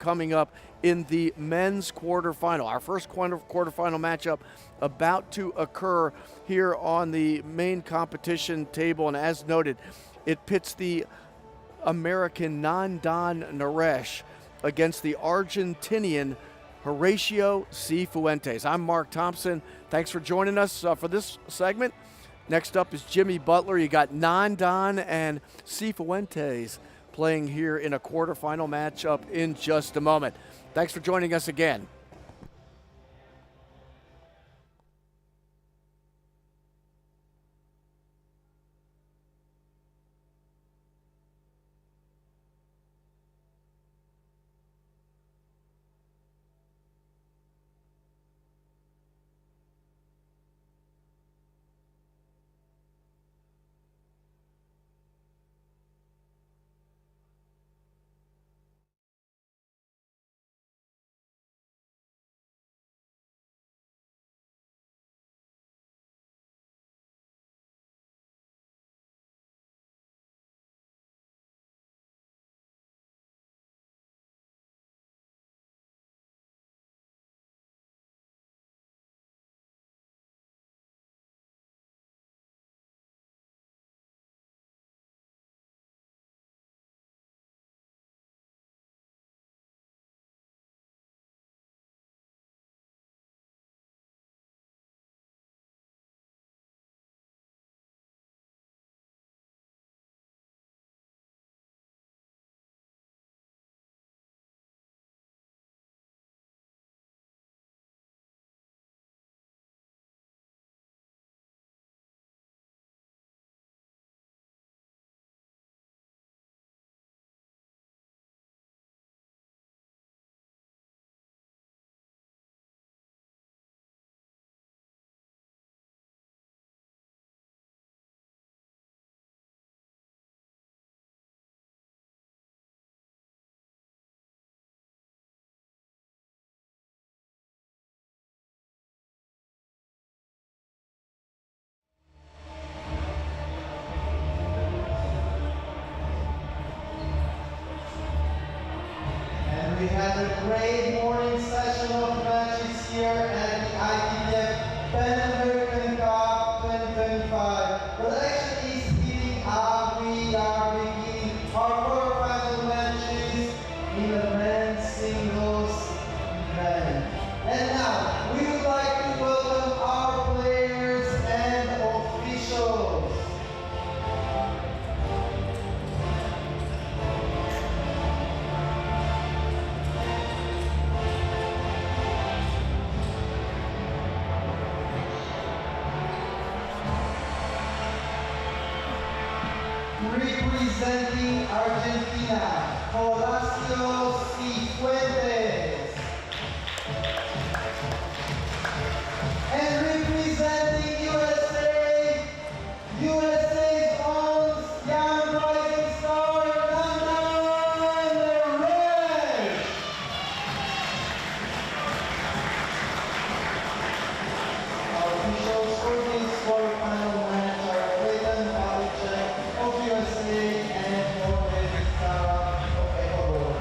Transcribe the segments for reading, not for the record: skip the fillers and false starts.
coming up in the men's quarterfinal. Our first quarterfinal matchup about to occur here on the main competition table, and as noted, it pits the American Nandan Naresh against the Argentinian Horacio Cifuentes. I'm Mark Thompson. Thanks for joining us for this segment. Next up is Jimmy Butler. You got Nandan and Cifuentes playing here in a quarterfinal matchup in just a moment. Thanks for joining us again. We had a great morning session of matches here at the ITTF Pan-American Cup 2025. But actually speeding up, we are beginning our quarterfinal matches in the men's singles event. And now, we would like to welcome our players and officials. Representing Argentina, Horacio Cifuentes. And representing USA, USA's own young rising star, Nandan Naresh. Our officials for this quarterfinal match are Clayton Palicek of USA and Norman Sara of Ecuador.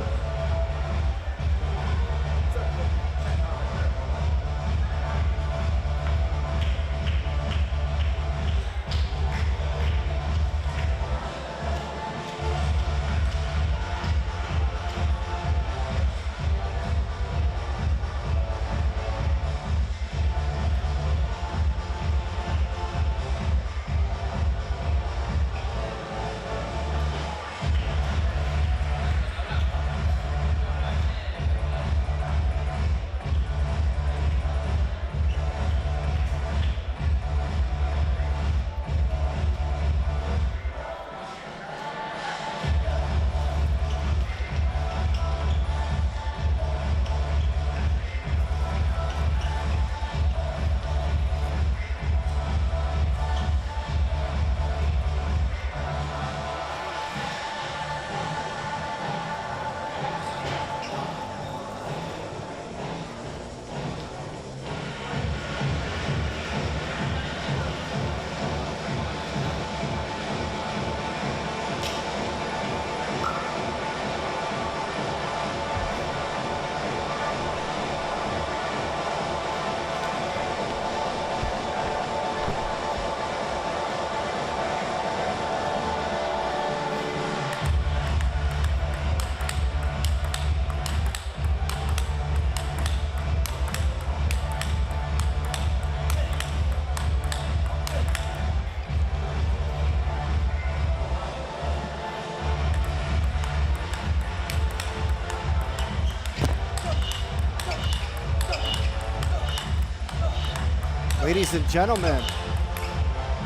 Ladies and gentlemen,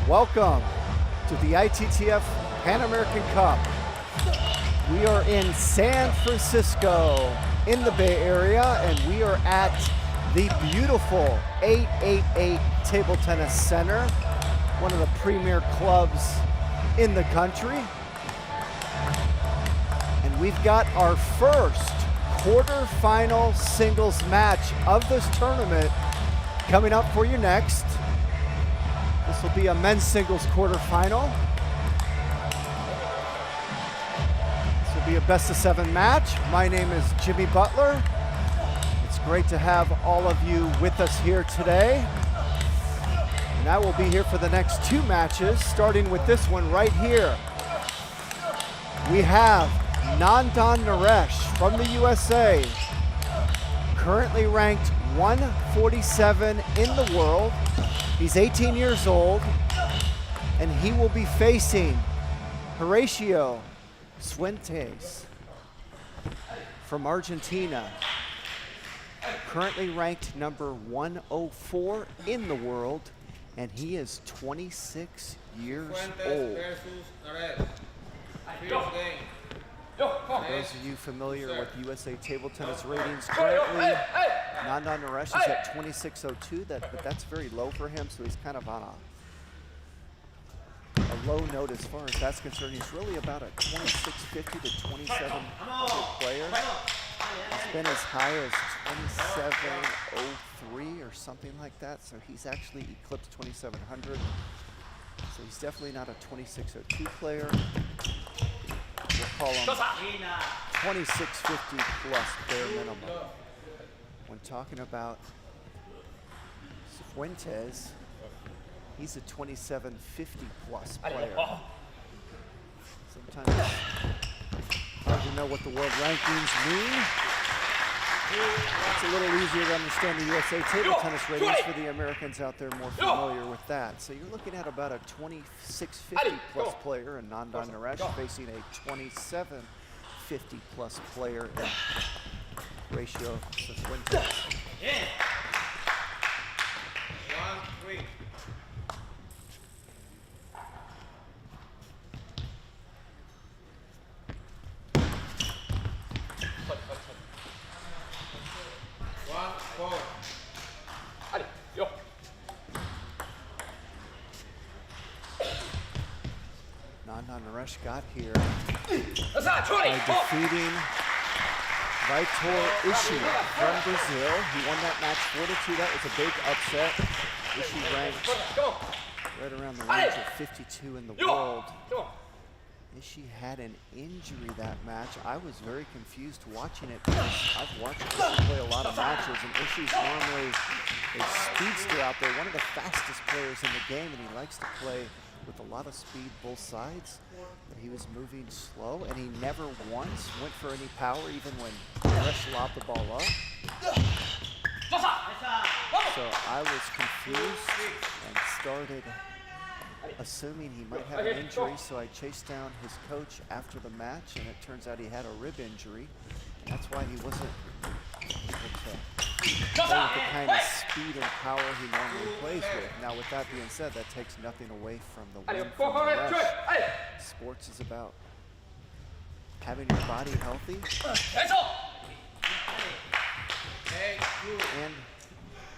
welcome to the ITTF Pan American Cup. We are in San Francisco in the Bay Area, and we are at the beautiful 888 Table Tennis Center, one of the premier clubs in the country. And we've got our first quarterfinal singles match of this tournament coming up for you next. This will be a men's singles quarterfinal. This will be a best of 7 match. My name is Jimmy Butler. It's great to have all of you with us here today. And I will be here for the next 2 matches, starting with this one right here. We have Nandan Naresh from the USA, currently ranked 147 in the world. He's 18 years old, and he will be facing Horacio Fuentes from Argentina, currently ranked number 104 in the world, and he is 26 years old. For those of you familiar with USA Table Tennis ratings, currently Nandan Naresh is at 26.02, but that's very low for him, so he's kind of on a low note as far as that's concerned. He's really about a 2650 to 2700 player. He's been as high as 2703 or something like that, so he's actually eclipsed 2700. So he's definitely not a 2602 player. We'll call him 2650 plus bare minimum. When talking about Fuentes, he's a 2750 plus player. Sometimes it's hard to know what the world rankings mean. It's a little easier to understand the USA Table Tennis ratings for the Americans out there more familiar with that. So you're looking at about a 2650 plus player in Nandan Naresh facing a 2750 plus player in Horacio Fuentes. Nandan Naresh got here by defeating Vitor Ishii from Brazil. He won that match 4-2. That was a big upset. Ishii ranked right around the range of 52 in the world. Ishii had an injury that match. I was very confused watching it because I've watched Ishii play a lot of matches, and Ishii's normally a speedster out there, one of the fastest players in the game, and he likes to play with a lot of speed both sides. But he was moving slow, and he never once went for any power, even when Naresh lobbed the ball up. So I was confused and started assuming he might have an injury, so I chased down his coach after the match, and it turns out he had a rib injury. And that's why he wasn't able to play with the kind of speed and power he normally plays with. Now, with that being said, that takes nothing away from the win from Naresh. Sports is about having your body healthy and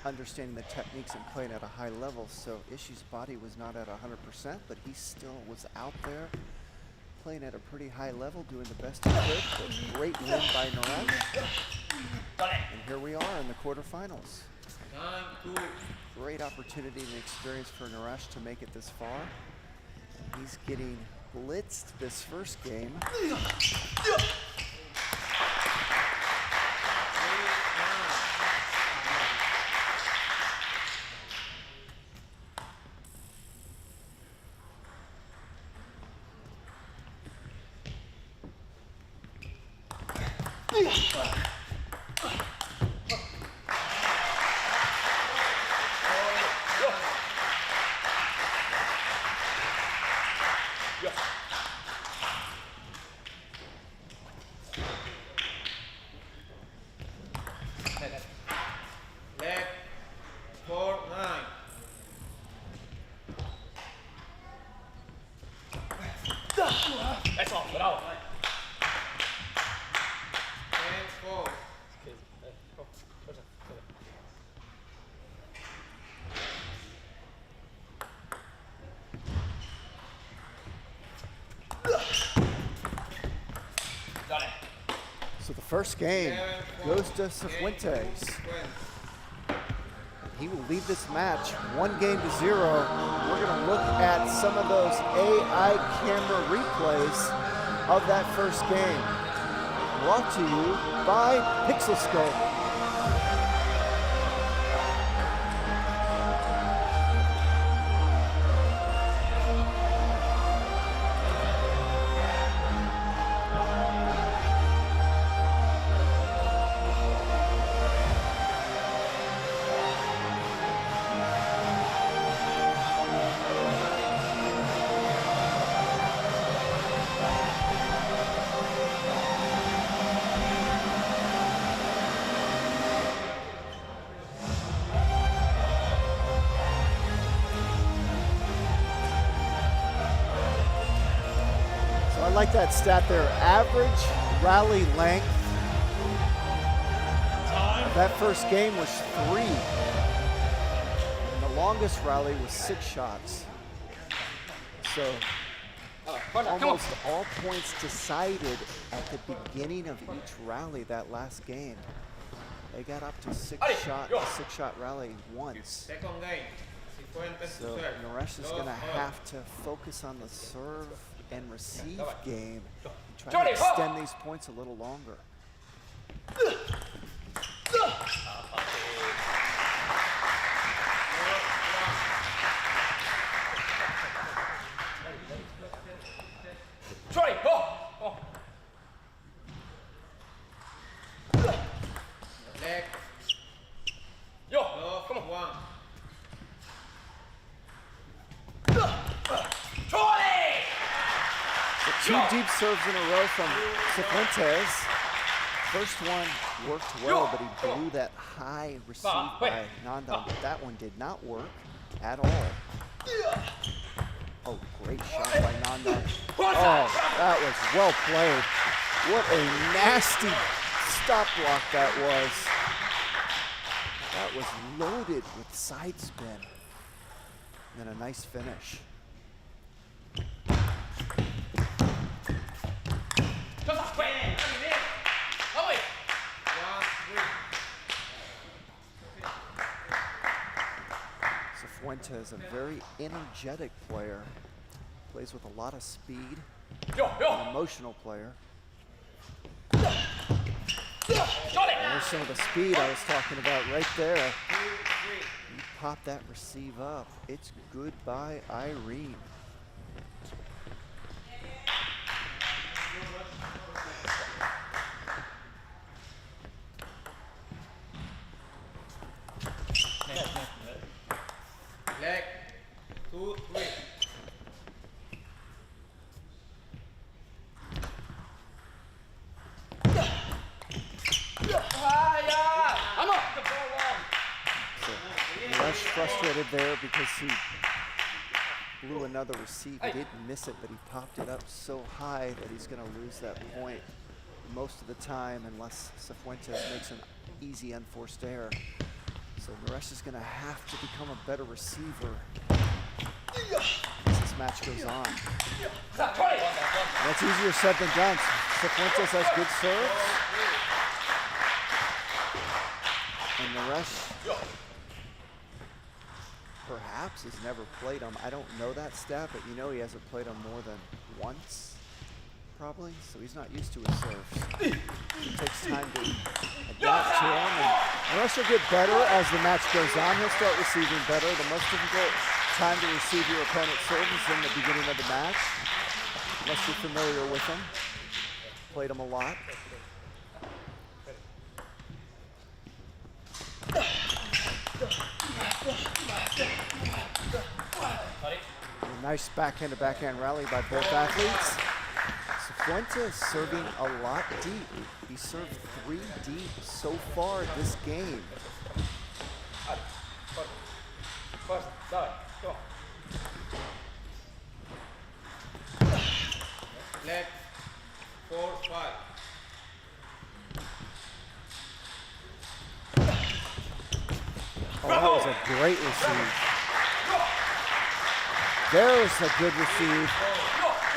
understanding the techniques and playing at a high level. So Ishii's body was not at 100%, but he still was out there playing at a pretty high level, doing the best he could. A great win by Naresh. And here we are in the quarterfinals. Great opportunity and experience for Naresh to make it this far. And he's getting blitzed this first game. First game goes to Cifuentes. He will lead this match 1-0. We're going to look at some of those AI camera replays of that first game. Brought to you by Pixelscope. I like that stat there. Average rally length. That first game was 3. And the longest rally was 6 shots. So almost all points decided at the beginning of each rally that last game. They got up to 6-shot rally once. So Naresh is going to have to focus on the serve and receive game and try to extend these points a little longer. Two deep serves in a row from Cifuentes. First one worked well, but he blew that high receive by Nandan, but that one did not work at all. Oh, great shot by Nandan. Oh, that was well played. What a nasty stop block that was. That was loaded with side spin. And then a nice finish. Cifuentes, a very energetic player, plays with a lot of speed, an emotional player. There's some of the speed I was talking about right there. You pop that receive up, it's goodbye Irene. Leg, 2, 3. Naresh frustrated there because he blew another receive. He didn't miss it, but he popped it up so high that he's going to lose that point most of the time unless Cifuentes makes an easy unforced error. So Naresh is going to have to become a better receiver as this match goes on. That's easier said than done. Cifuentes has good serves. And Naresh perhaps has never played him. I don't know that stat, but you know he hasn't played him more than once, probably. So he's not used to his serves. It takes time to adapt to him. And Naresh will get better as the match goes on. He'll start receiving better. The most difficult time to receive your opponent's serve is in the beginning of the match, unless you're familiar with him. Played him a lot. A nice backhand-to-backhand rally by both athletes. Cifuentes serving a lot deep. He served 3 deep so far this game. Leg, 4, 5. Oh, that was a great receive. There's a good receive.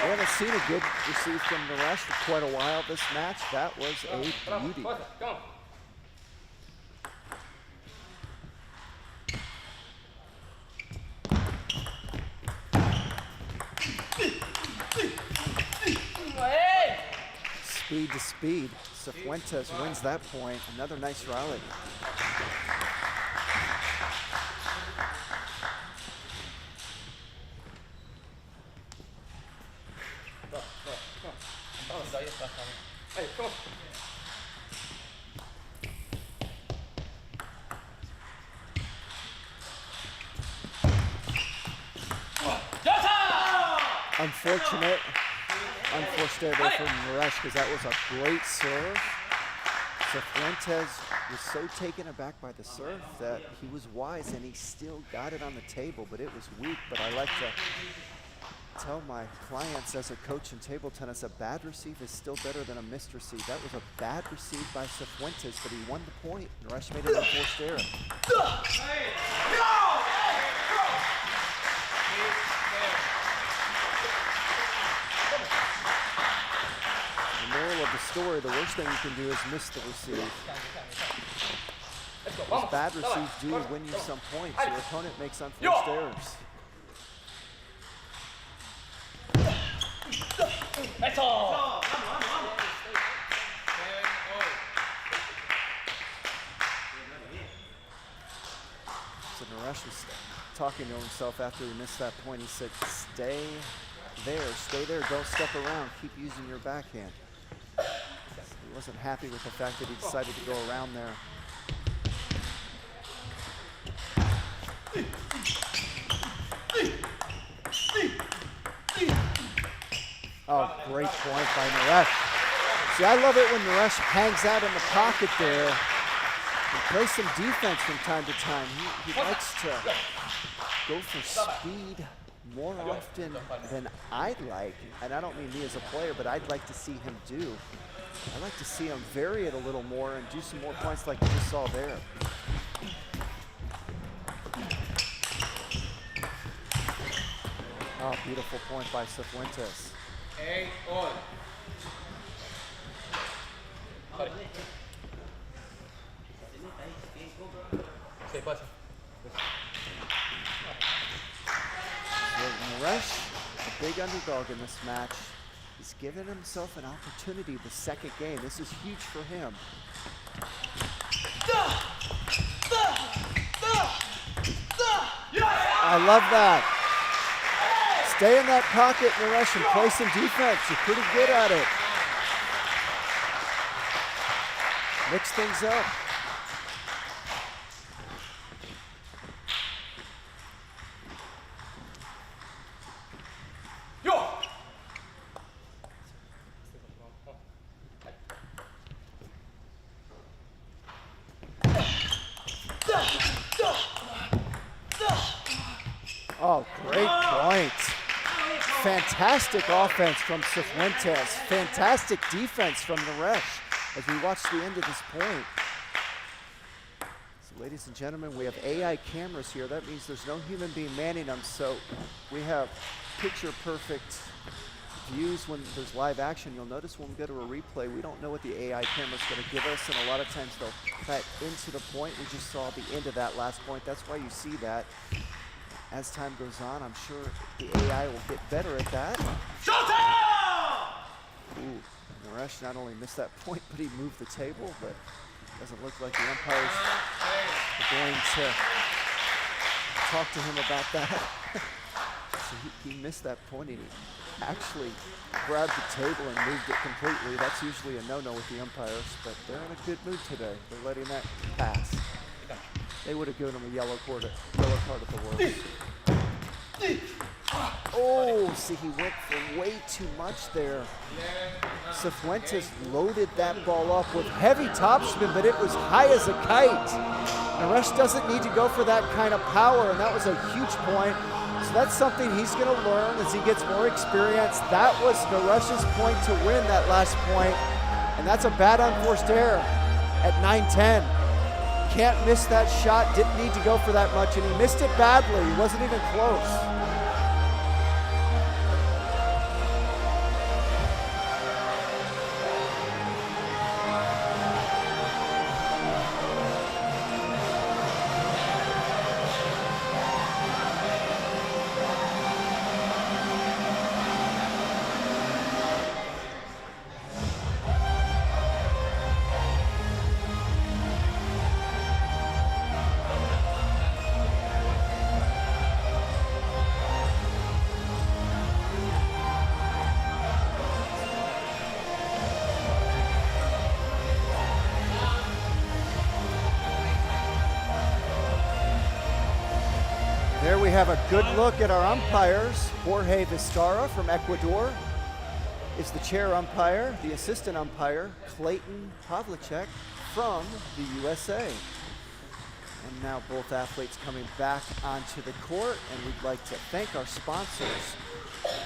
We haven't seen a good receive from Naresh for quite a while this match. That was a beauty. Speed to speed. Cifuentes wins that point. Another nice rally. Unfortunate. Unforced error there from Naresh because that was a great serve. Cifuentes was so taken aback by the serve that he was wise and he still got it on the table, but it was weak. But I like to tell my clients as a coach in table tennis, a bad receive is still better than a missed receive. That was a bad receive by Cifuentes, but he won the point. Naresh made it an unforced error. The moral of the story, the worst thing you can do is miss the receive. Those bad receives do win you some points. Your opponent makes unforced errors. That's all. So Naresh was talking to himself after he missed that point. He said, stay there, don't step around, keep using your backhand. He wasn't happy with the fact that he decided to go around there. Oh, great point by Naresh. See, I love it when Naresh hangs out in the pocket there and plays some defense from time to time. He likes to go for speed more often than I'd like. And I don't mean me as a player, but I'd like to see him do. I'd like to see him vary it a little more and do some more points like you just saw there. Oh, beautiful point by Cifuentes. 8-all. Naresh, a big underdog in this match, he's given himself an opportunity the second game. This is huge for him. I love that. Stay in that pocket, Naresh, and play some defense. You're pretty good at it. Mix things up. Oh, great point. Fantastic offense from Cifuentes. Fantastic defense from Naresh as we watch the end of this point. So, ladies and gentlemen, we have AI cameras here. That means there's no human being manning them, so we have picture-perfect views when there's live action. You'll notice when we go to a replay, we don't know what the AI camera's going to give us, and a lot of times they'll cut into the point. We just saw the end of that last point. That's why you see that. As time goes on, I'm sure the AI will get better at that. Ooh, Naresh not only missed that point, but he moved the table, but it doesn't look like the umpires are going to talk to him about that. So he missed that point, and he actually grabbed the table and moved it completely. That's usually a no-no with the umpires, but they're in a good mood today. They're letting that pass. They would have given him a yellow card at the worst. Oh, see, he went for way too much there. Cifuentes loaded that ball up with heavy topspin, but it was high as a kite. Naresh doesn't need to go for that kind of power, and that was a huge point. So that's something he's going to learn as he gets more experience. That was Naresh's point to win that last point, and that's a bad unforced error at 9-10. Can't miss that shot, didn't need to go for that much, and he missed it badly. He wasn't even close. we have a good look at our umpires. Jorge Vistara from Ecuador is the chair umpire. The assistant umpire, Clayton Pavlicek from the USA. And now both athletes coming back onto the court, and we'd like to thank our sponsors.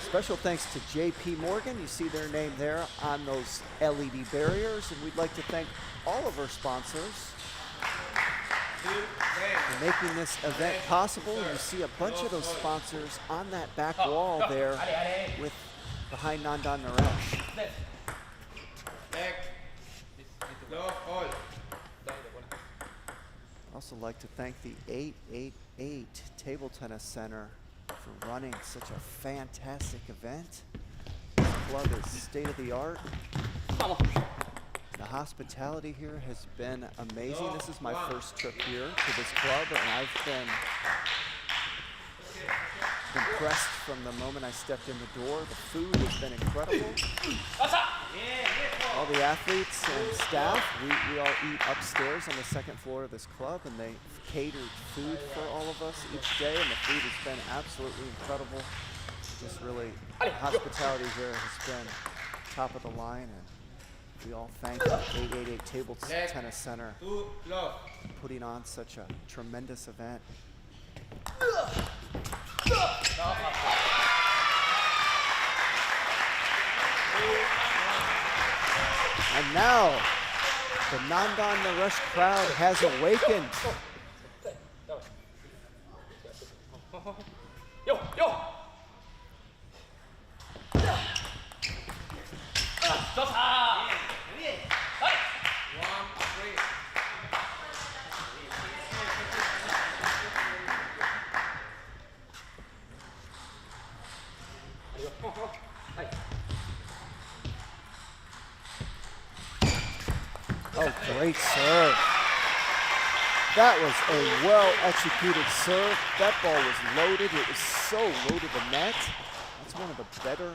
Special thanks to JP Morgan. You see their name there on those LED barriers, and we'd like to thank all of our sponsors for making this event possible. You see a bunch of those sponsors on that back wall there with behind Nandan Naresh. I'd also like to thank the 888 Table Tennis Center for running such a fantastic event. This club is state-of-the-art. The hospitality here has been amazing. This is my first trip here to this club, and I've been impressed from the moment I stepped in the door. The food has been incredible. All the athletes and staff, we all eat upstairs on the second floor of this club, and they catered food for all of us each day, and the food has been absolutely incredible. Just really, hospitality here has been top of the line, and we all thank the 888 Table Tennis Center for putting on such a tremendous event. And now, the Nandan Naresh crowd has awakened. Oh, great serve. That was a well-executed serve. That ball was loaded. It was so loaded the net. That's one of the better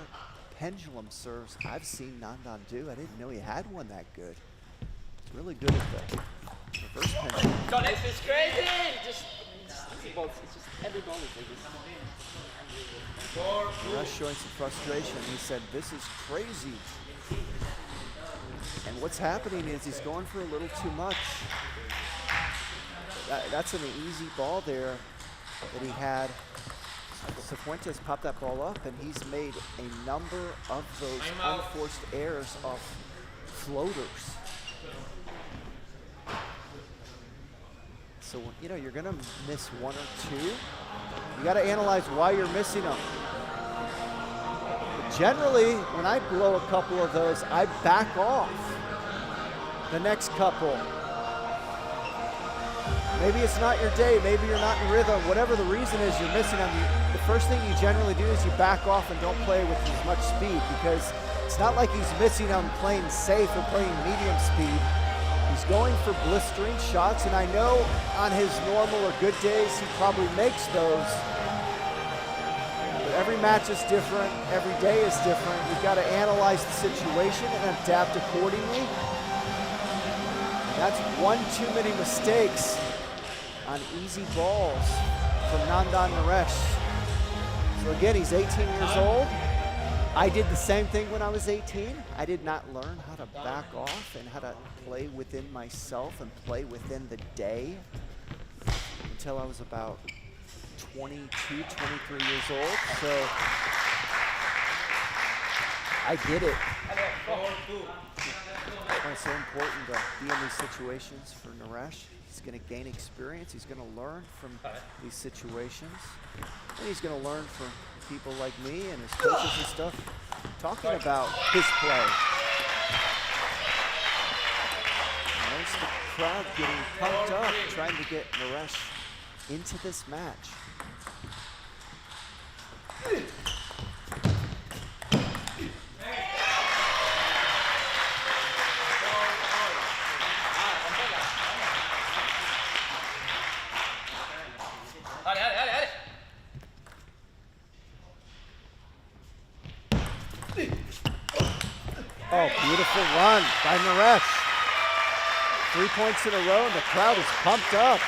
pendulum serves I've seen Nandan do. I didn't know he had one that good. It's really good at the reverse pendulum. This is crazy! It's just every ball is like this. Naresh showing some frustration. He said, "This is crazy." And what's happening is he's going for a little too much. That's an easy ball there that he had. Cifuentes popped that ball up, and he's made a number of those unforced errors off floaters. So, you know, you're gonna miss one or two. You gotta analyze why you're missing them. But generally, when I blow a couple of those, I back off the next couple. Maybe it's not your day, maybe you're not in rhythm, whatever the reason is you're missing them. The first thing you generally do is you back off and don't play with as much speed, because it's not like he's missing them playing safe or playing medium speed. He's going for blistering shots, and I know on his normal or good days he probably makes those. But every match is different, every day is different. You've got to analyze the situation and adapt accordingly. And that's one too many mistakes on easy balls from Nandan Naresh. So again, he's 18 years old. I did the same thing when I was 18. I did not learn how to back off and how to play within myself and play within the day until I was about 22, 23 years old. So I did it. That's why it's so important to be in these situations for Naresh. He's going to gain experience. He's going to learn from these situations. And he's going to learn from people like me and his coaches and stuff talking about his play. There's the crowd getting pumped up, trying to get Naresh into this match. Oh, beautiful run by Naresh. 3 points in a row, and the crowd is pumped up,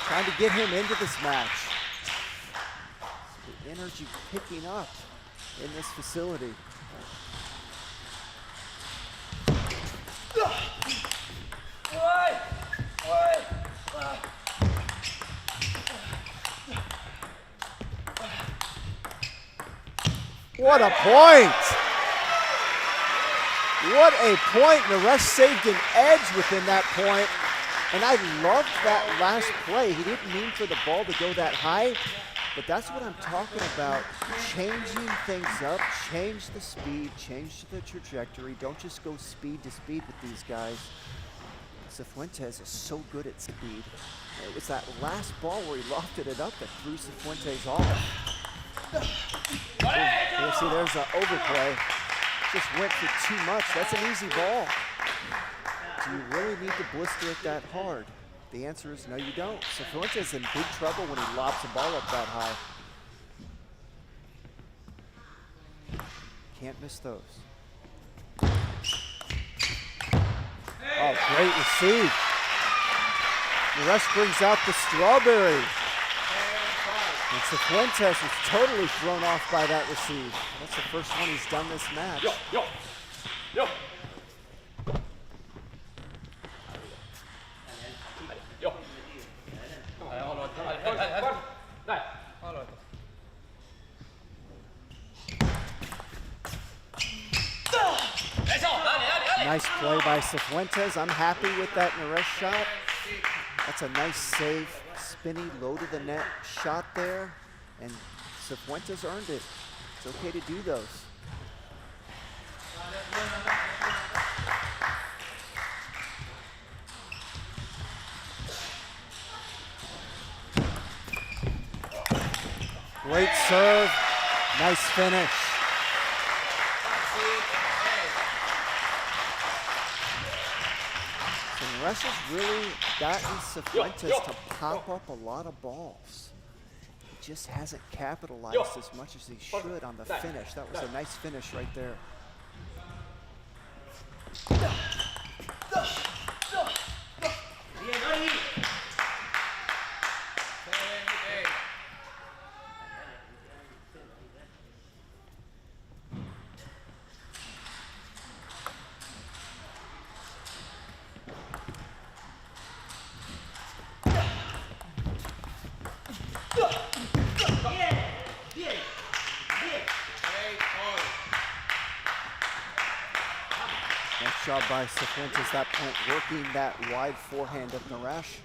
trying to get him into this match. energy picking up in this facility. What a point! What a point. Naresh saved an edge within that point. And I loved that last play. He didn't mean for the ball to go that high, but that's what I'm talking about. Changing things up, change the speed, change the trajectory. Don't just go speed to speed with these guys. Cifuentes is so good at speed. It was that last ball where he lofted it up that threw Cifuentes off. You see, there's an overplay. Just went for too much. That's an easy ball. Do you really need to blister it that hard? The answer is no, you don't. Cifuentes is in big trouble when he lobs the ball up that high. Can't miss those. Oh, great receive. Naresh brings out the strawberry. And Cifuentes was totally thrown off by that receive. That's the first one he's done this match. Yo. Nice play by Cifuentes. I'm happy with that Naresh shot. That's a nice save, spinny, low to the net shot there. And Cifuentes earned it. It's okay to do those. Great serve, nice finish. So Naresh has really gotten Cifuentes to pop up a lot of balls. He just hasn't capitalized as much as he should on the finish. That was a nice finish right there. Nice job by Cifuentes that point, working that wide forehand of Naresh.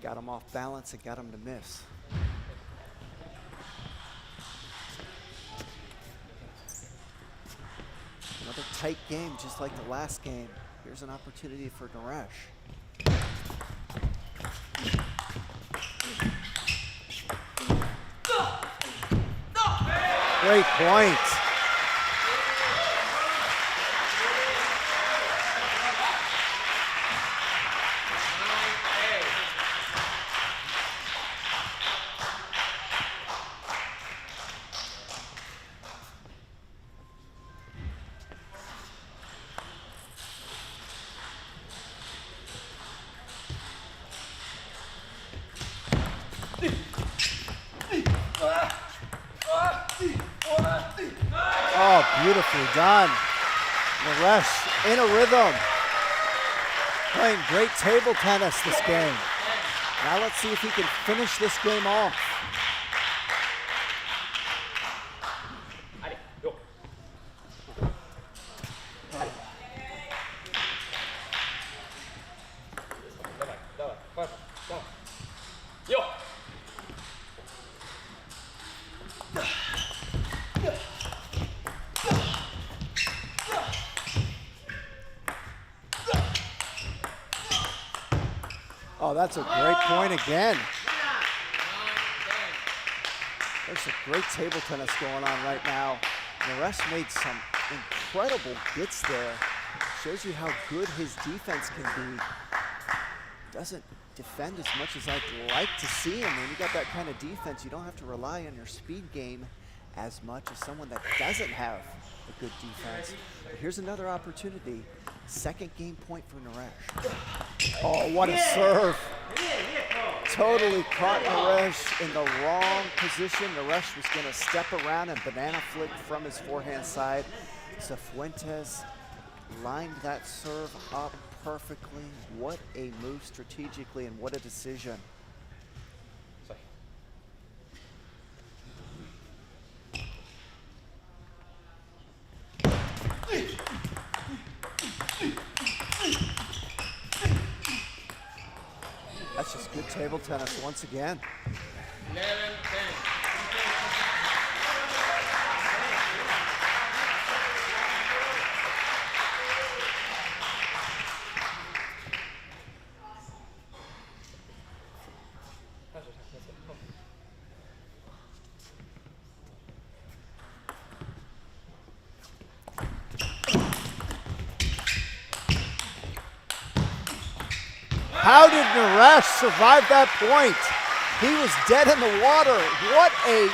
Got him off balance and got him to miss. Another tight game, just like the last game. Here's an opportunity for Naresh. Great point. Oh, beautifully done. Naresh in a rhythm. Playing great table tennis this game. Now let's see if he can finish this game off. Oh, that's a great point again. There's some great table tennis going on right now. Naresh made some incredible hits there. Shows you how good his defense can be. Doesn't defend as much as I'd like to see him. When you got that kind of defense, you don't have to rely on your speed game as much as someone that doesn't have a good defense. But here's another opportunity. Second game point for Naresh. Oh, what a serve. totally caught Naresh in the wrong position. Naresh was going to step around and banana flick from his forehand side. Cifuentes lined that serve up perfectly. What a move strategically and what a decision. That's just good table tennis once again. 11-10. How did Naresh survive that point? He was dead in the water. What a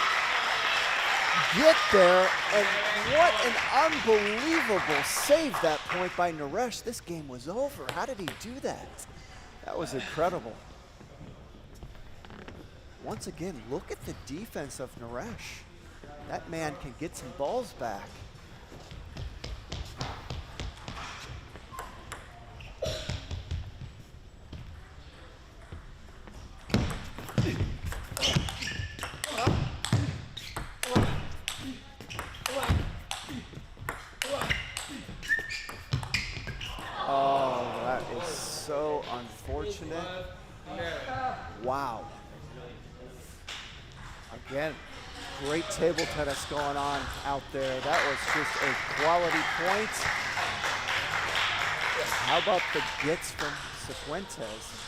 get there, and what an unbelievable save that point by Naresh. This game was over. How did he do that? That was incredible. Once again, look at the defense of Naresh. That man can get some balls back. So unfortunate. Wow. Again, great table tennis going on out there. That was just a quality point. How about the gets from Cifuentes?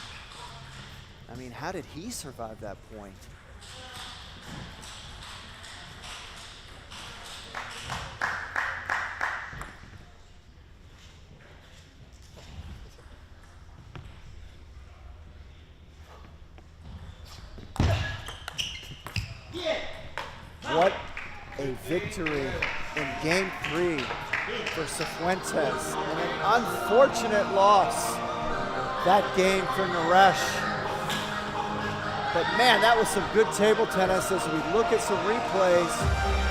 I mean, how did he survive that point? What a victory in Game 3 for Cifuentes, and an unfortunate loss that game for Naresh. But man, that was some good table tennis. As we look at some replays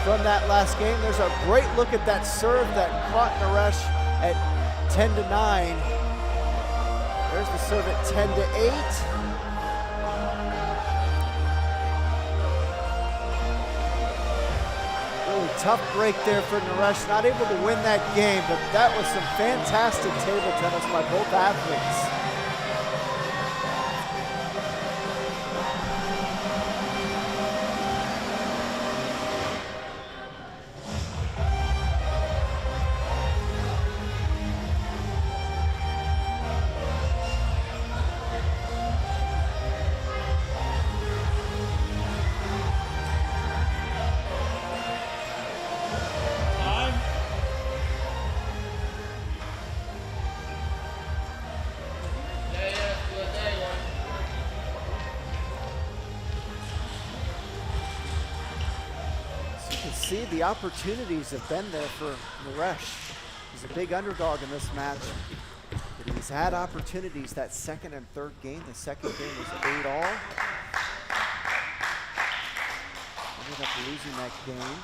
from that last game, there's a great look at that serve that caught Naresh at 10-9. There's the serve at 10-8. Tough break there for Naresh, not able to win that game, but that was some fantastic table tennis by both athletes. See, the opportunities have been there for Naresh. He's a big underdog in this match, but he's had opportunities that second and third game. The second game was 8-all. Ended up losing that game.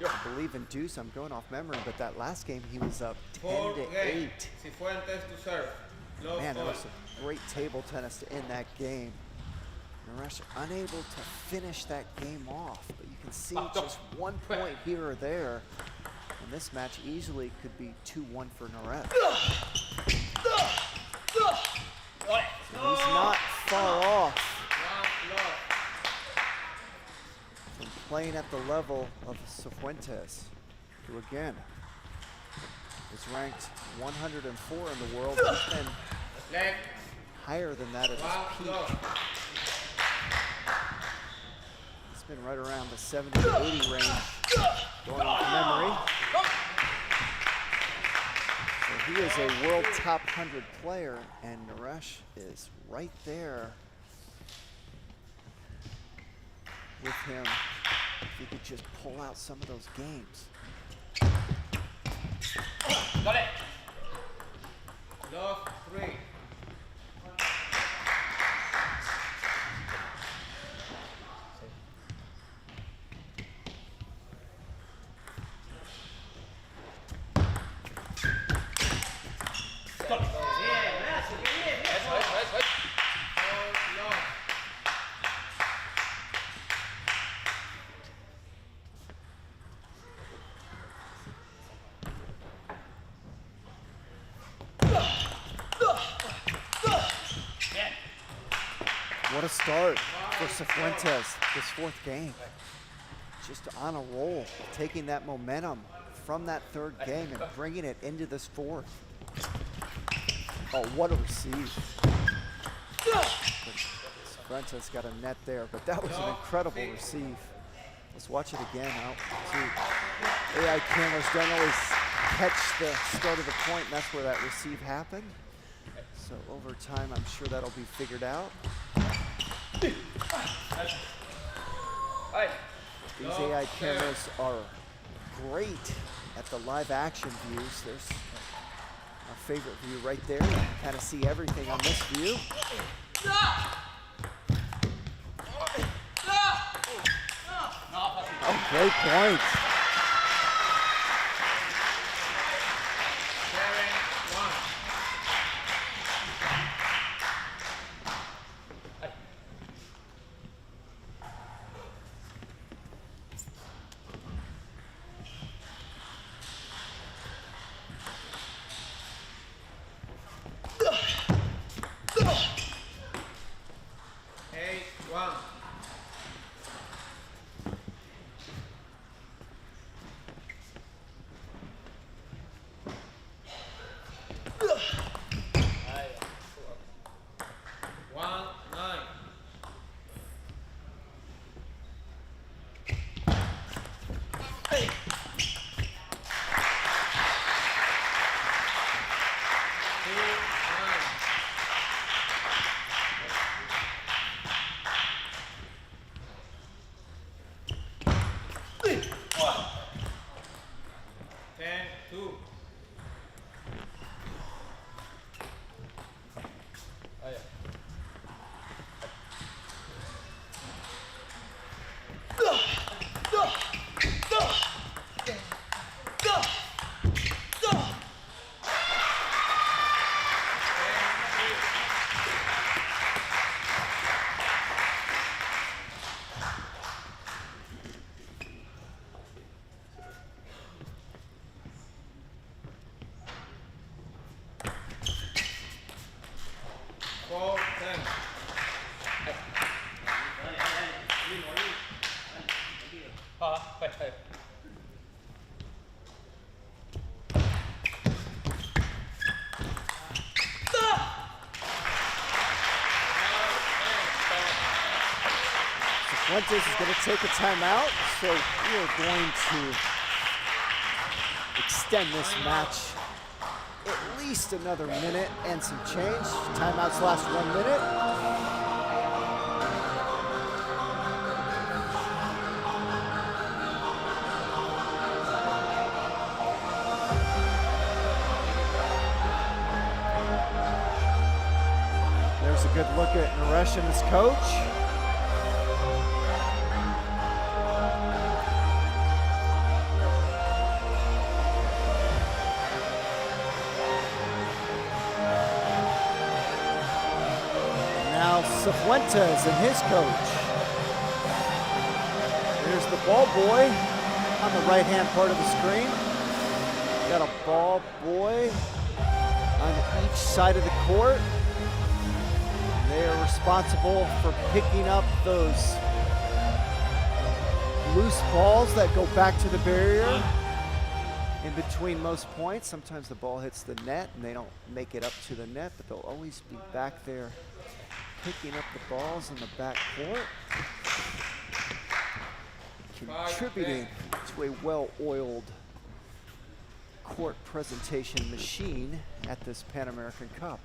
I believe in deuce, I'm going off memory, but that last game he was up 10-8. Cifuentes to serve. Man, that was some great table tennis to end that game. Naresh unable to finish that game off, but you can see just 1 point here or there, and this match easily could be 2-1 for Naresh. So he's not far off from playing at the level of Cifuentes, who again is ranked 104 in the world. He's been higher than that at his peak. Been right around the 70 to 80 range, going off memory. So he is a world top 100 player, and Naresh is right there with him. If he could just pull out some of those games. Got it. Love 3. What a start for Cifuentes this fourth game. Just on a roll, taking that momentum from that third game and bringing it into this fourth. Oh, what a receive. Cifuentes got a net there, but that was an incredible receive. Let's watch it again out to AI cameras don't always catch the start of the point, and that's where that receive happened. So over time, I'm sure that'll be figured out. These AI cameras are great at the live action views. There's our favorite view right there. You can kind of see everything on this view. Oh, great point. Cifuentes is going to take a timeout, so we are going to extend this match at least another minute and some change. Timeouts last 1 minute. There's a good look at Naresh and his coach. Cifuentes and his coach. There's the ball boy on the right-hand part of the screen. Got a ball boy on each side of the court. They are responsible for picking up those loose balls that go back to the barrier in between most points. Sometimes the ball hits the net and they don't make it up to the net, but they'll always be back there picking up the balls in the back court, contributing to a well-oiled court presentation machine at this Pan American Cup.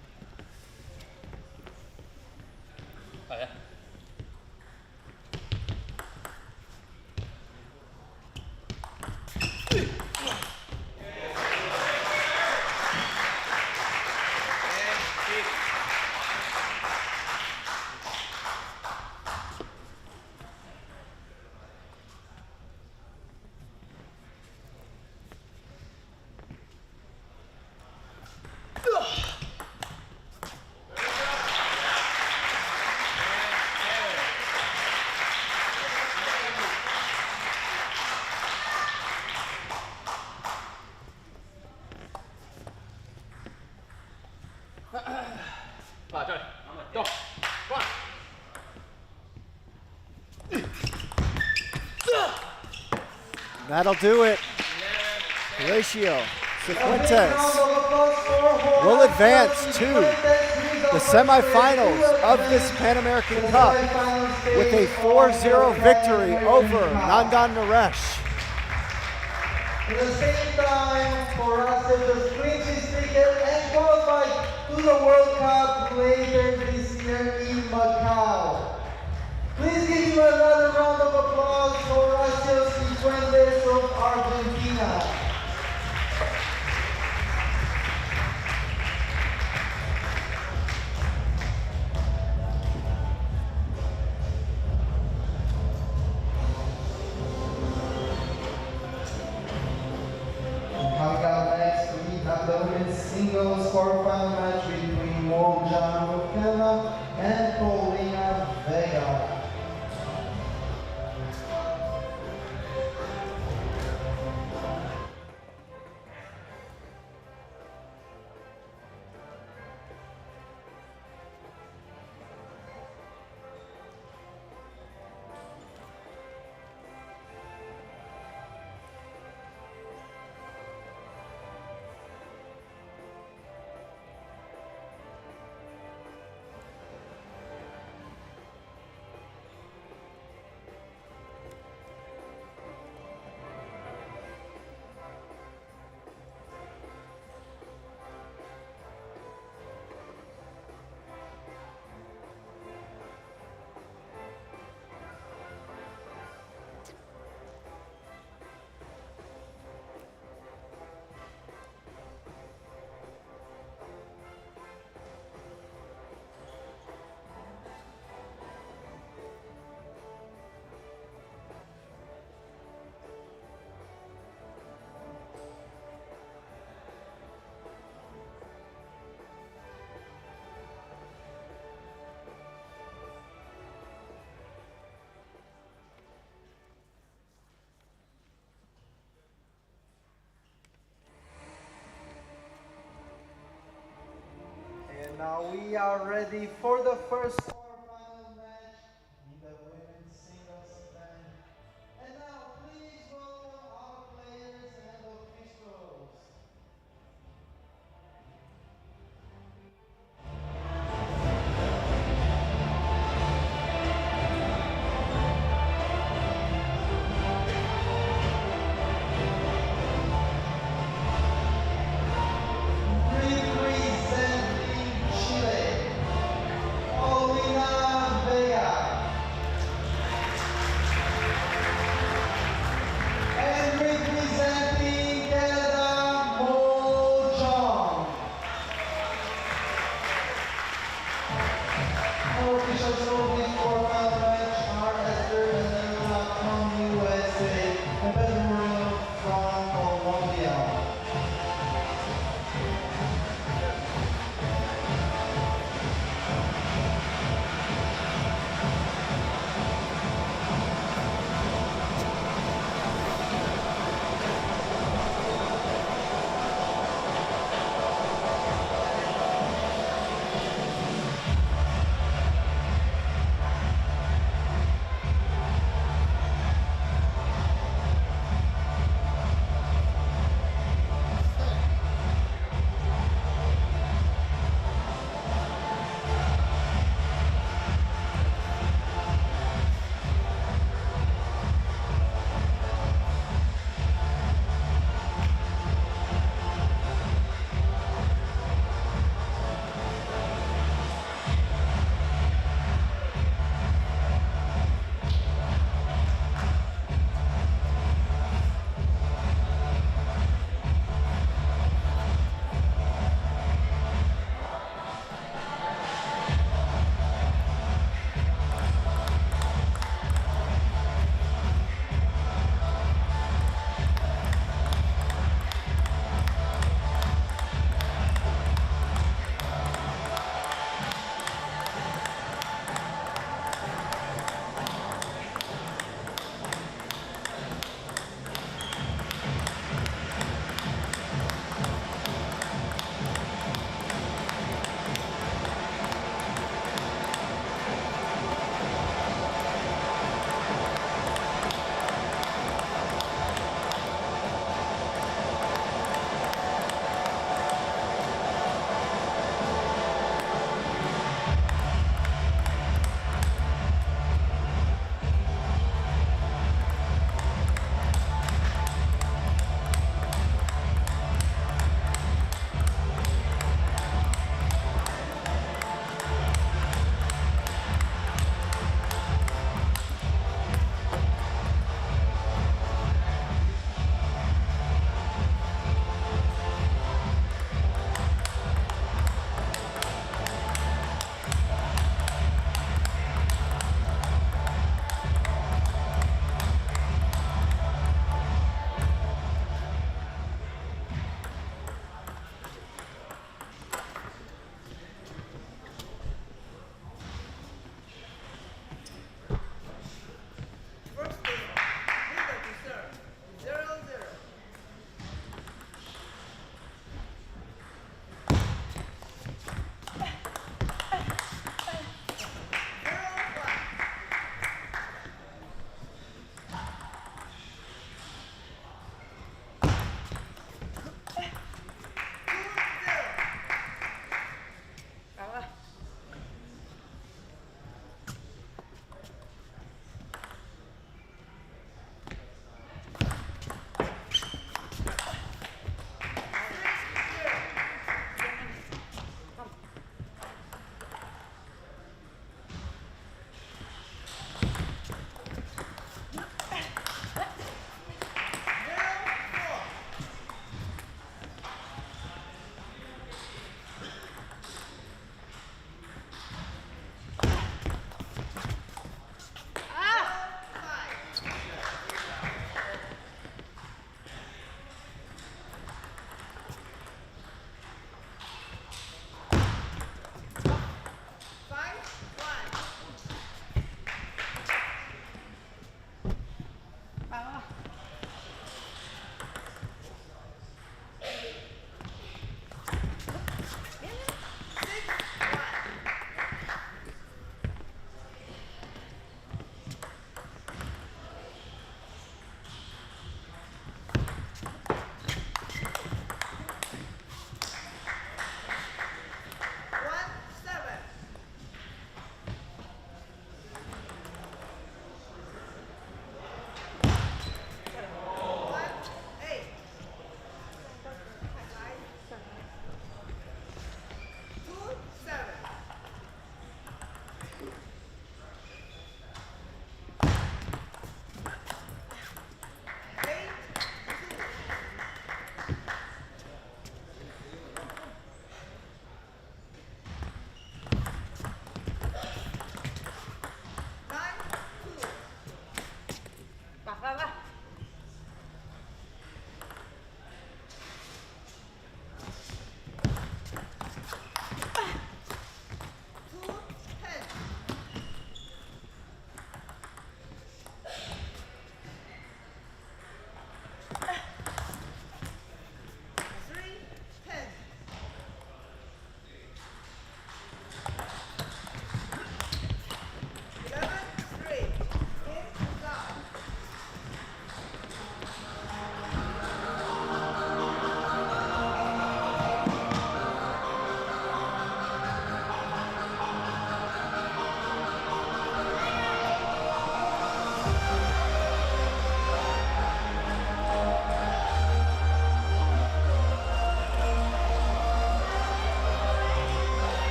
That'll do it. Horatio Cifuentes will will advance to the semifinals of this Pan American Cup with a 4-0 victory over Nandan Naresh. At the same time, for us to just clinch his ticket and qualify to the World Cup later this year in Macau. Please give him another round of applause for Horacio Cifuentes of Argentina. Coming up next, we have the women's singles quarterfinal match between Morjan Rukela and Paulina Vega. And now we are ready for the first quarterfinal match in the women's singles event. And now please welcome our players and officials. Representing Chile, Paulina Vega. And representing Canada, Mo Jong. Our officials for this quarterfinal match are Esther Benella from USA and Pedro from Colombia.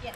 Yes.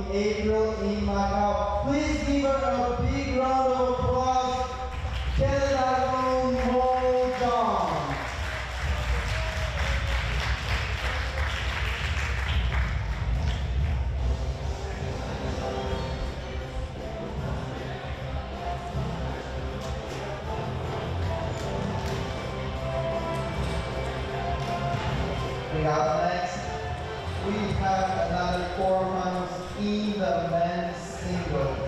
April in Macao. Please give her a big round of applause. Canada grown Mo John. Up next, we have another quarterfinals in the men's singles.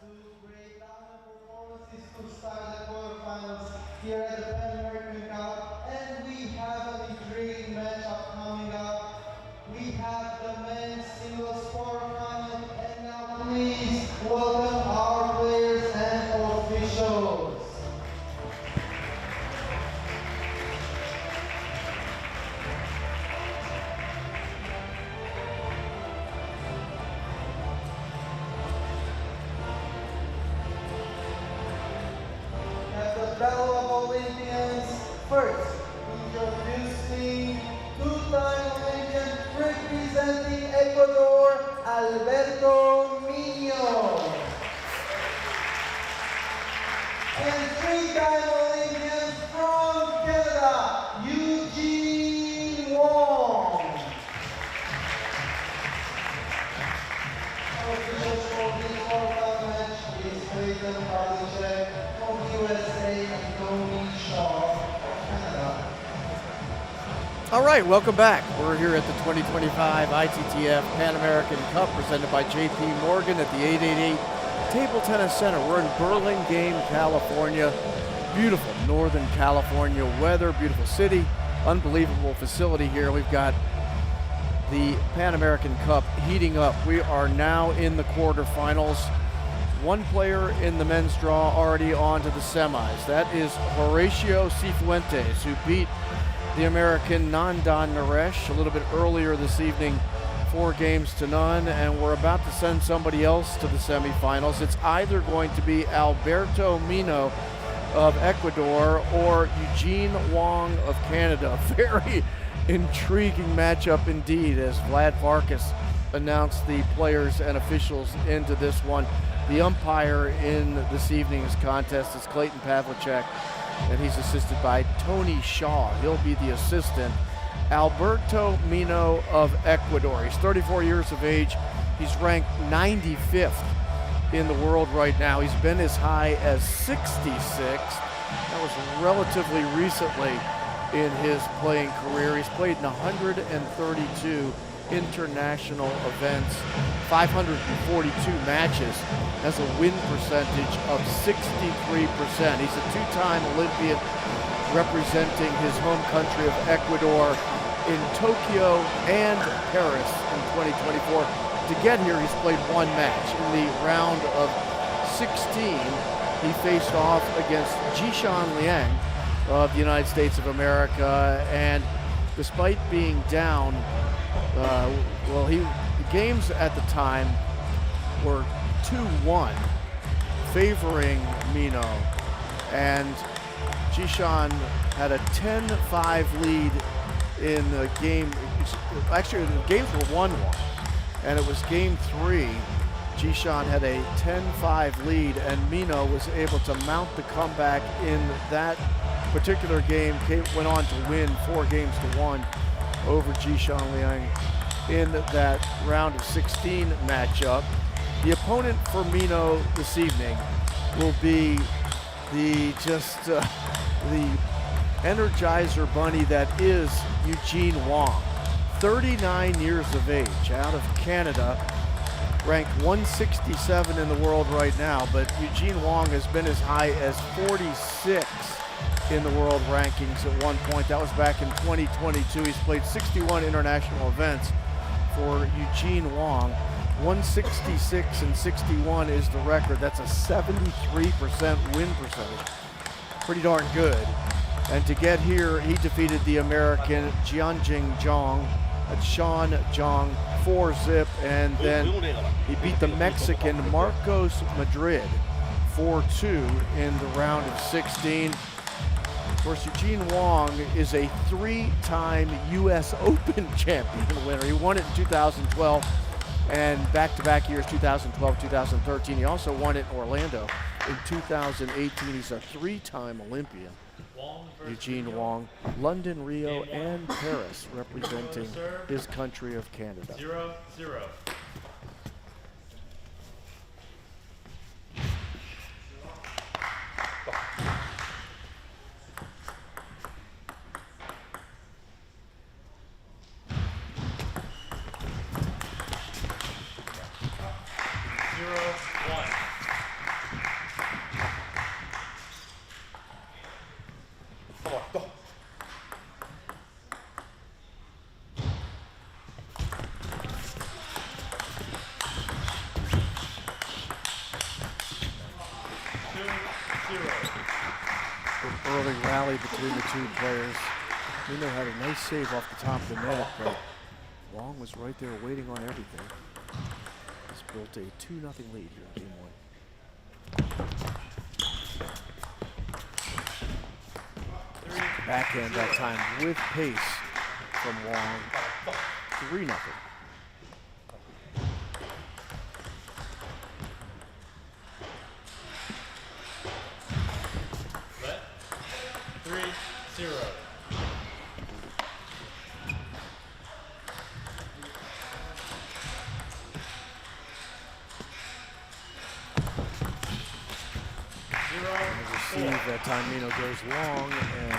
Two great dominant performances to start the quarterfinals here at the Pan American Cup, and we have an intriguing matchup coming up. We have the men's singles quarterfinal, and now please welcome our players and officials. Olympians. First, introducing two-time Olympian representing Ecuador, Alberto Mino. And three-time Olympian from Canada, Eugene Wong. Officials for this World Cup match is Clayton Karliczek from USA and Tony Shaw from Canada. All right, welcome back. We're here at the 2025 ITTF Pan American Cup presented by JP Morgan at the 888 Table Tennis Center. We're in Burlingame, California. Beautiful Northern California weather, beautiful city, unbelievable facility here. We've got the Pan American Cup heating up. We are now in the quarterfinals. One player in the men's draw already on to the semis. That is Horacio Cifuentes, who beat the American Nandan Naresh a little bit earlier this evening, 4-0, and we're about to send somebody else to the semifinals. It's either going to be Alberto Mino of Ecuador or Eugene Wong of Canada. Very intriguing matchup indeed, as Vlad Vargas announced the players and officials into this one. The umpire in this evening's contest is Clayton Pavlicek, and he's assisted by Tony Shaw. He'll be the assistant. Alberto Mino of Ecuador. He's 34 years of age. He's ranked 95th in the world right now. He's been as high as 66th. That was relatively recently in his playing career. He's played in 132 international events, 542 matches, has a win percentage of 63%. He's a two-time Olympian representing his home country of Ecuador in Tokyo and Paris in 2024. To get here, he's played one match. In the round of 16, he faced off against Jishan Liang of the United States of America, and despite being down, the games at the time were 2-1 favoring Mino, and Jishan had a 10-5 lead in the game. Actually, the games were 1-1, and it was game 3. Jishan had a 10-5 lead, and Mino was able to mount the comeback in that particular game. Went on to win 4-1 over Jishan Liang in that round of 16 matchup. The opponent for Mino this evening will be the Energizer Bunny that is Eugene Wong, 39 years of age, out of Canada, ranked 167 in the world right now, but Eugene Wong has been as high as 46 in the world rankings at one point. That was back in 2022. He's played 61 international events for Eugene Wong. 166 and 61 is the record. That's a 73% win percentage. Pretty darn good. And to get here, he defeated the American Jianjing Zhang, Sean Zhang, 4-0, and then he beat the Mexican Marcos Madrid 4-2 in the round of 16. Of course, Eugene Wong is a 3-time US Open champion winner. He won it in 2012 and back-to-back years, 2012, 2013. He also won it in Orlando in 2018. He's a 3-time Olympian. Eugene Wong, London, Rio, and Paris, representing his country of Canada. 0-0. Early rally between the two players. Mino had a nice save off the top of the net, but Wong was right there waiting on everything. He's built a 2-0 lead here in game 1. Backhand that time with pace from Wong. 3-0. Let 3-0. Receive that time Mino goes long, and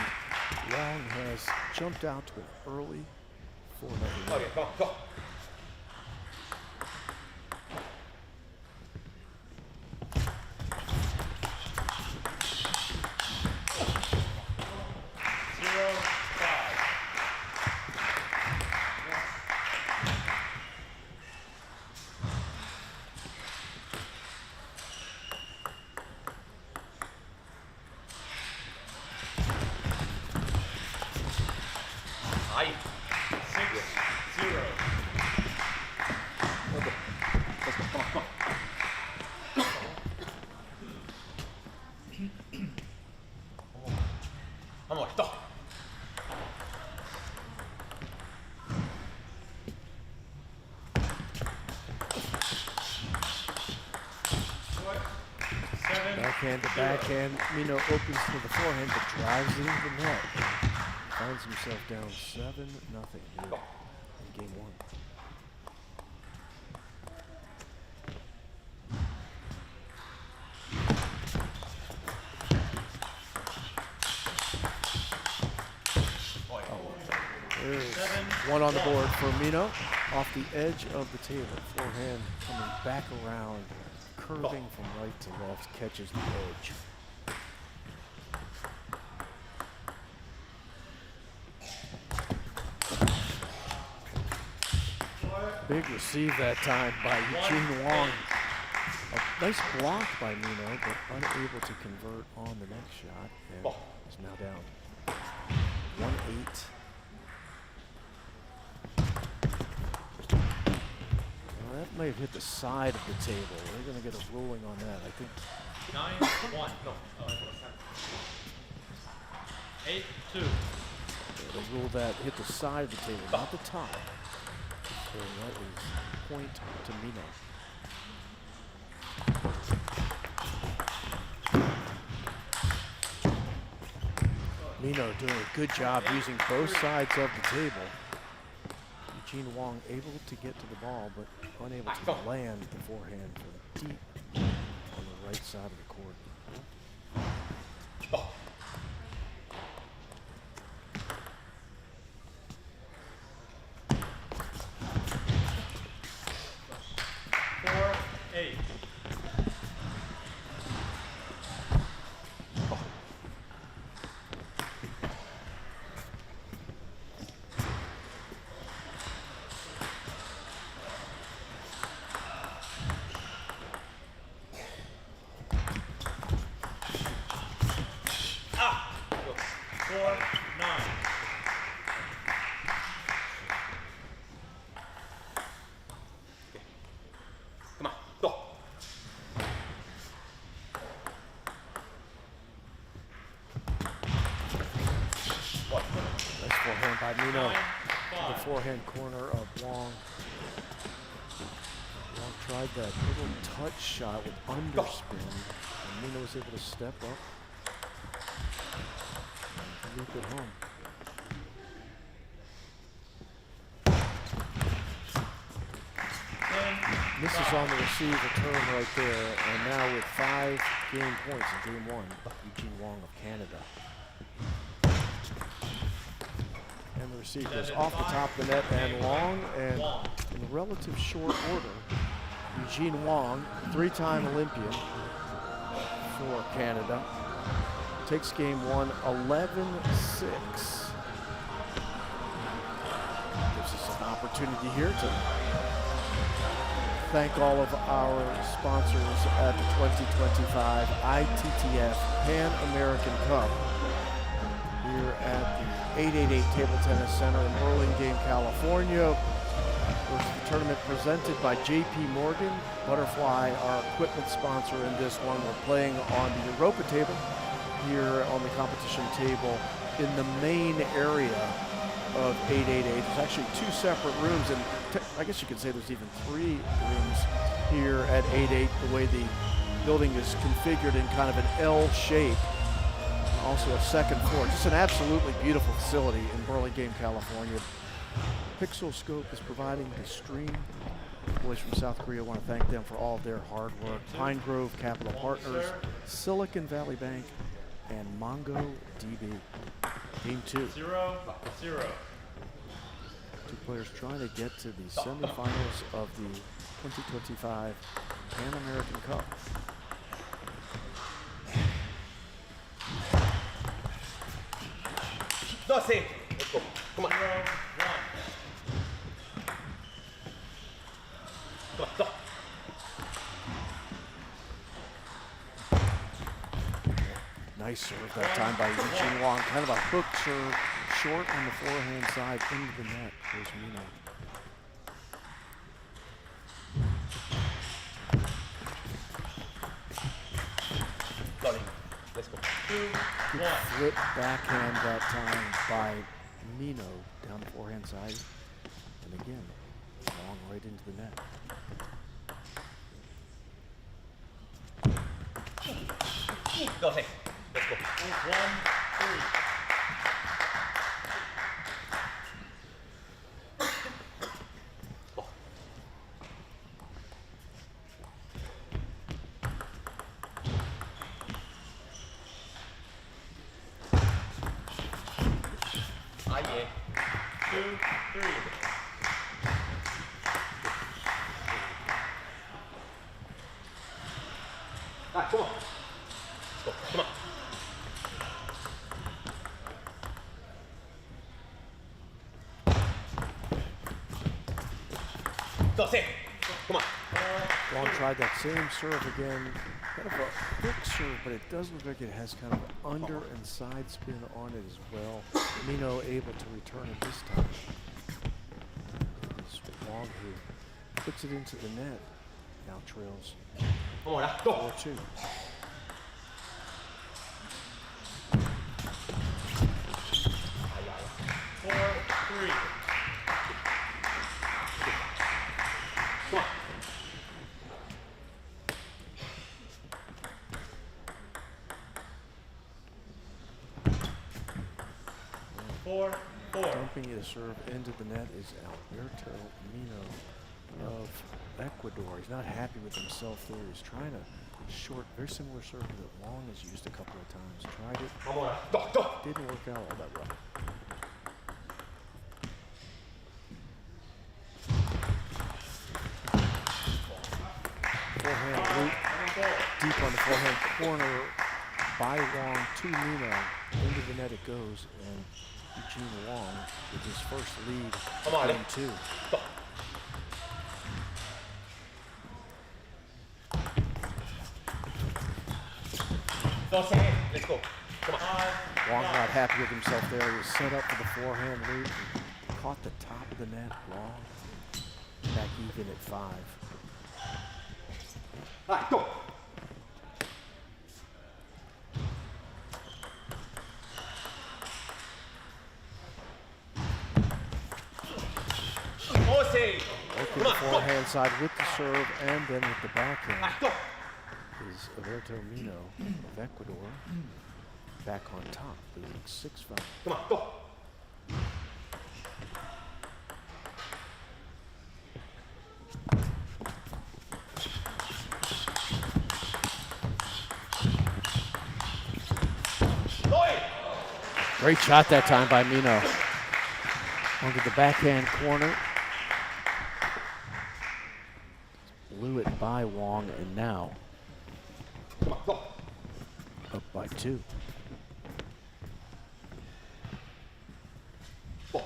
Wong has jumped out to an early 4-0. Okay, go. 0-5. Ahí. 6-0. Vamos, esto. Backhand to backhand. Mino opens to the forehand, but drives it into the net. Finds himself down 7-0 here in game 1. There's one on the board for Mino. Off the edge of the table. Forehand coming back around, curving from right to left, catches the edge. Big receive that time by Eugene Wong. A nice block by Mino, but unable to convert on the next shot, and is now down 1-8. Well, that may have hit the side of the table. They're going to get a ruling on that, I think. 9-1. No. 8-2. They ruled that hit the side of the table, not the top. So that is point to Mino. Mino doing a good job using both sides of the table. Eugene Wong able to get to the ball, but unable to land the forehand from deep on the right side of the court. Mino to the forehand corner of Wong. Wong tried that little touch shot with underspin, and Mino was able to step up and loop it home. Misses on the receive, return right there, and now with 5 game points in game 1, Eugene Wong of Canada. And the receive goes off the top of the net and long, and in relative short order, Eugene Wong, 3-time Olympian for Canada, takes game 1 11-6. Gives us an opportunity here to thank all of our sponsors at the 2025 ITTF Pan American Cup here at the 888 Table Tennis Center in Burlingame, California. Of course, the tournament presented by JP Morgan. Butterfly, our equipment sponsor in this one. We're playing on the Europa table here on the competition table in the main area of 888. There's actually 2 separate rooms, and I guess you could say there's even 3 rooms here at 88, the way the building is configured in kind of an L shape. Also a second floor. Just an absolutely beautiful facility in Burlingame, California. Pixel Scope is providing the stream. Boys from South Korea want to thank them for all of their hard work. Pine Grove Capital Partners, Silicon Valley Bank, and MongoDB. Game 2. 0-0. 2 players trying to get to the semifinals of the 2025 Pan American Cup. Let's go. Come on. 0-1. Go, go. Nice serve that time by Eugene Wong. Kind of a hook serve, short on the forehand side, into the net. There's Mino. Darling, let's go. 2-1. Good flip backhand that time by Mino down the forehand side. And again, Wong right into the net. Go, hey. Let's go. 1-3. Yeah. 2-3. Come on. Let's go. Come on. Go, say. Come on. Wong tried that same serve again. Kind of a hook serve, but it does look like it has kind of an under and side spin on it as well. Mino able to return it this time. It's Wong who puts it into the net. Now trails Come on, go. 4-2. Come on. 4-4. Dumping the serve into the net is Alberto Mino of Ecuador. He's not happy with himself there. He's trying to short, very similar serve that Wong has used a couple of times. Tried it, Come on, go, go. didn't work out all that well. Forehand loop, deep on the forehand corner by Wong to Mino. Into the net it goes, and Eugene Wong with his first lead. Come on, Game 2. Go. Go, say. Let's go. Come on. Wong not happy with himself there. He was set up for the forehand loop. Caught the top of the net. Wong back even at 5. All right, go. Go, say. Working the forehand side with the serve and then with the backhand All right, go. is Alberto Mino of Ecuador back on top, leading 6-5. Come on, go. Great shot that time by Mino. Onto the backhand corner. Blew it by Wong, and now Come on, go. up by 2. Go.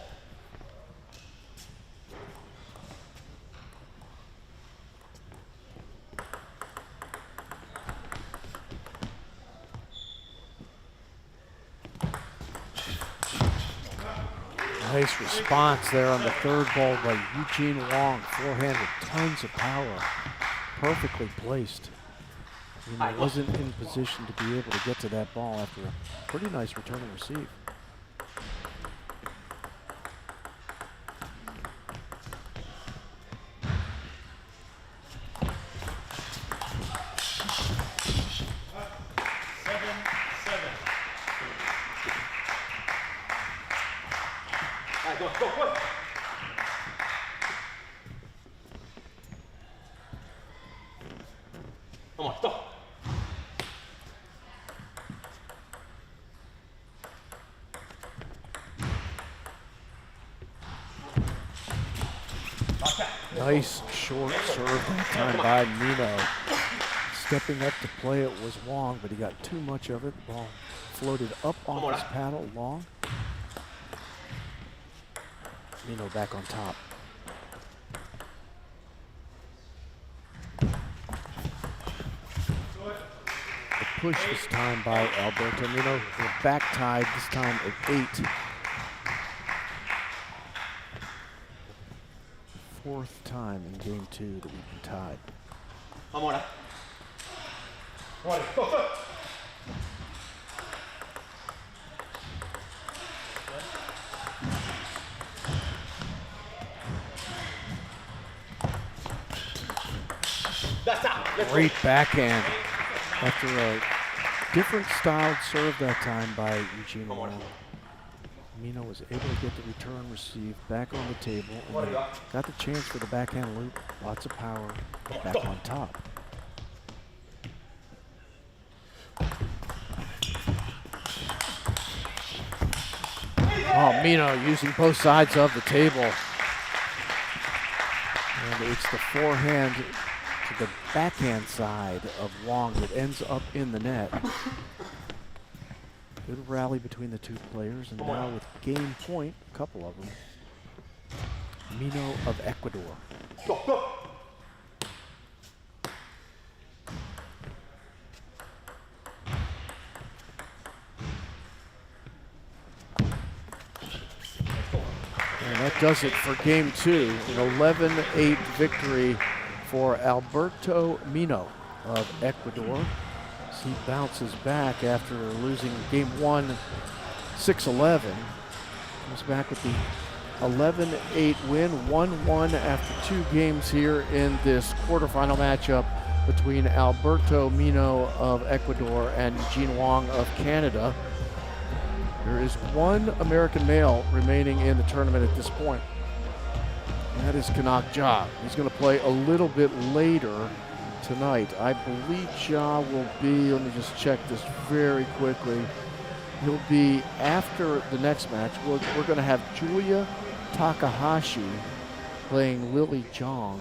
Nice response there on the third ball by Eugene Wong. Forehand with tons of power. Perfectly placed. He wasn't in position to be able to get to that ball after a pretty nice return and receive. Go, go, go. Come on, stop. Nice short serve that time by Mino. Stepping up to play it was Wong, but he got too much of it. The ball floated up off his paddle long. Mino back on top. The push this time by Alberto Mino. We're back tied this time at 8. Fourth time in game 2 that we've been tied. Come on, go, go. That's out. Great backhand after a different styled serve that time by Eugene Wong. Mino was able to get the return receive back on the table and then got the chance for the backhand loop. Lots of power back on top. Oh, Mino using both sides of the table. And it's the forehand to the backhand side of Wong that ends up in the net. Good rally between the two players, and now with game point, a couple of them, Mino of Ecuador. Go, go. And that does it for game 2, an 11-8 victory for Alberto Mino of Ecuador. He bounces back after losing game 1, 6-11. Comes back with the 11-8 win, 1-1 after 2 games here in this quarterfinal matchup between Alberto Mino of Ecuador and Eugene Wong of Canada. There is one American male remaining in the tournament at this point. And that is Kanak Ja. He's going to play a little bit later tonight. I believe Ja will be, let me just check this very quickly. He'll be after the next match. We're going to have Julia Takahashi playing Lily Zhang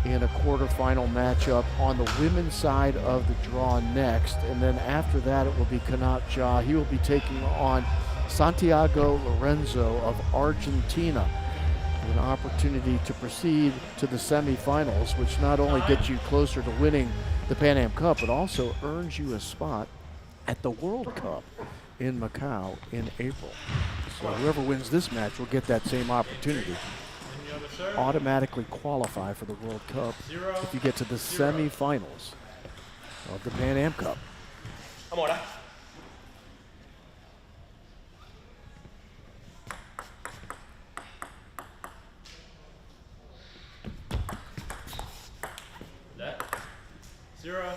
in a quarterfinal matchup on the women's side of the draw next. And then after that, it will be Kanak Ja. He will be taking on Santiago Lorenzo of Argentina. An opportunity to proceed to the semifinals, which not only gets you closer to winning the Pan Am Cup, but also earns you a spot at the World Cup in Macau in April. So whoever wins this match will get that same opportunity. Automatically qualify for the World Cup if you get to the semifinals of the Pan Am Cup. Come on, Let. 0-0.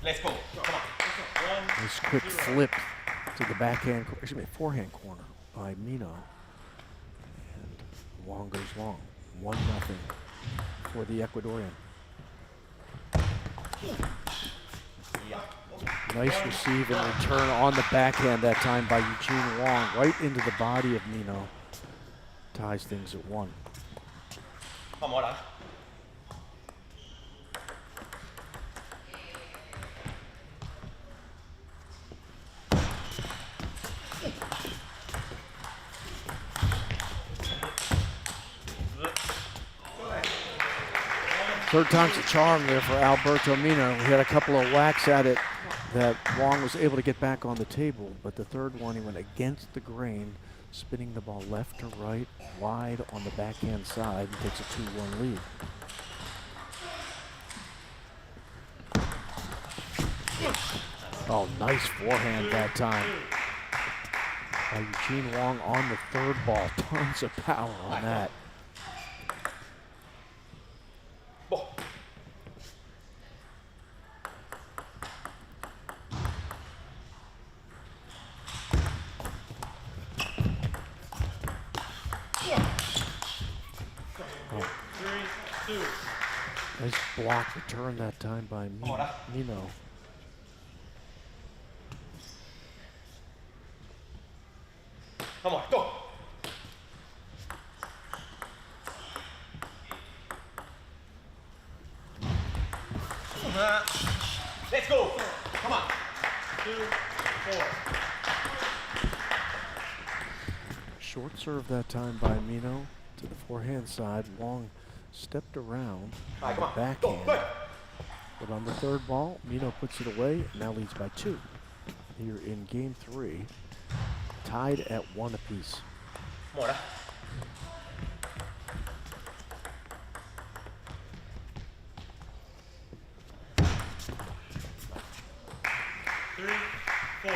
Let's go. Come on. Nice quick flip to the backhand, forehand corner by Mino. And Wong goes long. 1-0 for the Ecuadorian. Nice receive and return on the backhand that time by Eugene Wong, right into the body of Mino. Ties things at 1. Come on. Third time's a charm there for Alberto Mino. We had a couple of whacks at it that Wong was able to get back on the table, but the third one he went against the grain, spinning the ball left to right, wide on the backhand side, and takes a 2-1 lead. Oh, nice forehand that time by Eugene Wong on the third ball. Tons of power on that. Nice block return that time by Mino. Come on, go. Let's go. Come on. 2, 4. Short serve that time by Mino to the forehand side. Wong stepped around on the backhand. But on the third ball, Mino puts it away, now leads by 2. Here in game 3, tied at 1 apiece. Come on. 3, 4.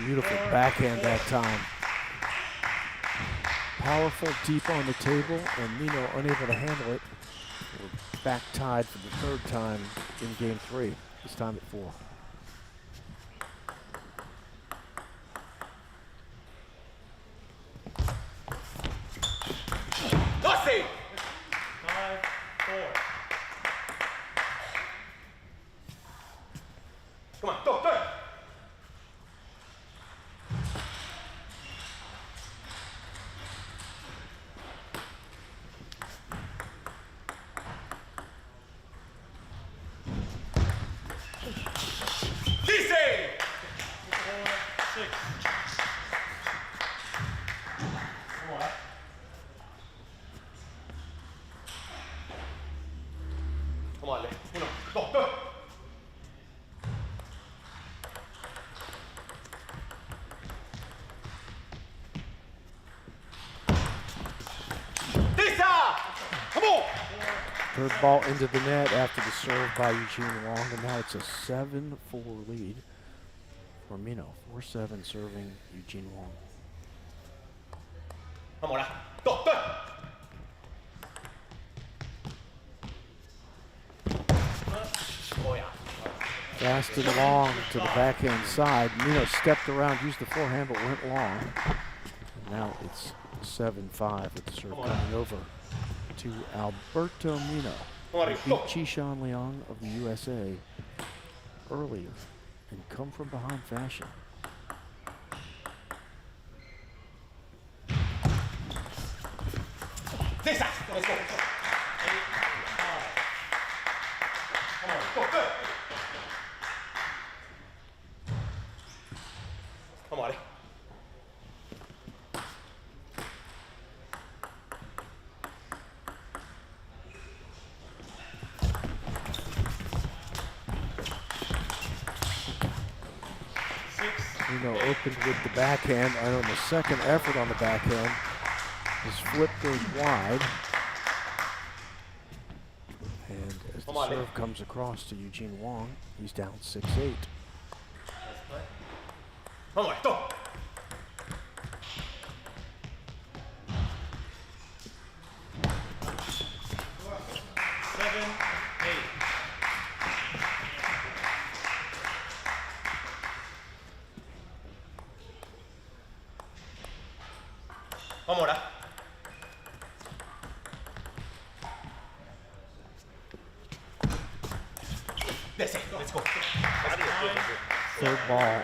Beautiful backhand that time. Powerful, deep on the table, and Mino unable to handle it. We're back tied for the third time in game 3, this time at 4. Nothing. 5, 4. Come on, go, go. Come on, Lee. Go, go. Come on. Third ball into the net after the serve by Eugene Wong, and now it's a 7-4 lead for Mino. 4-7 serving Eugene Wong. Come on, go, go. Oh, yeah. Fast and long to the backhand side. Mino stepped around, used the forehand, but went long. And now it's 7-5 with the serve coming over to Alberto Mino. He beat Chishan Leong of the USA earlier in come from behind fashion. Let's go. Come on, go, go. Come on. Mino opened with the backhand, and on the second effort on the backhand, his flip goes wide. And as the serve comes across to Eugene Wong, he's down 6-8. Come on, go. Vamos ahora. That's it. Let's go. Third ball.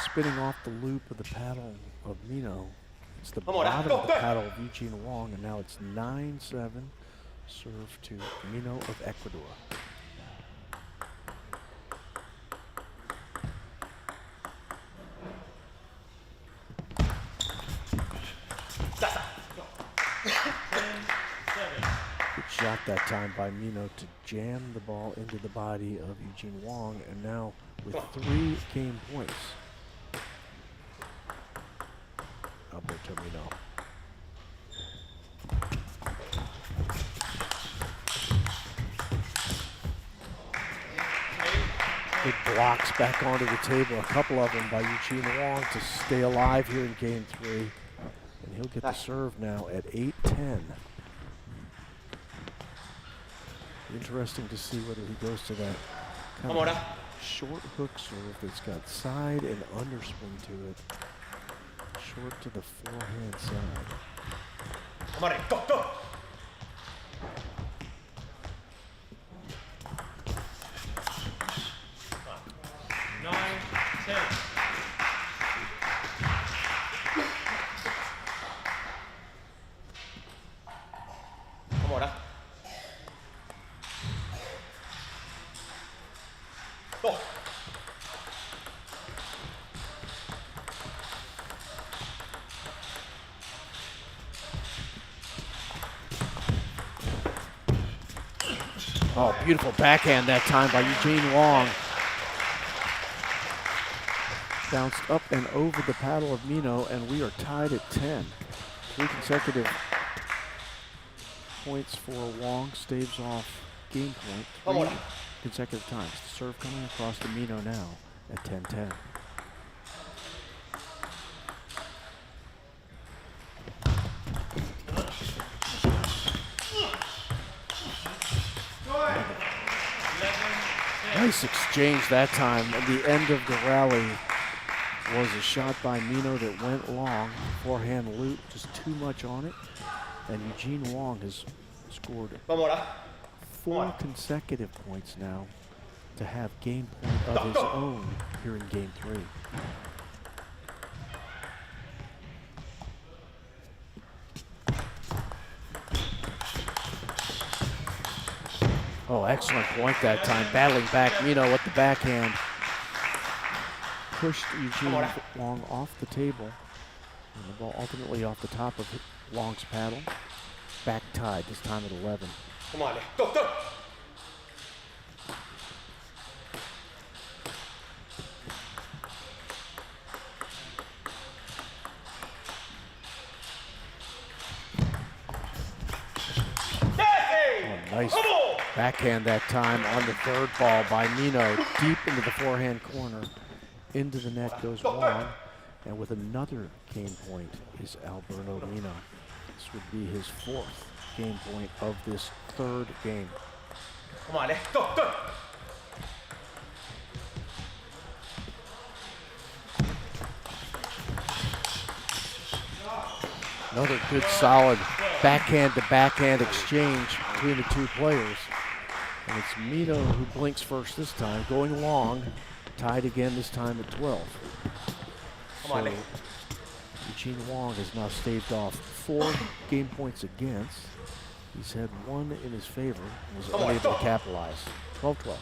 Spinning off the loop of the paddle of Mino. It's the bottom of the paddle of Eugene Wong, and now it's 9-7. Serve to Mino of Ecuador. shot that time by Mino to jam the ball into the body of Eugene Wong, and now with 3 game points, Alberto Mino. Good blocks back onto the table, a couple of them by Eugene Wong to stay alive here in game 3. And he'll get the serve now at 8-10. Interesting to see whether he goes to that kind of short hook serve that's got side and underspin to it. Short to the forehand side. Come on, go, go! Oh, beautiful backhand that time by Eugene Wong. Bounced up and over the paddle of Mino, and we are tied at 10. 3 consecutive points for Wong, staves off game point 3 consecutive times. The serve coming across to Mino now at 10-10. Nice exchange that time. At the end of the rally was a shot by Mino that went long. Forehand loop, just too much on it. And Eugene Wong has scored 4 consecutive points now to have game point of his own here in game 3. Oh, excellent point that time. Battling back Mino with the backhand. Pushed Eugene Wong off the table. And the ball ultimately off the top of Wong's paddle. Back tied, this time at 11. Come on, go, go! Nice backhand that time on the 3rd ball by Mino, deep into the forehand corner. Into the net goes Wong, and with another game point is Alberto Mino. This would be his 4th game point of this 3rd game. Come on, go, go! Another good solid backhand to backhand exchange between the 2 players. And it's Mino who blinks first this time, going long, tied again this time at 12. So Eugene Wong has now staved off 4 game points against. He's had 1 in his favor and was unable to capitalize. 12-12.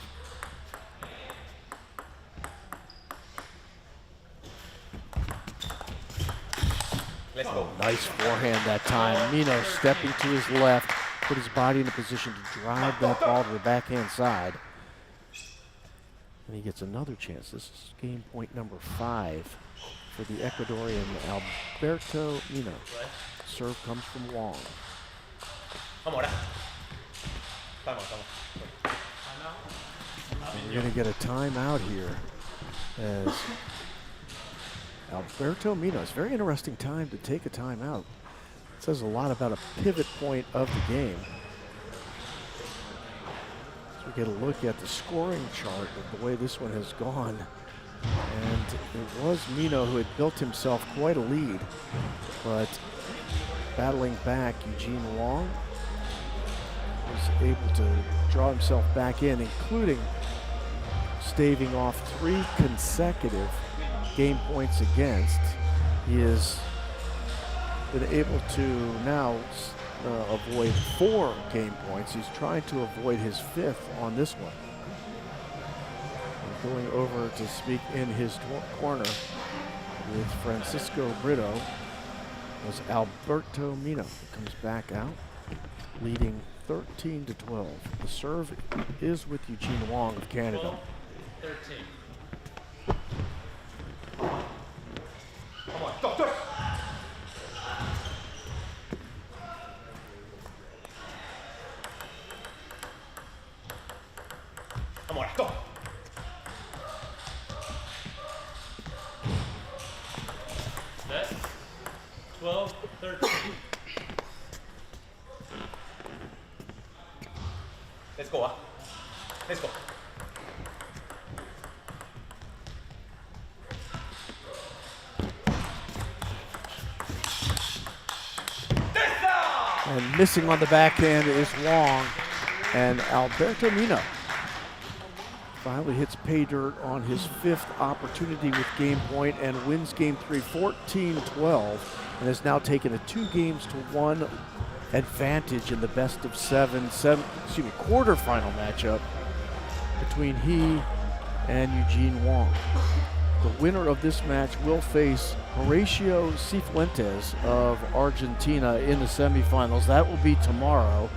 Let's go. Nice forehand that time. Mino stepping to his left, put his body in a position to drive that ball to the backhand side. And he gets another chance. This is game point number 5 for the Ecuadorian Alberto Mino. Serve comes from Wong. Come on. We're going to get a timeout here as Alberto Mino. It's a very interesting time to take a timeout. It says a lot about a pivot point of the game. So we get a look at the scoring chart of the way this one has gone. And it was Mino who had built himself quite a lead, but battling back, Eugene Wong was able to draw himself back in, including staving off 3 consecutive game points against. He has been able to now avoid 4 game points. He's trying to avoid his 5th on this one. And going over to speak in his corner with Francisco Brito was Alberto Mino, who comes back out. leading 13-12. The serve is with Eugene Wong of Canada. 13. Come on, go, go. Come on, go. Set. 12, 13. Let's go, Let's go. And missing on the backhand is Wong. And Alberto Mino finally hits pay dirt on his 5th opportunity with game point and wins game 3 14-12 and has now taken a 2-1 advantage in the best of 7 quarterfinal matchup between he and Eugene Wong. The winner of this match will face Horacio Cifuentes of Argentina in the semifinals. That will be tomorrow.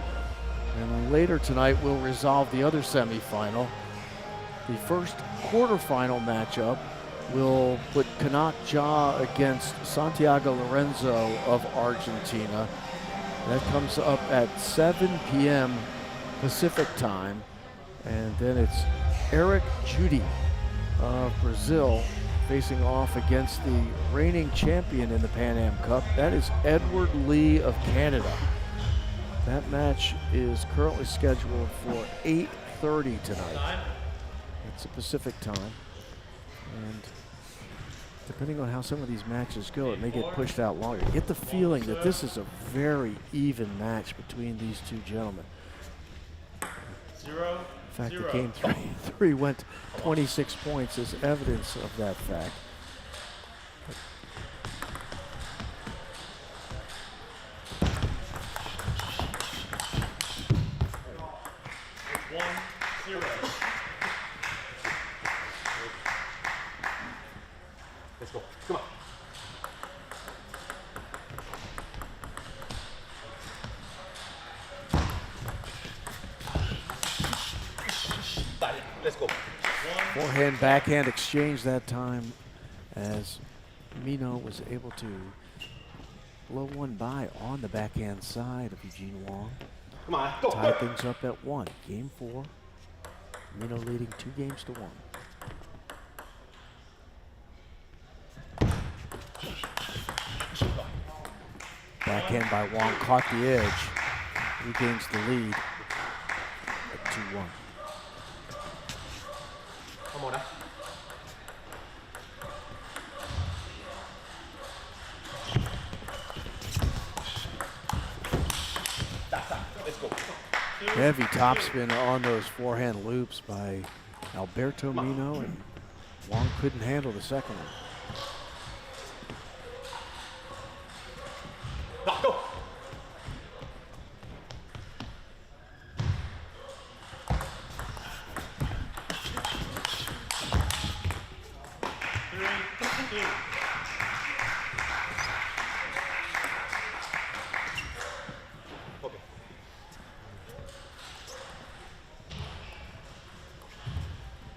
And later tonight we'll resolve the other semifinal. The first quarterfinal matchup will put Kanak Ja against Santiago Lorenzo of Argentina. That comes up at 7 p.m. Pacific time. And then it's Eric Judy of Brazil facing off against the reigning champion in the Pan Am Cup. That is Edward Lee of Canada. That match is currently scheduled for 8:30 tonight. It's a Pacific time. And depending on how some of these matches go, it may get pushed out longer. You get the feeling that this is a very even match between these two gentlemen. 0, In fact, 0. the game three went 26 points as evidence of that fact. 1, 0. Let's go. Come on. Let's go. Forehand, backhand exchange that time as Mino was able to blow one by on the backhand side of Eugene Wong. Come on, go. Tied things up at 1. Game 4. Mino leading 2-1. Backhand by Wong, caught the edge, regains the lead at 2-1. Come on, Let's go. Heavy topspin on those forehand loops by Alberto Mino, and Wong couldn't handle the second one. Go.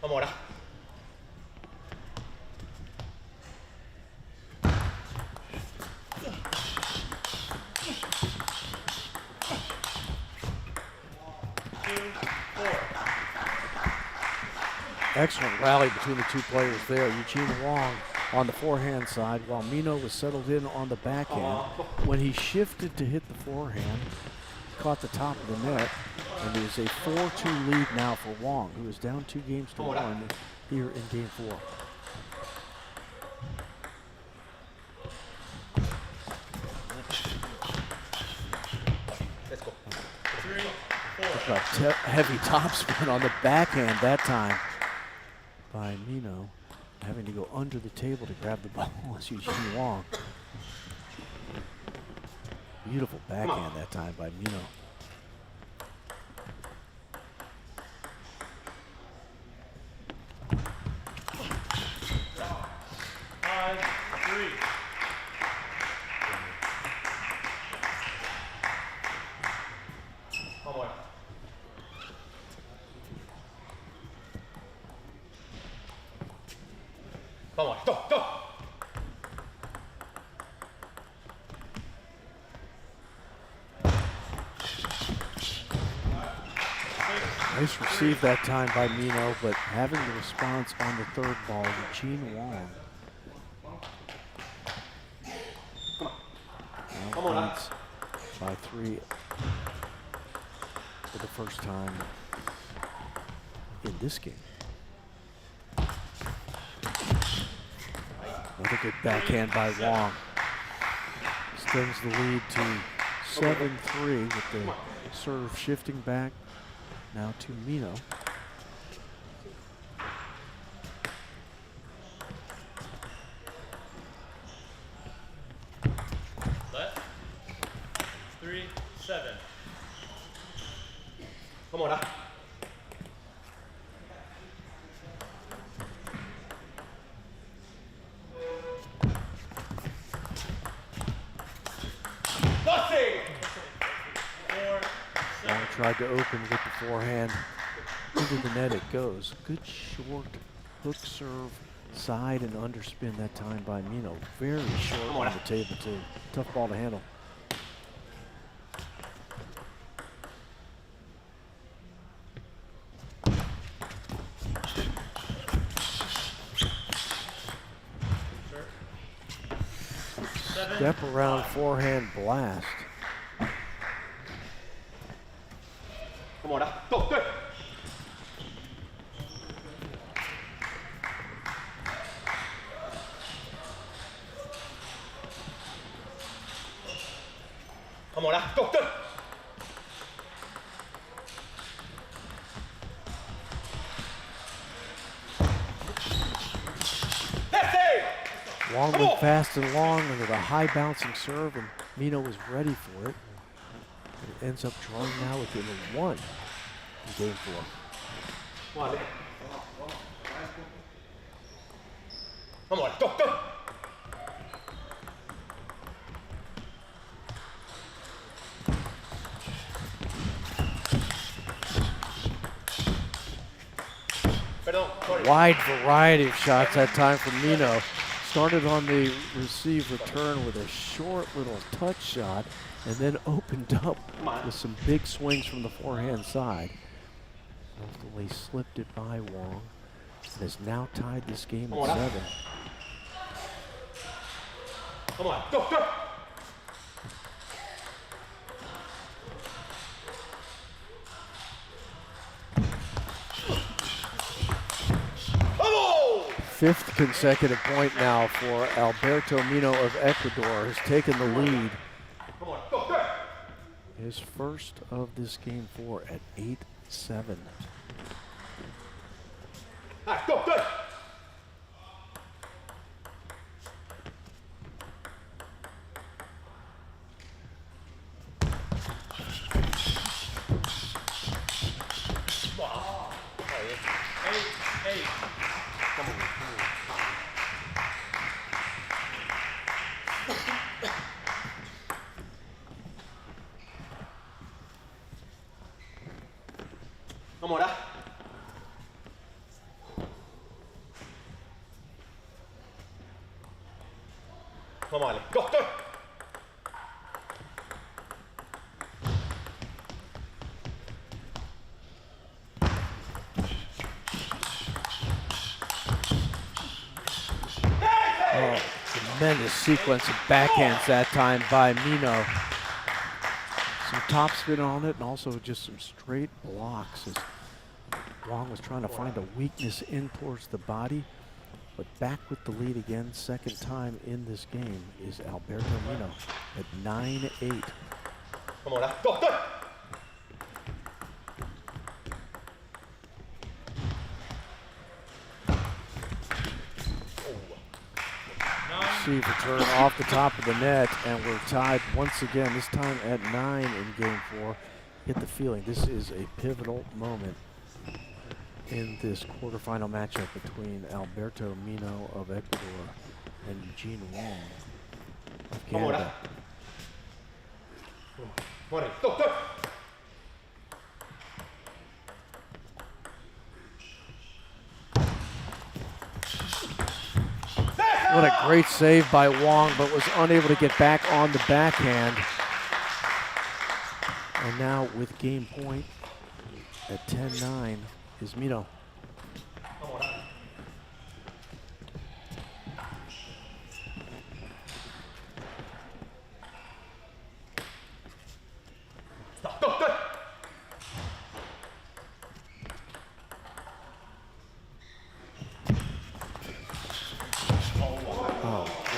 Amora. Excellent rally between the two players there. Eugene Wong on the forehand side while Mino was settled in on the backhand. When he shifted to hit the forehand, caught the top of the net, and there's a 4-2 lead now for Wong, who is down 2-1 here in game 4. Let's go. 3, 4. Talk about heavy topspin on the backhand that time by Mino, having to go under the table to grab the ball as Eugene Wong. Beautiful backhand that time by Mino. 5-3. on. Come on, go, go. Nice receive that time by Mino, but having the response on the third ball, Eugene Wong. Come on. Leads by 3 for the first time in this game. Another good backhand by Wong. Extends the lead to 7-3 with the serve shifting back now to Mino. Left. 3-7. Come on. Wong tried to open with the forehand. Into the net it goes. Good short hook serve, side and underspin that time by Mino. Very short on the table too. Tough ball to handle. Step around forehand blast. Come on, go, good. Come on, go, good. Wong went fast and long under the high bouncing serve, and Mino was ready for it. It ends up drawing now within 1 in game 4. Come on, come on, go, go. Wide variety of shots that time from Mino. Started on the receive return with a short little touch shot and then opened up with some big swings from the forehand side. Ultimately slipped it by Wong and has now tied this game at 7. Come on, go, go. Fifth consecutive point now for Alberto Mino of Ecuador, has taken the lead. Come on, go, go. His first of this game 4 at 8-7. Go, good. Come on, Come on, go, go. Oh, tremendous sequence of backhands that time by Mino. Some topspin on it and also just some straight blocks as Wong was trying to find a weakness in towards the body. But back with the lead again, second time in this game, is Alberto Mino at 9-8. Come on, go, go. Receive return off the top of the net, and we're tied once again, this time at 9 in game 4. Get the feeling this is a pivotal moment in this quarterfinal matchup between Alberto Mino of Ecuador and Eugene Wong of Canada. Come on, go, go. What a great save by Wong, but was unable to get back on the backhand. And now with game point at 10-9 is Mino.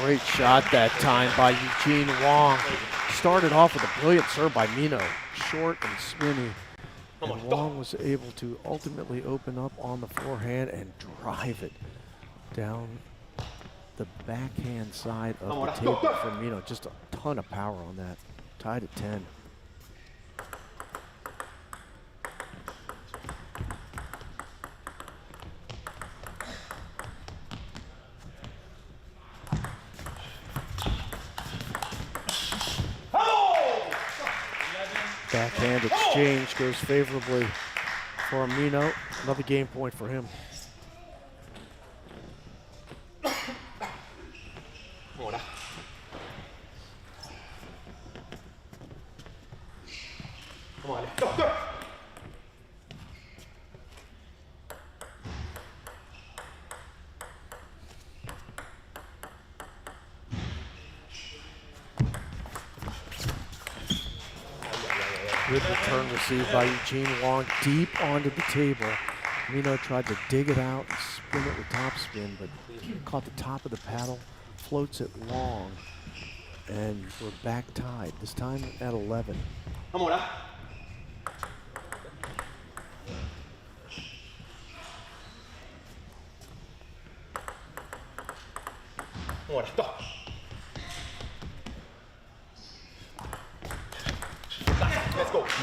Great shot that time by Eugene Wong. Started off with a brilliant serve by Mino, short and spinny. And Wong was able to ultimately open up on the forehand and drive it down the backhand side of the table for Mino. Just a ton of power on that. Tied at 10. Backhand exchange goes favorably for Mino. Another game point for him. Good return received by Eugene Wong, deep onto the table. Mino tried to dig it out and spin it with topspin, but caught the top of the paddle, floats it long, and we're back tied, this time at 11.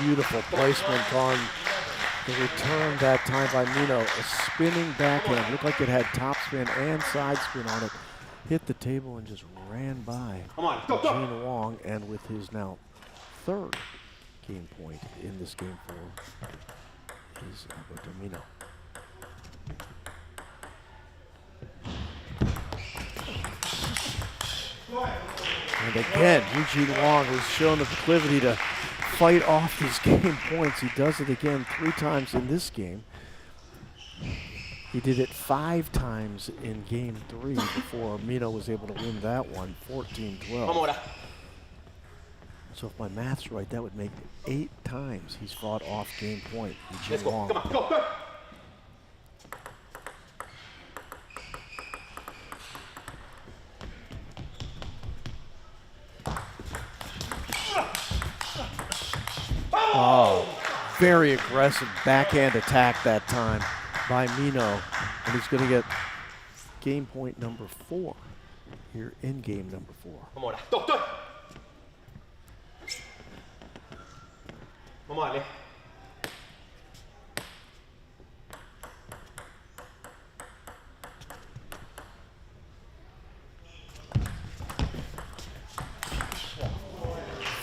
Beautiful placement on the return that time by Mino. A spinning backhand, looked like it had topspin and side spin on it. Hit the table and just ran by Eugene Wong, and with his now third game point in this game for is Alberto Mino. And again, Eugene Wong has shown the proclivity to fight off these game points. He does it again 3 times in this game. He did it 5 times in game 3 before Mino was able to win that one, 14-12. So if my math's right, that would make 8 times he's fought off game point, Eugene Wong. Oh, very aggressive backhand attack that time by Mino. And he's going to get game point number 4 here in game number 4.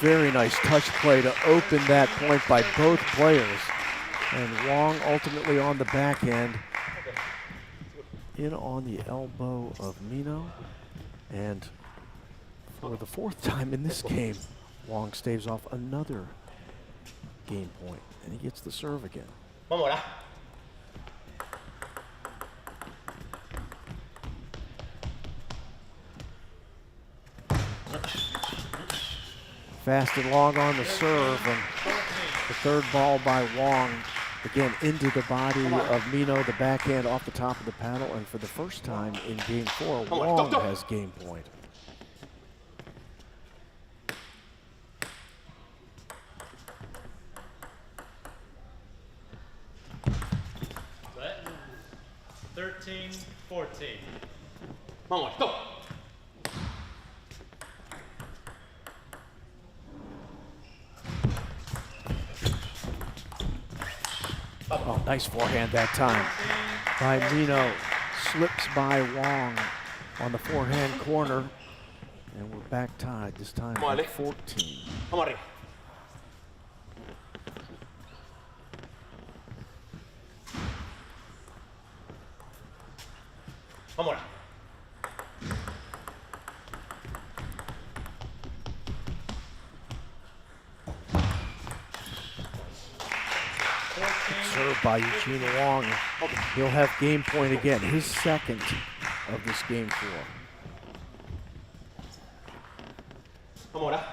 Very nice touch play to open that point by both players. And Wong ultimately on the backhand, in on the elbow of Mino. And for the 4th time in this game, Wong staves off another game point, and he gets the serve again. Fast and long on the serve, and the 3rd ball by Wong, again into the body of Mino, the backhand off the top of the paddle, and for the first time in game 4, Wong has game point. Set. 13-14. Oh, nice forehand that time by Mino. Slips by Wong on the forehand corner. And we're back tied, this time at 14. serve by Eugene Wong. He'll have game point again, his second of this game 4. Vamos ahora.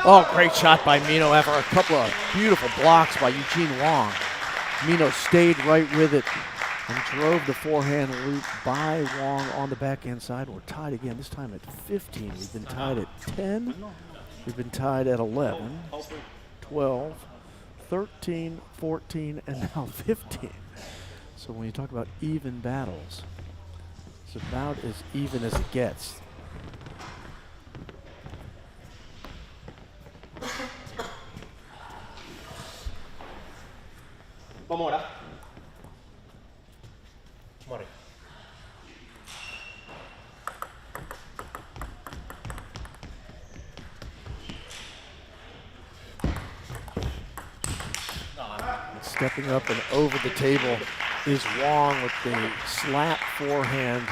Oh, great shot by Mino after a couple of beautiful blocks by Eugene Wong. Mino stayed right with it and drove the forehand loop by Wong on the backhand side. We're tied again, this time at 15. We've been tied at 10. We've been tied at 11, 12, 13, 14, and now 15. So when you talk about even battles, it's about as even as it gets. Vamos ahora. Vamos arriba. Stepping up and over the table is Wong with the slap forehand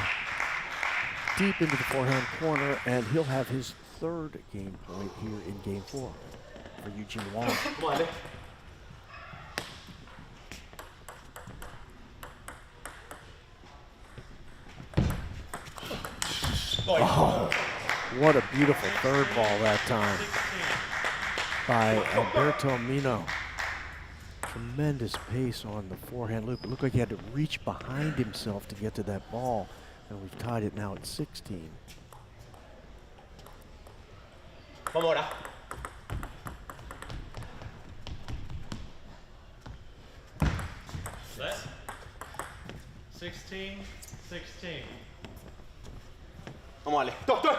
deep into the forehand corner, and he'll have his 3rd game point here in game 4 for Eugene Wong. Vamos dale. Oh, what a beautiful 3rd ball that time by Alberto Mino. Tremendous pace on the forehand loop. It looked like he had to reach behind himself to get to that ball, and we've tied it now at 16. Vamos ahora. Set. 16, 16. Vamos dale. Dos, dos.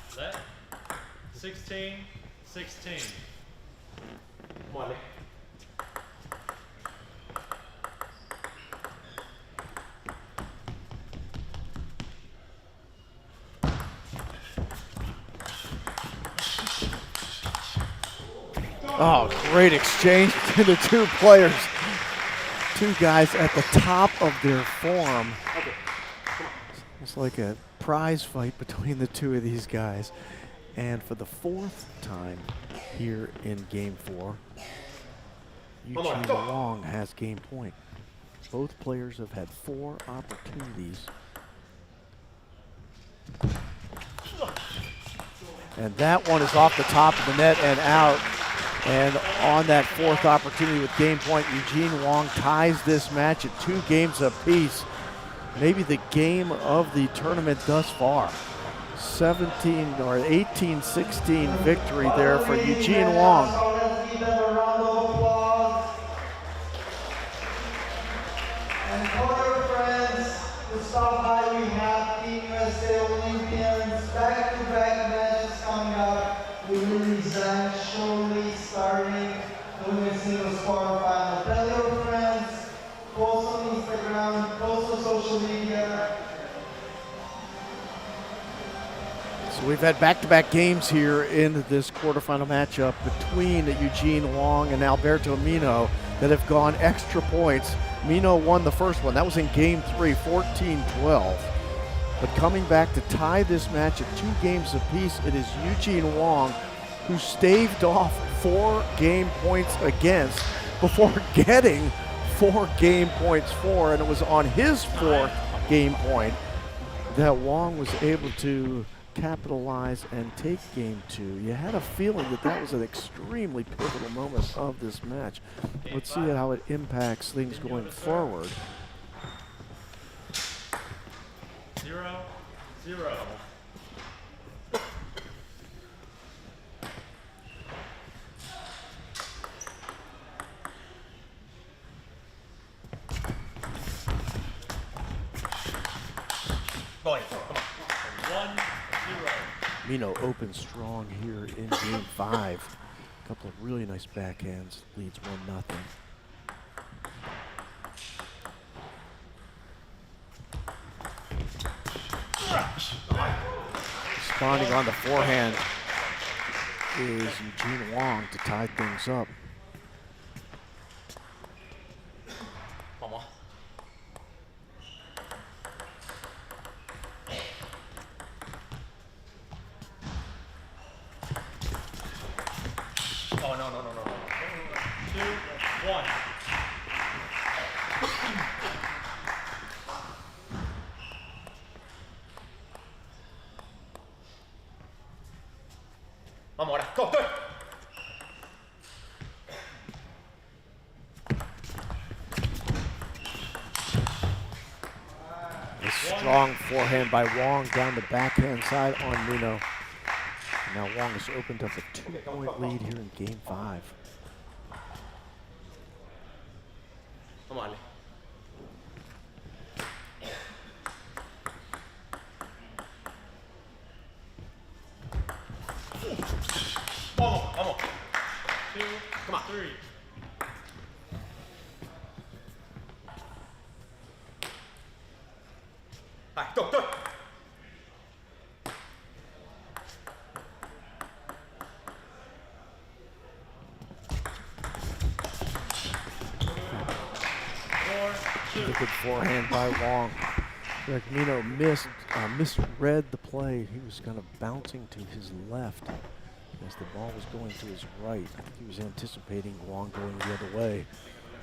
Set. 16, 16. Vamos dale. Oh, great exchange between the 2 players. 2 guys at the top of their form. It's like a prize fight between the 2 of these guys. And for the 4th time here in game 4, Eugene Wong has game point. Both players have had 4 opportunities. And that one is off the top of the net and out. And on that 4th opportunity with game point, Eugene Wong ties this match at 2 games apiece. Maybe the game of the tournament thus far. 17 or 18-16 victory there for Eugene Wong. So let's give them a round of applause. And for your friends who stop by, we have Team USA Olympians, back-to-back matches coming up with Lily Zhang shortly starting the women's singles quarterfinal. Tell your friends, post on Instagram, post on social media. So we've had back-to-back games here in this quarterfinal matchup between Eugene Wong and Alberto Mino that have gone extra points. Mino won the first one. That was in game 3, 14-12. But coming back to tie this match at 2 games apiece, it is Eugene Wong who staved off 4 game points against before getting 4 game points for, and it was on his 4th game point that Wong was able to capitalize and take game 2. You had a feeling that that was an extremely pivotal moment of this match. Let's see how it impacts things going forward. 0, 0. Voy. Come on. 1, 0. Mino opens strong here in game 5. A couple of really nice backhands, leads 1-0. Responding on the forehand. is Eugene Wong to tie things up. One more. Oh, no. 2, 1. Vamos ahora. Go, go. A strong forehand by Wong down the backhand side on Mino. Now Wong has opened up a 2-point lead here in game 5. Vamos a darle. Vamos. 2, Come on. 3. Vai, go, go. A good forehand by Wong. Like Mino misread the play. He was kind of bouncing to his left as the ball was going to his right. I think he was anticipating Wong going the other way.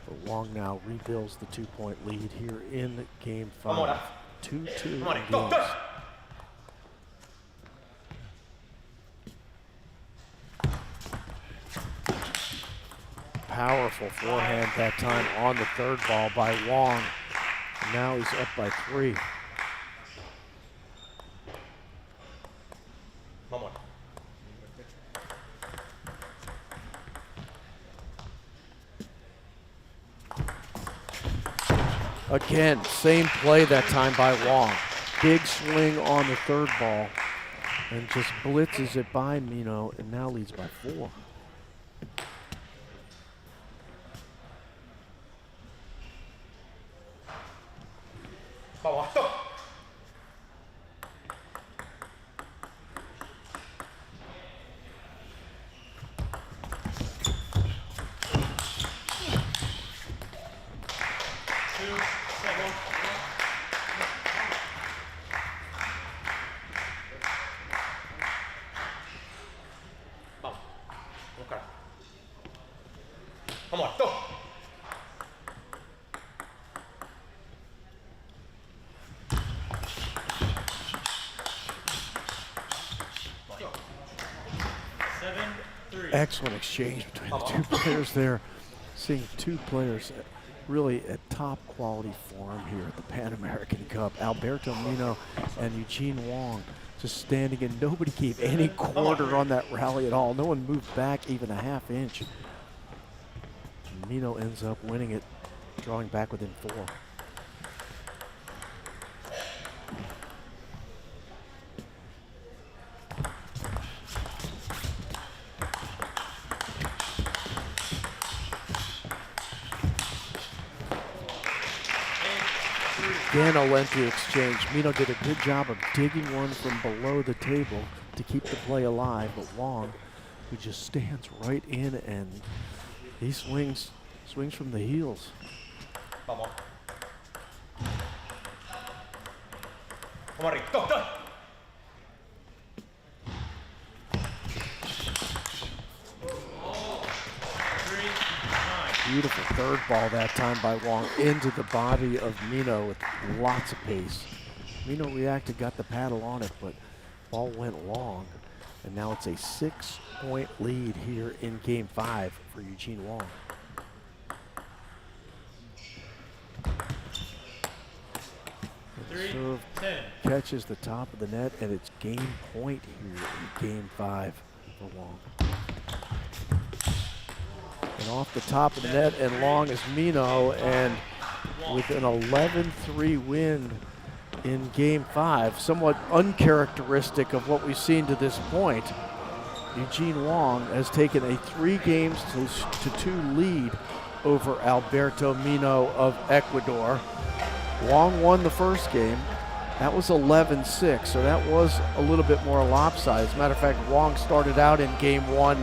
But Wong now rebuilds the 2-point lead here in game 5. 2-2 Come on, in go, games. go. Powerful forehand that time on the third ball by Wong. Now he's up by 3. Vamos. Again, same play that time by Wong. Big swing on the third ball and just blitzes it by Mino and now leads by 4. Vamos, go. Vamos. Buscar. Vamos, go. Excellent exchange between the two players there. Seeing two players really at top quality form here at the Pan American Cup. Alberto Mino and Eugene Wong just standing in. Nobody gave any quarter on that rally at all. No one moved back even a half inch. Mino ends up winning it, drawing back within 4. Again, a lengthy exchange. Mino did a good job of digging one from below the table to keep the play alive, but Wong, who just stands right in and he swings from the heels. Vamos. Vamos, Rick. Go, go. Beautiful third ball that time by Wong into the body of Mino with lots of pace. Mino reacted, got the paddle on it, but ball went long. And now it's a 6-point lead here in game 5 for Eugene Wong. Serve catches the top of the net, and it's game point here in game 5 for Wong. And off the top of the net and long is Mino, and with an 11-3 win in game 5, somewhat uncharacteristic of what we've seen to this point. Eugene Wong has taken a 3-2 lead over Alberto Mino of Ecuador. Wong won the first game, That was 11-6, so that was a little bit more lopsided. As a matter of fact, Wong started out in game one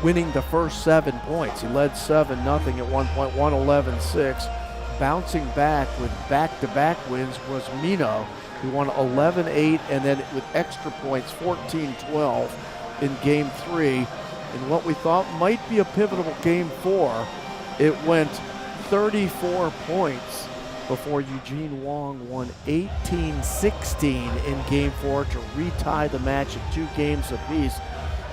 winning the first 7 points. He led 7-0 at one point, won 11-6. Bouncing back with back-to-back wins was Mino, who won 11-8, and then with extra points, 14-12 in game 3. In what we thought might be a pivotal game 4, it went 34 points before Eugene Wong won 18-16 in game 4 to retie the match at 2 games apiece.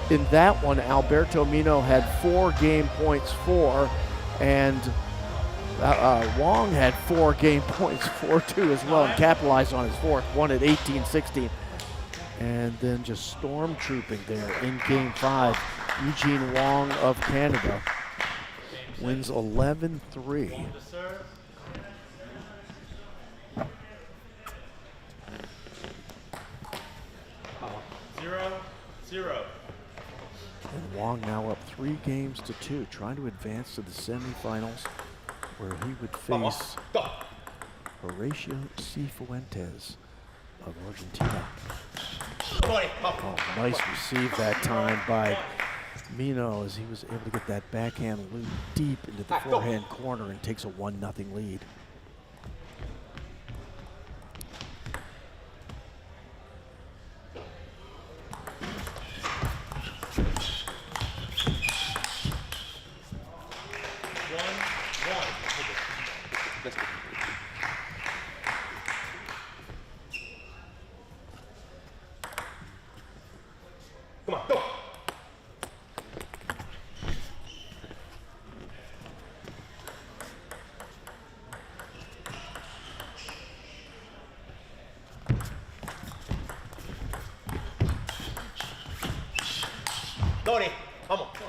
In that one, Alberto Mino had 4 game points for, and Wong had 4 game points for too as well, and capitalized on his 4th, won at 18-16. And then just stormtrooping there in game 5, Eugene Wong of Canada wins 11-3. 0-0. And Wong now up 3 games to 2, trying to advance to the semifinals, where he would face Horacio Cifuentes of Argentina. Oh, nice receive that time by Mino, as he was able to get that backhand loop deep into the forehand corner and takes a 1-0 lead. Come on, go. Dori, vamos. 2,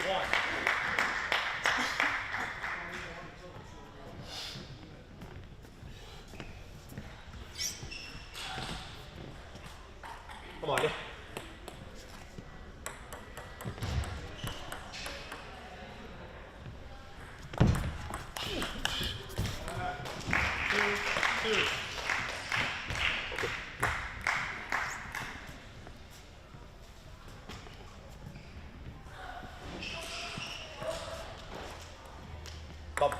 1. Come on, yeah. Stop.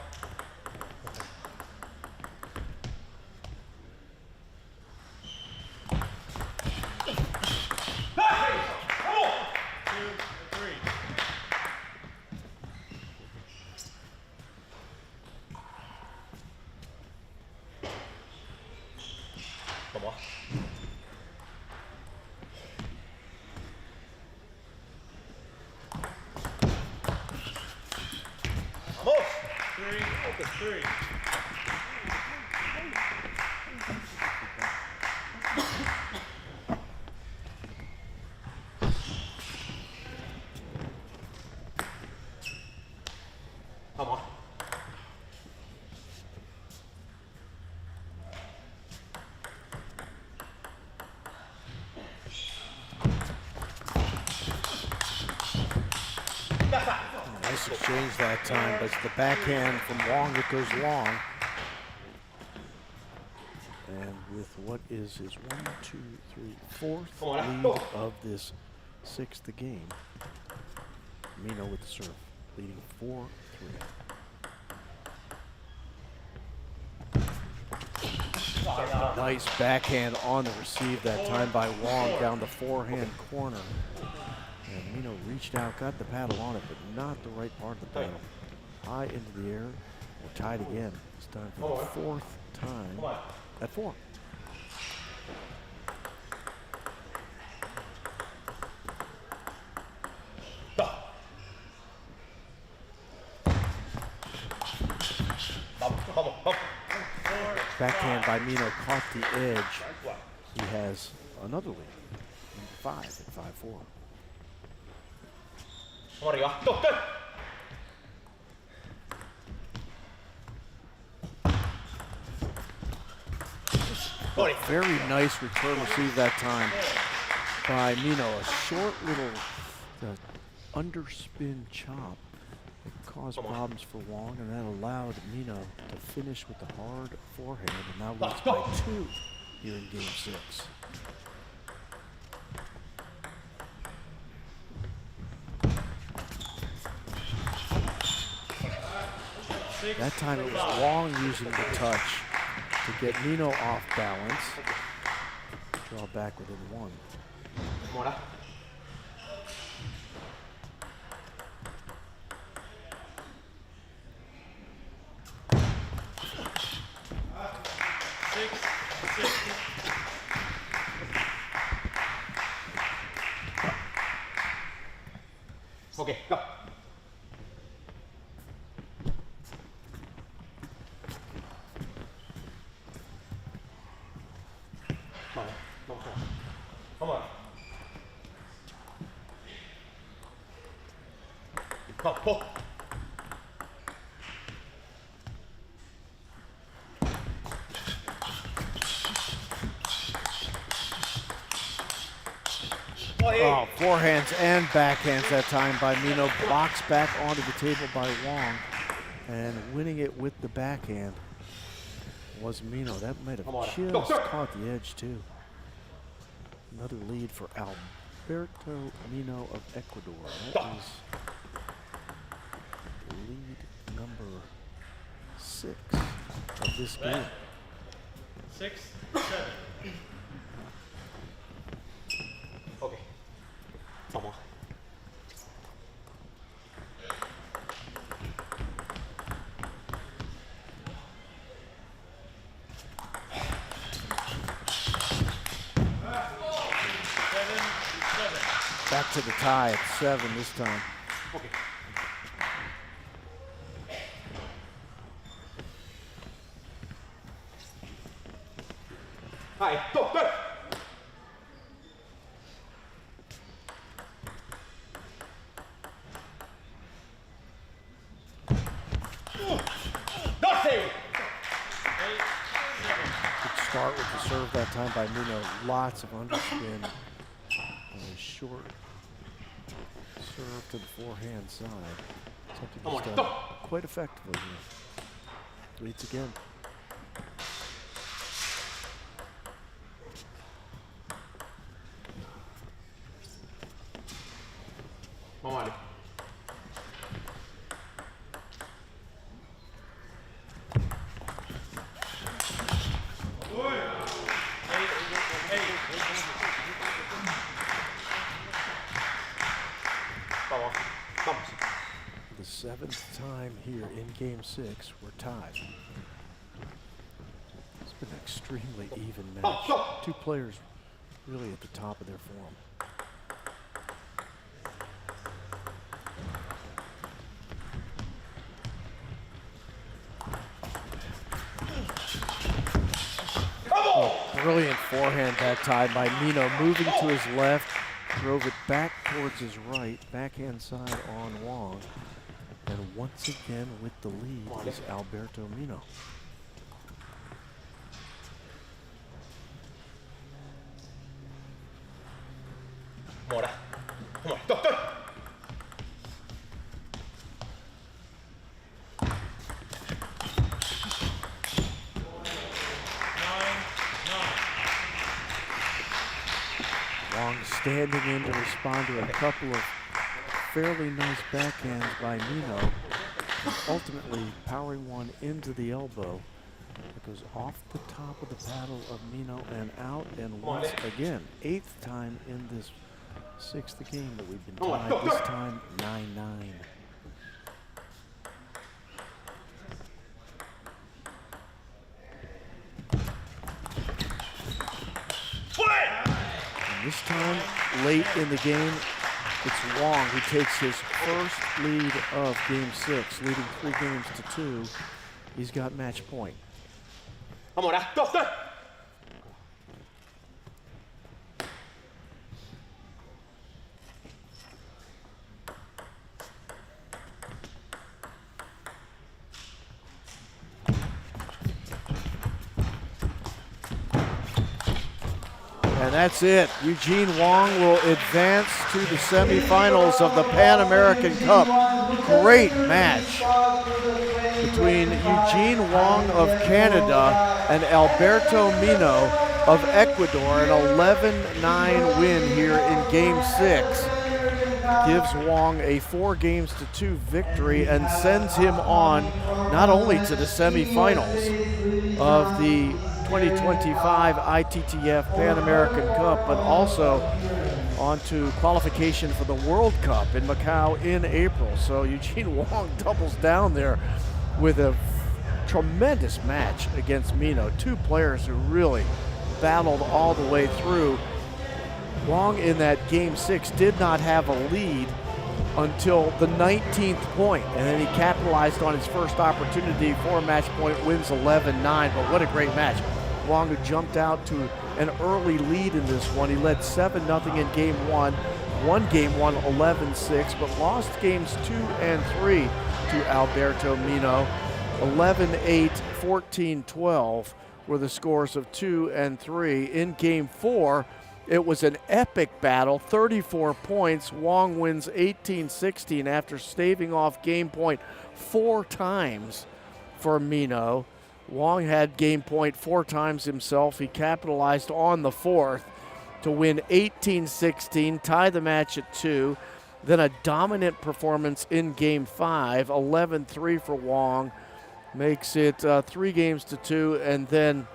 Come on. Vamos. 3. Vamos. Nice exchange that time, but it's the backhand from Wong that goes long. And with what is his 4th lead of this 6th game, Mino with the serve, leading 4-3. Nice backhand on the receive that time by Wong down the forehand corner. And Mino reached out, got the paddle on it, but not the right part of the paddle. High into the air, we're tied again. This time for the 4th time at 4. Backhand by Mino caught the edge. He has another lead, 5 at 5-4. Come on, arriba. Go, go. Very nice return receive that time by Mino. A short little underspin chop that caused problems for Wong, and that allowed Mino to finish with the hard forehand, and now leads by 2 here in game 6. That time it was Wong using the touch to get Mino off balance. Draw back within 1. Mora. Okay, go. Come on. Come, pull. Oh, forehands and backhands that time by Mino. Boxed back onto the table by Wong. And winning it with the backhand was Mino. That might have just caught the edge too. Another lead for Alberto Mino of Ecuador. That is lead number 6 of this game. 6, 7. Okay. Vamos. Back to the tie at 7 this time. Okay. Hi, go, go. Nothing. Good start with the serve that time by Mino. Lots of underspin. A short serve to the forehand side. Something he's done quite effectively here. Leads again. Vamos, Ali. Vamos. Vamos. The 7th time here in game 6, we're tied. It's been an extremely even match. 2 players really at the top of their form. Brilliant forehand that time by Mino, moving to his left, drove it back towards his right, backhand side on Wong. And once again with the lead is Alberto Mino. Mora. Come on, go, go. Wong standing in to respond to a couple of fairly nice backhands by Mino, and ultimately powering one into the elbow. It goes off the top of the paddle of Mino and out, and once again, 8th time in this 6th game that we've been tied, this time 9-9. And this time, late in the game, it's Wong who takes his first lead of game 6, leading 3 games to 2. He's got match point. Vamos, ahora. Go, go. And that's it. Eugene Wong will advance to the semifinals of the Pan American Cup. Great match between Eugene Wong of Canada and Alberto Mino of Ecuador. An 11-9 win here in Game 6 gives Wong a 4-2 victory and sends him on not only to the semifinals of the 2025 ITTF Pan American Cup, but also onto qualification for the World Cup in Macao in April. So Eugene Wong doubles down there with a tremendous match against Mino. Two players who really battled all the way through. Wong in that Game 6 did not have a lead until the 19th point, and then he capitalized on his first opportunity for a match point, wins 11-9, but what a great match. Wong, who jumped out to an early lead in this one. He led 7-0 in Game 1, won Game 1 11-6, but lost Games 2 and 3 to Alberto Mino. 11-8, 14-12 were the scores of 2 and 3. In Game 4, it was an epic battle, 34 points. Wong wins 18-16 after staving off game point 4 times for Mino. Wong had game point 4 times himself. He capitalized on the 4th to win 18-16, tie the match at 2. Then a dominant performance in Game 5, 11-3 for Wong, makes it 3-2, and then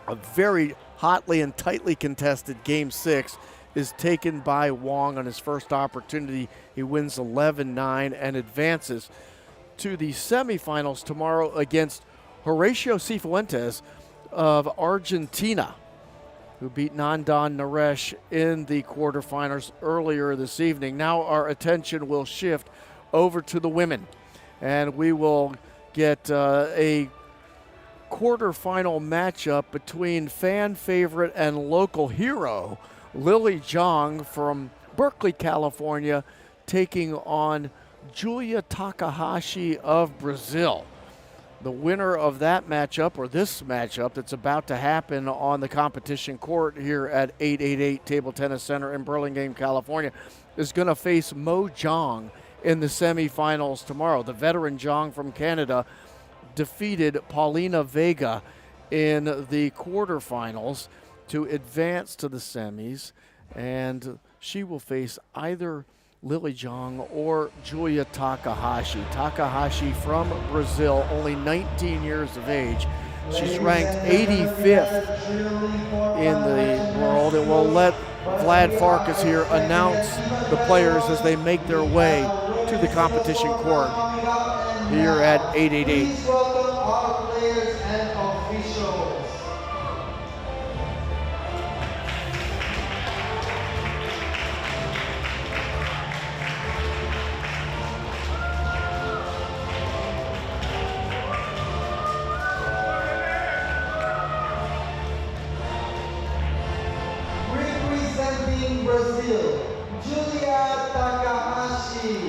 a very hotly and tightly contested Game 6 is taken by Wong on his first opportunity. He wins 11-9 and advances to the semifinals tomorrow against Horacio Cifuentes of Argentina, who beat Nandan Naresh in the quarterfinals earlier this evening. Now our attention will shift over to the women, and we will get a quarterfinal matchup between fan favorite and local hero Lily Zhang from Berkeley, California, taking on Julia Takahashi of Brazil. The winner of that matchup, or this matchup that's about to happen on the competition court here at 888 Table Tennis Center in Burlingame, California, is going to face Mo Zhang in the semifinals tomorrow. The veteran Zhang from Canada defeated Paulina Vega in the quarterfinals to advance to the semis, and she will face either Lily Zhang or Julia Takahashi. Takahashi from Brazil, only 19 years of age. She's ranked 85th in the world, and we'll let Vlad Farkas here announce the players as they make their way to the competition court here at 888. Please welcome our players and officials. Representing Brazil, Julia Takahashi.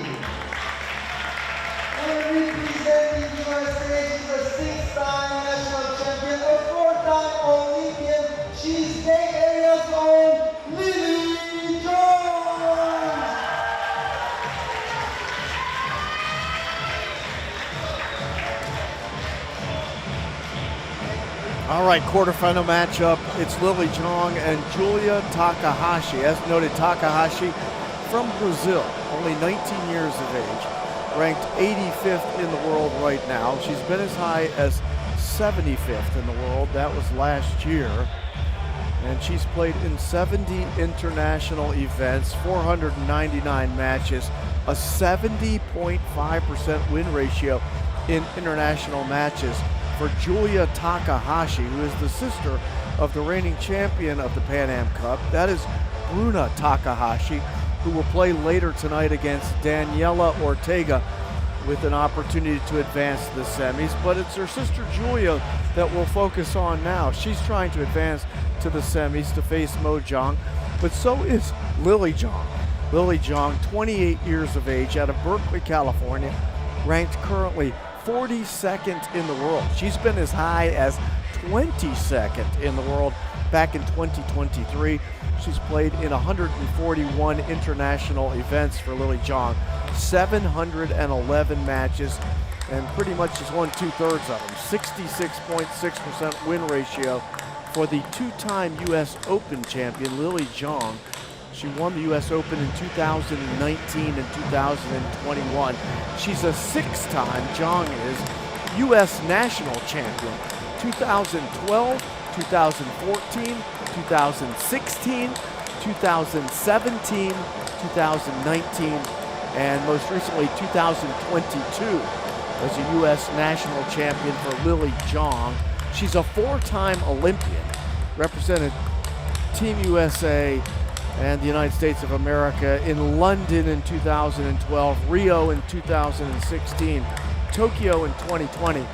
And representing USA, she's a 6-time national champion, a 4-time Olympian. She's Bay Area's own Lily Jones. All right, quarterfinal matchup. It's Lily Zhang and Julia Takahashi. As noted, Takahashi from Brazil, only 19 years of age, ranked 85th in the world right now. She's been as high as 75th in the world. That was last year. And she's played in 70 international events, 499 matches, a 70.5% win ratio in international matches. For Julia Takahashi, who is the sister of the reigning champion of the Pan Am Cup. That is Bruna Takahashi, who will play later tonight against Daniela Ortega with an opportunity to advance to the semis. But it's her sister Julia that we'll focus on now. She's trying to advance to the semis to face Mo Zhang, but so is Lily Zhang. Lily Zhang, 28 years of age, out of Berkeley, California, ranked currently 42nd in the world. She's been as high as 22nd in the world back in 2023. She's played in 141 international events for Lily Zhang, 711 matches, and pretty much has won 2/3 of them. 66.6% win ratio for the two-time U.S. Open champion, Lily Zhang. She won the U.S. Open in 2019 and 2021. She's a six-time, Zhang is, U.S. national champion. 2012, 2014, 2016, 2017, 2019, and most recently 2022 as a U.S. national champion for Lily Zhang. She's a four-time Olympian, represented Team USA and the United States of America in London in 2012, Rio in 2016, Tokyo in 2020,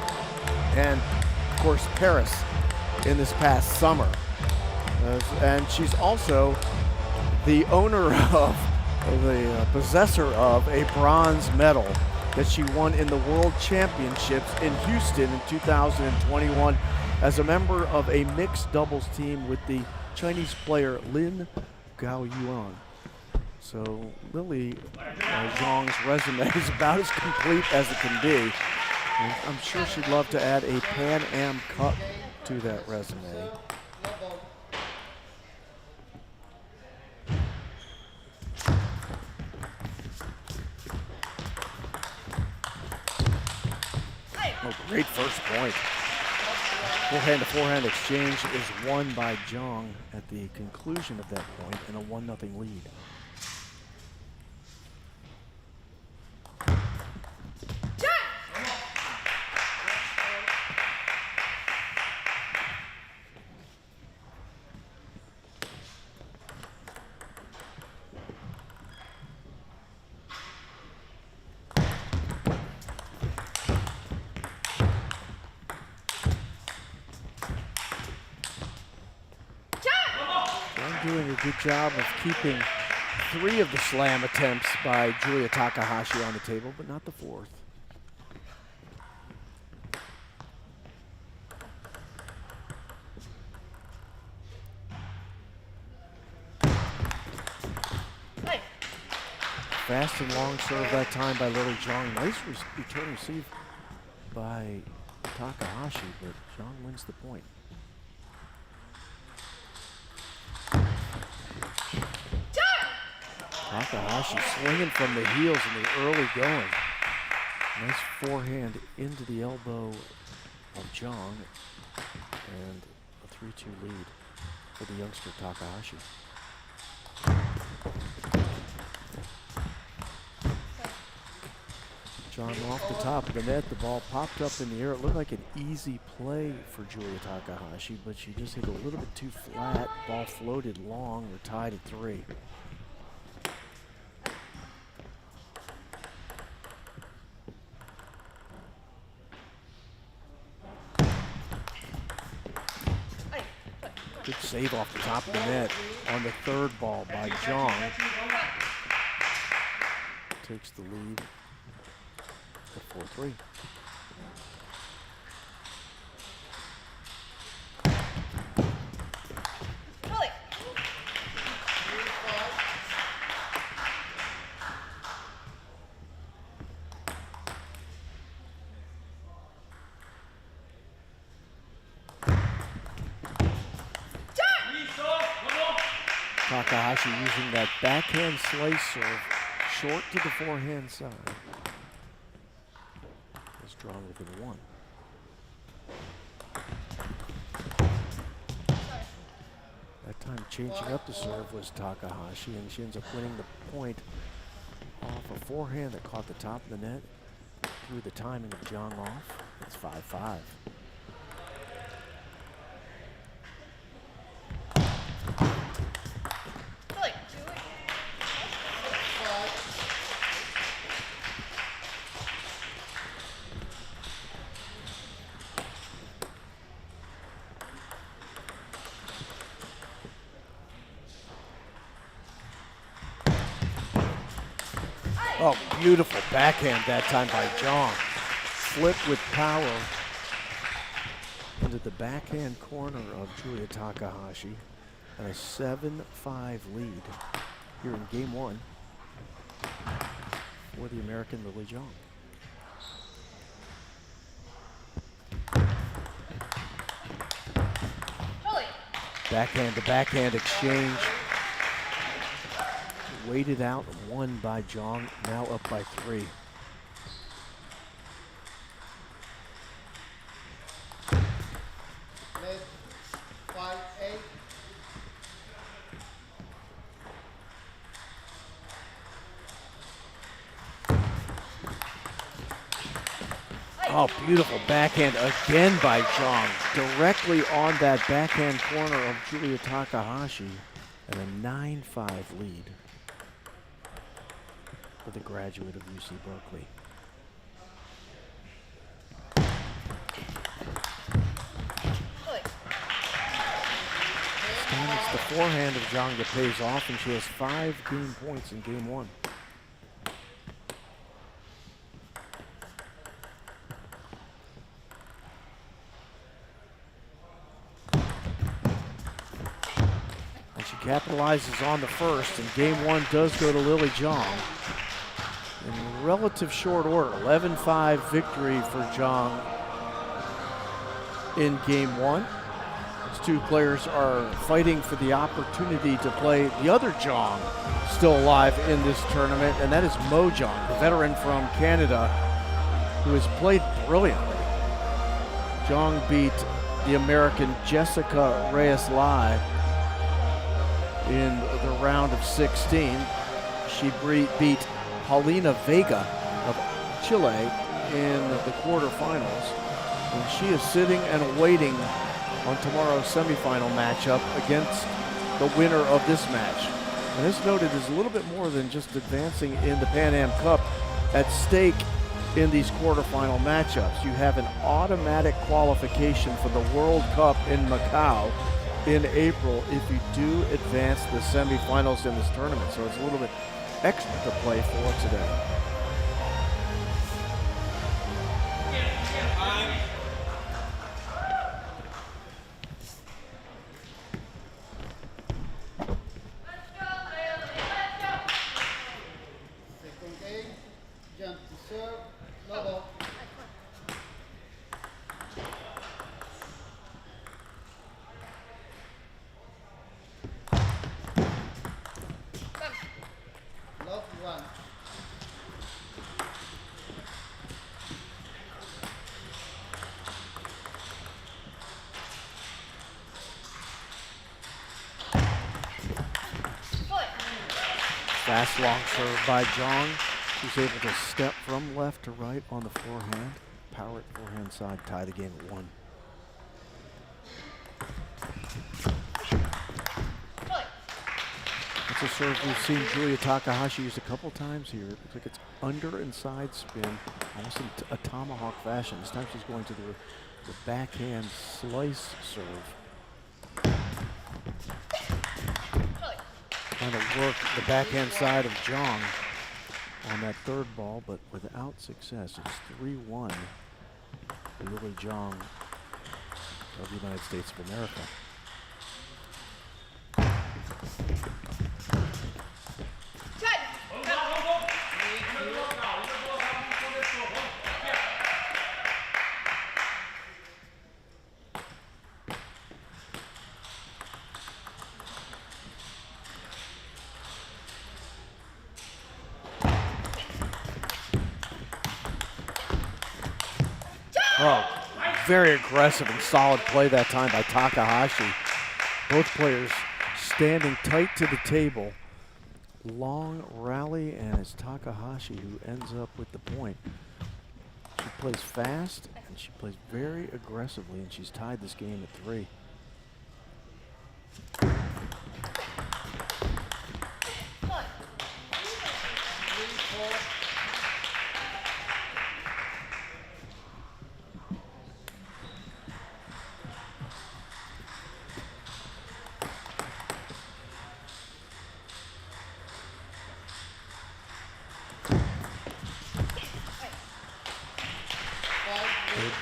and of course Paris in this past summer. And she's also the owner of, the possessor of a bronze medal that she won in the World Championships in Houston in 2021 as a member of a mixed doubles team with the Chinese player Lin Gaoyuan. So Lily Zhang's resume is about as complete as it can be. And I'm sure she'd love to add a Pan Am Cup to that resume. Oh, great first point. Forehand-to-forehand exchange is won by Zhang at the conclusion of that point in a 1-0 lead. Doing a good job of keeping 3 of the slam attempts by Julia Takahashi on the table, but not the 4th. Fast and long serve that time by Lily Zhang. Nice return receive by Takahashi, but Zhang wins the point. Takahashi swinging from the heels in the early going. Nice forehand into the elbow of Zhang, and a 3-2 lead for the youngster Takahashi. Zhang off the top of the net, the ball popped up in the air. It looked like an easy play for Julia Takahashi, but she just hit a little bit too flat. Ball floated long, we're tied at 3. Good save off the top of the net on the 3rd ball by Zhang. Takes the lead at 4-3. Takahashi using that backhand slice serve short to the forehand side. Is drawn within 1. That time changing up the serve was Takahashi, and she ends up winning the point off a forehand that caught the top of the net, threw the timing of Zhang off. It's 5-5. Oh, beautiful backhand that time by Zhang. Flip with power. into the backhand corner of Julia Takahashi and a 7-5 lead here in game one for the American Lily Zhang. Backhand to backhand exchange. Waited out, won by Zhang, now up by 3. Left, 5-8. Oh, beautiful backhand again by Zhang, directly on that backhand corner of Julia Takahashi, and a 9-5 lead for the graduate of UC Berkeley. This time it's the forehand of Zhang that pays off, and she has 5 game points in game one. Capitalizes on the first, and game one does go to Lily Zhang. In relative short order, 11-5 victory for Zhang in game one. These two players are fighting for the opportunity to play the other Zhang still alive in this tournament, and that is Mo Zhang, the veteran from Canada, who has played brilliantly. Zhang beat the American Jessica Reyes-Lai in the round of 16. She beat Paulina Vega of Chile in the quarterfinals. And she is sitting and waiting on tomorrow's semifinal matchup against the winner of this match. And as noted, is a little bit more than just advancing in the Pan Am Cup at stake in these quarterfinal matchups. You have an automatic qualification for the World Cup in Macau in April if you do advance the semifinals in this tournament. So it's a little bit extra to play for today. Second game, jump to serve, level. Love 1. Fast long serve by Zhang. She's able to step from left to right on the forehand. Power at forehand side, tie the game at 1. That's a serve we've seen Julia Takahashi use a couple times here. It looks like it's under and side spin, almost in a tomahawk fashion. This time she's going to the backhand slice serve. Trying to work the backhand side of Zhang on that third ball, but without success. It's 3-1 for Lily Zhang of the United States of America. Oh, very aggressive and solid play that time by Takahashi. Both players standing tight to the table. Long rally, and it's Takahashi who ends up with the point. She plays fast, and she plays very aggressively, and she's tied this game at 3.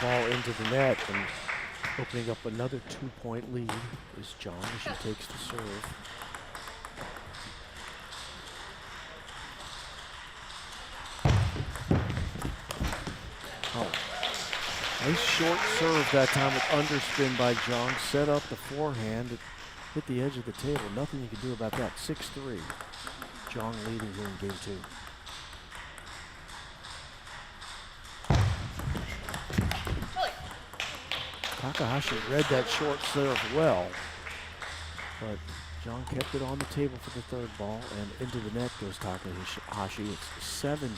Ball into the net, and Opening up another 2-point lead is Zhang as she takes the serve. Oh, nice short serve that time with underspin by Zhang. Set up the forehand. It hit the edge of the table. Nothing you can do about that. 6-3. Zhang leading here in game 2. Takahashi read that short serve well, but Zhang kept it on the table for the third ball, and into the net goes Takahashi. It's 7-3.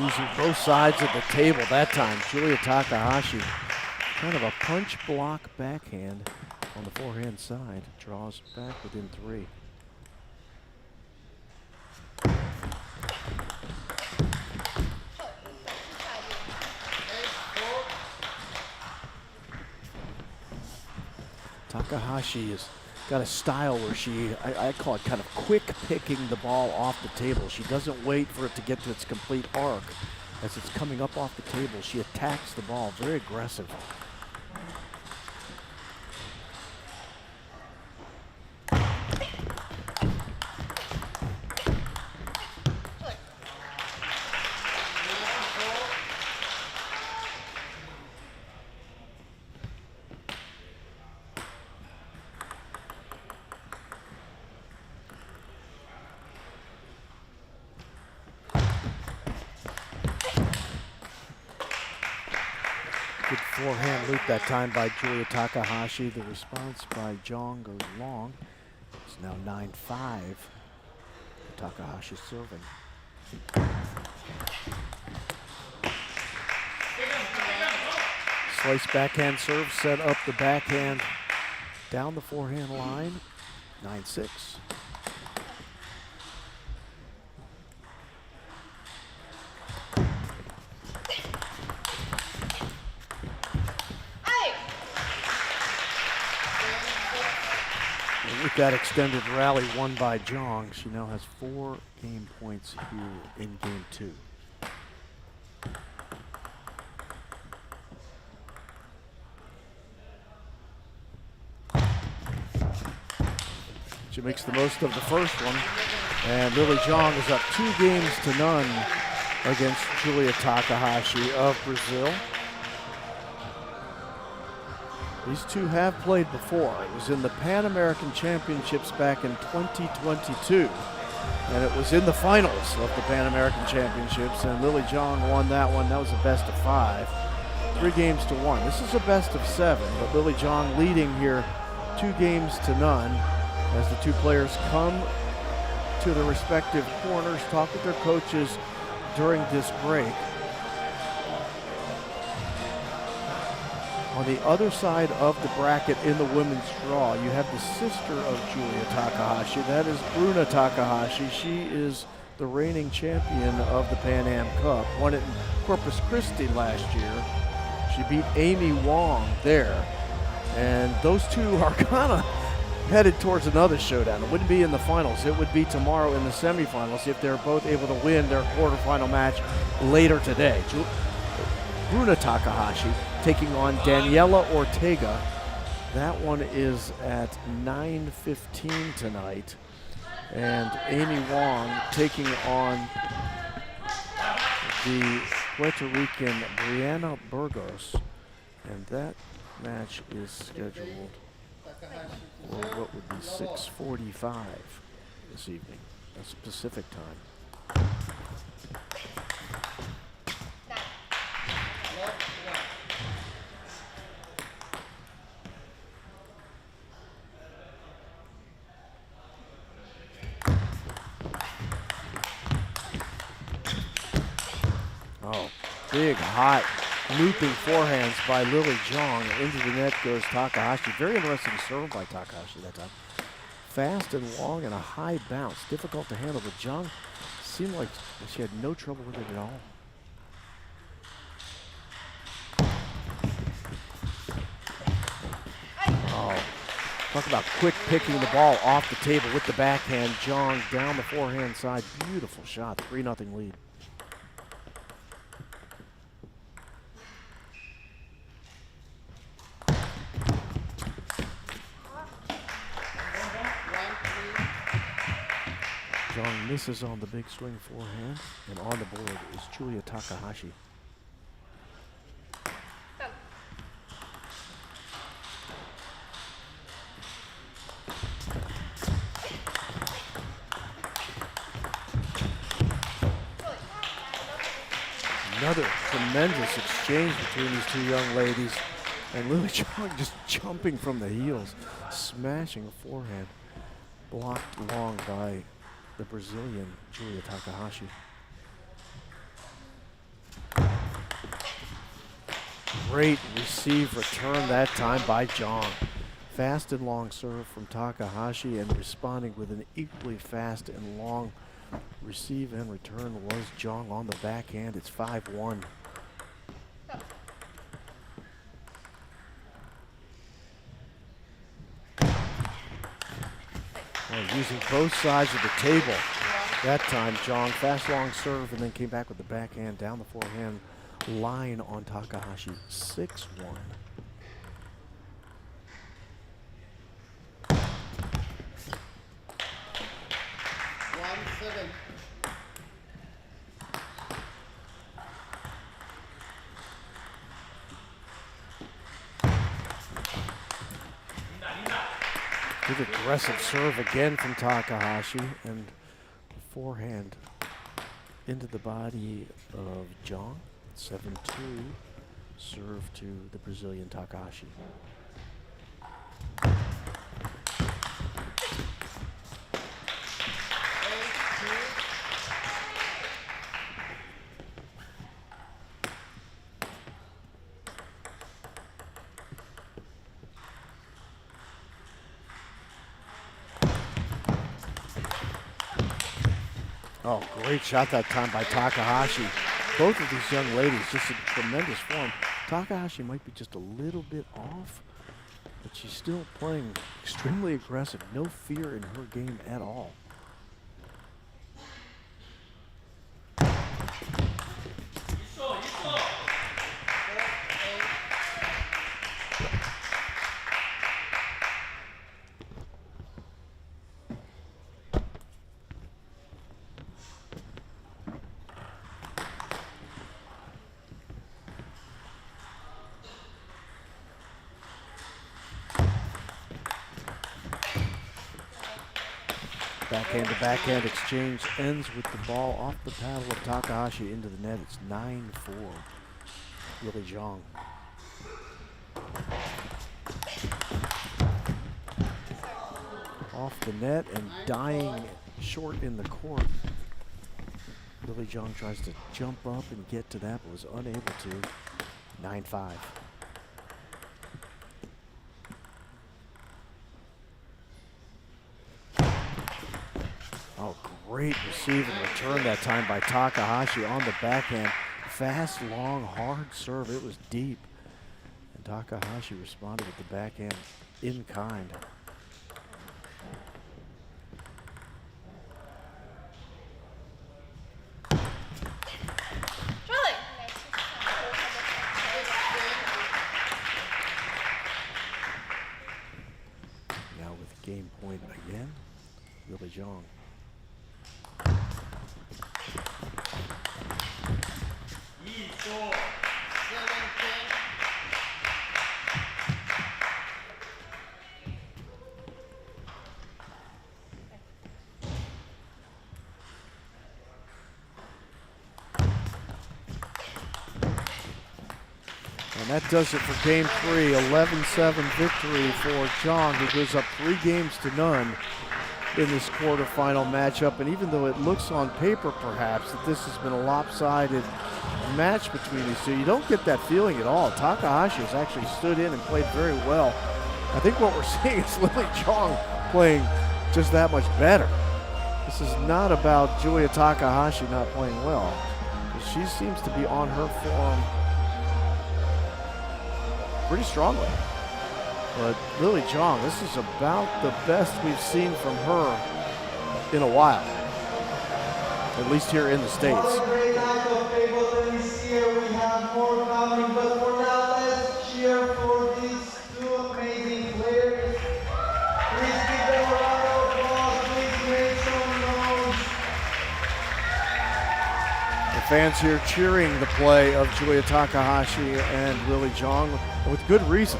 Using both sides of the table that time. Julia Takahashi, kind of a punch block backhand on the forehand side, draws back within 3. Takahashi has got a style where she, I call it kind of quick picking the ball off the table. She doesn't wait for it to get to its complete arc. As it's coming up off the table, she attacks the ball, very aggressive. Good forehand loop that time by Julia Takahashi. The response by Zhang goes long. It's now 9-5. Takahashi serving. Slice backhand serve, set up the backhand down the forehand line. 9-6. With that extended rally won by Zhang, she now has 4 game points here in game 2. She makes the most of the first one, and Lily Zhang is up 2-0 against Julia Takahashi of Brazil. These two have played before. It was in the Pan American Championships back in 2022, and it was in the finals of the Pan American Championships, and Lily Zhang won that one. That was a best of 5, 3-1. This is a best of 7, but Lily Zhang leading here 2-0 as the two players come to their respective corners, talk with their coaches during this break. On the other side of the bracket in the women's draw, you have the sister of Julia Takahashi. That is Bruna Takahashi. She is the reigning champion of the Pan Am Cup. Won it in Corpus Christi last year. She beat Amy Wong there. And those two are kind of headed towards another showdown. It wouldn't be in the finals. It would be tomorrow in the semifinals if they're both able to win their quarterfinal match later today. Bruna Takahashi taking on Daniela Ortega. That one is at 9:15 tonight. And Amy Wong taking on the Puerto Rican Brianna Burgos. And that match is scheduled for what would be 6:45 this evening. That's Pacific time. Oh, big, hot, looping forehands by Lily Zhang. Into the net goes Takahashi. Very interesting serve by Takahashi that time. Fast and long and a high bounce. Difficult to handle, but Zhang seemed like she had no trouble with it at all. Oh, talk about quick picking the ball off the table with the backhand. Zhang down the forehand side. Beautiful shot. 3-0 lead. Zhang misses on the big swing forehand, and on the board is Julia Takahashi. Another tremendous exchange between these two young ladies, and Lily Zhang just jumping from the heels, smashing a forehand, blocked long by the Brazilian Julia Takahashi. Great receive return that time by Zhang. Fast and long serve from Takahashi, and responding with an equally fast and long receive and return was Zhang on the backhand. It's 5-1. Using both sides of the table. That time, Zhang, fast long serve, and then came back with the backhand down the forehand line on Takahashi. 6-1. Good aggressive serve again from Takahashi, and forehand into the body of Zhang. 7-2 serve to the Brazilian Takahashi. Oh, great shot that time by Takahashi. Both of these young ladies just in tremendous form. Takahashi might be just a little bit off, but she's still playing extremely aggressive. No fear in her game at all. Backhand to backhand exchange ends with the ball off the paddle of Takahashi into the net. It's 9-4. Lily Zhang. Off the net and dying short in the court. Lily Zhang tries to jump up and get to that, but was unable to. 9-5. Oh, great receive and return that time by Takahashi on the backhand. Fast, long, hard serve. It was deep. And Takahashi responded with the backhand in kind. Now with game point again, Lily Zhang. And that does it for game 3. 11-7 victory for Zhang, who goes up 3-0 in this quarterfinal matchup. And even though it looks on paper perhaps that this has been a lopsided match between these two, you don't get that feeling at all. Takahashi has actually stood in and played very well. I think what we're seeing is Lily Zhang playing just that much better. This is not about Julia Takahashi not playing well. She seems to be on her form pretty strongly. But Lily Zhang, this is about the best we've seen from her in a while, at least here in the States. What a great night of table tennis here. We have more coming, but for now, let's cheer for these two amazing players. Please give them a round of applause. Please make some noise. Fans here cheering the play of Julia Takahashi and Lily Zhang with good reason.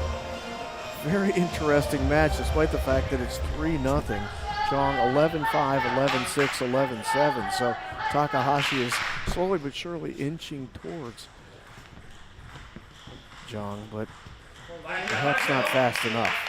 Very interesting match despite the fact that it's 3-0. Zhang 11-5, 11-6, 11-7. So Takahashi is slowly but surely inching towards Zhang, but perhaps not fast enough.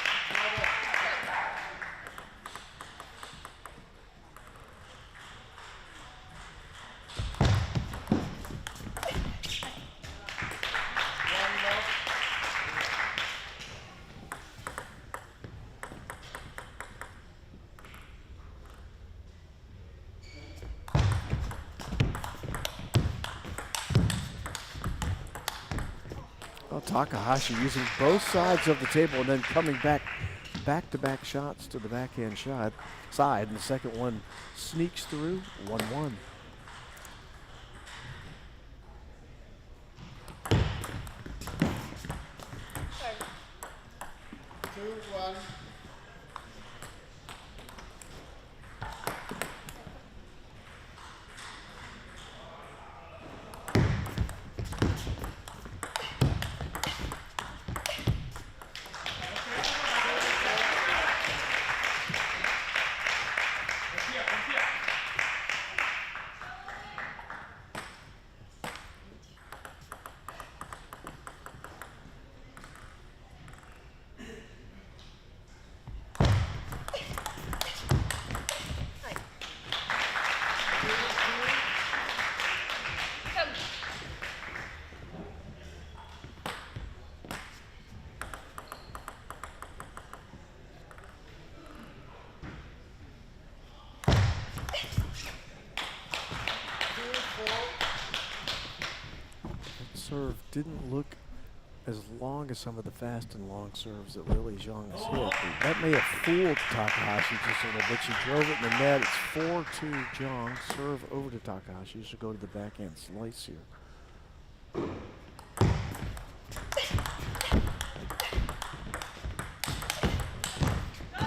Takahashi using both sides of the table and then coming back-to-back shots to the backhand side, and the second one sneaks through, 1-1. Serve didn't look as long as some of the fast and long serves that Lily Zhang has hit. That may have fooled Takahashi just a little bit. She drove it in the net. It's 4-2 Zhang. Serve over to Takahashi. She'll go to the backhand slice here.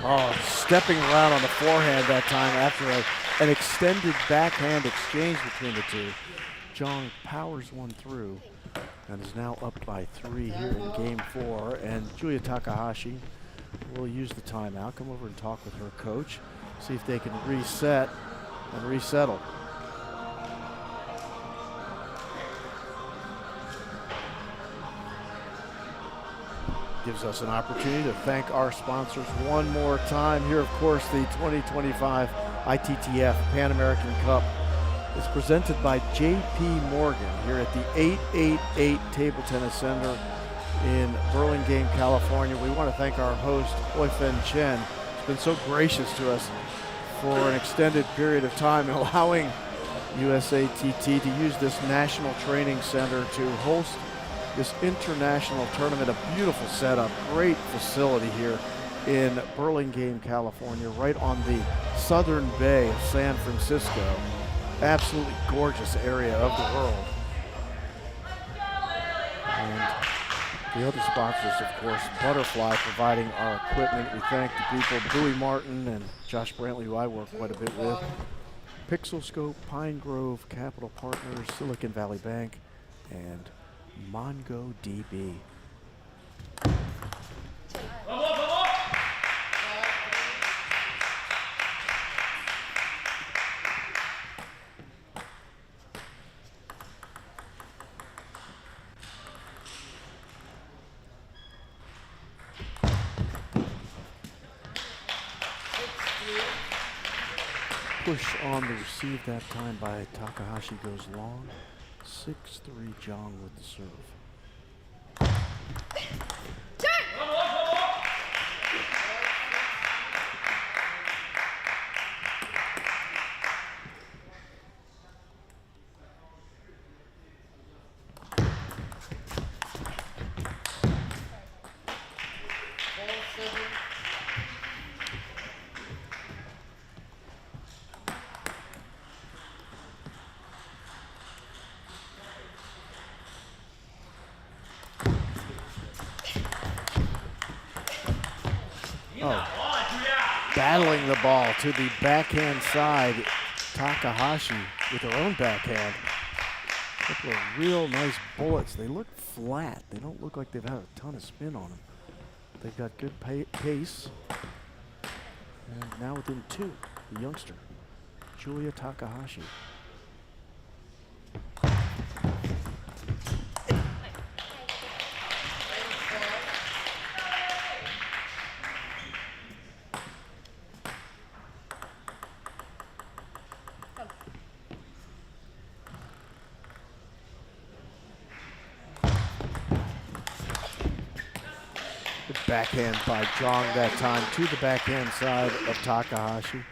Oh, stepping around on the forehand that time after an extended backhand exchange between the two. Zhang powers one through and is now up by 3 here in game 4. And Julia Takahashi will use the timeout, come over and talk with her coach, see if they can reset and resettle. Gives us an opportunity to thank our sponsors one more time. Here, of course, the 2025 ITTF Pan American Cup is presented by J.P. Morgan here at the 888 Table Tennis Center in Burlingame, California. We want to thank our host, Hui-Fen Chen. He's been so gracious to us for an extended period of time, allowing USATT to use this national training center to host this international tournament. A beautiful setup, great facility here in Burlingame, California, right on the southern bay of San Francisco. Absolutely gorgeous area of the world. And the other sponsors, of course, Butterfly providing our equipment. We thank the people, Bowie Martin and Josh Brantley, who I work quite a bit with. Pixelscope, Pine Grove, Capital Partners, Silicon Valley Bank, and MongoDB. Push on the receive that time by Takahashi goes long. 6-3 Zhang with the serve. Battling the ball to the backhand side. Takahashi with her own backhand. Couple of real nice bullets. They look flat. They don't look like they've had a ton of spin on them. They've got good pace. And now within 2, the youngster, Julia Takahashi. Good backhand by Zhang that time to the backhand side of Takahashi.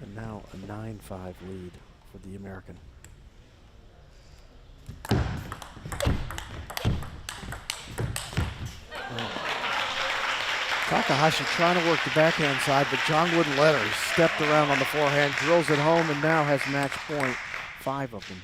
And now a 9-5 lead for the American. Takahashi trying to work the backhand side, but Zhang wouldn't let her. He stepped around on the forehand, drills it home, and now has match point, 5 of them.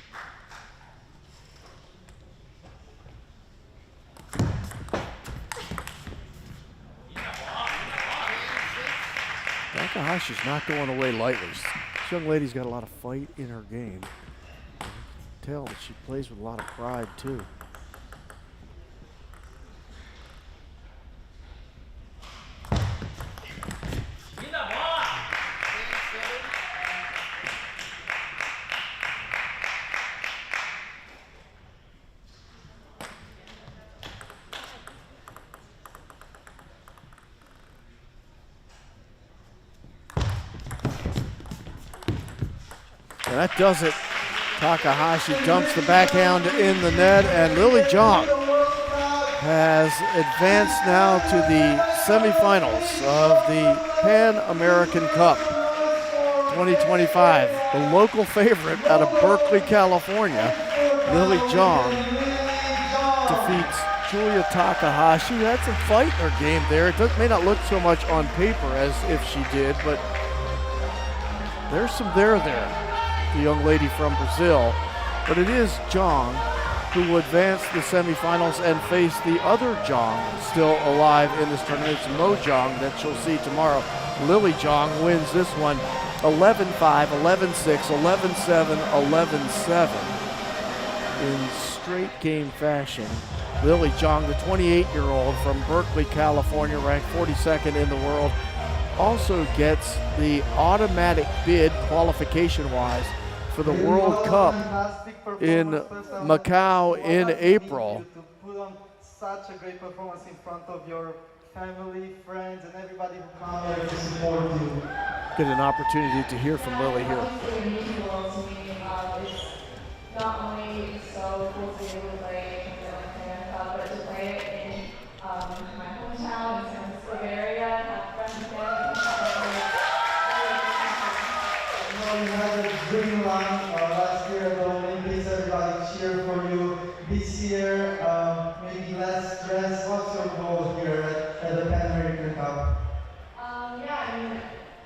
Takahashi's not going away lightly. This young lady's got a lot of fight in her game. You can tell that she plays with a lot of pride, too. And that does it. Takahashi dumps the backhand in the net, and Lily Zhang has advanced now to the semifinals of the Pan American Cup 2025. The local favorite out of Berkeley, California, Lily Zhang defeats Julia Takahashi. That's a fight in her game there. It may not look so much on paper as if she did, but there's some there. The young lady from Brazil, but it is Zhang who will advance the semifinals and face the other Zhang still alive in this tournament. It's Mo Zhang that she'll see tomorrow. Lily Zhang wins this one 11-5, 11-6, 11-7, 11-7 in straight game fashion. Lily Zhang, the 28-year-old from Berkeley, California, ranked 42nd in the world, also gets the automatic bid qualification-wise for the World Cup in Macao in April. To put on such a great performance in front of your family, friends, and everybody who come here to support you. Get an opportunity to hear from Lily here. It's not only so cool to be able to play but to play it in my hometown in San Francisco area, have friends and family. You had a dream run last year at the Olympics. Everybody cheered for you. This year, maybe less stress. What's your goal here at the Pan American Cup? Yeah, I mean,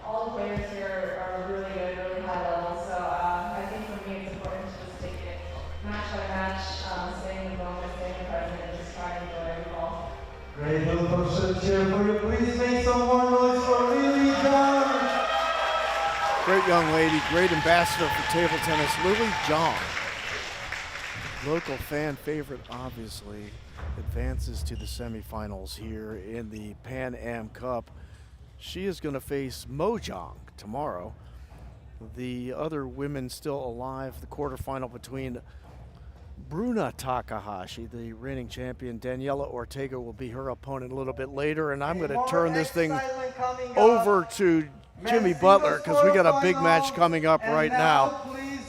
all the players here are really good, really high level. So I think for me, it's important to just take it match by match, staying in the moment, staying present, and just try to enjoy every ball. Great, little folks cheer for you. Please make some more noise for Lily Zhang. Great young lady, great ambassador for table tennis, Lily Zhang. Local fan favorite, obviously, advances to the semifinals here in the Pan Am Cup. She is going to face Mo Zhang tomorrow. The other women still alive, the quarterfinal between Bruna Takahashi, the reigning champion. Daniela Ortega will be her opponent a little bit later, and I'm going to turn this thing over to Jimmy Butler because we got a big match coming up right now.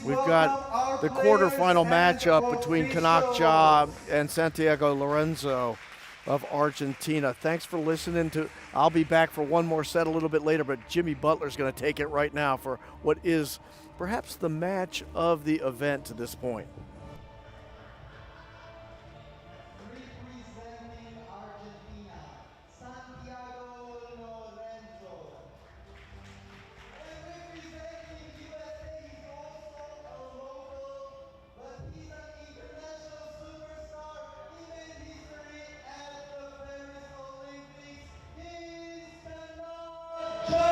We've got the quarterfinal matchup between Kanak Jha and Santiago Lorenzo of Argentina. Thanks for listening to. I'll be back for one more set a little bit later, but Jimmy Butler's going to take it right now for what is perhaps the match of the event to this point. Representing Argentina, Santiago Lorenzo. And representing USA, he's also a local, but he's an international superstar. He made history at the Paris Olympics. He's Kanak Jha.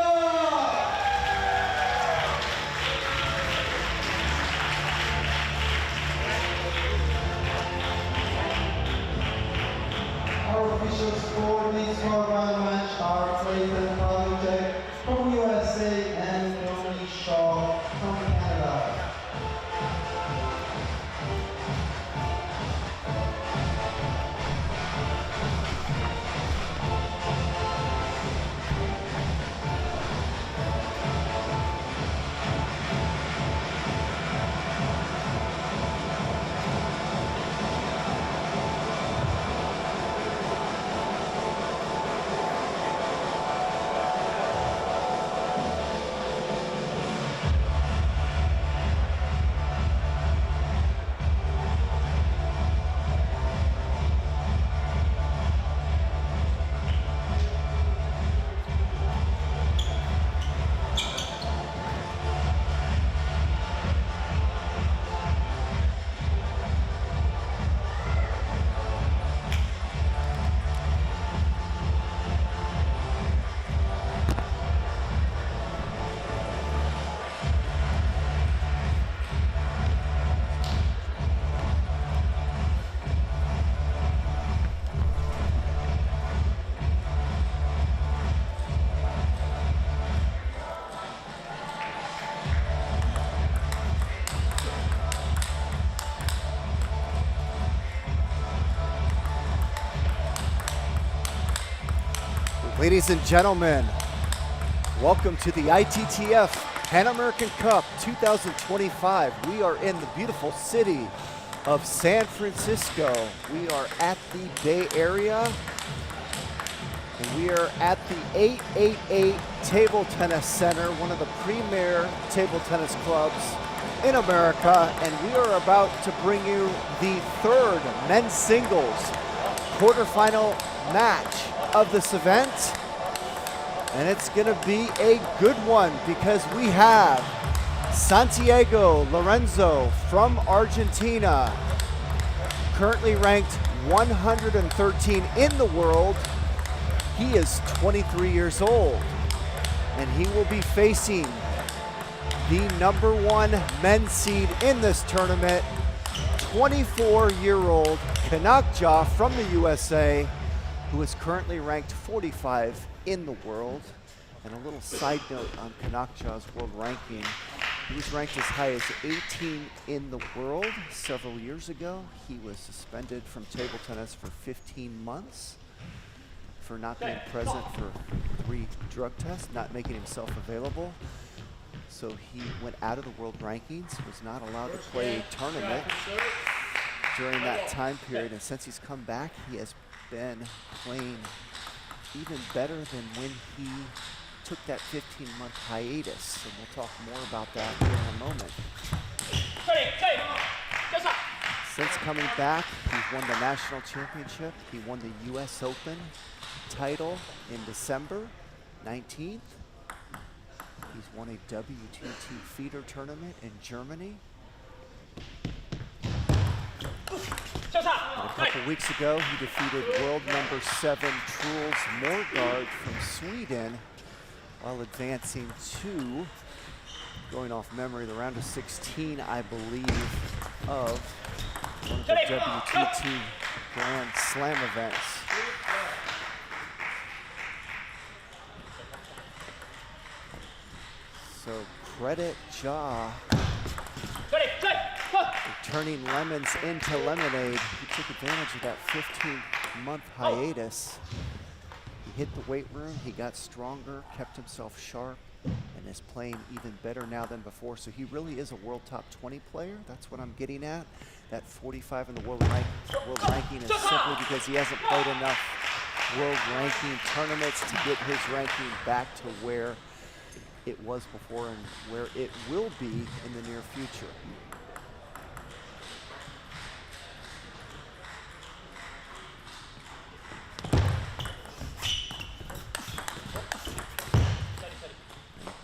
Ladies and gentlemen, welcome to the ITTF Pan American Cup 2025. We are in the beautiful city of San Francisco. We are at the Bay Area, and we are at the 888 Table Tennis Center, one of the premier table tennis clubs in America, and we are about to bring you the third men's singles quarterfinal match of this event. And it's gonna be a good one because we have Santiago Lorenzo from Argentina, currently ranked 113 in the world. He is 23 years old, and he will be facing the #1 men's seed in this tournament, 24-year-old Kanakja from the USA, who is currently ranked 45 in the world. And a little side note on Kanakja's world ranking, he was ranked as high as 18 in the world several years ago. He was suspended from table tennis for 15 months for not being present for 3 drug tests, not making himself available. So he went out of the world rankings, was not allowed to play a tournament during that time period. And since he's come back, he has been playing even better than when he took that 15-month hiatus. And we'll talk more about that here in a moment. Since coming back, he's won the national championship. He won the US Open title in December 19th. He's won a WTT feeder tournament in Germany. And a couple weeks ago, he defeated world #7 Truls Morgard from Sweden while advancing to, going off memory, the round of 16, I believe, of one of the WTT Grand Slam events. So credit Ja, turning lemons into lemonade. He took advantage of that 15-month hiatus. He hit the weight room, he got stronger, kept himself sharp, and is playing even better now than before. So he really is a world top 20 player. That's what I'm getting at. That 45 in the world ranking is simply because he hasn't played enough world ranking tournaments to get his ranking back to where it was before and where it will be in the near future.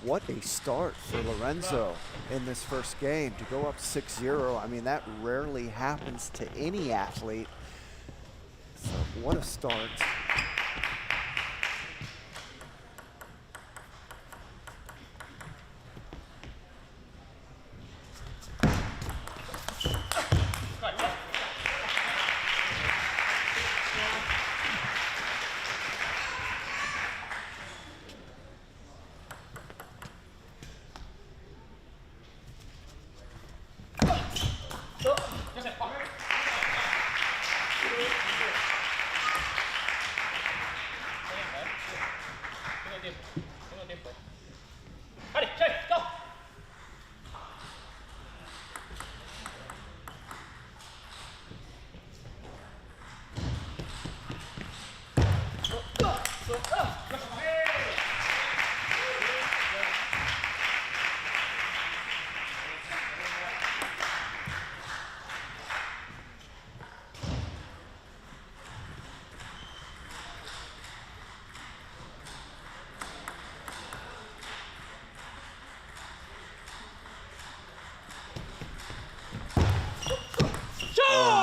What a start for Lorenzo in this first game. To go up 6-0, I mean, that rarely happens to any athlete. So what a start.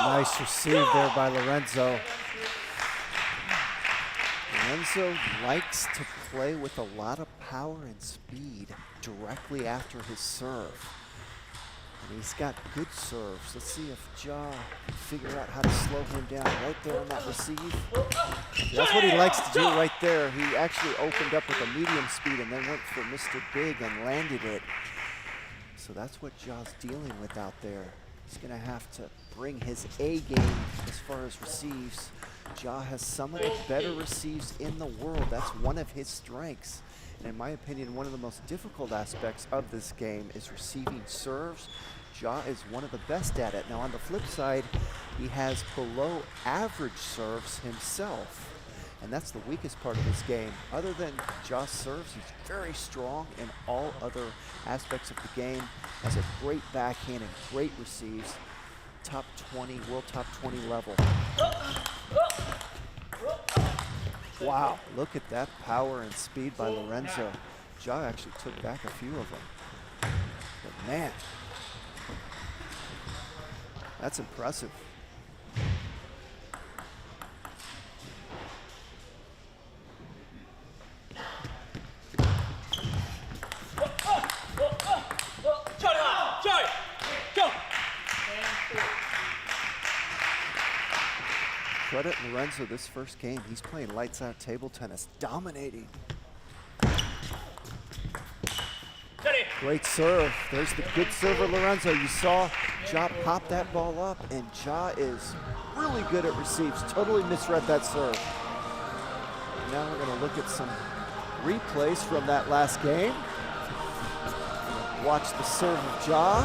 Nice receive there by Lorenzo. Lorenzo likes to play with a lot of power and speed directly after his serve. And he's got good serves. Let's see if Ja can figure out how to slow him down right there on that receive. That's what he likes to do right there. He actually opened up with a medium speed and then went for Mr. Big and landed it. So that's what Ja's dealing with out there. He's gonna have to bring his A game as far as receives Ja has some of the better receives in the world. That's one of his strengths. And in my opinion, one of the most difficult aspects of this game is receiving serves. Ja is one of the best at it. Now on the flip side, he has below average serves himself. And that's the weakest part of his game. Other than Ja's serves, he's very strong in all other aspects of the game. Has a great backhand and great receives. Top 20, world top 20 level. Wow, look at that power and speed by Lorenzo. Ja actually took back a few of them. But man, that's impressive. Credit Lorenzo this first game. He's playing lights out table tennis, dominating. Great serve. There's the good server Lorenzo. You saw Ja pop that ball up, and Ja is really good at receives. Totally misread that serve. Now we're going to look at some replays from that last game. Watch the serve of Ja.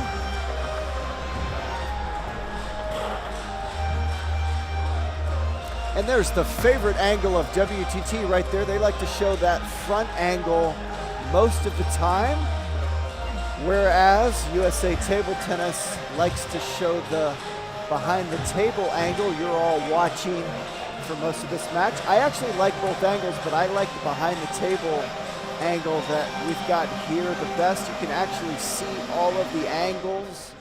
And there's the favorite angle of WTT right there. They like to show that front angle most of the time, whereas USA Table Tennis likes to show the behind the table angle. You're all watching for most of this match. I actually like both angles, but I like the behind the table angle that we've got here the best. You can actually see all of the angles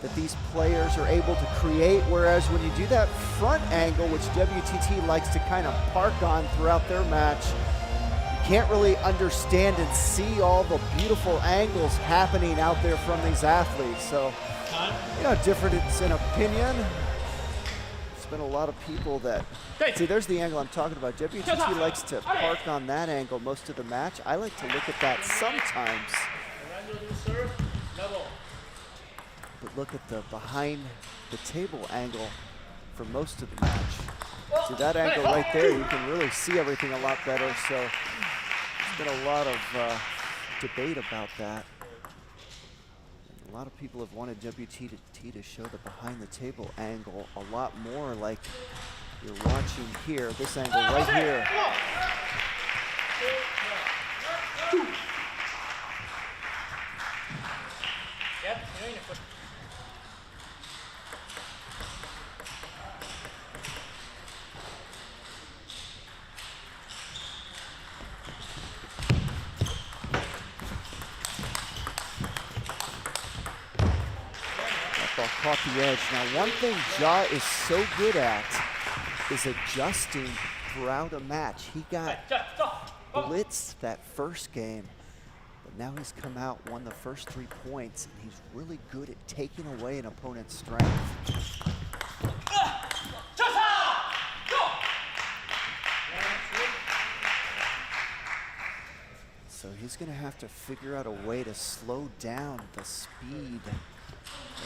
that these players are able to create, whereas when you do that front angle, which WTT likes to kind of park on throughout their match, you can't really understand and see all the beautiful angles happening out there from these athletes. So, you know, difference in opinion. There's been a lot of people that, see, there's the angle I'm talking about. WTT likes to park on that angle most of the match. I like to look at that sometimes. But look at the behind the table angle for most of the match. See that angle right there, you can really see everything a lot better. So there's been a lot of debate about that. A lot of people have wanted WTT to show the behind the table angle a lot more, like you're watching here, this angle right here. Caught the edge. Now, one thing Ja is so good at is adjusting throughout a match. He got blitzed that first game, but now he's come out, won the first 3 points, and he's really good at taking away an opponent's strength. So he's going to have to figure out a way to slow down the speed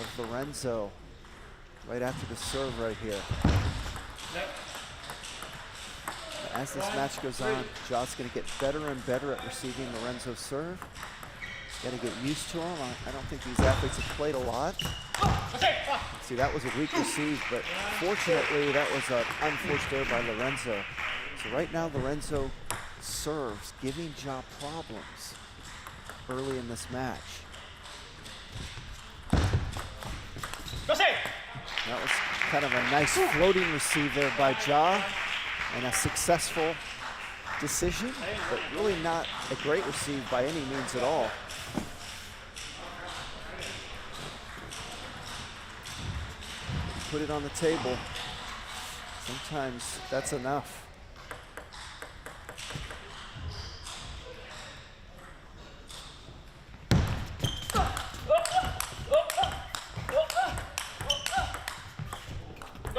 of Lorenzo right after the serve right here. As this match goes on, Ja's going to get better and better at receiving Lorenzo's serve. He's got to get used to him. I don't think these athletes have played a lot. See, that was a weak receive, but fortunately that was an unforced error by Lorenzo. So right now Lorenzo serves, giving Ja problems early in this match. That was kind of a nice floating receive there by Ja, and a successful decision, but really not a great receive by any means at all. Put it on the table. Sometimes that's enough.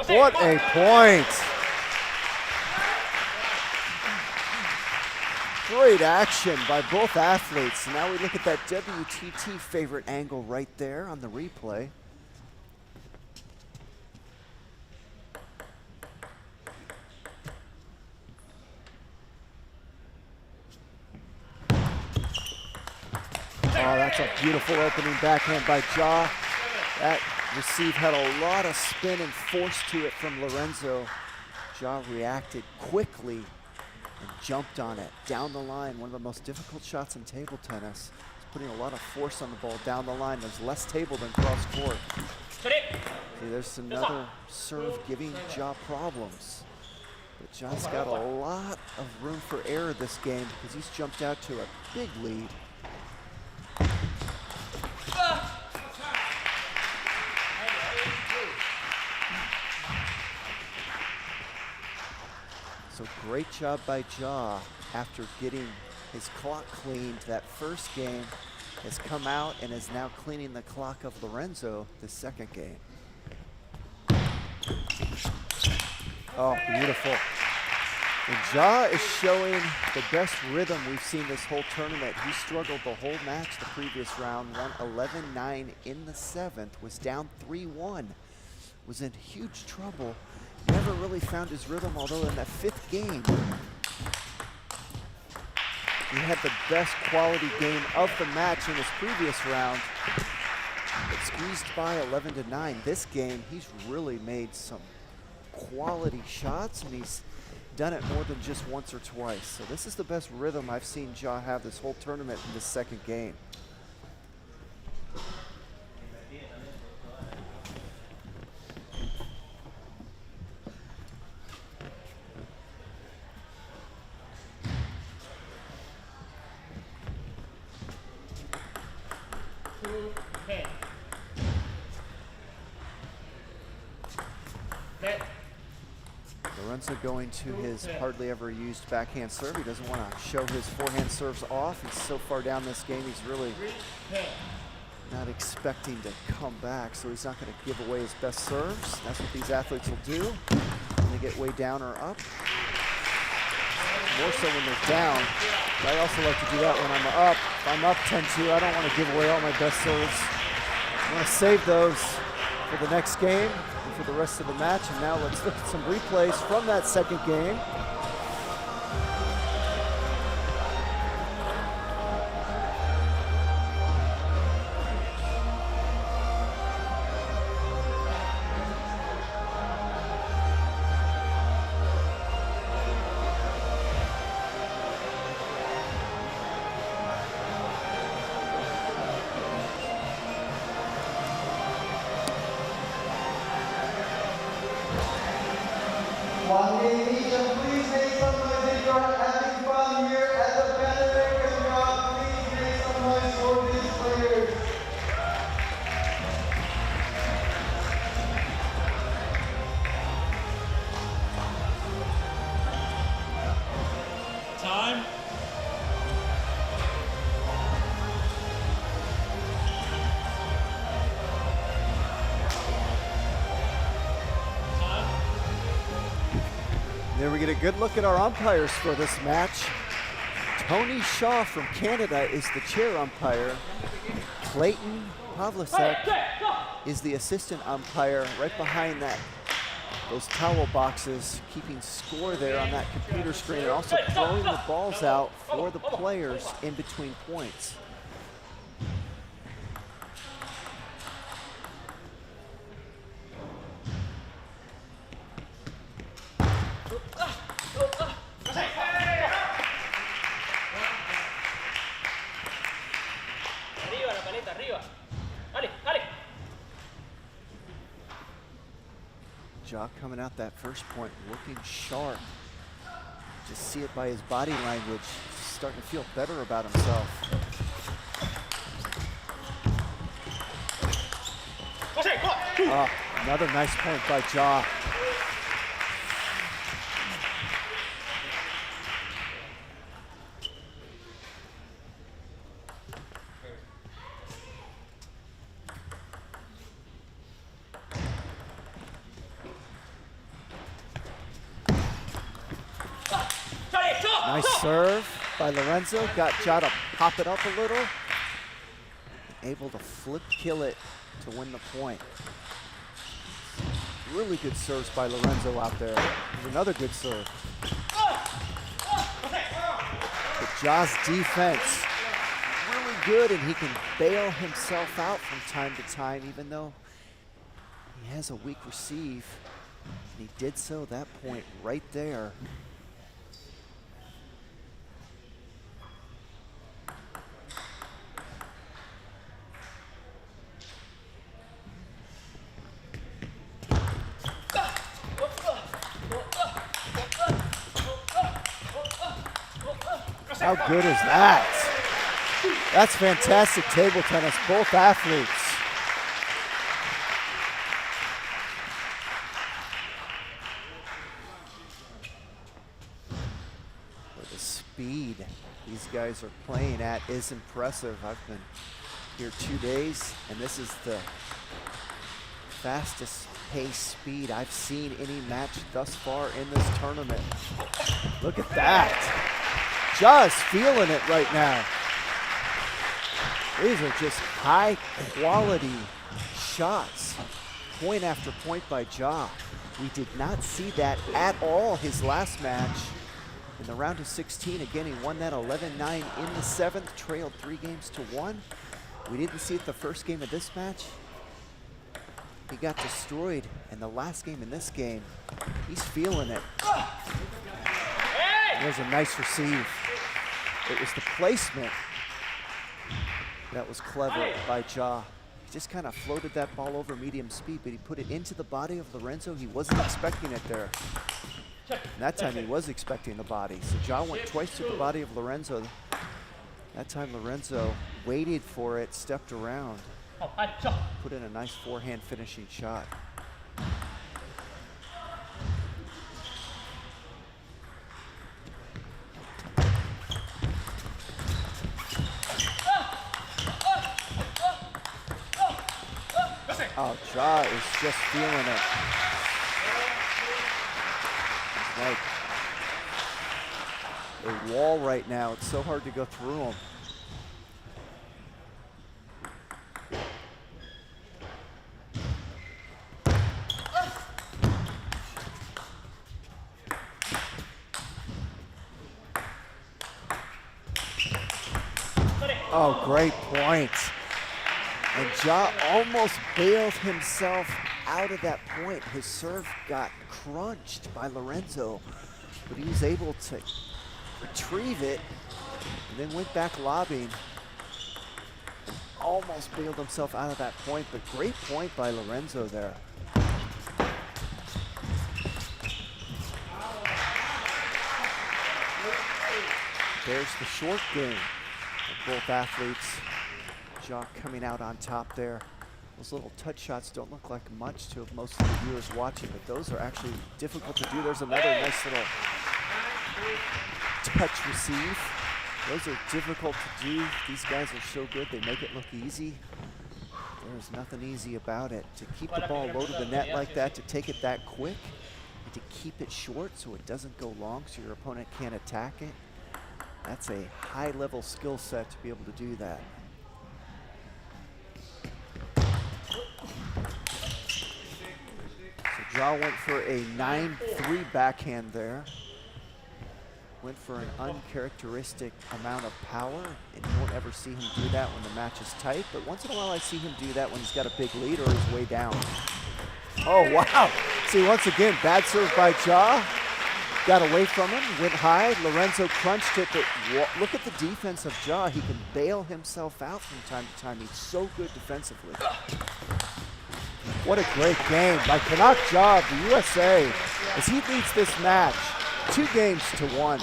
What a point. Great action by both athletes. Now we look at that WTT favorite angle right there on the replay. that's a beautiful opening backhand by Ja. That receive had a lot of spin and force to it from Lorenzo. Ja reacted quickly and jumped on it down the line. One of the most difficult shots in table tennis. He's putting a lot of force on the ball down the line. There's less table than cross court. See, there's another serve giving Ja problems. But Ja's got a lot of room for error this game because he's jumped out to a big lead. So great job by Ja after getting his clock cleaned. That first game has come out and is now cleaning the clock of Lorenzo the second game. Oh, beautiful. And Ja is showing the best rhythm we've seen this whole tournament. He struggled the whole match the previous round, won 11-9 in the 7th, was down 3-1, was in huge trouble. Never really found his rhythm, although in that 5th game, he had the best quality game of the match in his previous round, but squeezed by 11-9. This game, he's really made some quality shots, and he's done it more than just once or twice. So this is the best rhythm I've seen Ja have this whole tournament in this second game. Lorenzo going to his hardly ever used backhand serve. He doesn't want to show his forehand serves off. He's so far down this game, he's really not expecting to come back, so he's not going to give away his best serves. That's what these athletes will do when they get way down or up. More so when they're down. But I also like to do that when I'm up. If I'm up 10-2, I don't want to give away all my best serves. I want to save those for the next game and for the rest of the match. And now let's look at some replays from that second game. One game each, and please make some noise if you're having fun here at the Pan American Cup. Please make some noise for these players. Time. There we get a good look at our umpires for this match. Tony Shaw from Canada is the chair umpire. Clayton Pavlicek is the assistant umpire right behind those towel boxes, keeping score there on that computer screen and also throwing the balls out for the players in between points. Ja coming out that first point, looking sharp. Just see it by his body language. He's starting to feel better about himself. Another nice point by Ja. Nice serve by Lorenzo. Got Ja to pop it up a little. Able to flip kill it to win the point. Really good serves by Lorenzo out there. There's another good serve. But Ja's defense really good, and he can bail himself out from time to time, even though he has a weak receive. And he did so that point right there. How good is that? That's fantastic table tennis, both athletes. The speed these guys are playing at is impressive. I've been here 2 days, and this is the fastest pace speed I've seen any match thus far in this tournament. Look at that. Just feeling it right now. These are just high quality shots, point after point by Ja. We did not see that at all his last match. In the round of 16, again, he won that 11-9 in the 7th, trailed 3-1. We didn't see it the first game of this match. He got destroyed in the last game in this game. He's feeling it. There's a nice receive. It was the placement that was clever by Ja. He just kind of floated that ball over medium speed, but he put it into the body of Lorenzo. He wasn't expecting it there. And that time he was expecting the body. So Ja went twice to the body of Lorenzo. That time Lorenzo waited for it, stepped around, put in a nice forehand finishing shot. Oh, Ja is just feeling it. It's like a wall right now. It's so hard to go through him. Oh, great point. And Ja almost bailed himself out of that point. His serve got crunched by Lorenzo, but he was able to retrieve it and then went back lobbing. Almost bailed himself out of that point, but great point by Lorenzo there. There's the short game of both athletes. Ja coming out on top there. Those little touch shots don't look like much to most of the viewers watching, but those are actually difficult to do. There's another nice little touch receive. Those are difficult to do. These guys are so good, they make it look easy. There's nothing easy about it. To keep the ball low to the net like that, to take it that quick, and to keep it short so it doesn't go long so your opponent can't attack it. That's a high-level skill set to be able to do that. So Ja went for a 9-3 backhand there. Went for an uncharacteristic amount of power, and you won't ever see him do that when the match is tight, but once in a while I see him do that when he's got a big lead or he's way down. Oh, wow. See, once again, bad serve by Ja. Got away from him, went high. Lorenzo crunched it, but look at the defense of Ja. He can bail himself out from time to time. He's so good defensively. What a great game by Canuck Ja of the USA as he leads this match 2-1.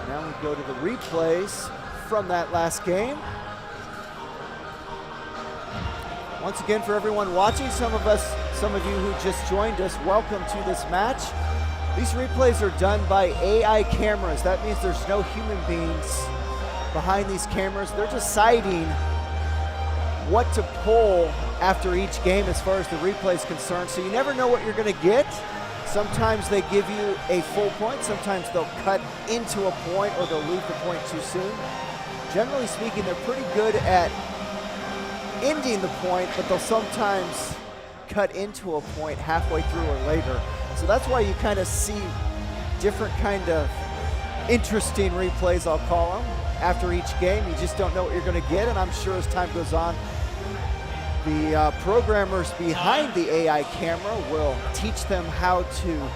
Now we go to the replays from that last game. Once again, for everyone watching, some of you who just joined us, welcome to this match. These replays are done by AI cameras. That means there's no human beings behind these cameras. They're deciding what to pull after each game as far as the replay is concerned. So you never know what you're going to get. Sometimes they give you a full point. Sometimes they'll cut into a point or they'll leave the point too soon. Generally speaking, they're pretty good at ending the point, but they'll sometimes cut into a point halfway through or later. So that's why you kind of see different kind of interesting replays, I'll call them. After each game, you just don't know what you're going to get, and I'm sure as time goes on, the programmers behind the AI camera will teach them how to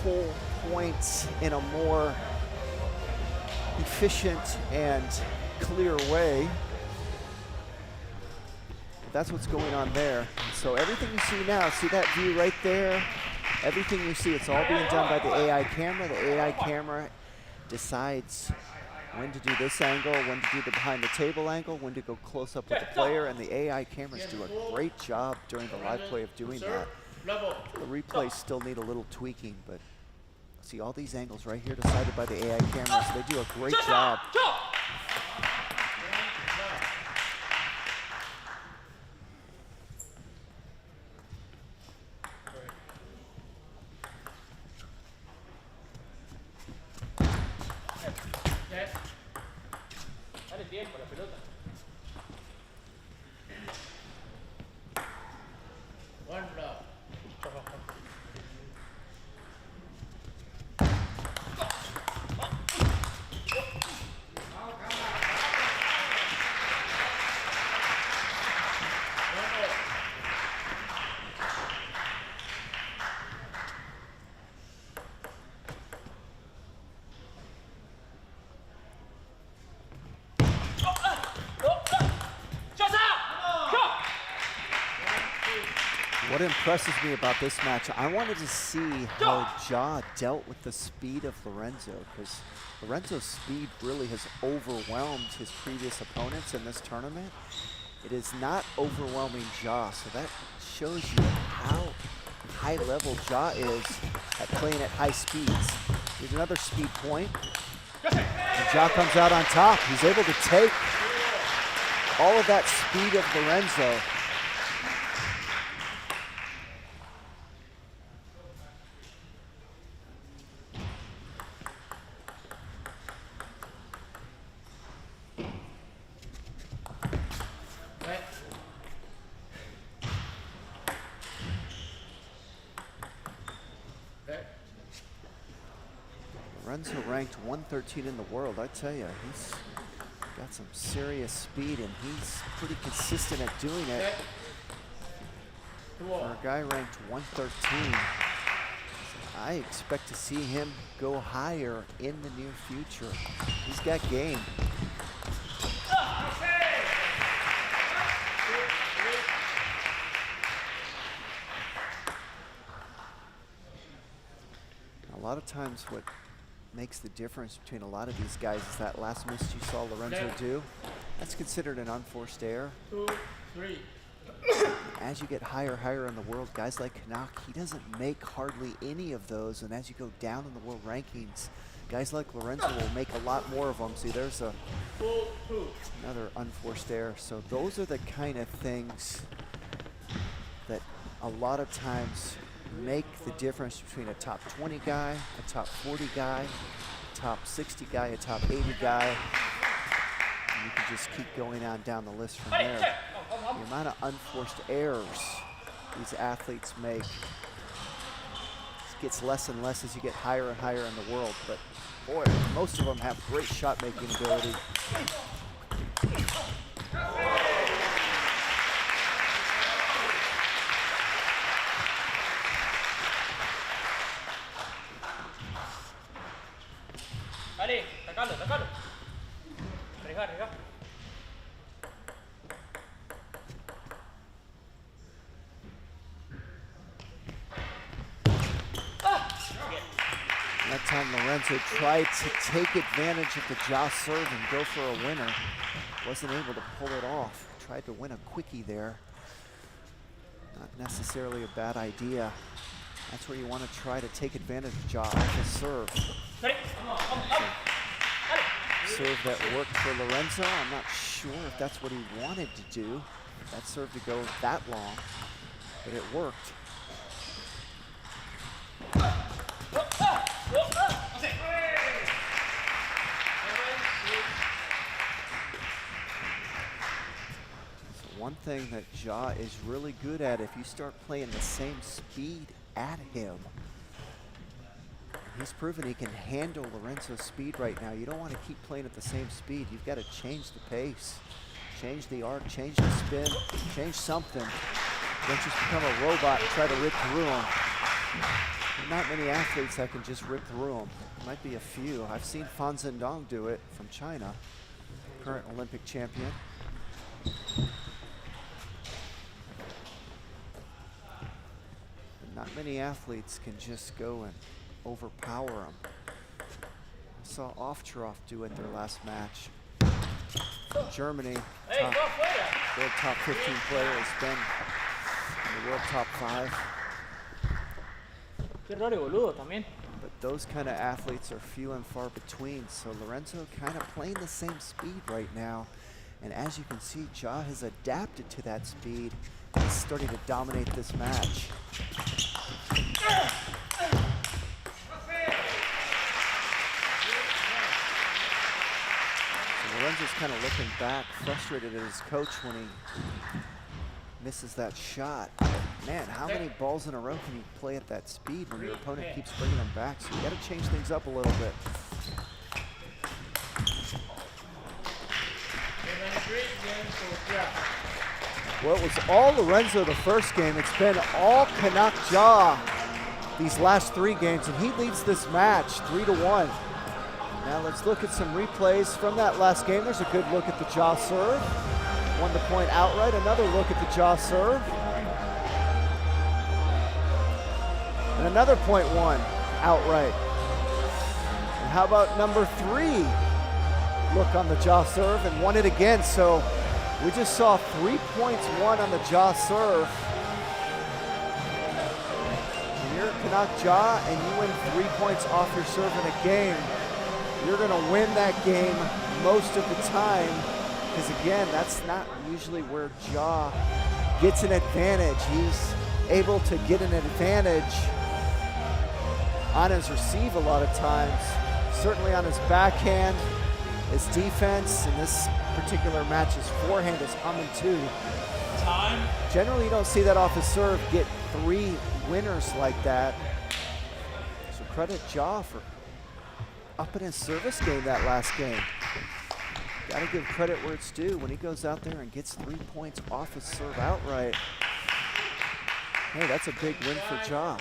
pull points in a more efficient and clear way. That's what's going on there. So everything you see now, see that view right there? Everything you see, it's all being done by the AI camera. The AI camera decides when to do this angle, when to do the behind the table angle, when to go close up with the player, and the AI cameras do a great job during the live play of doing that. The replays still need a little tweaking, but see all these angles right here decided by the AI cameras. They do a great job. Dale tiempo la pelota. One block. What impresses me about this match, I wanted to see how Ja dealt with the speed of Lorenzo, because Lorenzo's speed really has overwhelmed his previous opponents in this tournament. It is not overwhelming Ja, so that shows you how high level Ja is at playing at high speeds. Here's another speed point, and Ja comes out on top. He's able to take all of that speed of Lorenzo. Lorenzo ranked 113 in the world. I tell you, he's got some serious speed and he's pretty consistent at doing it. For a guy ranked 113, I expect to see him go higher in the near future. He's got game. A lot of times what makes the difference between a lot of these guys is that last miss you saw Lorenzo do. That's considered an unforced error. 2, 3. As you get higher in the world, guys like Canuck, he doesn't make hardly any of those, and as you go down in the world rankings, guys like Lorenzo will make a lot more of them. See, there's another unforced error. So those are the kind of things that a lot of times make the difference between a top 20 guy, a top 40 guy, a top 60 guy, a top 80 guy. And you can just keep going on down the list from there. The amount of unforced errors these athletes make gets less and less as you get higher and higher in the world. But boy, most of them have great shot making ability. Dale, sacalo, sacalo. Arriba, arriba. That time Lorenzo tried to take advantage of the Ja serve and go for a winner. Wasn't able to pull it off. Tried to win a quickie there. Not necessarily a bad idea. That's where you want to try to take advantage of Ja off his serve. Serve that worked for Lorenzo. I'm not sure if that's what he wanted to do. That serve to go that long, but it worked. One thing that Ja is really good at, if you start playing the same speed at him, He's proven he can handle Lorenzo's speed right now. You don't want to keep playing at the same speed. You've got to change the pace, change the arc, change the spin, change something. Don't just become a robot and try to rip through them. There are not many athletes that can just rip through them. Might be a few. I've seen Fan Zhendong do it from China, current Olympic champion. But not many athletes can just go and overpower them. I saw Oftroff do it their last match. From Germany, world top 15 player, has been in the world top 5. But those kind of athletes are few and far between, so Lorenzo kind of playing the same speed right now. And as you can see, Ja has adapted to that speed. He's starting to dominate this match. Lorenzo's kind of looking back, frustrated at his coach when he misses that shot. Man, how many balls in a row can you play at that speed when your opponent keeps bringing them back? So you got to change things up a little bit. Well, it was all Lorenzo the first game. It's been all Canuck Ja these last 3 games, and he leads this match 3-1. Now let's look at some replays from that last game. There's a good look at the Ja serve. Won the point outright. Another look at the Ja serve. And another point won outright. And how about number 3? Look on the Ja serve and won it again. So we just saw 3 points won on the Ja serve. When you're Canuck Ja and you win 3 points off your serve in a game, you're gonna win that game most of the time, because again, that's not usually where Ja gets an advantage. He's able to get an advantage on his receive a lot of times, certainly on his backhand, his defense. In this particular match, his forehand is humming too. Time. Generally, you don't see that off his serve get 3 winners like that. So credit Ja for up in his service game that last game. Gotta give credit where it's due when he goes out there and gets 3 points off his serve outright. Hey, that's a big win for Ja.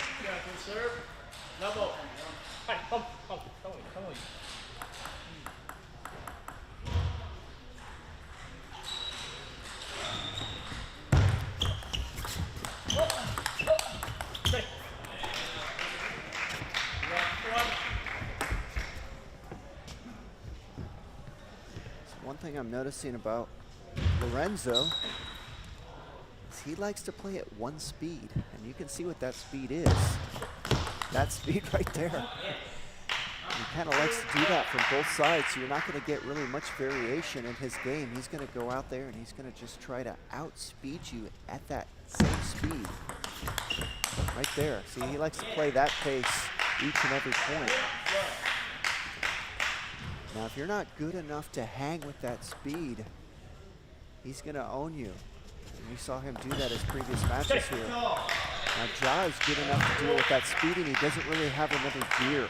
One thing I'm noticing about Lorenzo is he likes to play at 1 speed, and you can see what that speed is. That speed right there. He kind of likes to do that from both sides, so you're not going to get really much variation in his game. He's going to go out there and he's going to just try to outspeed you at that same speed. Right there. See, he likes to play that pace each and every point. Now, if you're not good enough to hang with that speed, he's going to own you. And we saw him do that his previous matches here. Now, Ja is good enough to deal with that speed, and he doesn't really have another gear.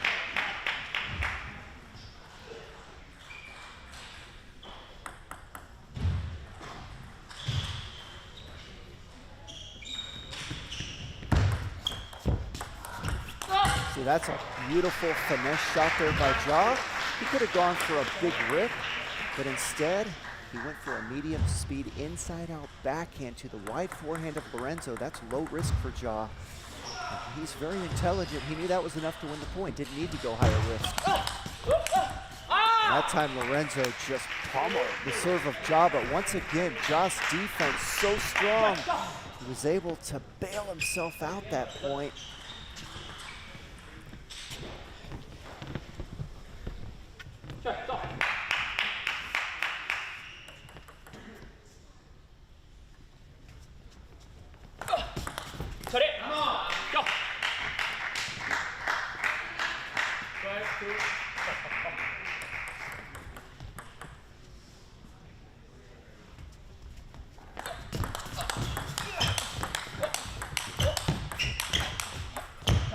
See, that's a beautiful finesse shot there by Ja. He could have gone for a big rip, but instead, he went for a medium speed inside-out backhand to the wide forehand of Lorenzo. That's low risk for Ja. And he's very intelligent. He knew that was enough to win the point. Didn't need to go higher risk. That time, Lorenzo just pummeled the serve of Ja, but once again, Ja's defense so strong. He was able to bail himself out that point.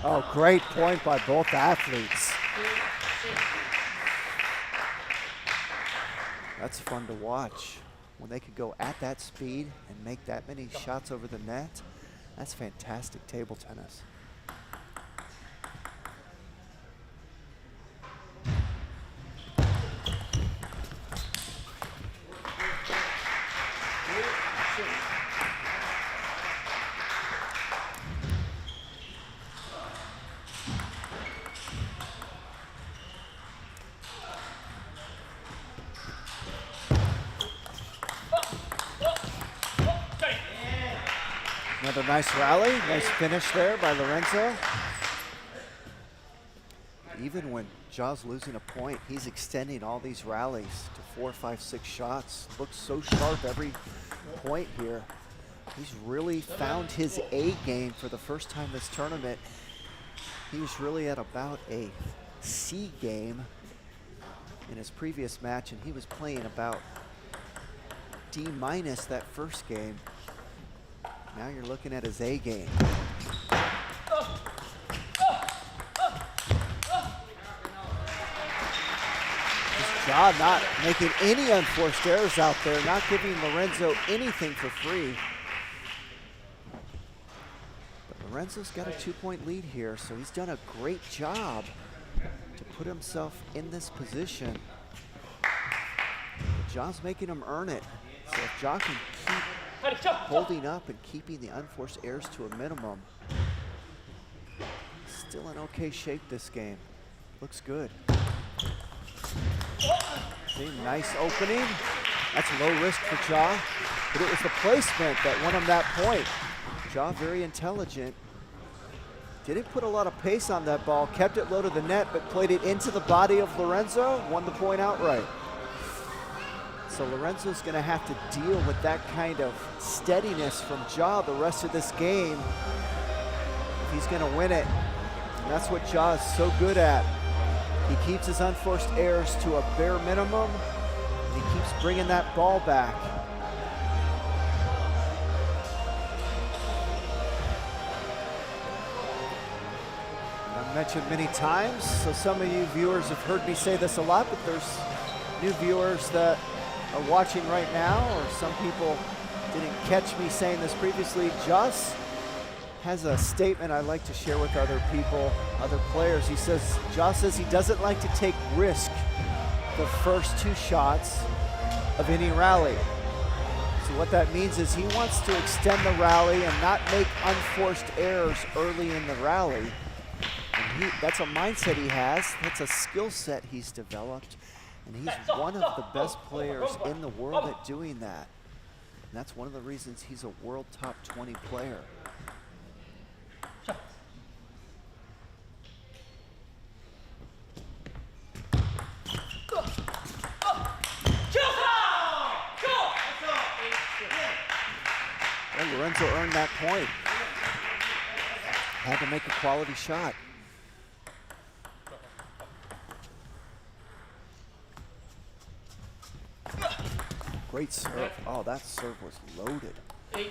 Oh, great point by both athletes. That's fun to watch. When they could go at that speed and make that many shots over the net, that's fantastic table tennis. Another nice rally, nice finish there by Lorenzo. Even when Ja's losing a point, he's extending all these rallies to 4, 5, 6 shots. Looks so sharp every point here. He's really found his A game for the first time this tournament. He was really at about a C game in his previous match, and he was playing about D- that first game. Now you're looking at his A game. Just Ja not making any unforced errors out there, not giving Lorenzo anything for free. But Lorenzo's got a 2-point lead here, so he's done a great job to put himself in this position. But Ja's making him earn it. So if Ja can keep holding up and keeping the unforced errors to a minimum, still in okay shape this game. Looks good. See, nice opening. That's low risk for Ja, but it was the placement that won him that point. Ja very intelligent. Didn't put a lot of pace on that ball, kept it low to the net, but played it into the body of Lorenzo, won the point outright. So Lorenzo's gonna have to deal with that kind of steadiness from Ja the rest of this game if he's gonna win it. And that's what Ja is so good at. He keeps his unforced errors to a bare minimum, and he keeps bringing that ball back. I've mentioned many times, so some of you viewers have heard me say this a lot, but there's new viewers that are watching right now, or some people didn't catch me saying this previously. Ja has a statement I'd like to share with other people, other players. He says, Ja says he doesn't like to take risk the first 2 shots of any rally. So what that means is he wants to extend the rally and not make unforced errors early in the rally. And that's a mindset he has, that's a skill set he's developed. And he's one of the best players in the world at doing that. And that's one of the reasons he's a world top 20 player. And Lorenzo earned that point. Had to make a quality shot. Great serve. Oh, that serve was loaded. 8-6.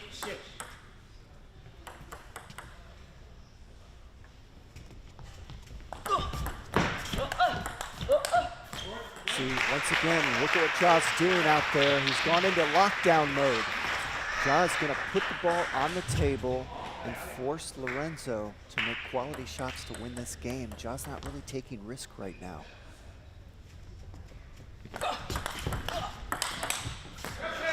See, once again, look at what Ja's doing out there. He's gone into lockdown mode. Ja's gonna put the ball on the table and force Lorenzo to make quality shots to win this game. Ja's not really taking risk right now.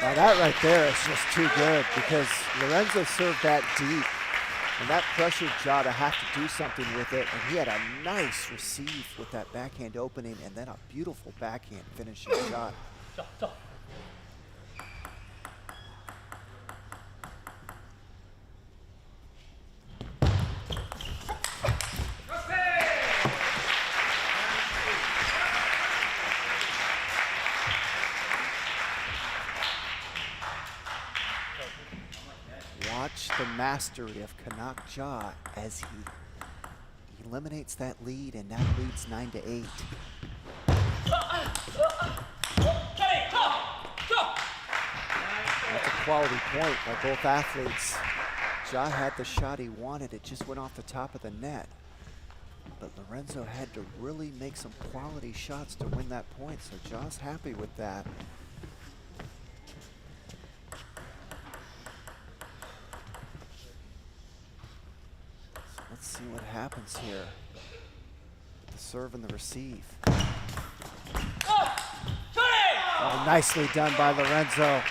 Now that right there is just too good, because Lorenzo served that deep, and that pressured Ja to have to do something with it, and he had a nice receive with that backhand opening, and then a beautiful backhand finishing shot. Watch the mastery of Kanak Ja as he eliminates that lead and now leads 9-8. That's a quality point by both athletes. Ja had the shot he wanted, it just went off the top of the net. But Lorenzo had to really make some quality shots to win that point, so Ja's happy with that. see what happens here. The serve and the receive. Oh, nicely done by Lorenzo.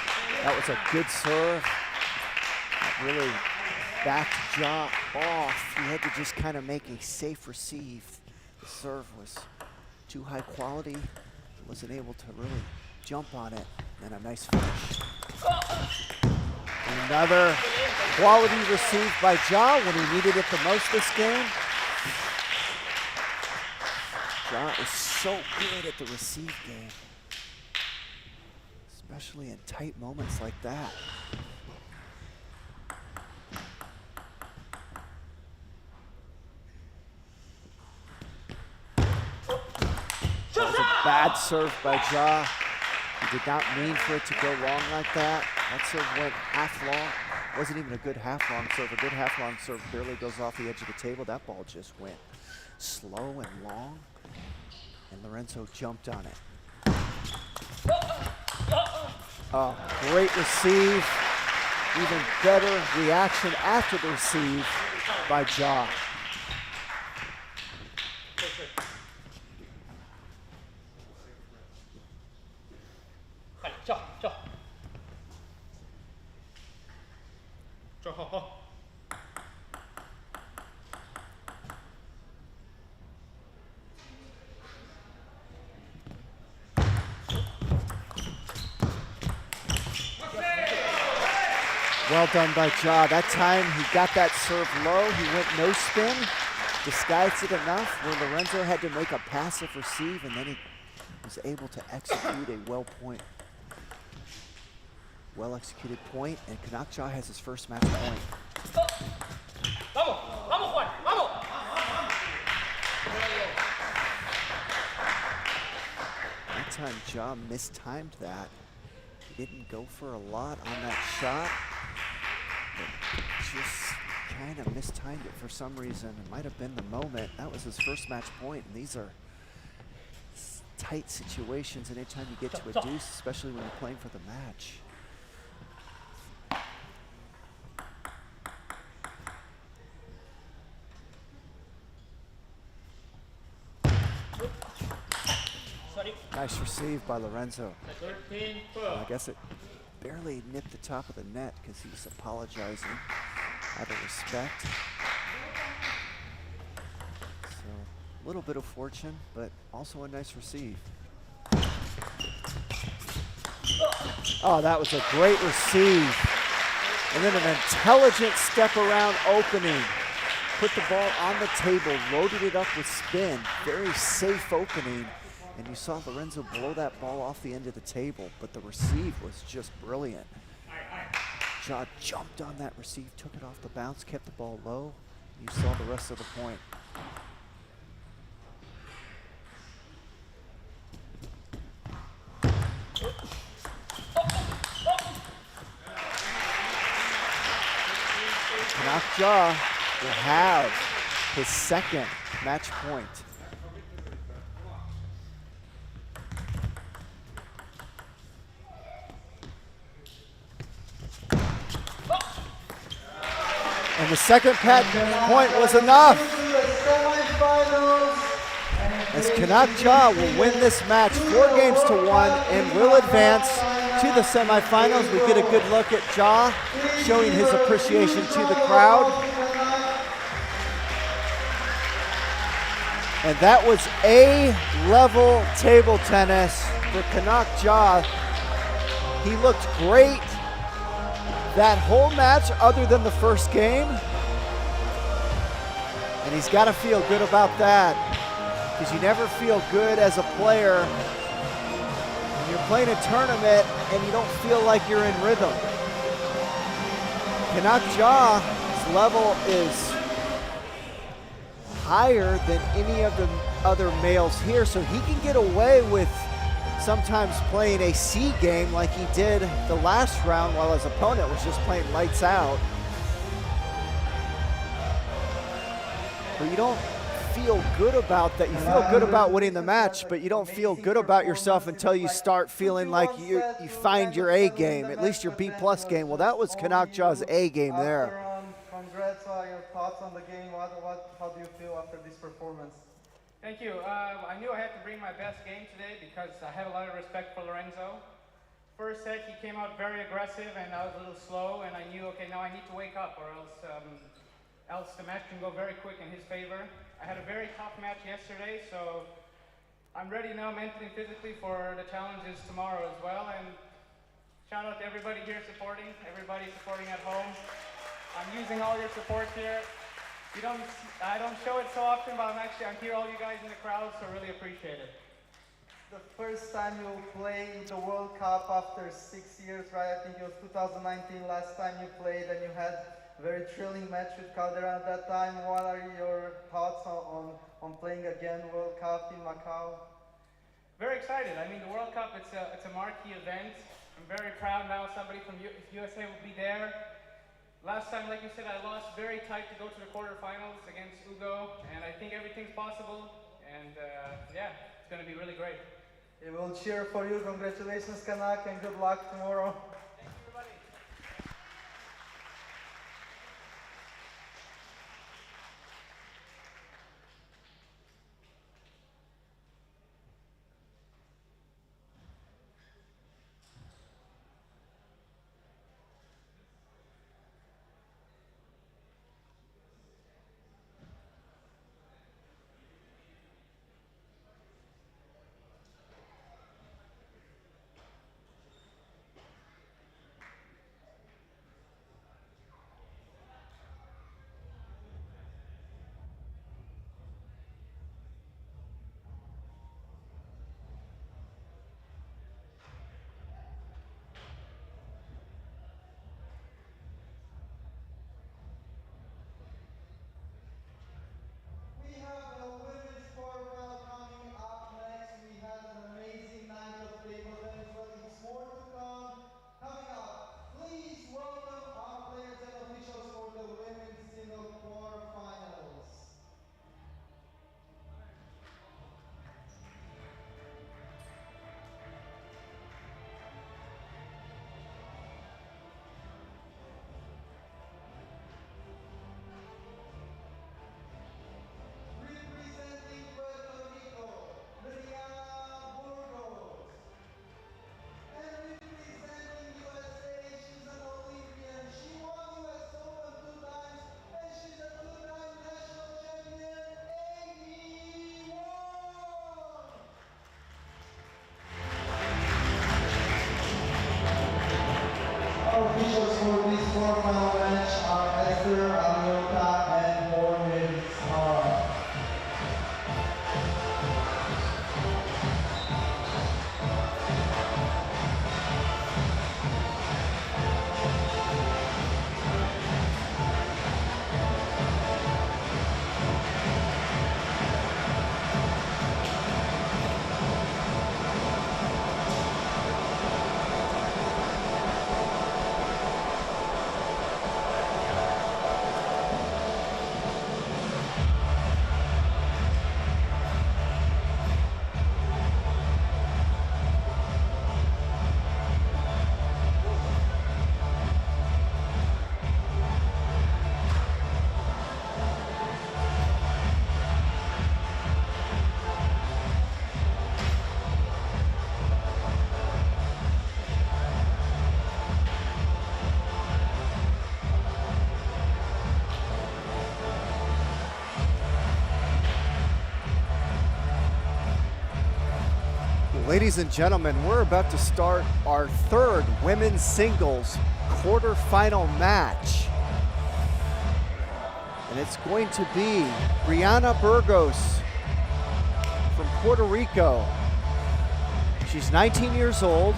That was a good serve. That really backed Ja off. He had to just kind of make a safe receive. The serve was too high quality. Wasn't able to really jump on it. And a nice finish. Another quality receive by Ja when he needed it the most this game. Ja is so good at the receive game, especially in tight moments like that. That was a bad serve by Ja. He did not mean for it to go long like that. That serve went half long. Wasn't even a good half long serve. A good half long serve barely goes off the edge of the table. That ball just went slow and long, and Lorenzo jumped on it. Oh, great receive. Even better reaction after the receive by Ja. Well done by Ja. That time he got that serve low. He went no spin, disguised it enough where Lorenzo had to make a passive receive, and then he was able to execute a well executed point, and Canuck Ja has his first match point. Vamos, vamos, Juan, vamos. That time Ja mistimed that. He didn't go for a lot on that shot, but just kind of mistimed it for some reason. It might have been the moment. That was his first match point, and these are tight situations, and anytime you get to a deuce, especially when you're playing for the match. Nice receive by Lorenzo. 13 Well, I guess it barely nipped the top of the net because he's apologizing out of respect. So a little bit of fortune, but also a nice receive. Oh, that was a great receive. And then an intelligent step around opening. Put the ball on the table, loaded it up with spin. Very safe opening. And you saw Lorenzo blow that ball off the end of the table, but the receive was just brilliant. Ja jumped on that receive, took it off the bounce, kept the ball low. You saw the rest of the point. Canuck Ja will have his second match point. And the second point was enough. As Canuck Ja will win this match 4-1 and will advance to the semifinals. We get a good look at Ja showing his appreciation to the crowd. And that was A-level table tennis for Canuck Ja. He looked great that whole match other than the first game. And he's got to feel good about that, because you never feel good as a player when you're playing a tournament and you don't feel like you're in rhythm. Canuck Ja's level is higher than any of the other males here, so he can get away with sometimes playing a C game like he did the last round while his opponent was just playing lights out. But you don't feel good about that. You feel good about winning the match, but you don't feel good about yourself until you start feeling like you find your A game, at least your B+ game. Well, that was Canuck Ja's A game there. Congrats on your thoughts on the game. How do you feel after this performance? Thank you. I knew I had to bring my best game today because I have a lot of respect for Lorenzo. First set, he came out very aggressive and I was a little slow, and I knew, okay, now I need to wake up or else the match can go very quick in his favor. I had a very tough match yesterday, so I'm ready now mentally and physically for the challenges tomorrow as well. And shout out to everybody here supporting, everybody supporting at home. I'm using all your support here. I don't show it so often, but I'm here, all you guys in the crowd, so really appreciate it. The first time you play the World Cup after 6 years, right? I think it was 2019 last time you played, and you had a very thrilling match with Calderon at that time. What are your thoughts on playing again World Cup in Macau? Very excited. I mean, the World Cup, it's a marquee event. I'm very proud now somebody from USA will be there. Last time, like you said, I lost very tight to go to the quarterfinals against Ugo, and I think everything's possible, and yeah, it's going to be really great. We will cheer for you. Congratulations, Kanak, and good luck tomorrow. Thank you, everybody. We have the women's quarterfinal coming up next. We had an amazing night of table tennis, but it's more to come. Coming up, please welcome our players and officials for the women's single quarterfinals. Representing Puerto Rico, Liliana Burgos. And representing USA, she's an Olympian. She won US Open 2 times, and she's a 2-time national champion, Amy Wong. Our officials for this quarterfinal match are Esther Aliota and Morgan Starr. Ladies and gentlemen, we're about to start our third women's singles quarterfinal match. And it's going to be Brianna Burgos from Puerto Rico. She's 19 years old.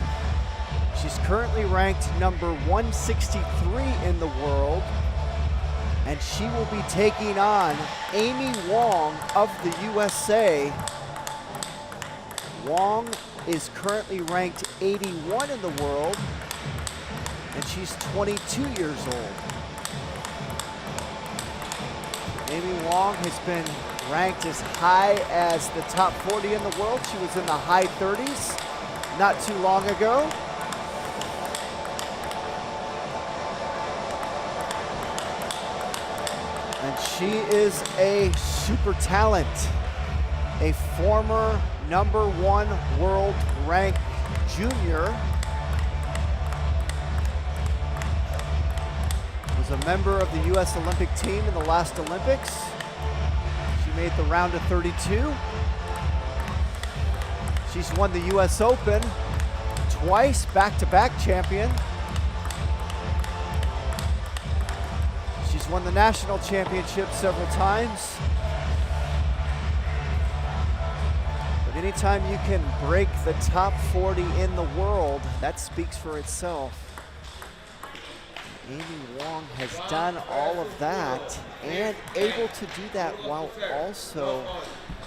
She's currently ranked number 163 in the world. And she will be taking on Amy Wong of the USA. Wong is currently ranked 81 in the world, and she's 22 years old. Amy Wong has been ranked as high as the top 40 in the world. She was in the high 30s not too long ago. She is a super talent, a former #1 world ranked junior. Was a member of the U.S. Olympic team in the last Olympics. She made the round of 32. She's won the U.S. Open twice, back-to-back champion. She's won the national championship several times. But anytime you can break the top 40 in the world, that speaks for itself. Amy Wong has done all of that and able to do that while also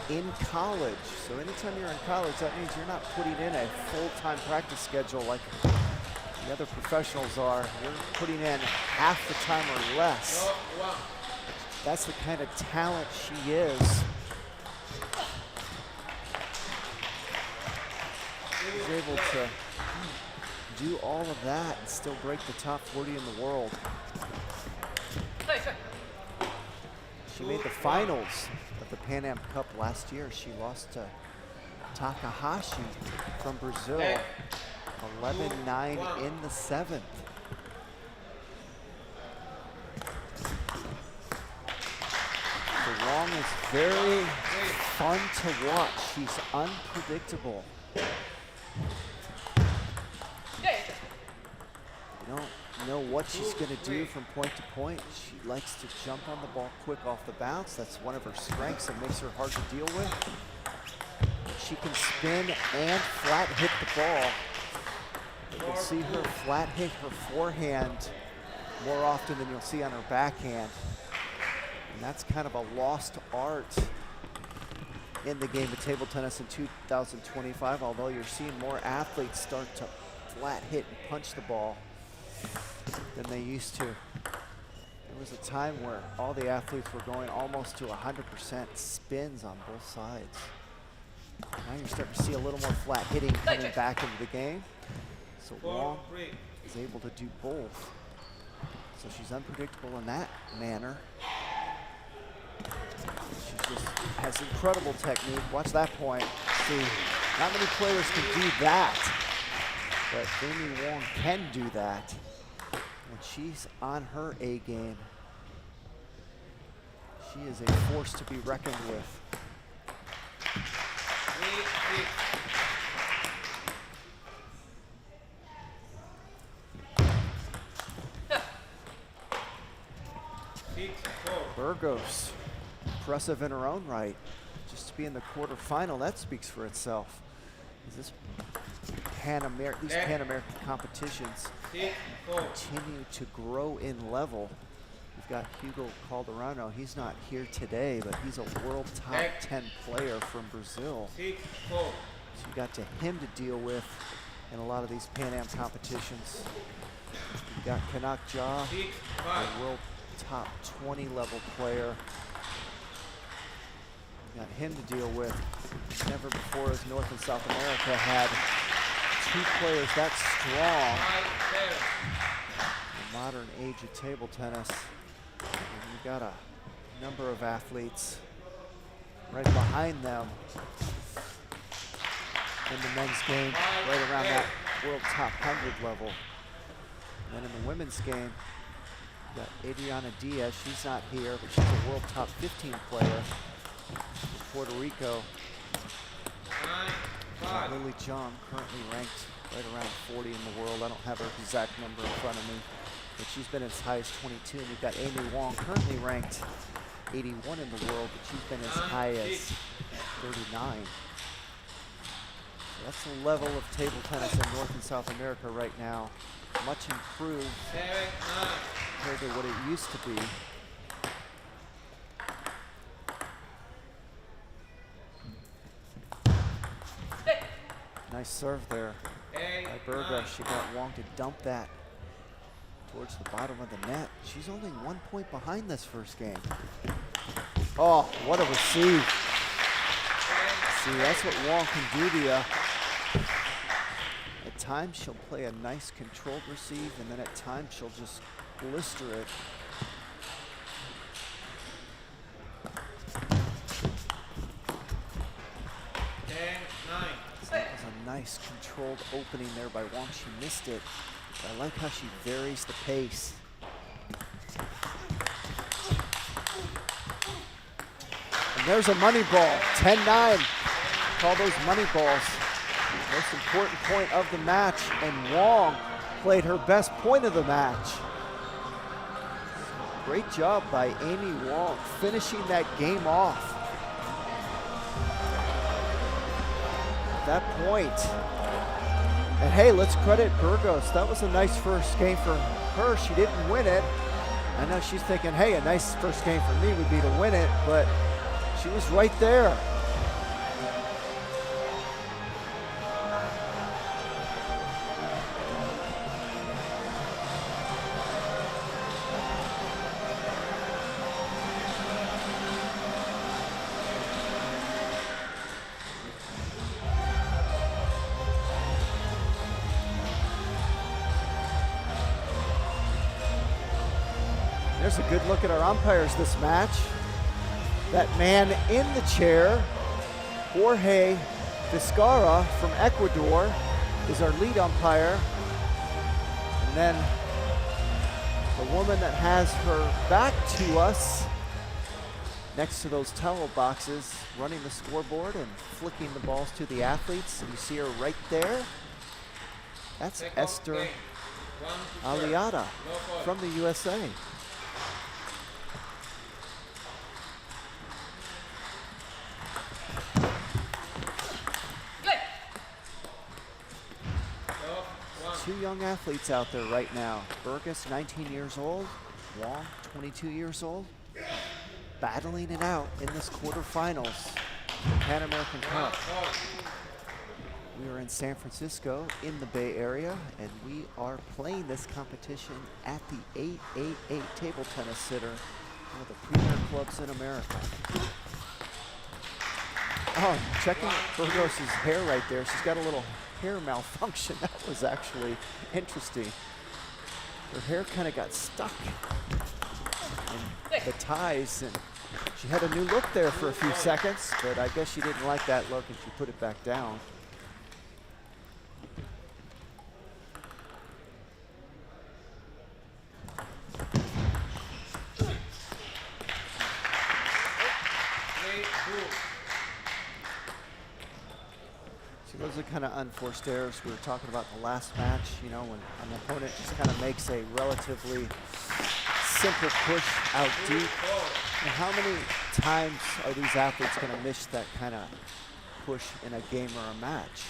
in college. So anytime you're in college, that means you're not putting in a full-time practice schedule like the other professionals are. You're putting in half the time or less. That's the kind of talent she is. She's able to do all of that and still break the top 40 in the world. She made the finals of the Pan Am Cup last year. She lost to Takahashi from Brazil, 11-9 in the 7th. So Wong is very fun to watch. She's unpredictable. You don't know what she's going to do from point to point. She likes to jump on the ball quick off the bounce. That's one of her strengths and makes her hard to deal with. She can spin and flat hit the ball. You'll see her flat hit her forehand more often than you'll see on her backhand. And that's kind of a lost art in the game of table tennis in 2025, although you're seeing more athletes start to flat hit and punch the ball than they used to. There was a time where all the athletes were going almost to 100% spins on both sides. Now you're starting to see a little more flat hitting coming back into the game. So Wong is able to do both. So she's unpredictable in that manner. She just has incredible technique. Watch that point. See, not many players can do that, but Amy Wong can do that. When she's on her A game, she is a force to be reckoned with. Burgos, impressive in her own right. Just to be in the quarterfinal, that speaks for itself. These Pan American competitions continue to grow in level. We've got Hugo Calderano. He's not here today, but he's a world top 10 player from Brazil. So you got him to deal with in a lot of these Pan Am competitions. You've got Kanak Ja, a world top 20 level player. Got him to deal with. Never before has North and South America had two players that strong in the modern age of table tennis. And you got a number of athletes right behind them in the men's game, right around that world top 100 level. And then in the women's game, you got Adriana Diaz. She's not here, but she's a world top 15 player from Puerto Rico. Lily Jung, currently ranked right around 40 in the world. I don't have her exact number in front of me, but she's been as high as 22. And you've got Amy Wong, currently ranked 81 in the world, but she's been as high as 39. So that's the level of table tennis in North and South America right now. Much improved compared to what it used to be. Nice serve there by Burgos. She got Wong to dump that towards the bottom of the net. She's only 1 point behind this first game. Oh, what a receive. See, that's what Wong can do to you. At times she'll play a nice controlled receive, and then at times she'll just blister it. nice controlled opening there by Wong. She missed it. But I like how she varies the pace. And there's a money ball, 10-9. Call those money balls. Most important point of the match, and Wong played her best point of the match. Great job by Amy Wong finishing that game off. At that point. And hey, let's credit Burgos. That was a nice first game for her. She didn't win it. I know she's thinking, hey, a nice first game for me would be to win it, but she was right there. There's a good look at our umpires this match. That man in the chair, Jorge Vizcarra from Ecuador, is our lead umpire. And then the woman that has her back to us, next to those towel boxes, running the scoreboard and flicking the balls to the athletes. You see her right there. That's Esther Aliada from the USA. Two young athletes out there right now. Burgos, 19 years old. Wong, 22 years old. Battling it out in this quarterfinals. Pan American Cup. We are in San Francisco in the Bay Area, and we are playing this competition at the 888 Table Tennis Center, one of the premier clubs in America. Oh, checking Burgos' hair right there. She's got a little hair malfunction. That was actually interesting. Her hair kind of got stuck in the ties, and she had a new look there for a few seconds, but I guess she didn't like that look and she put it back down. Those are kind of unforced errors we were talking about in the last match, you know, when an opponent just kind of makes a relatively simple push out deep. And how many times are these athletes going to miss that kind of push in a game or a match?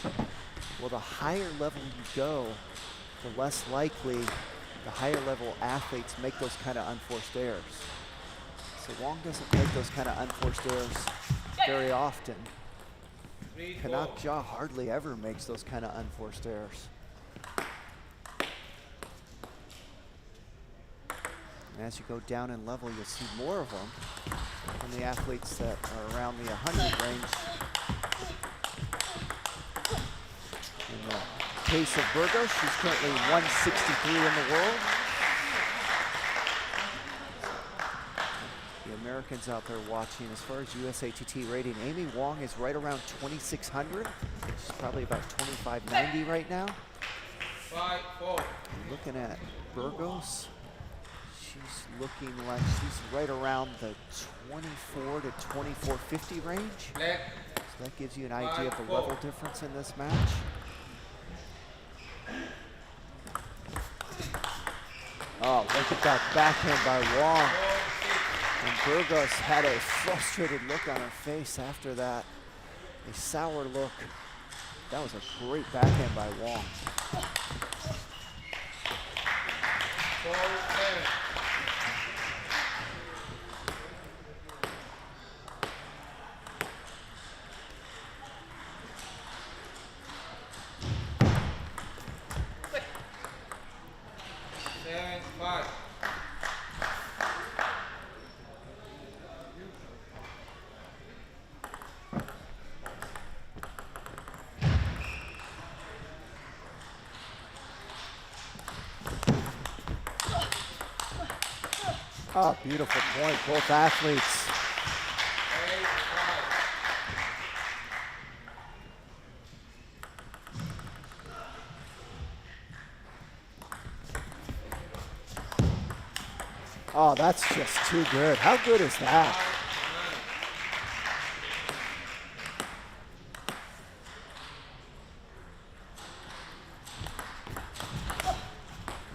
Well, the higher level you go, the less likely the higher level athletes make those kind of unforced errors. So Wong doesn't make those kind of unforced errors very often. Kanak Jha hardly ever makes those kind of unforced errors. And as you go down in level, you'll see more of them from the athletes that are around the 100 range. In the case of Burgos, she's currently 163 in the world. The Americans out there watching, as far as USATT rating, Amy Wong is right around 2,600. She's probably about 2,590 right now. Looking at Burgos, she's looking like she's right around the 24 to 2450 range. So that gives you an idea of the level difference in this match. Oh, look at that backhand by Wong. And Burgos had a frustrated look on her face after that. A sour look. That was a great backhand by Wong. Oh, beautiful point, both athletes. Oh, that's just too good. How good is that?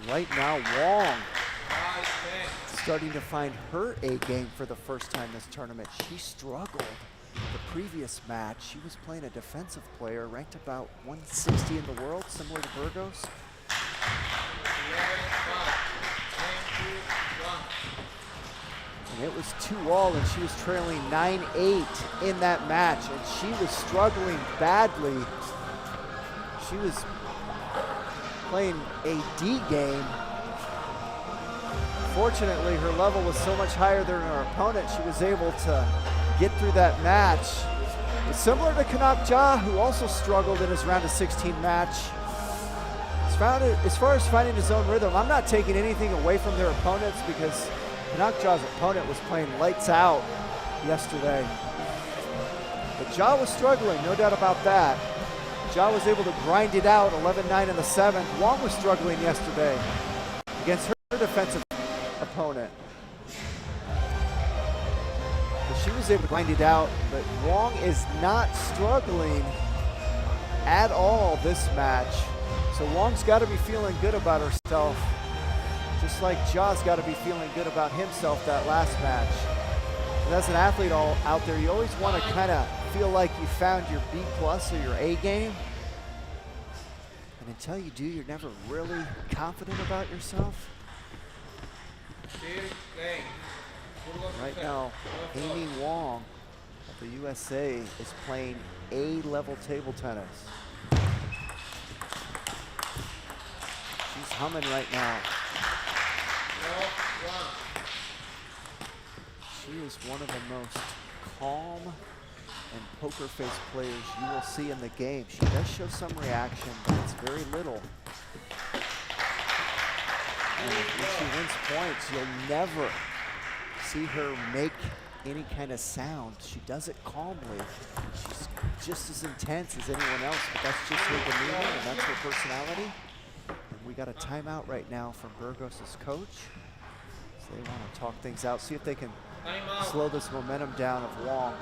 Right now, Wong starting to find her A game for the first time this tournament. She struggled the previous match. She was playing a defensive player, ranked about 160 in the world, similar to Burgos. And it was 2-all, and she was trailing 9-8 in that match, and she was struggling badly. She was playing a D game. Fortunately, her level was so much higher than her opponent, she was able to get through that match. It's similar to Kanak Ja, who also struggled in his round of 16 match. As far as finding his own rhythm, I'm not taking anything away from their opponents because Kanak Ja's opponent was playing lights out yesterday. But Ja was struggling, no doubt about that. Ja was able to grind it out, 11-9 in the 7th. Wong was struggling yesterday against her defensive opponent. But she was able to grind it out, but Wong is not struggling at all this match. So Wong's got to be feeling good about herself, just like Ja's got to be feeling good about himself that last match. And as an athlete out there, you always want to kind of feel like you found your B+ or your A game. And until you do, you're never really confident about yourself. Right now, Amy Wong of the USA is playing A-level table tennis. She's humming right now. She is one of the most calm and poker face players you will see in the game. She does show some reaction, but it's very little. And when she wins points, you'll never see her make any kind of sound. She does it calmly. She's just as intense as anyone else, but that's just her demeanor and that's her personality. And we got a timeout right now from Burgos' coach. So they want to talk things out, see if they can slow this momentum down of Wong.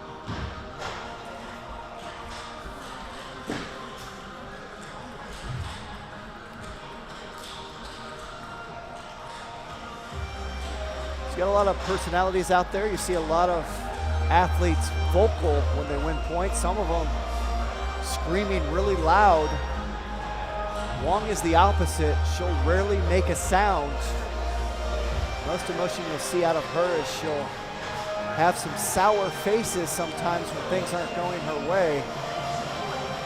She's got a lot of personalities out there. You see a lot of athletes vocal when they win points, some of them screaming really loud. Wong is the opposite. She'll rarely make a sound. Most emotion you'll see out of her is she'll have some sour faces sometimes when things aren't going her way.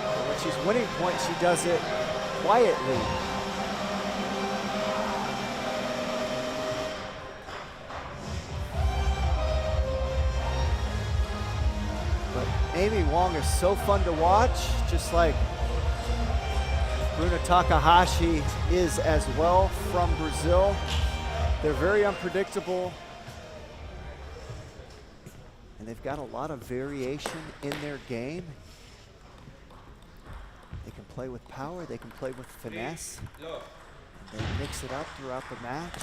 But when she's winning points, she does it quietly. But Amy Wong is so fun to watch, just like Bruna Takahashi is as well from Brazil. They're very unpredictable, and they've got a lot of variation in their game. They can play with power, they can play with finesse, and they mix it up throughout the match.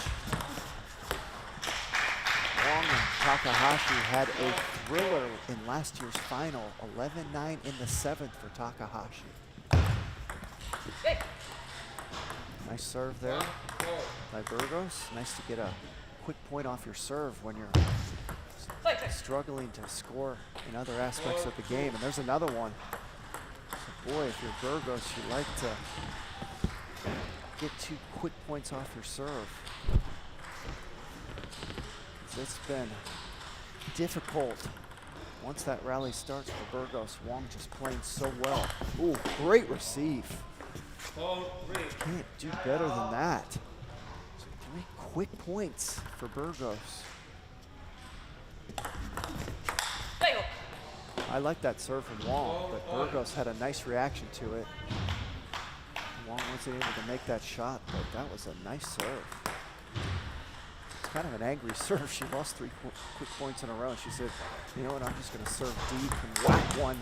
Wong and Takahashi had a thriller in last year's final, 11-9 in the 7th for Takahashi. Nice serve there by Burgos. Nice to get a quick point off your serve when you're struggling to score in other aspects of the game. And there's another one. So boy, if you're Burgos, you like to get 2 quick points off your serve. It's been difficult once that rally starts for Burgos. Wong just playing so well. Ooh, great receive. Can't do better than that. So 3 quick points for Burgos. I like that serve from Wong, but Burgos had a nice reaction to it. Wong wasn't able to make that shot, but that was a nice serve. It's kind of an angry serve. She lost 3 quick points in a row. She said, you know what, I'm just going to serve deep and whack one.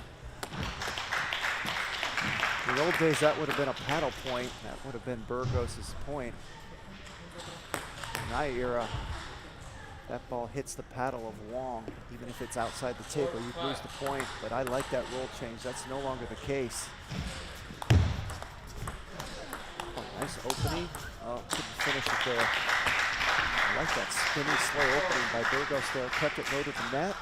In the old days, that would have been a paddle point. That would have been Burgos' point. In my era, That ball hits the paddle of Wong, even if it's outside the table, you lose the point. But I like that rule change. That's no longer the case. Oh, nice opening. Oh, couldn't finish it there. I like that spinning slow opening by Burgos there. Kept it low to the net.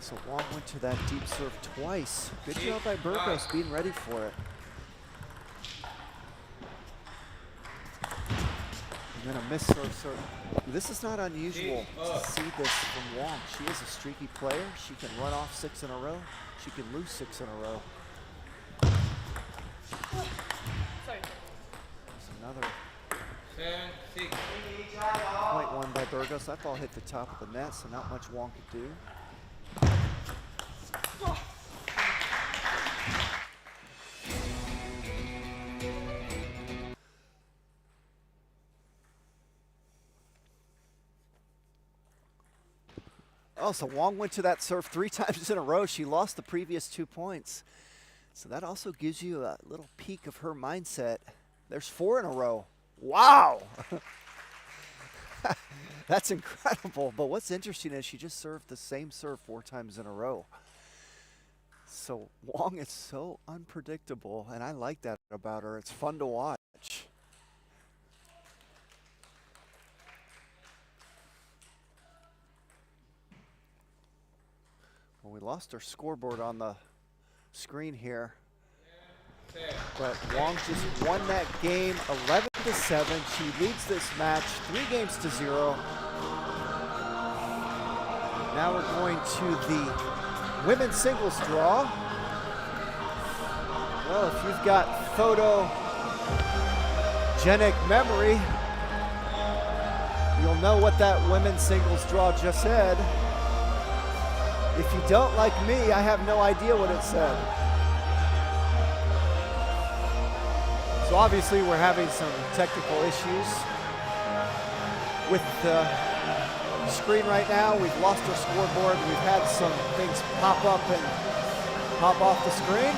So Wong went to that deep serve twice. Good job by Burgos being ready for it. And then a miss serve. This is not unusual to see this from Wong. She is a streaky player. She can run off 6 in a row. She can lose 6 in a row. Sorry. There's another point won by Burgos. That ball hit the top of the net, so not much Wong could do. Oh, so Wong went to that serve 3 times in a row. She lost the previous 2 points. So that also gives you a little peek of her mindset. There's 4 in a row. Wow! That's incredible. But what's interesting is she just served the same serve 4 times in a row. So Wong is so unpredictable, and I like that about her. It's fun to watch. Well, we lost our scoreboard on the screen here. But Wong just won that game 11-7. She leads this match 3-0. Now we're going to the women's singles draw. Well, if you've got photogenic memory, you'll know what that women's singles draw just said. If you don't, like me, I have no idea what it said. So obviously we're having some technical issues with the screen right now. We've lost our scoreboard. We've had some things pop up and pop off the screen.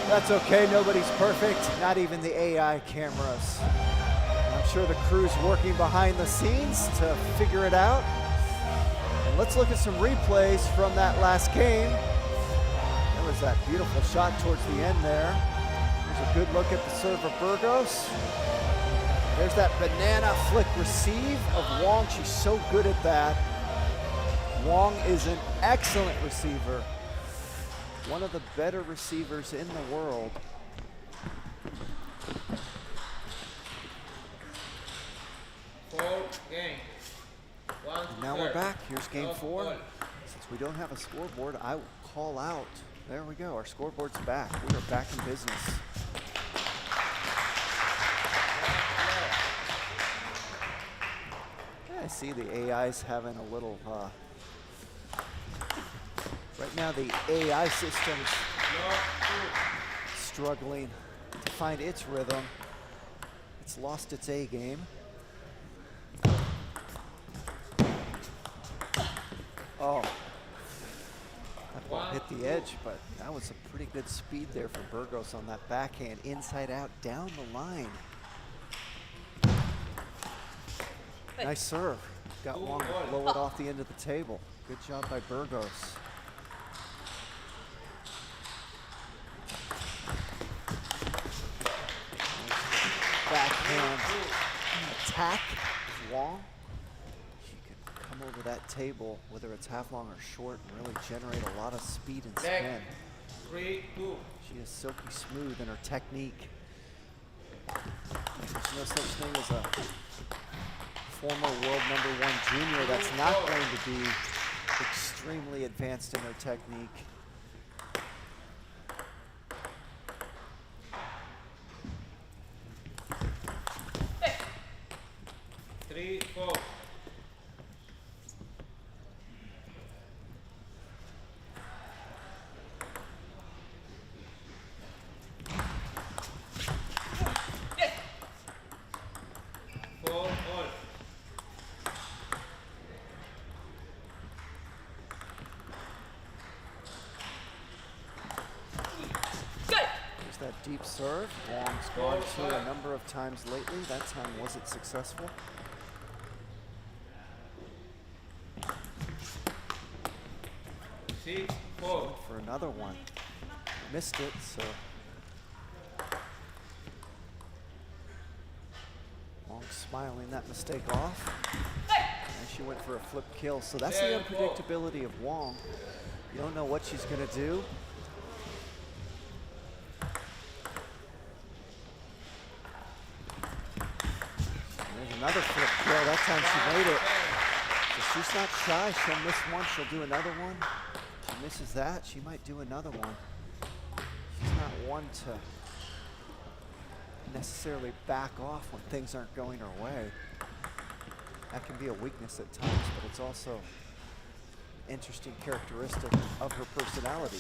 That's okay, nobody's perfect, not even the AI cameras. I'm sure the crew's working behind the scenes to figure it out. And let's look at some replays from that last game. There was that beautiful shot towards the end there. Here's a good look at the serve of Burgos. There's that banana flick receive of Wong. She's so good at that. Wong is an excellent receiver. One of the better receivers in the world. And now we're back. Here's game 4. Since we don't have a scoreboard, I will call out. There we go. Our scoreboard's back. We are back in business. I see the AI's having a little, right now the AI system's struggling to find its rhythm. It's lost its A game. Oh, that ball hit the edge, but that was a pretty good speed there for Burgos on that backhand, inside out, down the line. Nice serve. Got Wong to blow it off the end of the table. Good job by Burgos. Backhand attack of Wong. She can come over that table, whether it's half long or short, and really generate a lot of speed and spin. She is silky smooth in her technique. There's no such thing as a former world #1 junior that's not going to be extremely advanced in their technique. Hey. 3-4. that deep serve. Wong's gone to a number of times lately. That time wasn't successful. Six, Went four. for another one. Missed it, so. Wong smiling that mistake off. And she went for a flip kill. So that's the unpredictability of Wong. You don't know what she's gonna do. There's another flip kill. That time she made it. So she's not shy. She'll miss one, she'll do another one. She misses that, she might do another one. She's not one to necessarily back off when things aren't going her way. That can be a weakness at times, but it's also an interesting characteristic of her personality.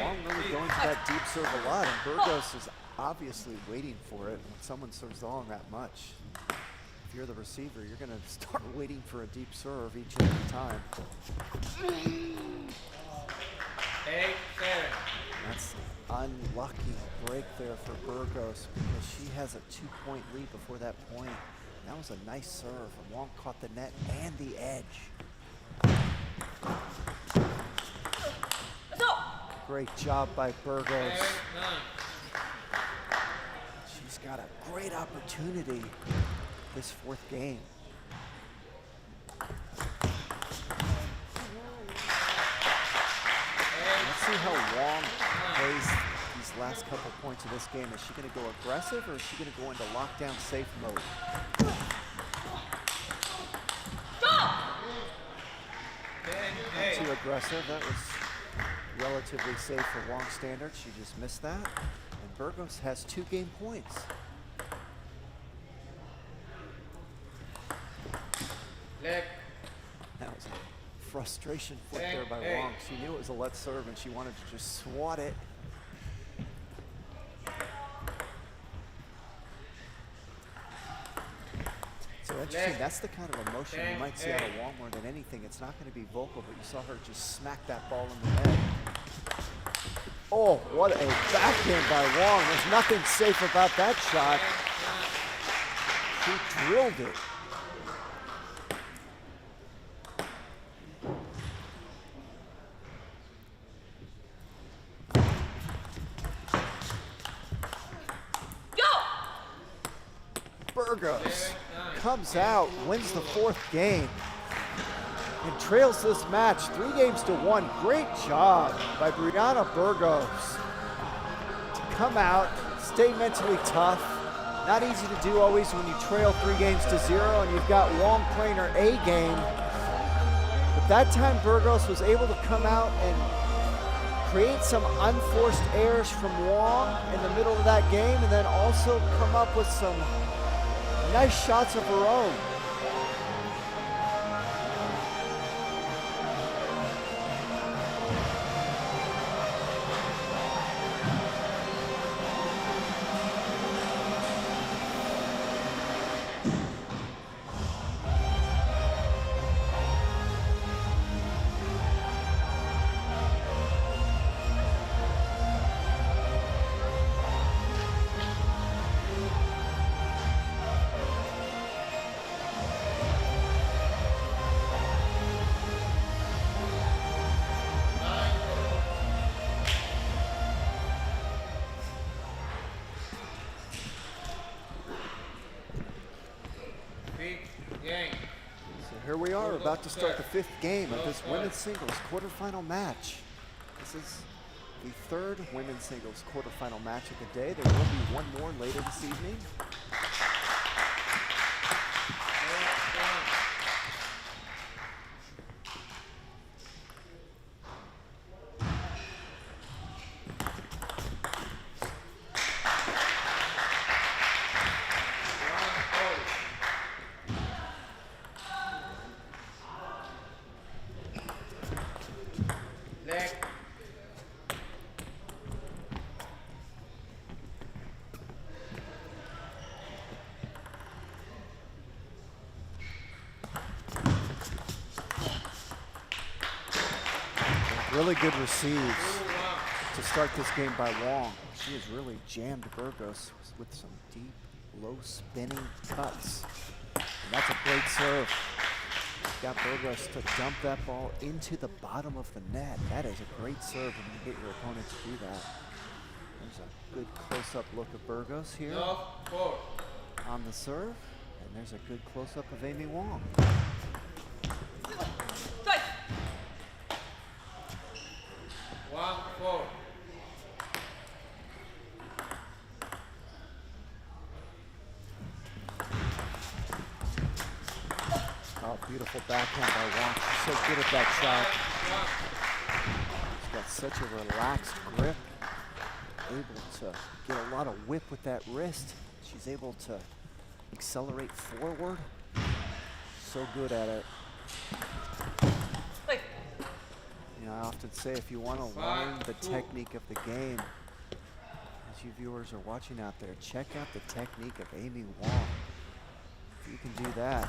Wong really going to that deep serve a lot, and Burgos is obviously waiting for it. When someone serves long that much, if you're the receiver, you're going to start waiting for a deep serve each and every time. 8, 7. That's an unlucky break there for Burgos because she has a 2-point lead before that point. That was a nice serve, and Wong caught the net and the edge. Great job by Burgos. 9. She's got a great opportunity this fourth game. Let's see how Wong plays these last couple points of this game. Is she going to go aggressive or is she going to go into lockdown safe mode? Not too aggressive. That was relatively safe for Wong standards. She just missed that. And Burgos has 2 game points. Leg. That was a frustration flip there by Wong. She knew it was a let serve and she wanted to just swat it. So interesting, that's the kind of emotion you might see out of Wong more than anything. It's not going to be vocal, but you saw her just smack that ball in the net. Oh, what a backhand by Wong. There's nothing safe about that shot. She drilled it. Burgos comes out, wins the 4th game, and trails this match 3-1. Great job by Brianna Burgos to come out, stay mentally tough. Not easy to do always when you trail 3-0 and you've got Wong playing her A game. But that time Burgos was able to come out and create some unforced errors from Wong in the middle of that game, and then also come up with some nice shots of her own. Here we are, about to start the 5th game of this women's singles quarterfinal match. This is the 3rd women's singles quarterfinal match of the day. There will be one more later this evening. Really good receives to start this game by Wong. She has really jammed Burgos with some deep, low spinning cuts. And that's a great serve. Got Burgos to dump that ball into the bottom of the net. That is a great serve when you get your opponent to do that. There's a good close-up look of Burgos here on the serve. And there's a good close-up of Amy Wong. Oh, beautiful backhand by Wong. She's so good at that shot. She's got such a relaxed grip. Able to get a lot of whip with that wrist. She's able to accelerate forward. So good at it. You know, I often say if you want to learn the technique of the game, as you viewers are watching out there, check out the technique of Amy Wong. If you can do that,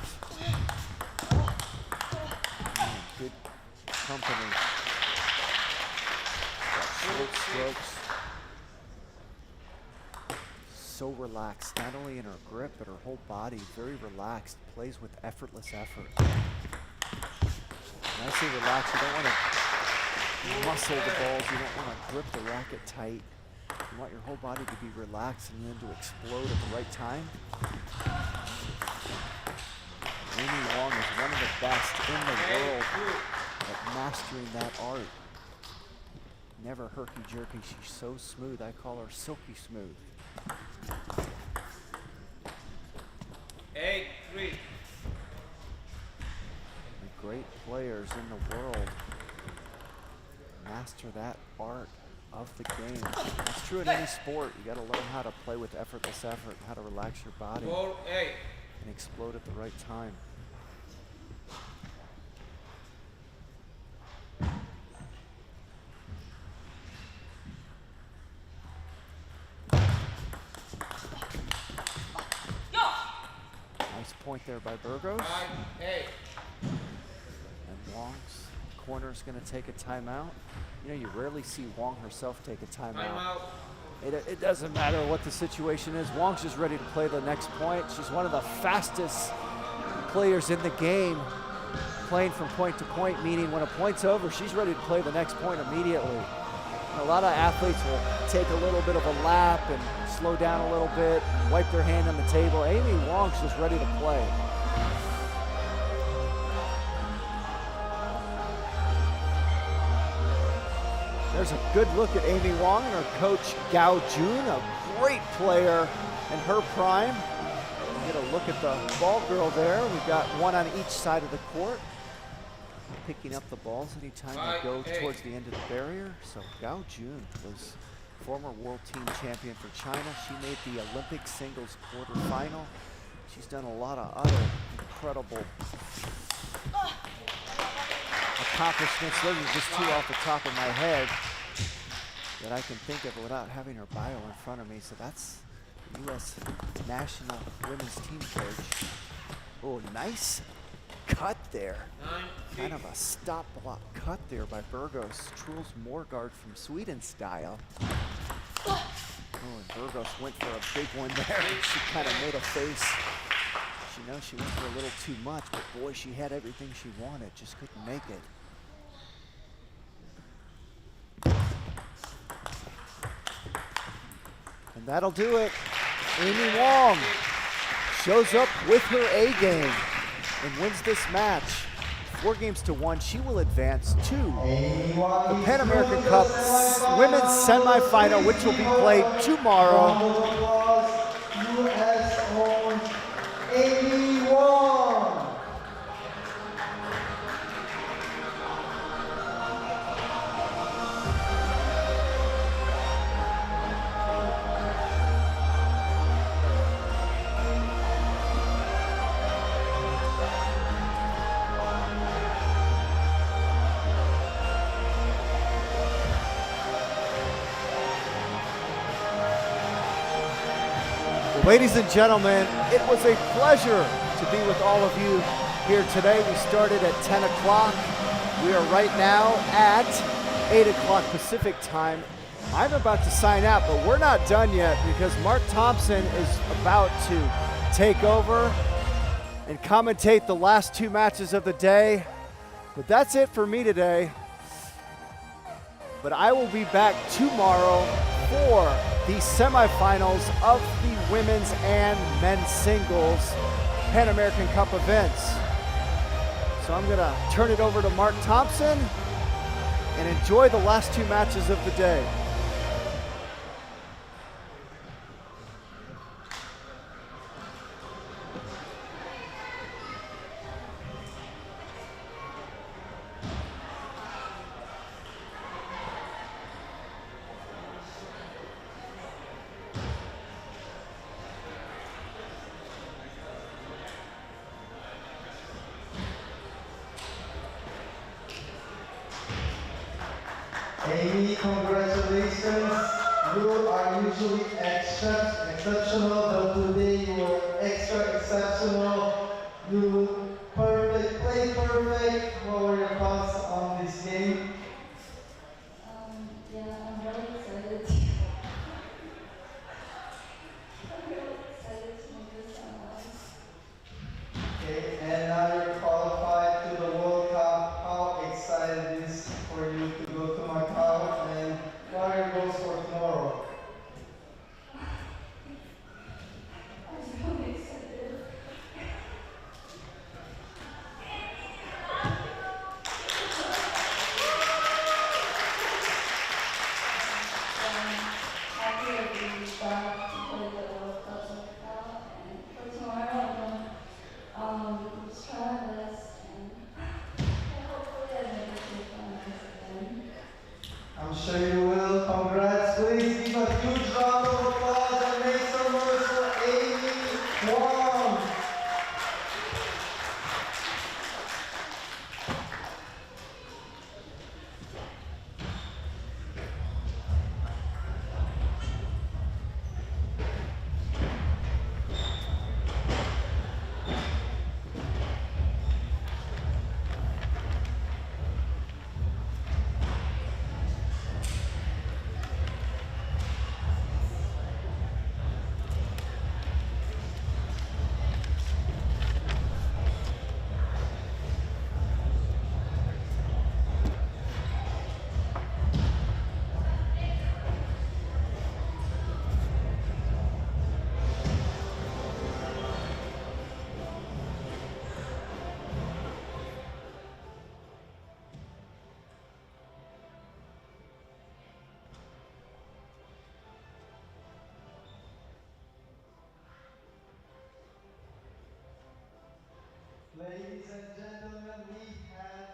good company. Got short strokes. So relaxed, not only in her grip, but her whole body, very relaxed, plays with effortless effort. When I say relax, you don't want to muscle the balls, you don't want to grip the racket tight. You want your whole body to be relaxed and then to explode at the right time. Amy Wong is one of the best in the world at mastering that art. Never herky-jerky, she's so smooth. I call her silky smooth. 8-3. The great players in the world master that art of the game. It's true in any sport. You got to learn how to play with effortless effort, how to relax your body 4-8. and explode at the right time. Nice point there by Burgos. 5-8. And Wong's corner is going to take a timeout. You know, you rarely see Wong herself take a timeout. Timeout. It doesn't matter what the situation is. Wong's just ready to play the next point. She's one of the fastest players in the game, playing from point to point, meaning when a point's over, she's ready to play the next point immediately. And a lot of athletes will take a little bit of a lap and slow down a little bit, wipe their hand on the table. Amy Wong's just ready to play. There's a good look at Amy Wong and her coach Gao Jun, a great player in her prime. We'll get a look at the ball girl there. We've got one on each side of the court, picking up the balls anytime they go towards the end of the barrier. So Gao Jun was former world team champion for China. She made the Olympic singles quarterfinal. She's done a lot of other incredible accomplishments. Those are just two off the top of my head that I can think of without having her bio in front of me. So that's the U.S. national women's team coach. Oh, nice cut there. Kind of a stop block cut there by Burgos. Truls Morgard from Sweden style. Oh, and Burgos went for a big one there. She kind of made a face. She knows she went for a little too much, but boy, she had everything she wanted, just couldn't make it. And that'll do it. Amy Wong shows up with her A game and wins this match. 4-1. She will advance to the Pan American Cup Women's Semifinal, which will be played tomorrow. U.S. owned Amy Wong. Ladies and gentlemen, it was a pleasure to be with all of you here today. We started at 10 o'clock. We are right now at 8 o'clock Pacific time. I'm about to sign out, but we're not done yet because Mark Thompson is about to take over and commentate the last 2 matches of the day. But that's it for me today. But I will be back tomorrow for the semifinals of the women's and men's singles Pan American Cup events. So I'm gonna turn it over to Mark Thompson and enjoy the last 2 matches of the day. Amy, congratulations. You are usually exceptional, but today you were extra exceptional. You played perfect. What were your thoughts on this game? Yeah, I'm really excited. I'm really excited to make this one. Okay, and now you're qualified to the World Cup. How excited is it for you to go to Macau, and what are your goals for tomorrow? I'm really excited. Happy to be back to play the World Cup in Macau, and for tomorrow I'm gonna just try my best and hopefully I make it to the finals again. I'm sure you will. Congrats. Please give a huge round of applause and make some noise for Amy Wong. Ladies and gentlemen, we had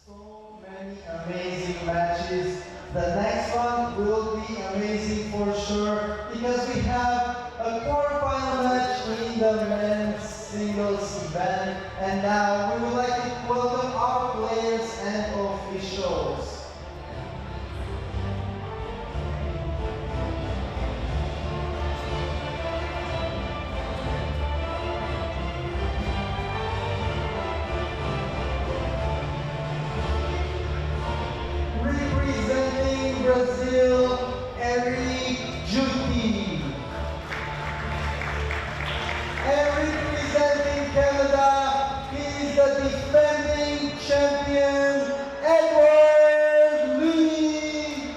so many amazing matches. The next one will be amazing for sure because we have a quarterfinal match in the men's singles event. And now we would like to welcome our players and officials. Representing Brazil, Eric Juti. And representing Canada, he is the defending champion, Edward Lee.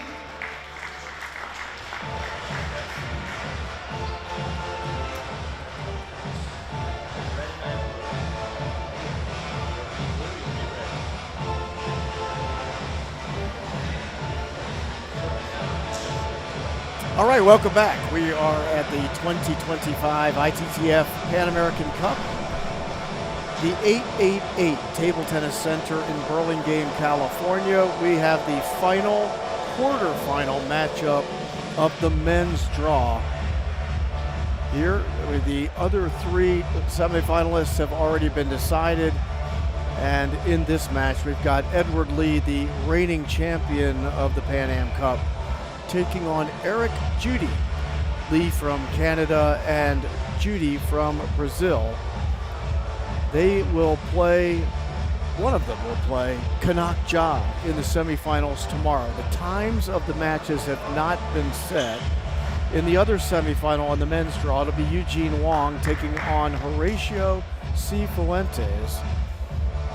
All right, welcome back. We are at the 2025 ITTF Pan American Cup, the 888 Table Tennis Center in Burlingame, California. We have the final quarterfinal matchup of the men's draw. Here, the other 3 semifinalists have already been decided. And in this match, we've got Edward Lee, the reigning champion of the Pan Am Cup, taking on Eric Juti. Lee from Canada and Juti from Brazil. They will play one of them will play Kanak Ja in the semifinals tomorrow. The times of the matches have not been set. In the other semifinal on the men's draw, it'll be Eugene Wong taking on Horatio C. Fuentes.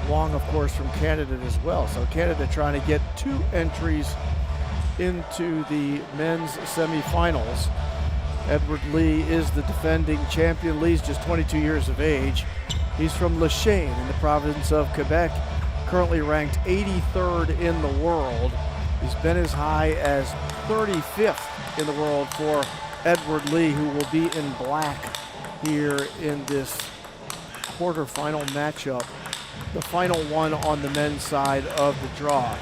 Wong, of course, from Canada as well. So Canada trying to get 2 entries into the men's semifinals. Edward Lee is the defending champion. Lee's just 22 years of age. He's from Le Chesne in the province of Quebec, currently ranked 83rd in the world. He's been as high as 35th in the world for Edward Lee, who will be in black here in this quarterfinal matchup, the final one on the men's side of the draw.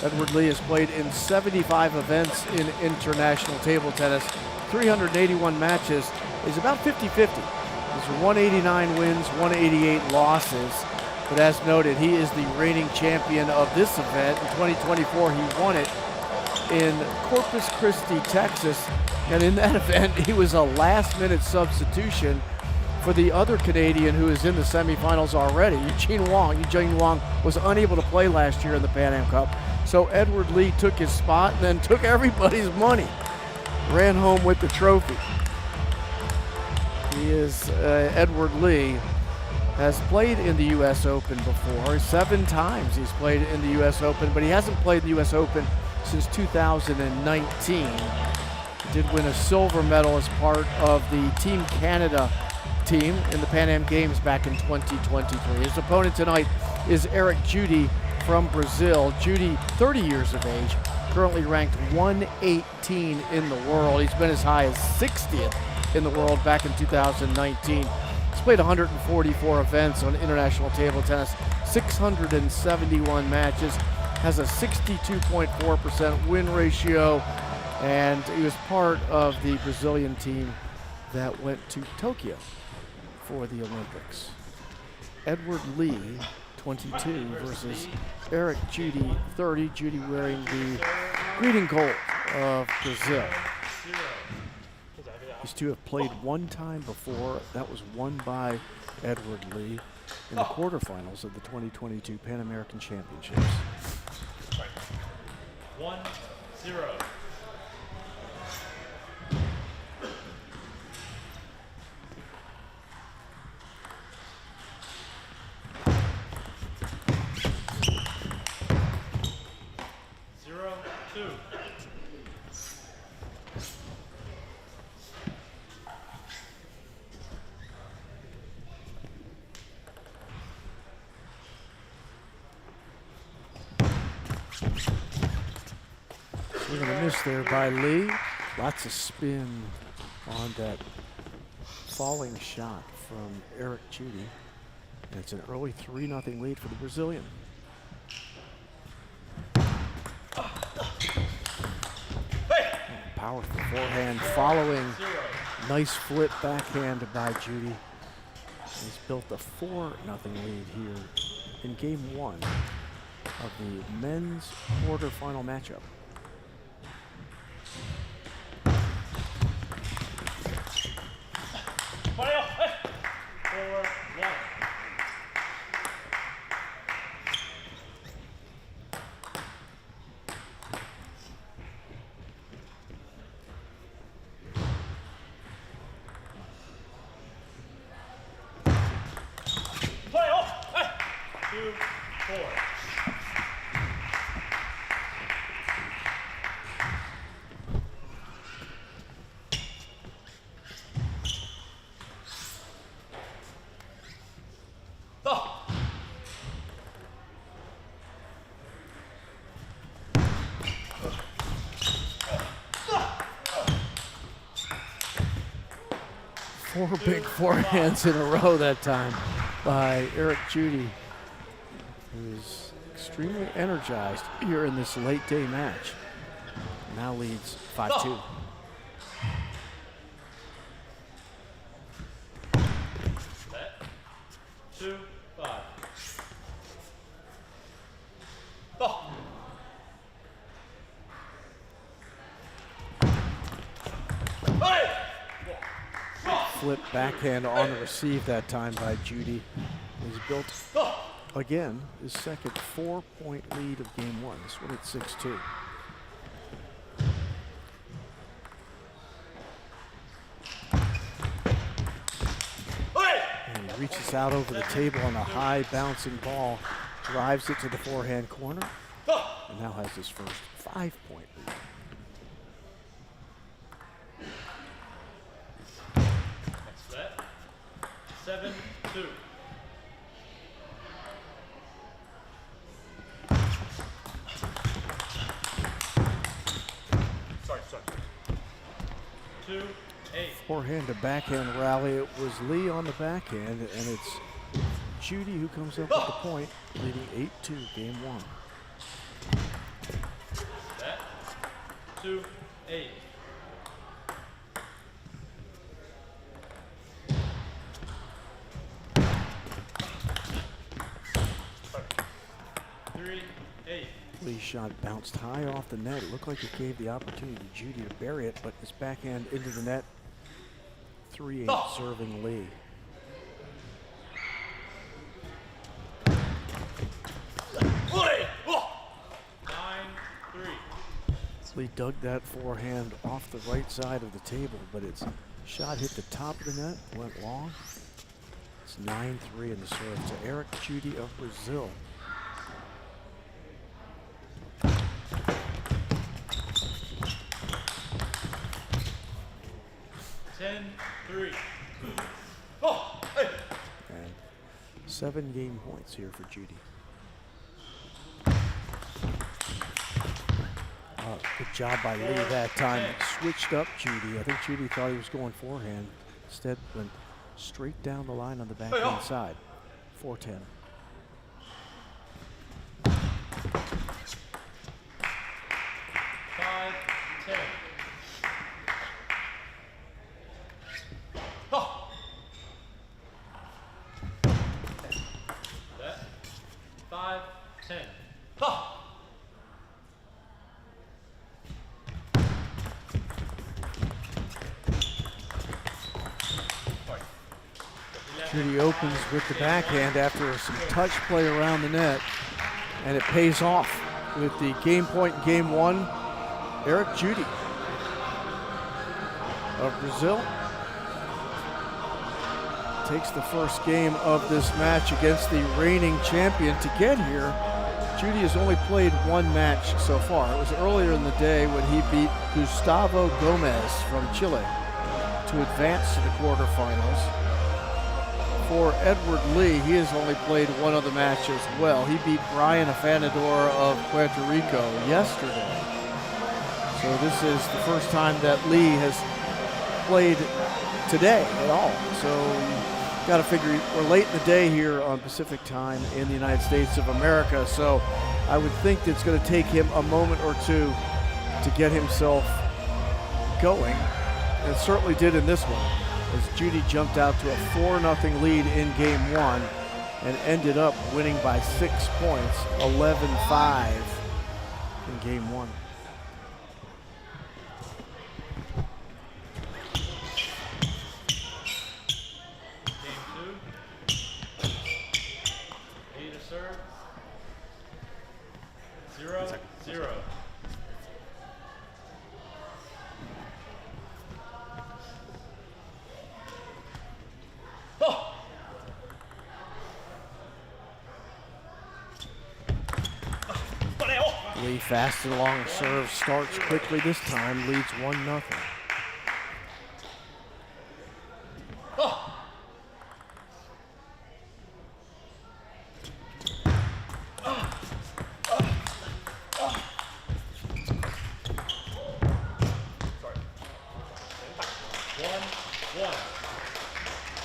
Edward Lee has played in 75 events in international table tennis, 381 matches. He's about 50-50. He's 189 wins, 188 losses. But as noted, he is the reigning champion of this event. In 2024, he won it in Corpus Christi, Texas. And in that event, he was a last-minute substitution for the other Canadian who is in the semifinals already, Eugene Wong. Eugene Wong was unable to play last year in the Pan Am Cup. So Edward Lee took his spot and then took everybody's money. Ran home with the trophy. He is, Edward Lee has played in the US Open before. 7 times he's played in the US Open, but he hasn't played the US Open since 2019. He did win a silver medal as part of the Team Canada team in the Pan Am Games back in 2023. His opponent tonight is Eric Judy from Brazil. Judy, 30 years of age, currently ranked 118 in the world. He's been as high as 60th in the world back in 2019. He's played 144 events on international table tennis, 671 matches, has a 62.4% win ratio, and he was part of the Brazilian team that went to Tokyo for the Olympics. Edward Lee, 22, versus Eric Judy, 30. Judy wearing the green and gold of Brazil. These two have played 1 time before. That was won by Edward Lee in the quarterfinals of the 2022 Pan American Championships. 1-0. We're going to miss there by Lee. Lots of spin on that falling shot from Eric Judy. And it's an early 3-0 lead for the Brazilian. Powerful forehand following. Nice flip backhand by Judy. He's built a 4-0 lead here in game 1 of the men's quarterfinal matchup. Four big forehands in a row that time by Eric Judy, who's extremely energized here in this late day match. Now leads 5-2. Set. 2-5. Flip backhand on the receive that time by Judy. He's built again, his second 4-point lead of game one. This one at 6-2. And he reaches out over the table on a high bouncing ball, drives it to the forehand corner, and now has his first 5-point lead. Next set, 7-2. Sorry. 2-8. Forehand to backhand rally. It was Lee on the backhand, and it's Judy who comes up with the point, leading 8-2 game one. Set, 2-8. Lee's shot bounced high off the net. It looked like it gave the opportunity to Judy to bury it, but his backhand into the net. 3-8 serving Lee. Lee dug that forehand off the right side of the table, but its shot hit the top of the net, went long. It's 9-3 in the serve to Eric Judy of Brazil. And 7 game points here for Judy. Good job by Lee that time. Switched up Judy. I think Judy thought he was going forehand. Instead went straight down the line on the backhand side. 4-10. Judy opens with the backhand after some touch play around the net, and it pays off with the game point in game one. Eric Judy of Brazil takes the first game of this match against the reigning champion. To get here, Judy has only played one match so far. It was earlier in the day when he beat Gustavo Gomez from Chile to advance to the quarterfinals. For Edward Lee, he has only played one other match as well. He beat Brian Afanador of Puerto Rico yesterday. So this is the first time that Lee has played today at all. So you got to figure we're late in the day here on Pacific time in the United States of America. So I would think that it's going to take him a moment or two to get himself going. And it certainly did in this one, as Judy jumped out to a 4-0 lead in game one and ended up winning by 6 points, 11-5 in game one. Game two. Lee to serve. 0-0. Lee fast and long serve, starts quickly this time, leads 1-0.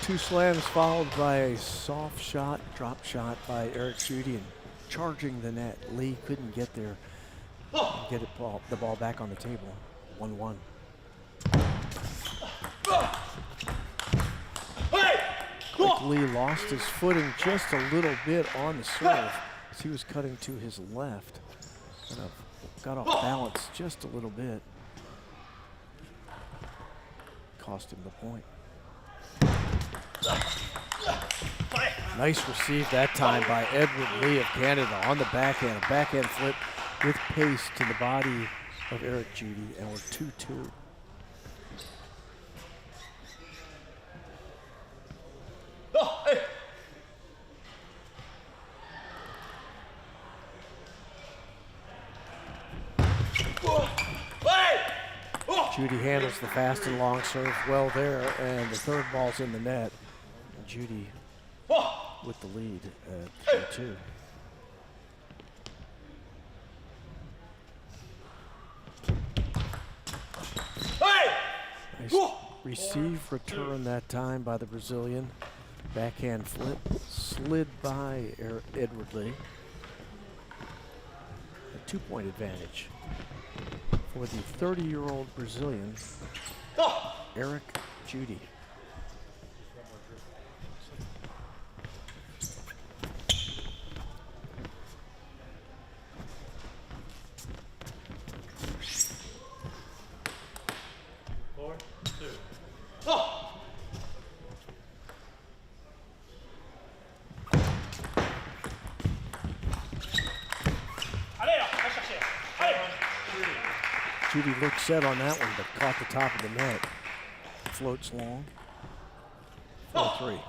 Two slams followed by a soft shot, drop shot by Eric Judy, and charging the net. Lee couldn't get there and get the ball back on the table. 1-1. Like Lee lost his footing just a little bit on the serve as he was cutting to his left. Kind of got off balance just a little bit. Cost him the point. Nice receive that time by Edward Lee of Canada on the backhand. A backhand flip with pace to the body of Eric Judy, and we're 2-2. Judy handles the fast and long serve well there, and the third ball's in the net. Judy with the lead at 3-2. Nice receive return that time by the Brazilian. Backhand flip slid by Edward Lee. A 2-point advantage for the 30-year-old Brazilian, Eric Judy. Judy looked set on that one, but caught the top of the net. Floats long. 4-3.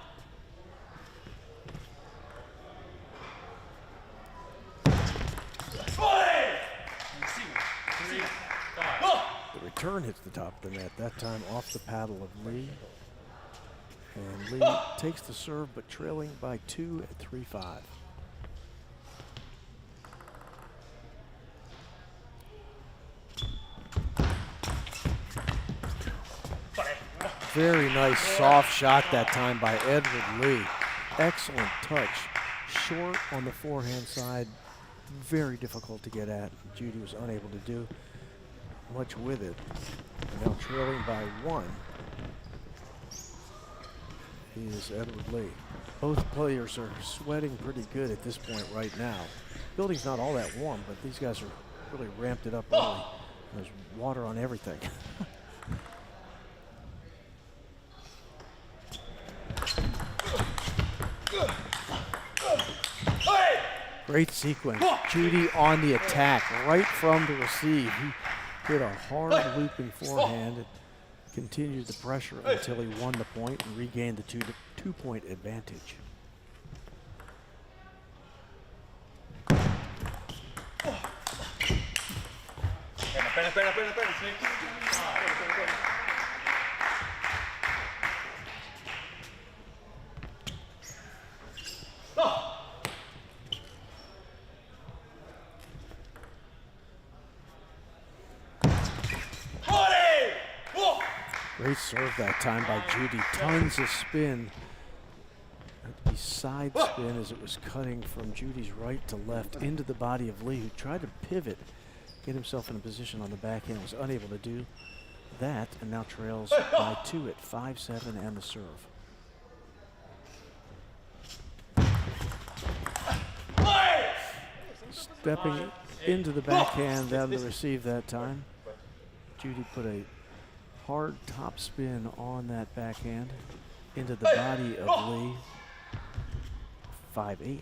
The return hits the top of the net, that time off the paddle of Lee. And Lee takes the serve, but trailing by 2 at 3-5. Very nice soft shot that time by Edward Lee. Excellent touch. Short on the forehand side. Very difficult to get at. Judy was unable to do much with it. And now trailing by 1 is Edward Lee. Both players are sweating pretty good at this point right now. Building's not all that warm, but these guys are really ramped it up early. There's water on everything. Great sequence. Judy on the attack, right from the receive. He hit a hard looping forehand and continued the pressure until he won the point and regained the two-point advantage. Great serve that time by Judy. Tons of spin. Had to be side spin as it was cutting from Judy's right to left into the body of Lee, who tried to pivot, get himself in a position on the backhand, was unable to do that, and now trails by 2 at 5-7 and the serve. Stepping into the backhand down the receive that time. Judy put a hard top spin on that backhand into the body of Lee. 5-8.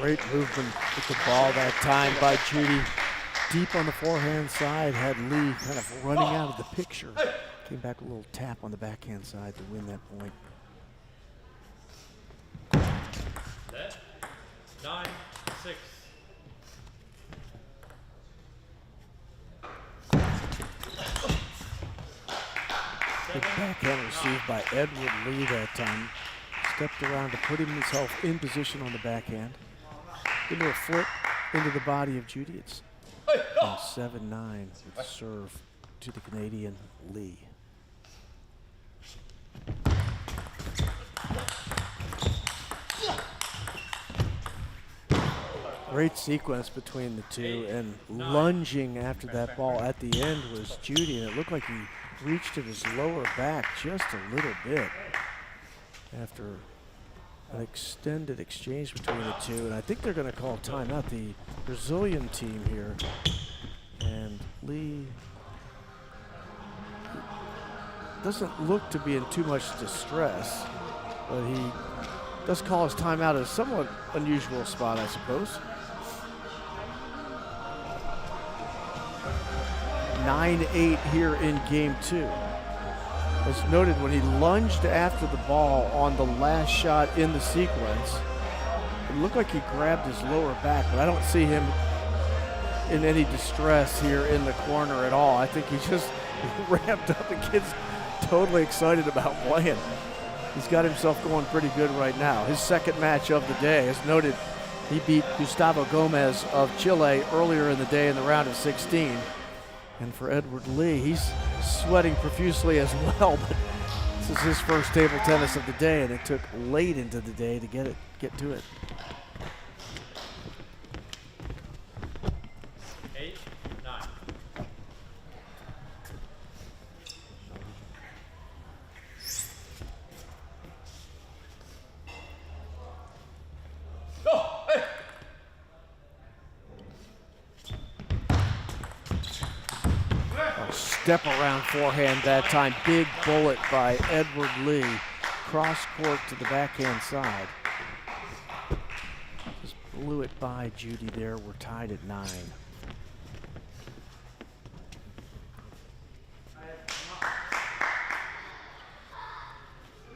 Great movement with the ball that time by Judy. Deep on the forehand side, had Lee kind of running out of the picture. Came back a little tap on the backhand side to win that point. 9-6. Good backhand received by Edward Lee that time. Stepped around to put himself in position on the backhand. Into a flip into the body of Judy. It's 7-9 with the serve to the Canadian Lee. Great sequence between the two, and lunging after that ball at the end was Judy, and it looked like he reached at his lower back just a little bit after an extended exchange between the two, and I think they're going to call timeout, the Brazilian team here. And Lee doesn't look to be in too much distress, but he does call his timeout at a somewhat unusual spot, I suppose. 9-8 here in game 2. As noted, when he lunged after the ball on the last shot in the sequence, it looked like he grabbed his lower back, but I don't see him in any distress here in the corner at all. I think he just ramped up. The kid's totally excited about playing. He's got himself going pretty good right now. His second match of the day, as noted, he beat Gustavo Gomez of Chile earlier in the day in the round of 16. And for Edward Lee, he's sweating profusely as well, but this is his first table tennis of the day, and it took late into the day to get to it. 8, 9. Go! Hey! Step around forehand that time. Big bullet by Edward Lee. Cross court to the backhand side. Just blew it by Judy there. We're tied at 9.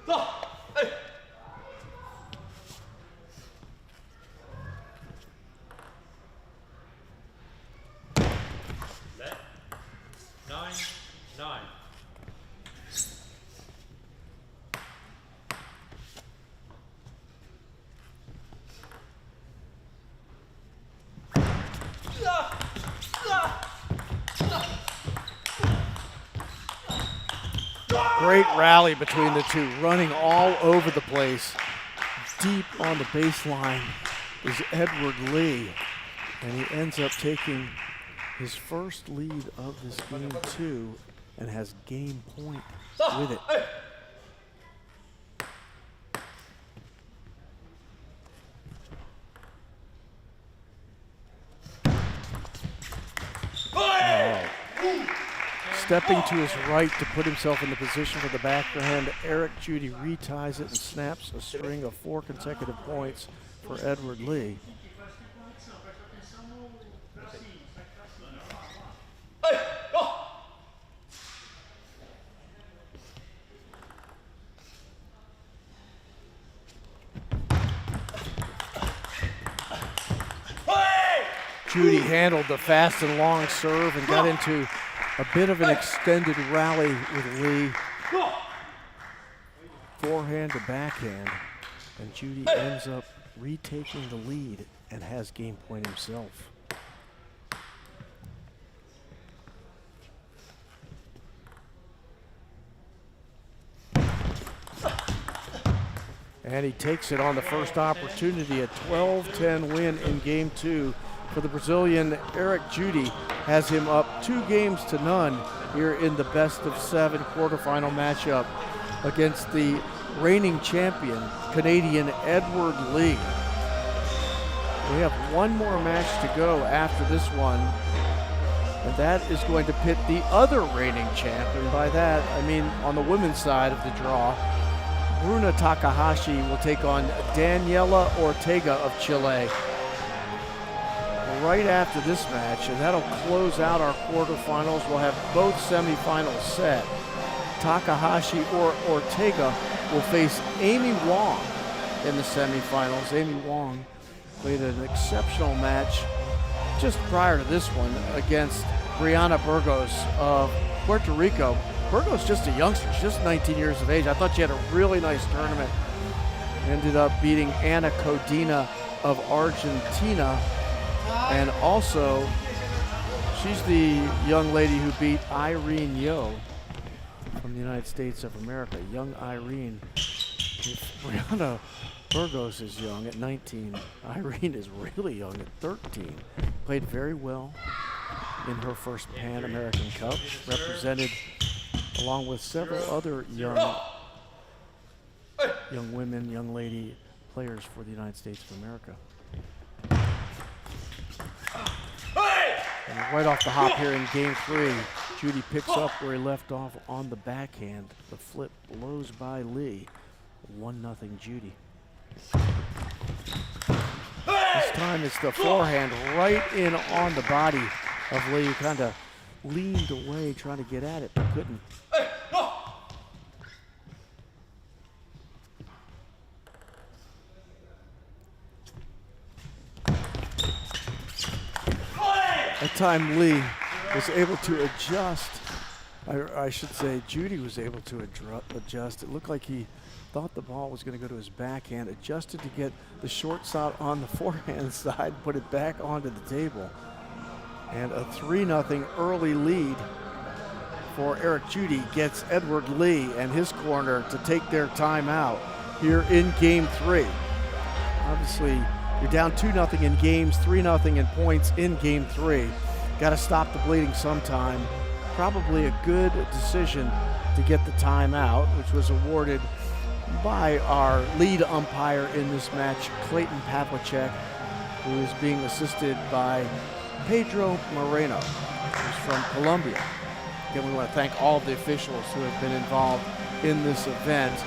Go! Hey! Let 9, 9. Great rally between the two, running all over the place. Deep on the baseline is Edward Lee, and he ends up taking his first lead of this game 2 and has game point with it. Stepping to his right to put himself in the position for the backhand, Eric Judy reties it and snaps a string of 4 consecutive points for Edward Lee. Hey! Go! Judy handled the fast and long serve and got into a bit of an extended rally with Lee. Forehand to backhand, and Judy ends up retaking the lead and has game point himself. And he takes it on the first opportunity. A 12-10 win in game 2 for the Brazilian. Eric Judy has him up 2-0 here in the best of 7 quarterfinal matchup against the reigning champion, Canadian Edward Lee. We have one more match to go after this one, and that is going to pit the other reigning champ. And by that, I mean on the women's side of the draw, Bruna Takahashi will take on Daniela Ortega of Chile. Right after this match, and that'll close out our quarterfinals. We'll have both semifinals set. Takahashi or Ortega will face Amy Wong in the semifinals. Amy Wong played an exceptional match just prior to this one against Brianna Burgos of Puerto Rico. Burgos just a youngster, she's just 19 years of age. I thought she had a really nice tournament. Ended up beating Ana Codina of Argentina. And also, she's the young lady who beat Irene Yo from the United States of America. Young Irene. If Brianna Burgos is young at 19. Irene is really young at 13. Played very well in her first Pan American Cup. Represented along with several other young women, young lady players for the United States of America. And right off the hop here in game 3, Judy picks up where he left off on the backhand. The flip blows by Lee. 1-0 Judy. This time it's the forehand right in on the body of Lee, who kind of leaned away trying to get at it, but couldn't. That time Lee was able to adjust. I should say Judy was able to adjust. It looked like he thought the ball was going to go to his backhand, adjusted to get the short shot on the forehand side, put it back onto the table. And a 3-0 early lead for Eric Judy gets Edward Lee and his corner to take their timeout here in game 3. Obviously, you're down 2-0 in games, 3-0 in points in game 3. Got to stop the bleeding sometime. Probably a good decision to get the timeout, which was awarded by our lead umpire in this match, Clayton Pavlicek, who is being assisted by Pedro Moreno, who's from Colombia. Again, we want to thank all of the officials who have been involved in this event.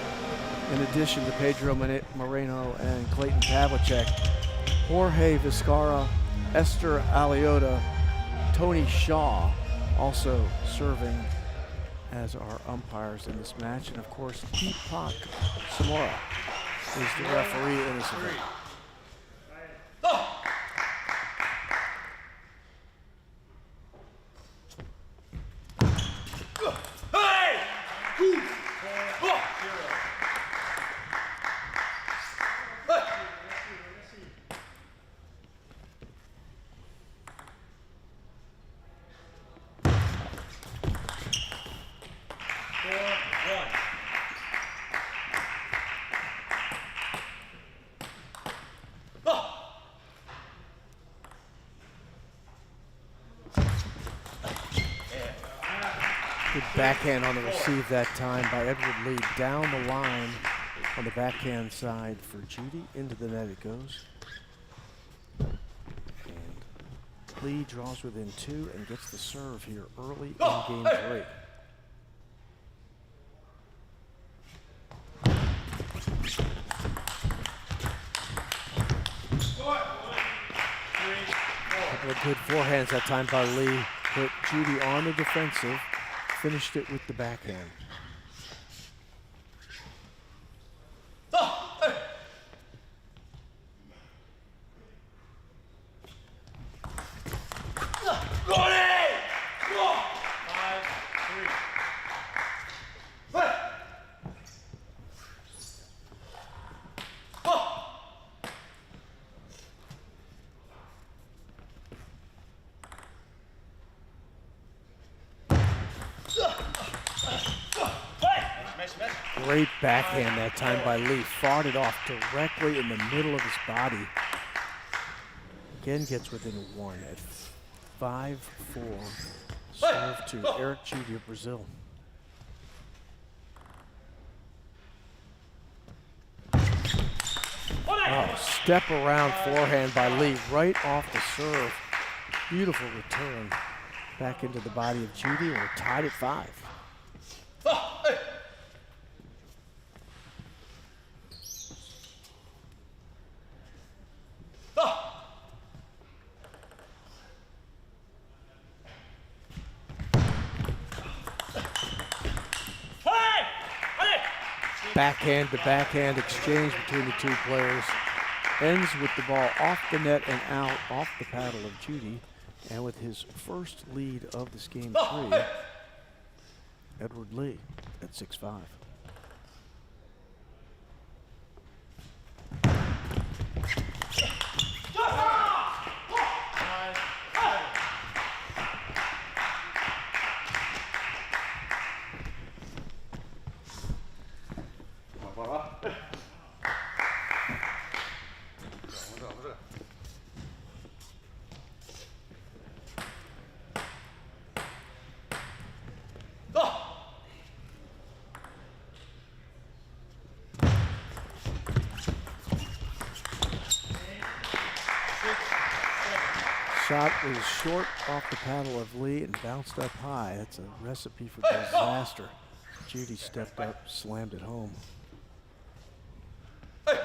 In addition to Pedro Moreno and Clayton Pavlicek, Jorge Vizcarra, Esther Aliota, Tony Shaw also serving as our umpires in this match. And of course, Deepak Samora is the referee in this event. Good backhand on the receive that time by Edward Lee. Down the line on the backhand side for Judy. Into the net it goes. And Lee draws within 2 and gets the serve here early in game 3. Couple of good forehands that time by Lee. Put Judy on the defensive. Finished it with the backhand. Great backhand that time by Lee. Fought it off directly in the middle of his body. Again gets within 1 at 5-4. Serve to Eric Judy of Brazil. Oh, step around forehand by Lee right off the serve. Beautiful return back into the body of Judy, and we're tied at 5. Backhand to backhand exchange between the two players. Ends with the ball off the net and out, off the paddle of Judy. And with his first lead of this game 3, Edward Lee at 6-5. shot was short off the paddle of Lee and bounced up high. That's a recipe for disaster. Judy stepped up, slammed it home. That's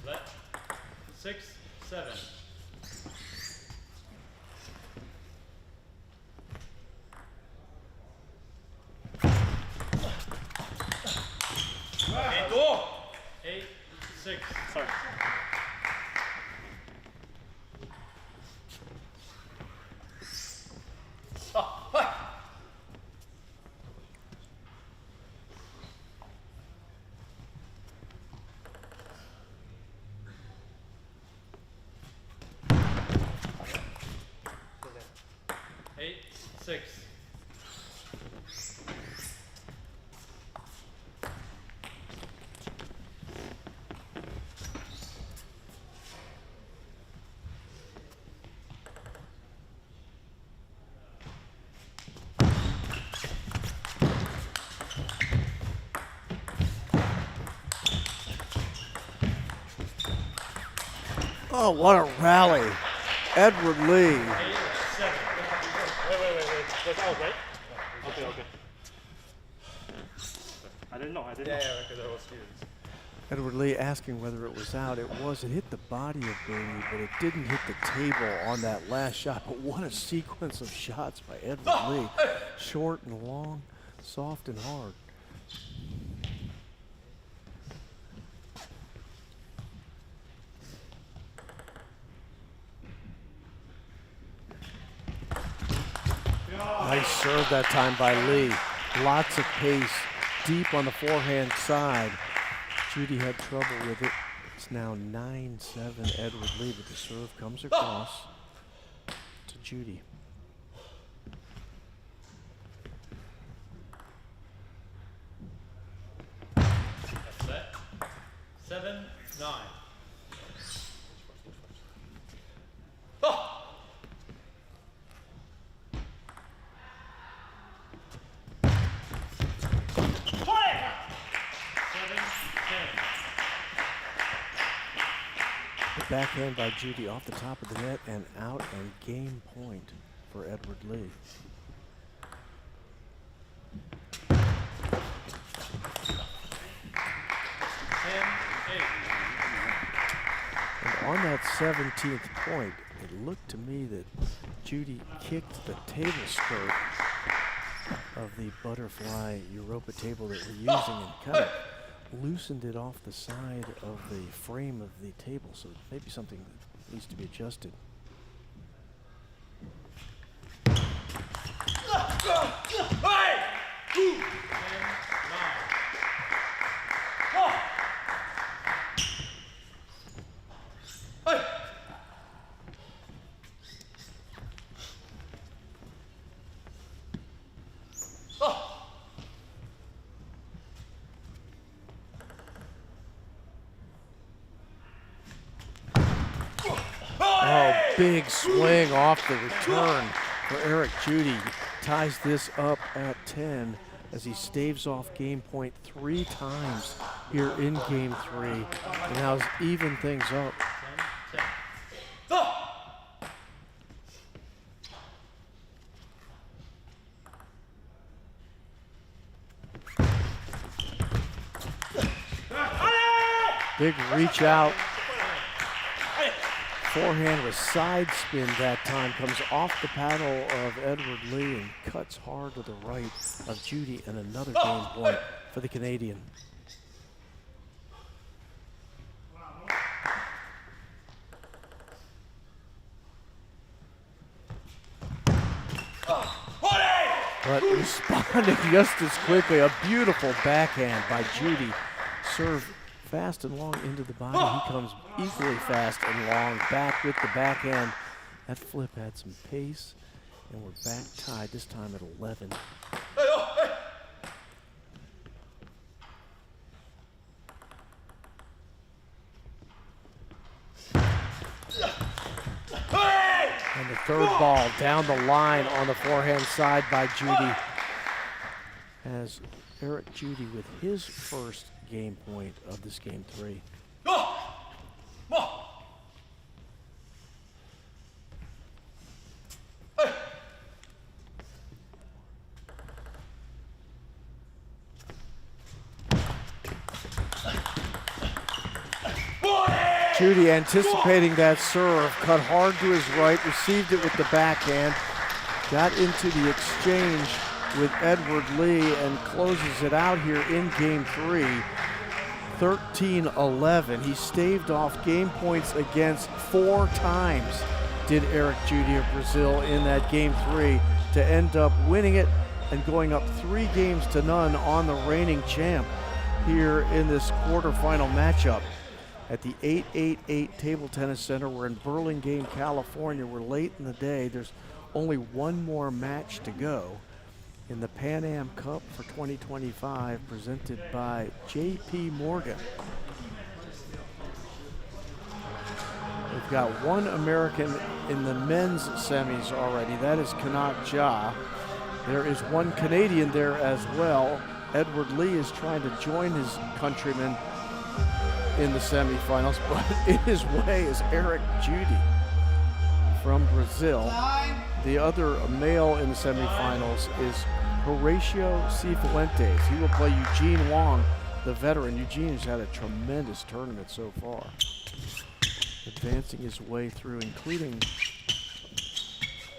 flat. 6, 7. And go! 8, 6. Sorry. Eight, 6. Oh, what a rally. Edward Lee. 8, 7. Wait. That's out, right? Okay. I didn't know. Yeah, because I was curious. Edward Lee asking whether it was out. It was. It hit the body of Bailey, but it didn't hit the table on that last shot. But what a sequence of shots by Edward Lee. Short and long, soft and hard. Nice serve that time by Lee. Lots of pace, deep on the forehand side. Judy had trouble with it. It's now 9-7 Edward Lee, but the serve comes across to Judy. That's set. 7, 9. Oh! 7, 10. The backhand by Judy off the top of the net and out, and game point for Edward Lee. And on that 17th point, it looked to me that Judy kicked the table skirt of the butterfly Europa table that we're using and kind of loosened it off the side of the frame of the table, so maybe something that needs to be adjusted. Oh, big swing off the return for Eric Judy. Ties this up at 10 as he staves off game point 3 times here in game 3. And now even things up. 10. Big reach out. Forehand with side spin that time, comes off the paddle of Edward Lee and cuts hard to the right of Judy, and another game point for the Canadian. But responding just as quickly, a beautiful backhand by Judy. Serve fast and long into the body. He comes equally fast and long back with the backhand. That flip had some pace, and we're back tied, this time at 11. And the third ball down the line on the forehand side by Judy. As Eric Judy with his first game point of this game 3. Judy anticipating that serve, cut hard to his right, received it with the backhand, got into the exchange with Edward Lee and closes it out here in game 3, 13-11. He staved off game points against 4 times, did Eric Judy of Brazil in that game 3, to end up winning it and going up 3 games to none on the reigning champ here in this quarterfinal matchup at the 888 Table Tennis Center. We're in Burlingame, California. We're late in the day. There's only one more match to go in the Pan Am Cup for 2025, presented by J.P. Morgan. We've got one American in the men's semis already. That is Kanat Jha. There is one Canadian there as well. Edward Lee is trying to join his countrymen in the semifinals, but in his way is Eric Judy from Brazil. The other male in the semifinals is Horacio Cifuentes. He will play Eugene Wong, the veteran. Eugene has had a tremendous tournament so far, advancing his way through, including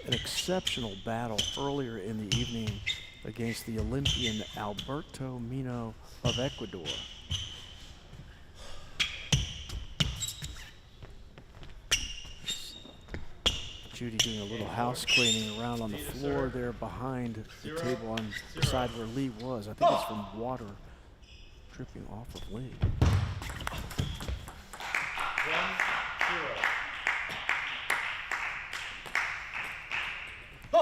an exceptional battle earlier in the evening against the Olympian Alberto Mino of Ecuador. Judy doing a little house cleaning around on the floor there behind the table on the side where Lee was. I think it's from water dripping off of Lee. 1-0.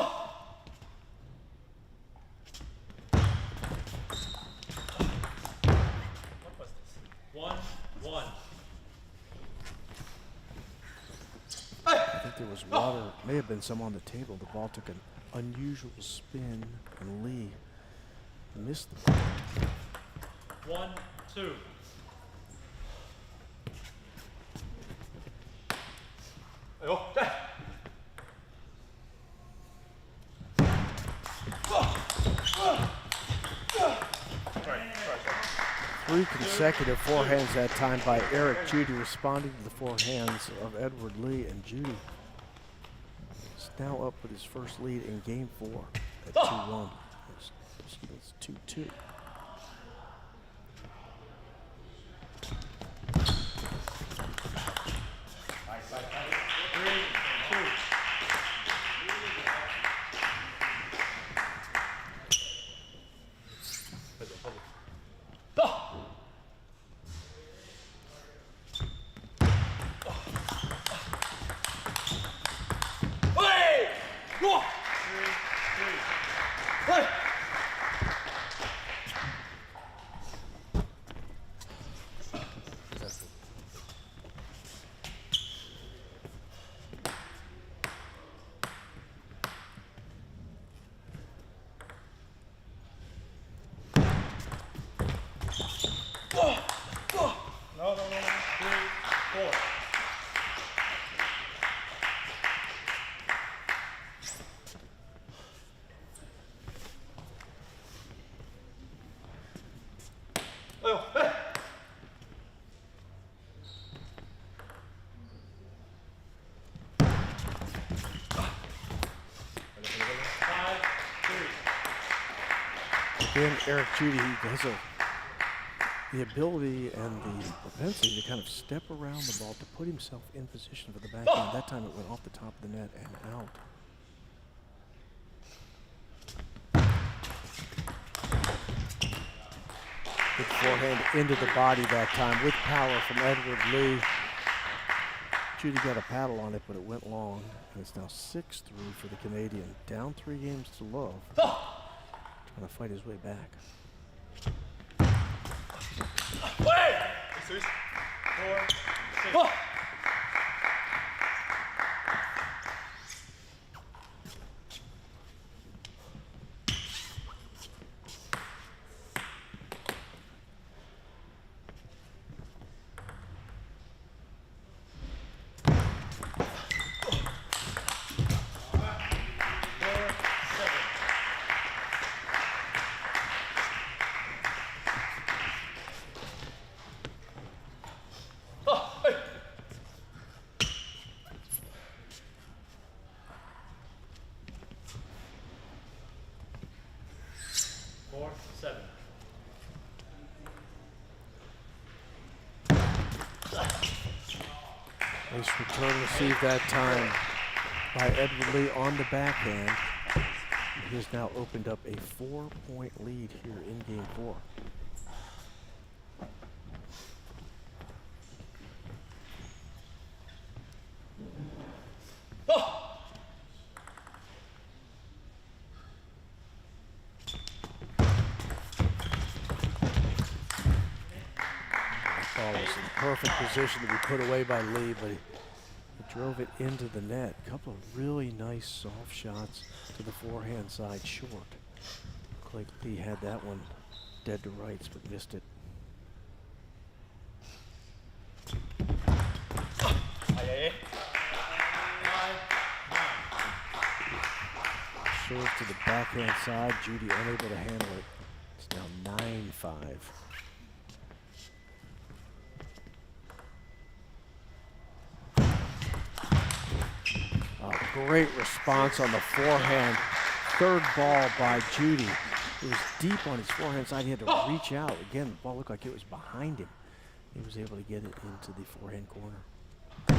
What was this? 1-1. I think there was water, may have been some on the table. The ball took an unusual spin, and Lee missed the ball. 1-2. Three consecutive forehands that time by Eric Judy, responding to the forehands of Edward Lee, and Judy is now up with his first lead in game 4 at 2-1. It's 2-2. No. 3, 4. Again, Eric Judy has the ability and the propensity to kind of step around the ball to put himself in position for the backhand. That time it went off the top of the net and out. Good forehand into the body that time with power from Edward Lee. Judy got a paddle on it, but it went long. And it's now 6-3 for the Canadian. Down 3 games to love. Trying to fight his way back. 4, 6. 4-7. Nice return receive that time by Edward Lee on the backhand. He has now opened up a 4-point lead here in game 4. Ball was in perfect position to be put away by Lee, but he drove it into the net. A couple of really nice soft shots to the forehand side short. Looked like Lee had that one dead to rights, but missed it. Serve to the backhand side. Judy unable to handle it. It's now 9-5. Great response on the forehand. Third ball by Judy. It was deep on his forehand side. He had to reach out. Again, the ball looked like it was behind him. He was able to get it into the forehand corner. 9-7.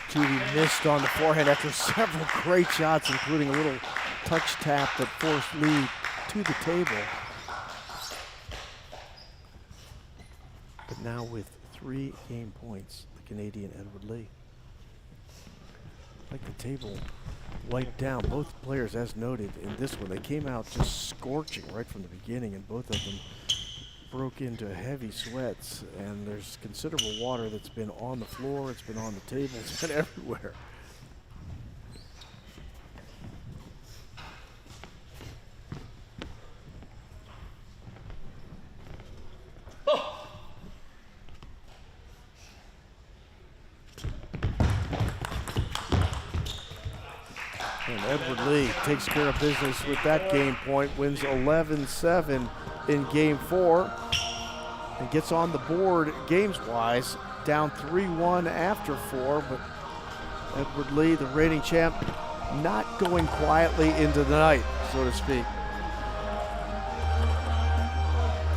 Judy missed on the forehand after several great shots, including a little touch tap that forced Lee to the table. But now with 3 game points, the Canadian Edward Lee. Like the table wiped down. Both players, as noted in this one, they came out just scorching right from the beginning, and both of them broke into heavy sweats, and there's considerable water that's been on the floor, it's been on the table, it's been everywhere. And Edward Lee takes care of business with that game point, wins 11-7 in game 4, and gets on the board games-wise, down 3-1 after 4, but Edward Lee, the reigning champ, not going quietly into the night, so to speak.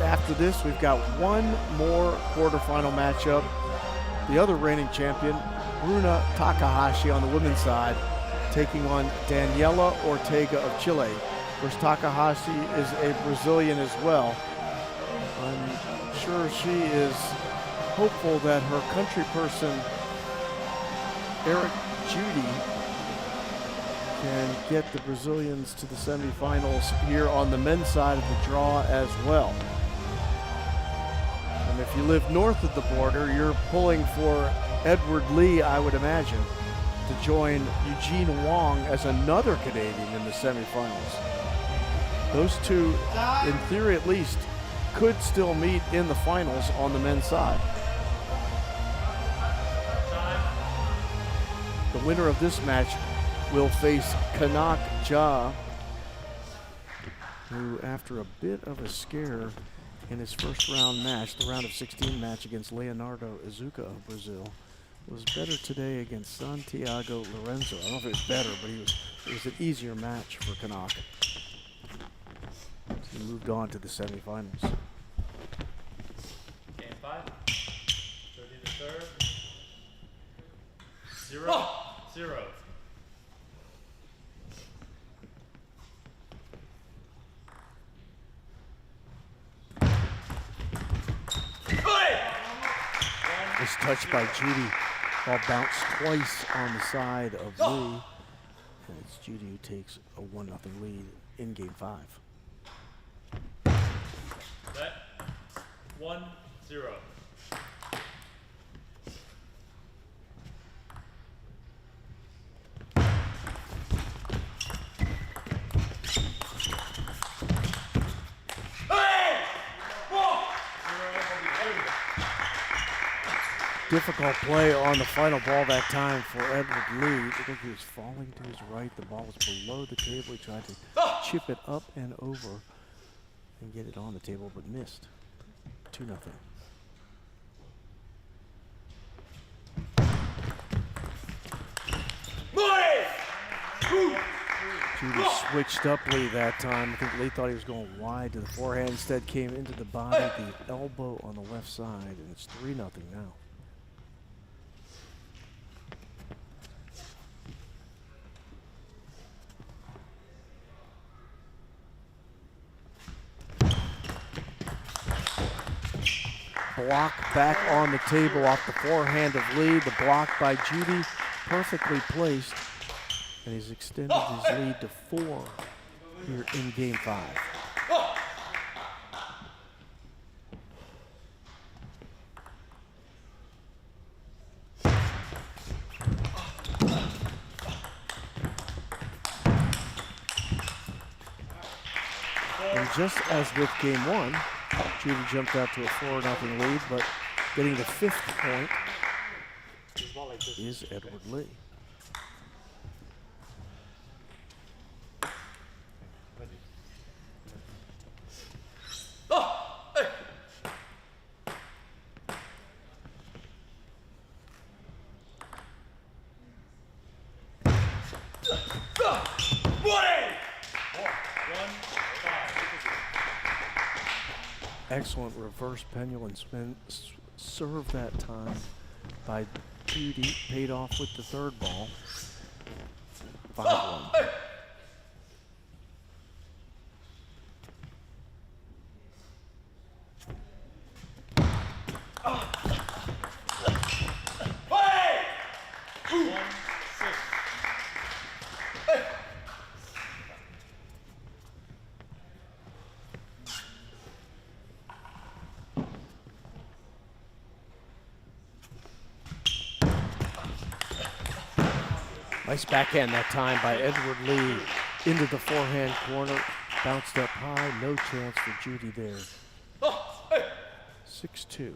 After this, we've got one more quarterfinal matchup. The other reigning champion, Bruna Takahashi on the women's side, taking on Daniela Ortega of Chile. Of course, Takahashi is a Brazilian as well. I'm sure she is hopeful that her country person, Eric Judy, can get the Brazilians to the semifinals here on the men's side of the draw as well. And if you live north of the border, you're pulling for Edward Lee, I would imagine, to join Eugene Wong as another Canadian in the semifinals. Those two, in theory at least, could still meet in the finals on the men's side. The winner of this match will face Kanak Ja, who after a bit of a scare in his first round match, the round of 16 match against Leonardo Azuca of Brazil, was better today against Santiago Lorenzo. I don't know if it was better, but it was an easier match for Kanak. He moved on to the semifinals. Game 5. 30 to serve. 0-0. This touch by Judy. Ball bounced twice on the side of Lee. And it's Judy who takes a 1-0 lead in game 5. Set. 1-0. difficult play on the final ball that time for Edward Lee. Looked like he was falling to his right. The ball was below the table. He tried to chip it up and over and get it on the table, but missed. 2-0. Judy switched up Lee that time. I think Lee thought he was going wide to the forehand. Instead came into the body, the elbow on the left side, and it's 3-0 now. Block back on the table off the forehand of Lee. The block by Judy, perfectly placed. And he's extended his lead to 4 here in game 5. And just as with game 1, Judy jumped out to a 4-0 lead, but getting the 5th point is Edward Lee. Excellent reverse pendulum spin serve that time by Judy, paid off with the 3rd ball. 5-1. Nice backhand that time by Edward Lee into the forehand corner. Bounced up high, no chance for Judy there. 6-2.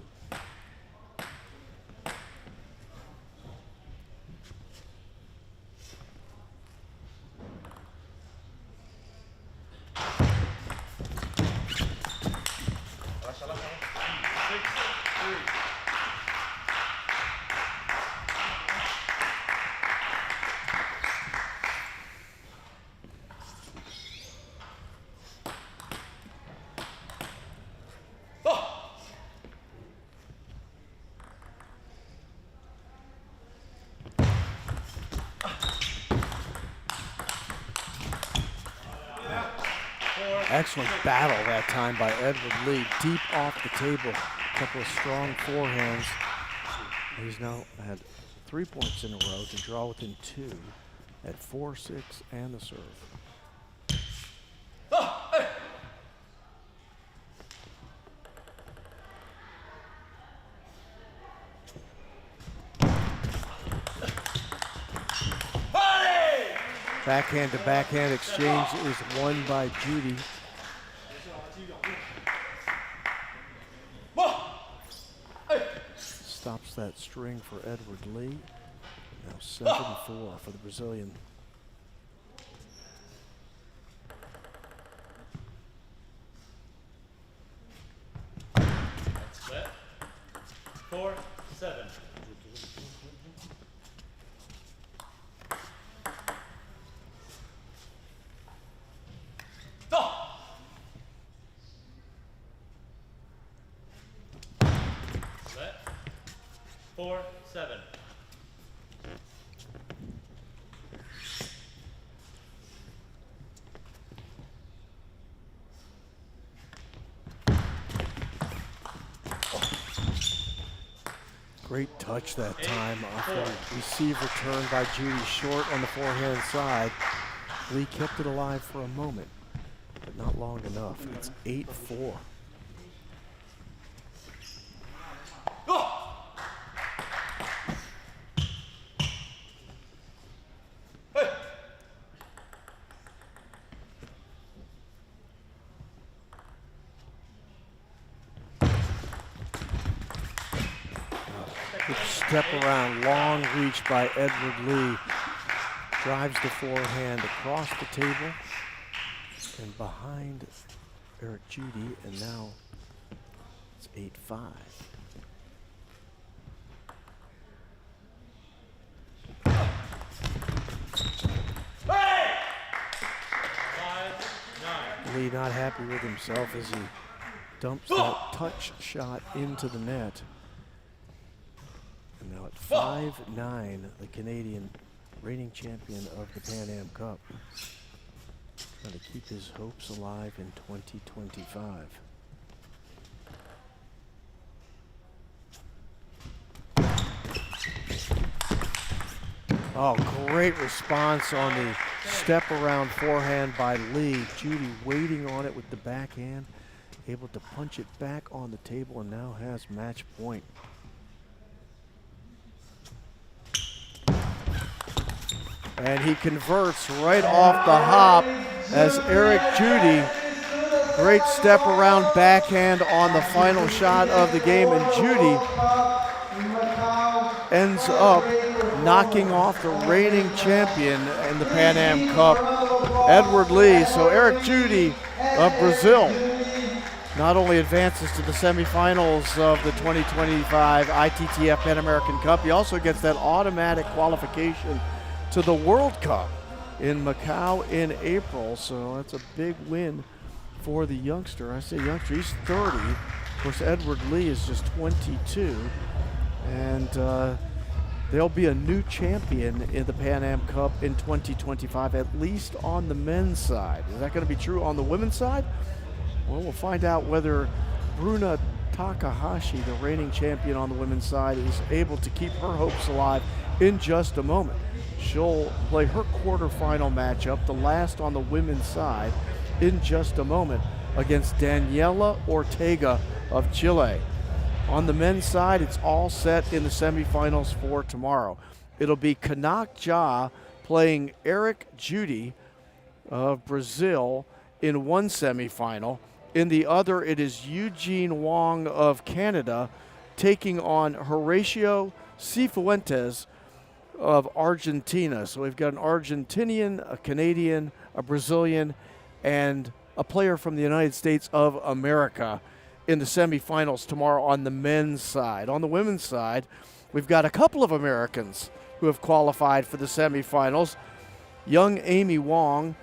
Excellent battle that time by Edward Lee, deep off the table. A couple of strong forehands. He's now had 3 points in a row to draw within 2 at 4-6 and the serve. Backhand to backhand exchange is won by Judy. Stops that string for Edward Lee. Now 7-4 for the Brazilian. Set. 4-7. Set. 4-7. Great touch that time off the receive return by Judy, short on the forehand side. Lee kept it alive for a moment, but not long enough. It's 8-4. Good step around, long reach by Edward Lee. Drives the forehand across the table and behind Eric Judy, and now it's 8-5. Lee not happy with himself as he dumps that touch shot into the net. And now at 5-9, the Canadian reigning champion of the Pan Am Cup trying to keep his hopes alive in 2025. Oh, great response on the step around forehand by Lee. Judy waiting on it with the backhand, able to punch it back on the table, and now has match point. And he converts right off the hop as Eric Judy, great step around backhand on the final shot of the game, and Judy ends up knocking off the reigning champion in the Pan Am Cup, Edward Lee. So Eric Judy of Brazil not only advances to the semifinals of the 2025 ITTF Pan American Cup, he also gets that automatic qualification to the World Cup in Macao in April. So that's a big win for the youngster. I say youngster, he's 30. Of course, Edward Lee is just 22. And there'll be a new champion in the Pan Am Cup in 2025, at least on the men's side. Is that going to be true on the women's side? Well, we'll find out whether Bruna Takahashi, the reigning champion on the women's side, is able to keep her hopes alive in just a moment. She'll play her quarterfinal matchup, the last on the women's side, in just a moment against Daniela Ortega of Chile. On the men's side, it's all set in the semifinals for tomorrow. It'll be Kanak Ja playing Eric Judy of Brazil in one semifinal. In the other, it is Eugene Wong of Canada taking on Horacio Cifuentes of Argentina. So we've got an Argentinian, a Canadian, a Brazilian, and a player from the United States of America in the semifinals tomorrow on the men's side. On the women's side, we've got a couple of Americans who have qualified for the semifinals. Young Amy Wong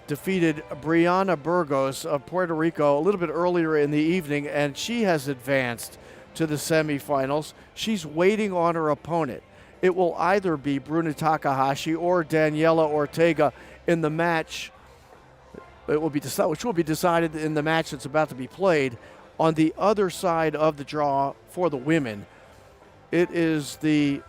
defeated Brianna Burgos of Puerto Rico a little bit earlier in the evening, and she has advanced to the semifinals. She's waiting on her opponent. It will either be Bruna Takahashi or Daniela Ortega in the match. It will be decided, which will be decided in the match that's about to be played. On the other side of the draw for the women, it is the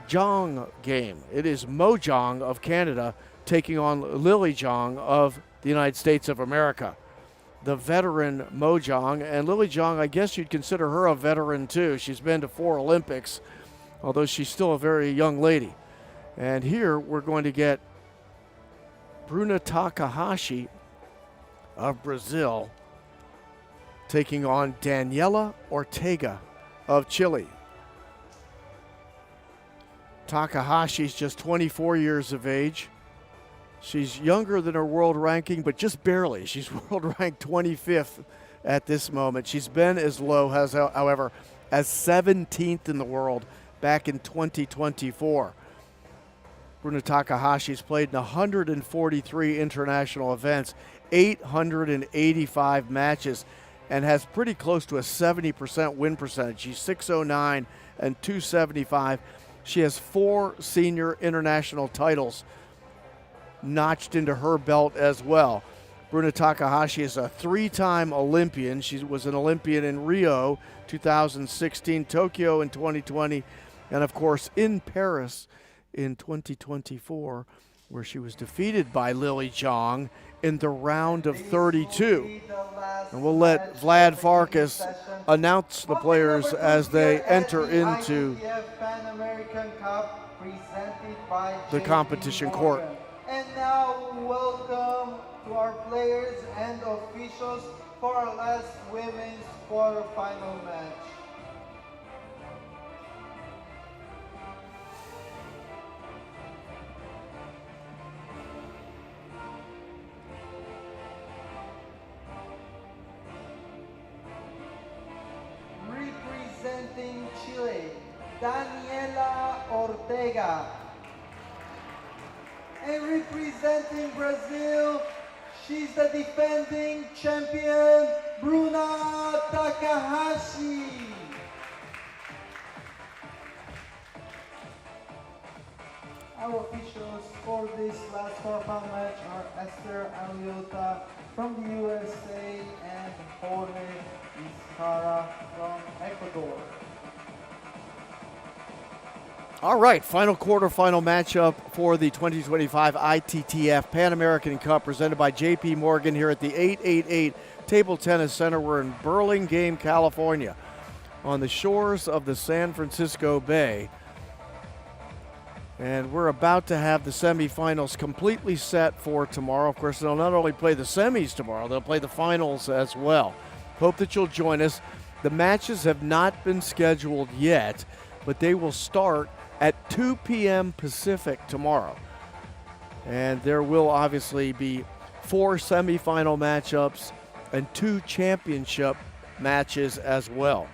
Zhang game. It is Mo Zhang of Canada taking on Lily Zhang of the United States of America. The veteran Mo Zhang, and Lily Zhang, I guess you'd consider her a veteran too. She's been to 4 Olympics, although she's still a very young lady. And here we're going to get Bruna Takahashi of Brazil taking on Daniela Ortega of Chile. Takahashi's just 24 years of age. She's younger than her world ranking, but just barely. She's world ranked 25th at this moment. She's been as low, however, as 17th in the world back in 2024. Bruna Takahashi's played in 143 international events, 885 matches, and has pretty close to a 70% win percentage. She's 609 and 275. She has 4 senior international titles notched into her belt as well. Bruna Takahashi is a 3-time Olympian. She was an Olympian in Rio 2016, Tokyo in 2020, and of course in Paris in 2024, where she was defeated by Lily Zhang in the round of 32. And we'll let Vlad Farkas announce the players as they enter into the competition court. And now, welcome to our players and officials for our last women's quarterfinal match. representing Chile, Daniela Ortega. And representing Brazil, she's the defending champion, Bruna Takahashi. Our officials for this last quarterfinal match are Esther Aliota from the USA and Jorge Vizcarra from Ecuador. All right, final quarterfinal matchup for the 2025 ITTF Pan American Cup presented by JP Morgan here at the 888 Table Tennis Center. We're in Burlingame, California, on the shores of the San Francisco Bay. And we're about to have the semifinals completely set for tomorrow. Of course, they'll not only play the semis tomorrow, they'll play the finals as well. Hope that you'll join us. The matches have not been scheduled yet, but they will start at 2 p.m. Pacific tomorrow. And there will obviously be 4 semifinal matchups and 2 championship matches as well.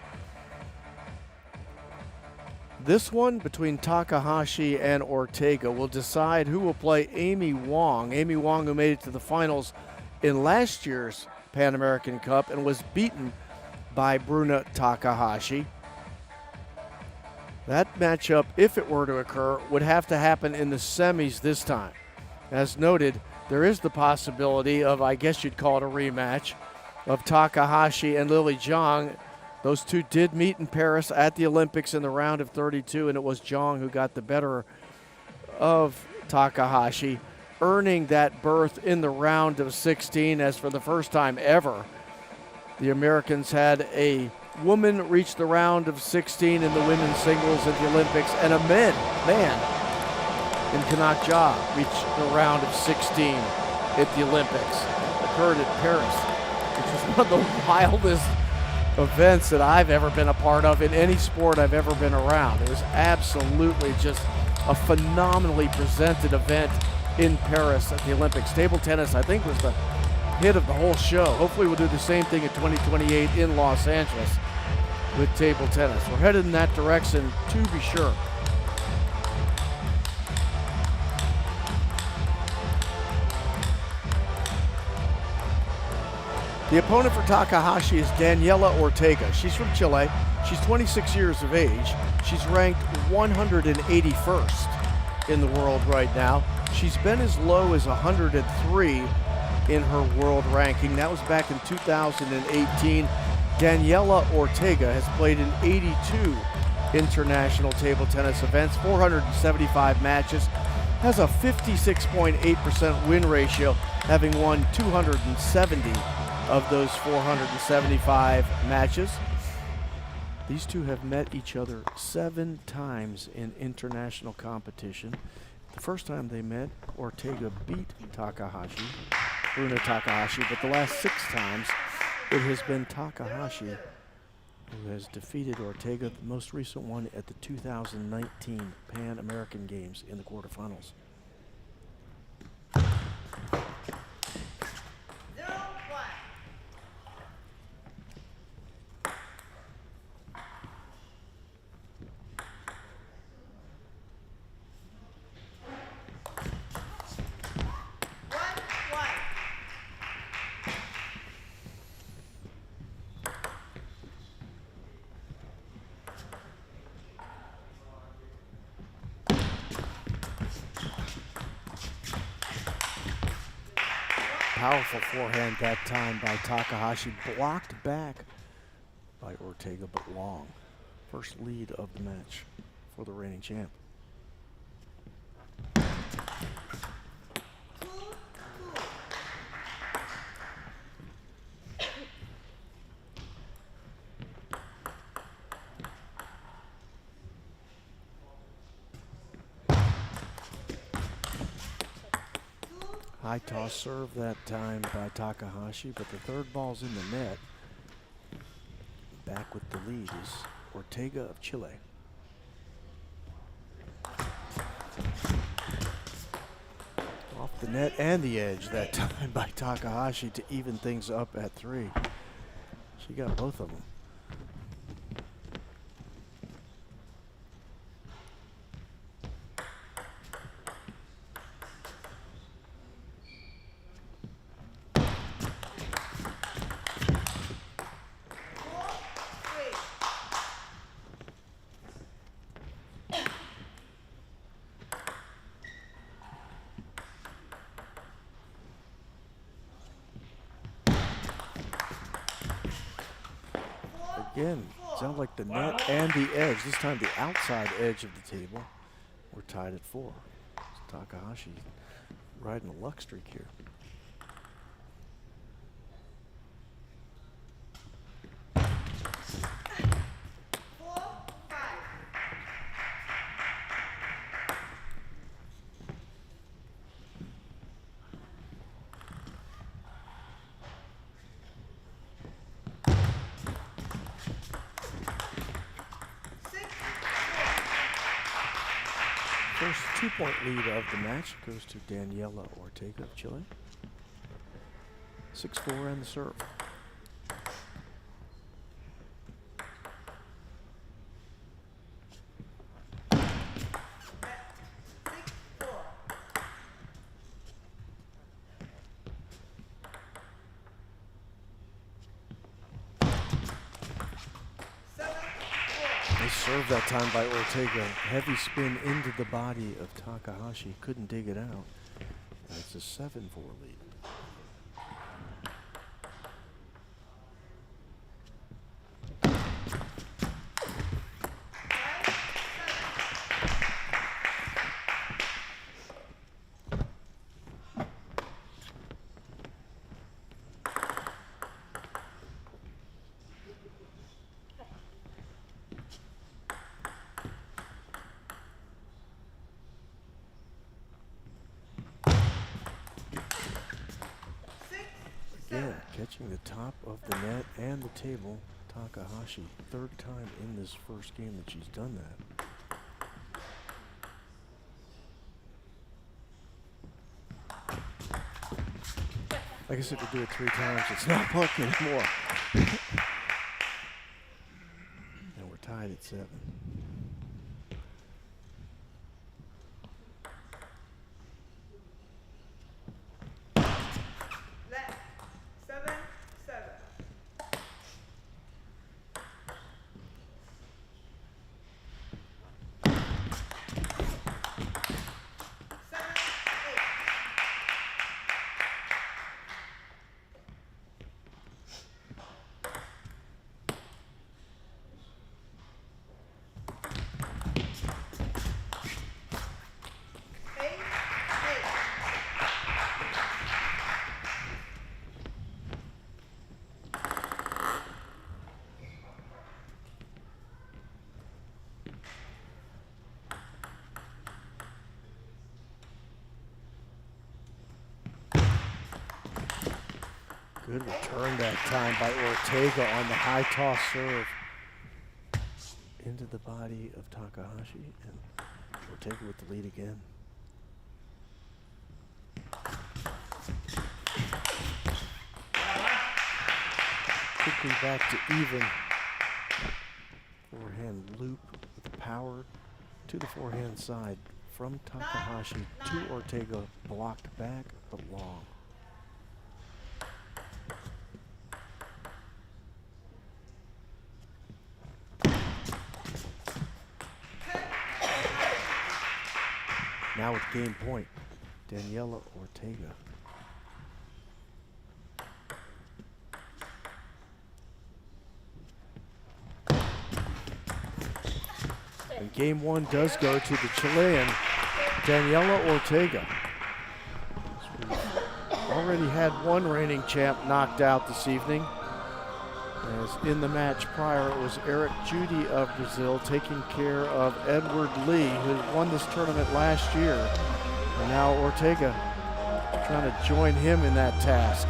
This one between Takahashi and Ortega will decide who will play Amy Wong. Amy Wong, who made it to the finals in last year's Pan American Cup and was beaten by Bruna Takahashi. That matchup, if it were to occur, would have to happen in the semis this time. As noted, there is the possibility of, I guess you'd call it a rematch, of Takahashi and Lily Zhang. Those two did meet in Paris at the Olympics in the round of 32, and it was Zhang who got the better of Takahashi, earning that berth in the round of 16, as for the first time ever, the Americans had a woman reach the round of 16 in the women's singles at the Olympics, and a man in Kanak Jha reached the round of 16 at the Olympics. It occurred at Paris, which was one of the wildest events that I've ever been a part of in any sport I've ever been around. It was absolutely just a phenomenally presented event in Paris at the Olympics. Table tennis, I think, was the hit of the whole show. Hopefully we'll do the same thing in 2028 in Los Angeles with table tennis. We're headed in that direction, to be sure. The opponent for Takahashi is Daniela Ortega. She's from Chile. She's 26 years of age. She's ranked 181st in the world right now. She's been as low as 103 in her world ranking. That was back in 2018. Daniela Ortega has played in 82 international table tennis events, 475 matches, has a 56.8% win ratio, having won 270 of those 475 matches. These two have met each other 7 times in international competition. The first time they met, Ortega beat Bruna Takahashi, but the last 6 times it has been Takahashi who has defeated Ortega, the most recent one at the 2019 Pan American Games in the quarterfinals. Powerful forehand that time by Takahashi, blocked back by Ortega, but long. First lead of the match for the reigning champ. High toss serve that time by Takahashi, but the third ball's in the net. Back with the lead is Ortega of Chile. Off the net and the edge that time by Takahashi to even things up at 3. She got both of them. Again, sounds like the net and the edge, this time the outside edge of the table. We're tied at 4. So Takahashi riding a luck streak here. First 2-point lead of the match goes to Daniela Ortega of Chile. 6-4 and the serve. Served that time by Ortega. Heavy spin into the body of Takahashi. Couldn't dig it out. And it's a 7-4 lead. Again, catching the top of the net and the table. Takahashi, 3rd time in this first game that she's done that. Like I said, to do it 3 times, it's not luck anymore. And we're tied at 7. Good return that time by Ortega on the high toss serve into the body of Takahashi, and Ortega with the lead again. Quickly back to even. Forehand loop with power to the forehand side from Takahashi to Ortega, blocked back but long. Now with game point, Daniela Ortega. And game 1 does go to the Chilean, Daniela Ortega. So we've already had one reigning champ knocked out this evening. As in the match prior, it was Eric Judy of Brazil taking care of Edward Lee, who won this tournament last year. And now Ortega trying to join him in that task.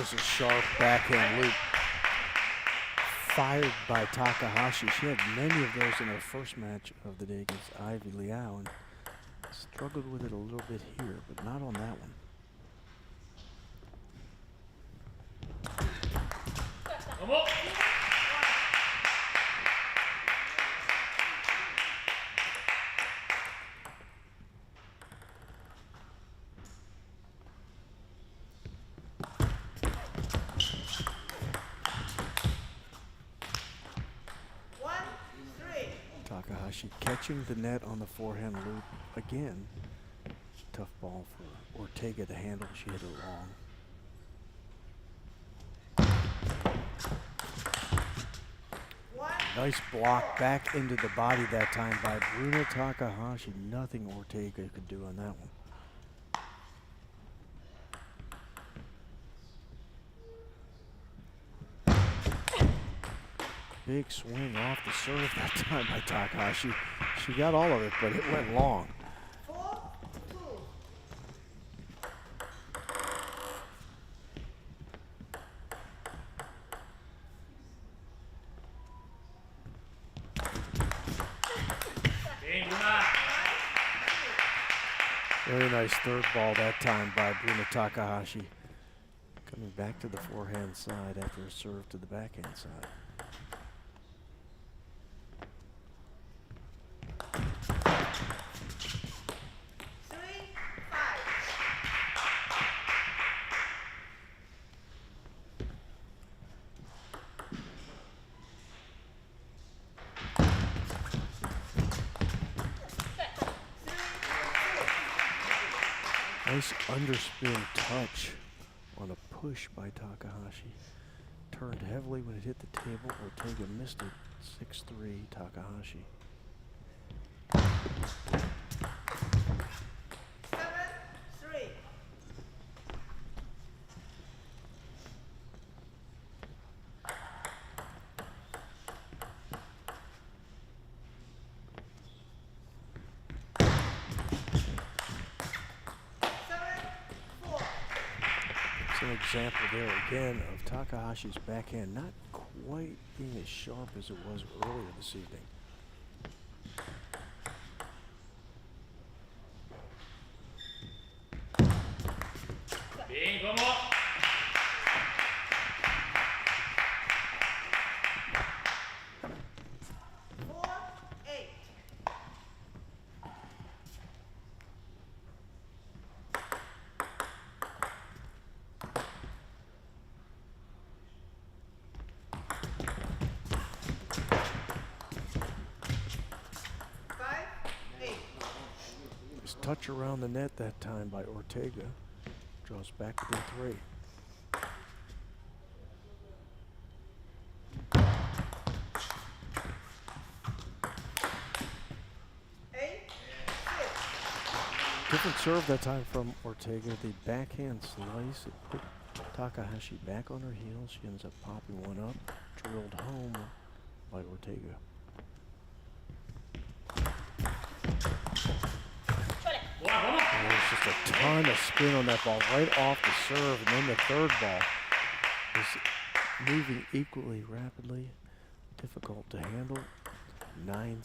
There's a sharp backhand loop fired by Takahashi. She had many of those in her first match of the day against Ivy Liao and struggled with it a little bit here, but not on that one. Takahashi catching the net on the forehand loop again. Tough ball for Ortega to handle. She hit it long. Nice block back into the body that time by Bruna Takahashi. Nothing Ortega could do on that one. Big swing off the serve that time by Takahashi. She got all of it, but it went long. 4-2. Very nice third ball that time by Bruna Takahashi. Coming back to the forehand side after a serve to the backhand side. Nice underspin touch on a push by Takahashi. Turned heavily when it hit the table. Ortega missed it. 6-3 Takahashi. 7-3. It's an example there again of Takahashi's backhand not quite being as sharp as it was earlier this evening. Touch around the net that time by Ortega. Draws back within 3. Different serve that time from Ortega. The backhand slice. It put Takahashi back on her heels. She ends up popping one up. Drilled home by Ortega. There's just a ton of spin on that ball right off the serve, and then the third ball is moving equally rapidly. Difficult to handle. 9-6.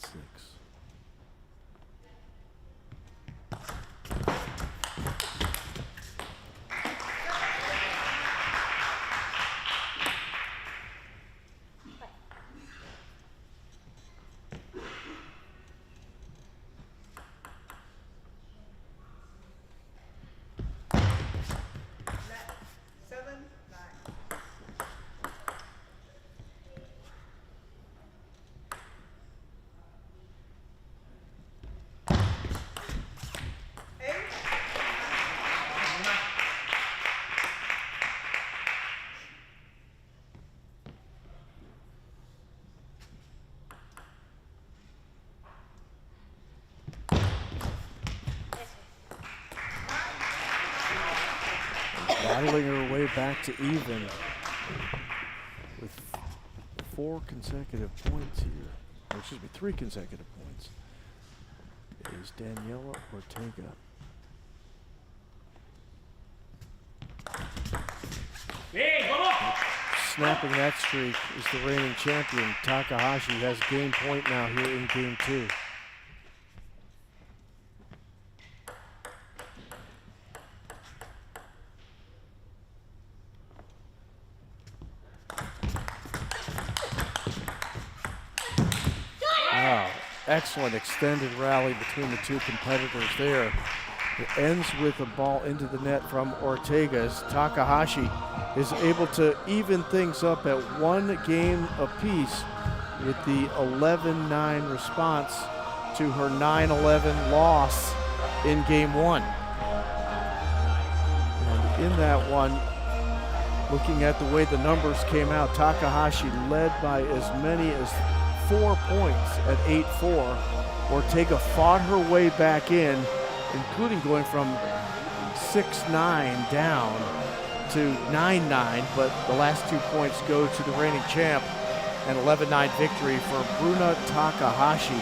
Battling her way back to even with 4 consecutive points here. Or excuse me, 3 consecutive points is Daniela Ortega. Hey, vamos! Snapping that streak is the reigning champion. Takahashi has game point now here in game 2. Wow, excellent extended rally between the two competitors there. It ends with a ball into the net from Ortega as Takahashi is able to even things up at 1 game apiece with the 11-9 response to her 9-11 loss in game 1. And in that one, looking at the way the numbers came out, Takahashi led by as many as 4 points at 8-4. Ortega fought her way back in, including going from 6-9 down to 9-9, but the last 2 points go to the reigning champ. An 11-9 victory for Bruna Takahashi.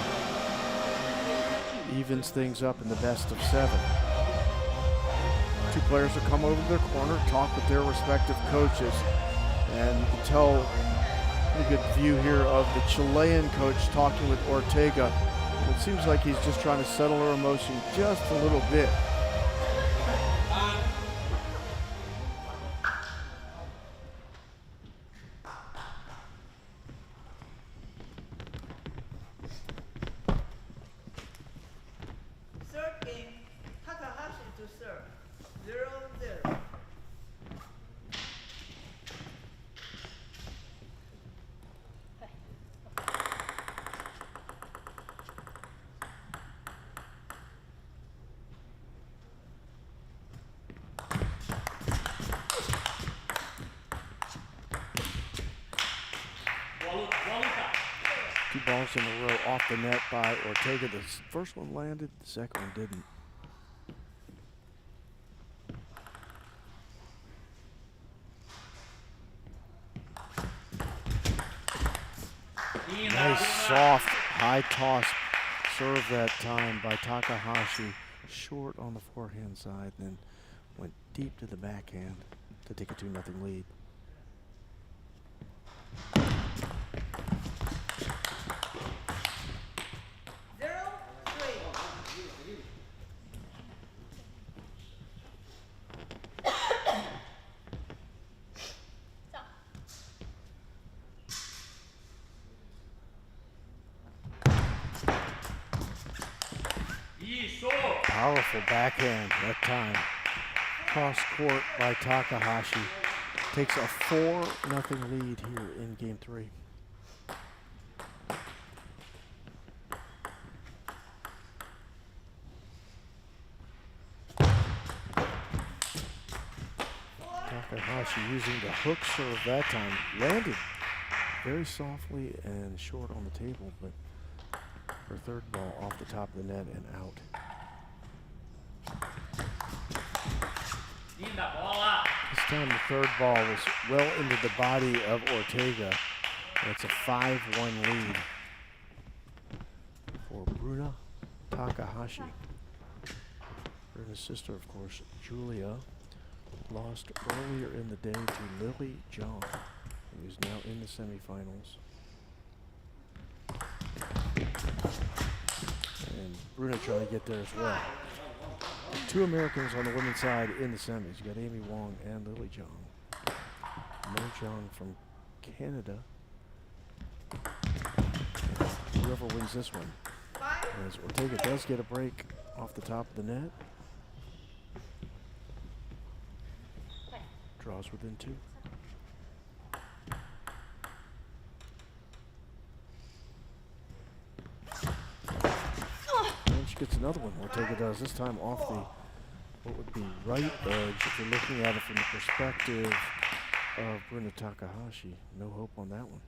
Evens things up in the best of 7. Two players will come over to their corner, talk with their respective coaches, and you can tell a good view here of the Chilean coach talking with Ortega. It seems like he's just trying to settle her emotion just a little bit. Third game, Takahashi to serve, 0-0. Two balls in a row off the net by Ortega. The first one landed, the second one didn't. Nice soft high toss serve that time by Takahashi. Short on the forehand side, then went deep to the backhand to take a 2-0 lead. Powerful backhand that time. Cross court by Takahashi. Takes a 4-0 lead here in game 3. Takahashi using the hook serve that time. Landed very softly and short on the table, but her third ball off the top of the net and out. This time the third ball was well into the body of Ortega. And it's a 5-1 lead for Bruna Takahashi. Bruna's sister, of course, Julia, lost earlier in the day to Lily Zhang, who is now in the semifinals. And Bruna trying to get there as well. 2 Americans on the women's side in the semis. You got Amy Wong and Lily Zhang. Mo Zhang from Canada. And whoever wins this one. As Ortega does get a break off the top of the net. Draws within 2. And she gets another one. Ortega does, this time off the, what would be right edge if you're looking at it from the perspective of Bruna Takahashi. No hope on that one.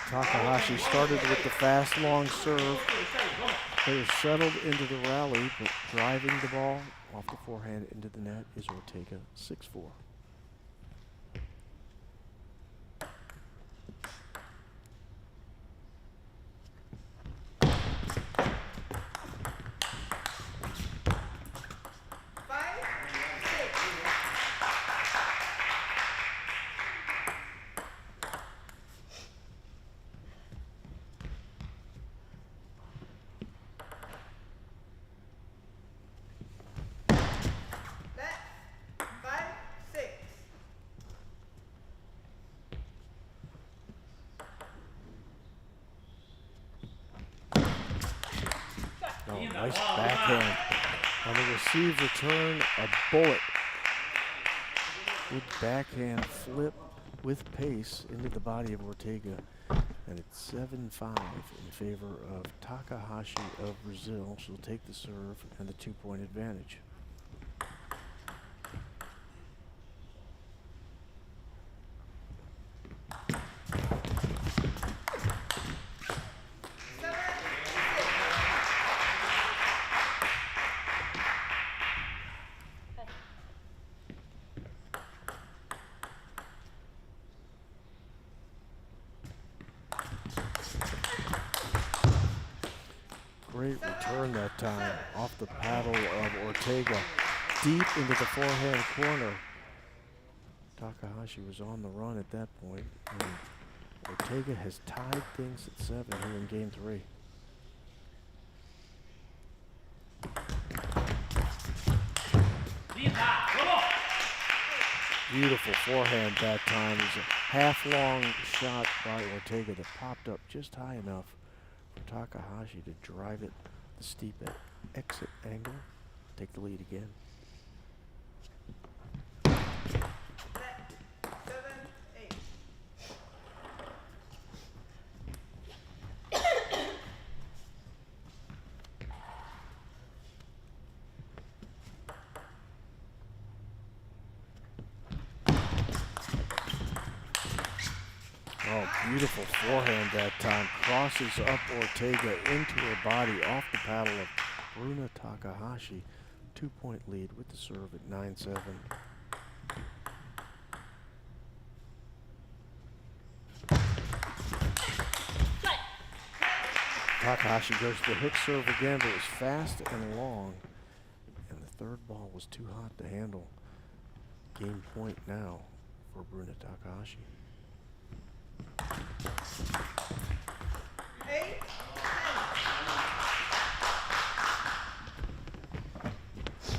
Takahashi started with the fast long serve. Players settled into the rally, but driving the ball off the forehand into the net is Ortega, 6-4. Oh, nice backhand. On the received return, a bullet. Good backhand flip with pace into the body of Ortega. And it's 7-5 in favor of Takahashi of Brazil. She'll take the serve and the 2-point advantage. Great return that time off the paddle of Ortega, deep into the forehand corner. Takahashi was on the run at that point, and Ortega has tied things at 7 here in game 3. Beautiful forehand that time. It was a half-long shot by Ortega that popped up just high enough for Takahashi to drive it the steep exit angle, take the lead again. 7-8. Oh, beautiful forehand that time. Crosses up Ortega into her body off the paddle of Bruna Takahashi. 2-point lead with the serve at 9-7. Takahashi goes to the hook serve again, but it was fast and long. And the third ball was too hot to handle. Game point now for Bruna Takahashi. 8-10.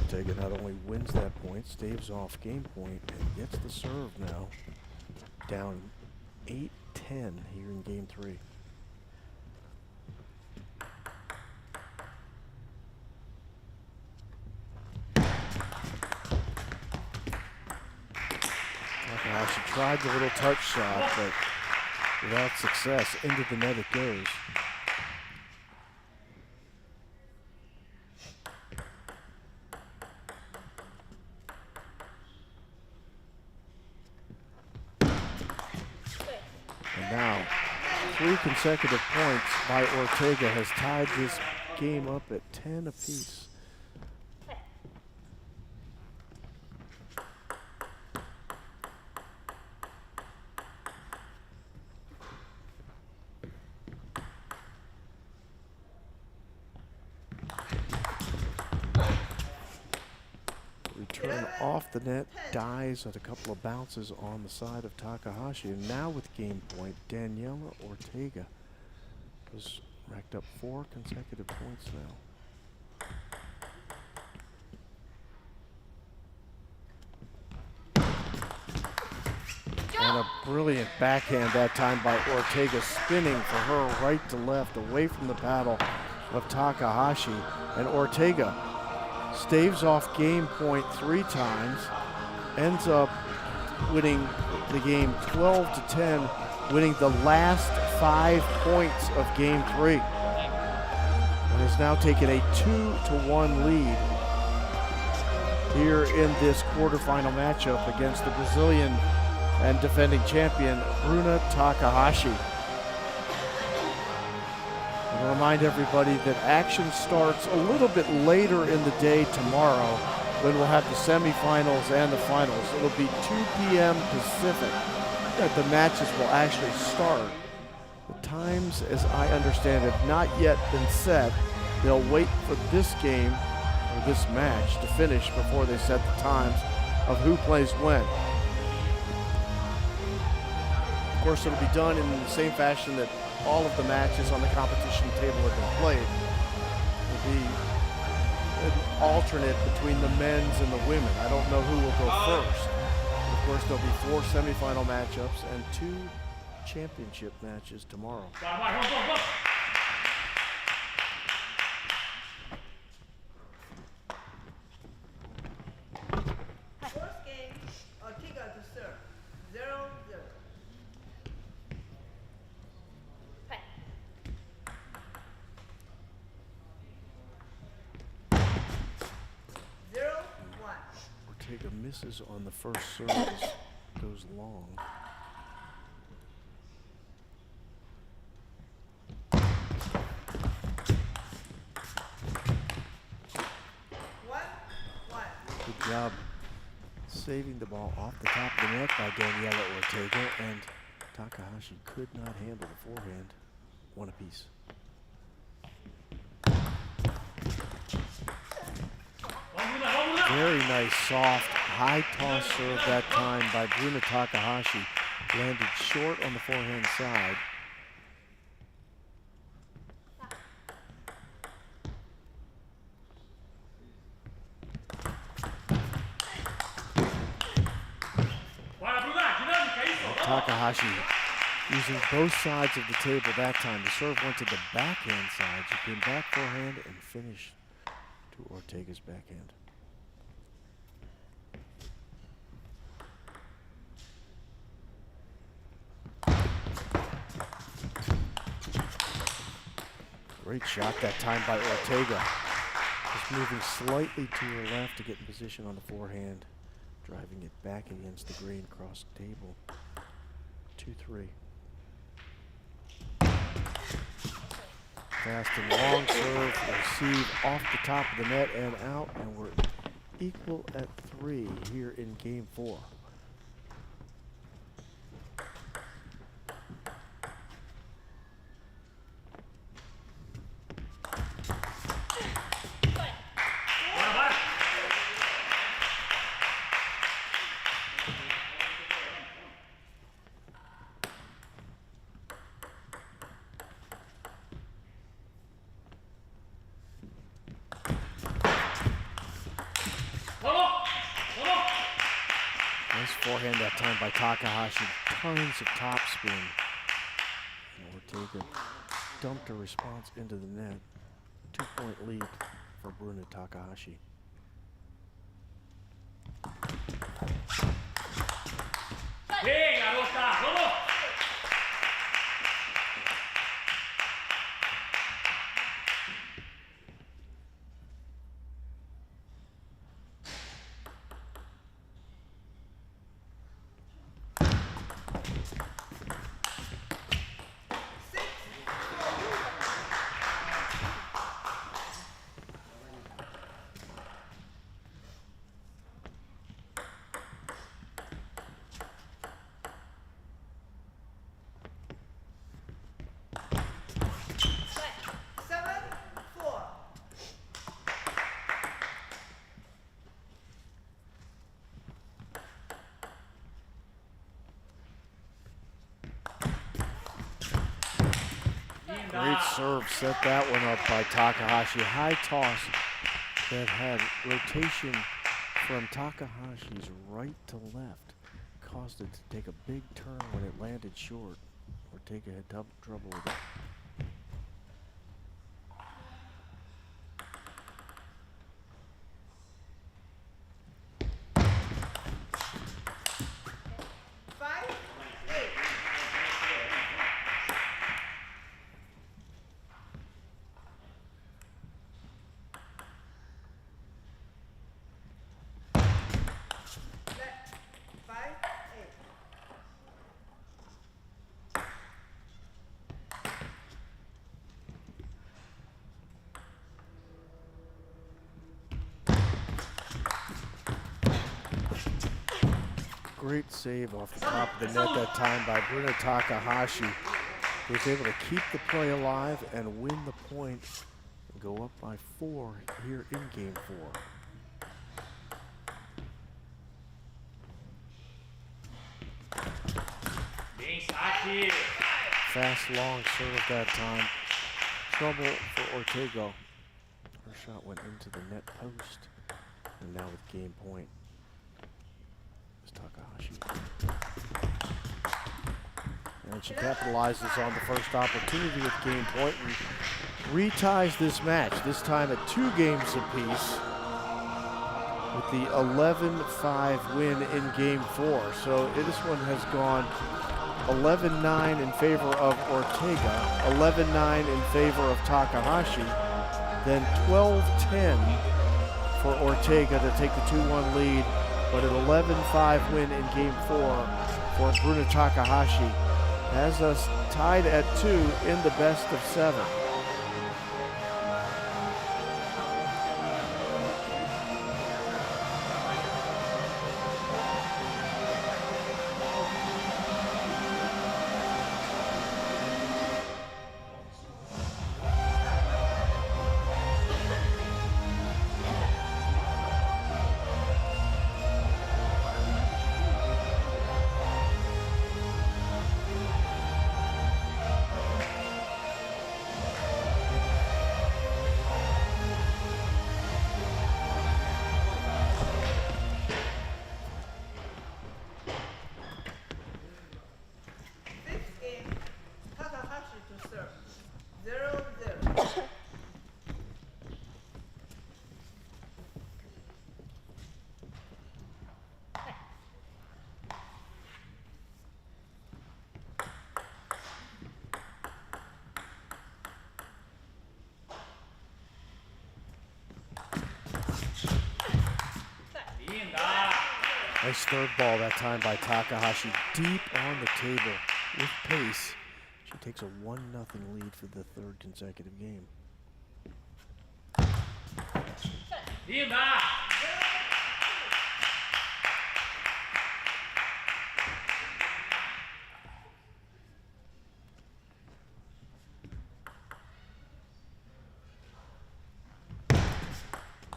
Ortega not only wins that point, staves off game point, and gets the serve now. Down 8-10 here in game 3. Takahashi tried the little touch shot, but without success. Into the net it goes. And now, 3 consecutive points by Ortega has tied this game up at 10 apiece. Return off the net, dies at a couple of bounces on the side of Takahashi. And now with game point, Daniela Ortega has racked up 4 consecutive points now. And a brilliant backhand that time by Ortega, spinning for her right to left, away from the paddle of Takahashi. And Ortega staves off game point 3 times, ends up winning the game 12-10, winning the last 5 points of game 3. And has now taken a 2-1 lead here in this quarterfinal matchup against the Brazilian and defending champion Bruna Takahashi. And remind everybody that action starts a little bit later in the day tomorrow, when we'll have the semifinals and the finals. It'll be 2 p.m. Pacific that the matches will actually start. The times, as I understand, have not yet been set. They'll wait for this game or this match to finish before they set the times of who plays when. Of course, it'll be done in the same fashion that all of the matches on the competition table have been played. It'll be an alternate between the men's and the women. I don't know who will go first. Of course, there'll be 4 semifinal matchups and 2 championship matches tomorrow. misses on the first service, goes long. Good job saving the ball off the top of the net by Daniela Ortega, and Takahashi could not handle the forehand. One apiece. Very nice, soft, high toss serve that time by Bruna Takahashi. Landed short on the forehand side. Takahashi using both sides of the table that time. The serve went to the backhand side. She came back forehand and finished to Ortega's backhand. Great shot that time by Ortega. Just moving slightly to her left to get in position on the forehand. Driving it back against the green across the table. 2-3. Fast and long serve, receive off the top of the net and out, and we're equal at 3 here in game 4. Nice forehand that time by Takahashi. Tons of topspin. And Ortega dumped her response into the net. 2-point lead for Bruna Takahashi. Great serve, set that one up by Takahashi. High toss that had rotation from Takahashi's right to left. Caused it to take a big turn when it landed short. Ortega had trouble with it. Great save off the top of the net that time by Bruna Takahashi. He was able to keep the play alive and win the point and go up by 4 here in game 4. Fast, long serve that time. Trouble for Ortega. Her shot went into the net post. And now with game point is Takahashi. And she capitalizes on the first opportunity with game point and reties this match, this time at 2 games apiece with the 11-5 win in game 4. So this one has gone 11-9 in favor of Ortega, 11-9 in favor of Takahashi, then 12-10 for Ortega to take the 2-1 lead but an 11-5 win in Game 4 for Bruno Takahashi has us tied at 2 in the best of 7. Fifth game, Takahashi to serve. 0-0. Nice third ball that time by Takahashi, deep on the table with pace. She takes a 1-0 lead for the third consecutive game.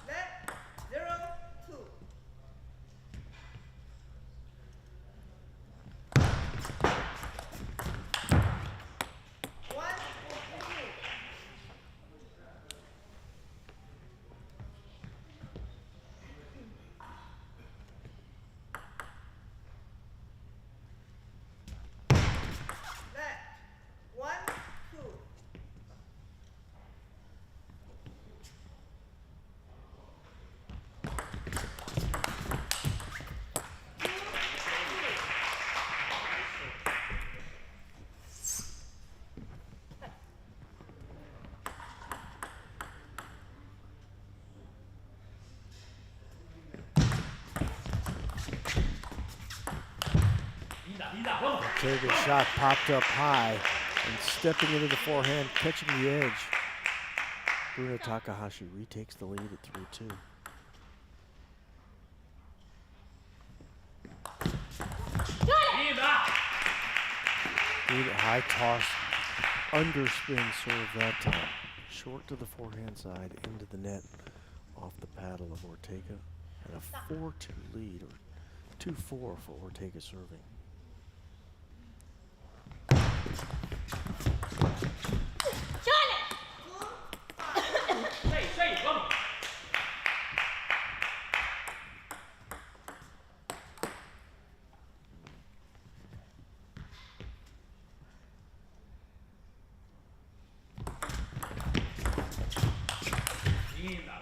Net 0-2. One, two. Net 1-2. Ortega's shot popped up high and stepping into the forehand, catching the edge. Bruno Takahashi retakes the lead at 3-2. Good high toss, underspin serve that time. Short to the forehand side, into the net, off the paddle of Ortega. And a 4-2 lead, or 2-4 for Ortega serving.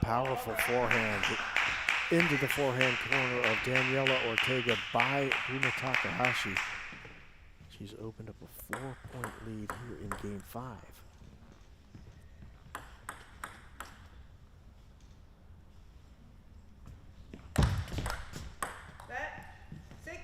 Powerful forehand into the forehand corner of Daniela Ortega by Bruno Takahashi. She's opened up a 4-point lead here in Game 5. Net 6-2.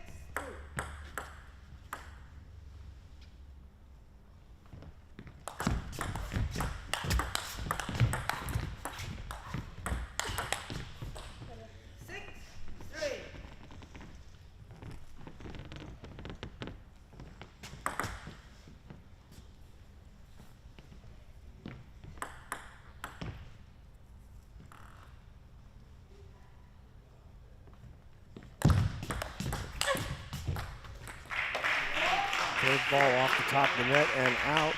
Third ball off the top of the net and out.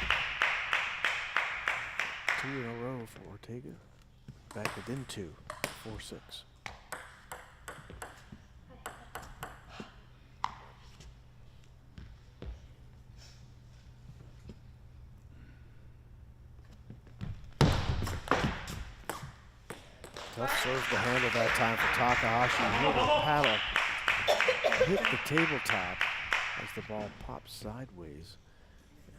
2 in a row for Ortega. Back within 2, 4-6. Tough serve to handle that time for Takahashi. Hit the paddle, hit the tabletop as the ball pops sideways.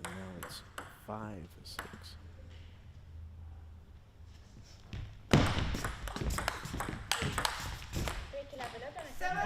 And now it's 5-6. Seven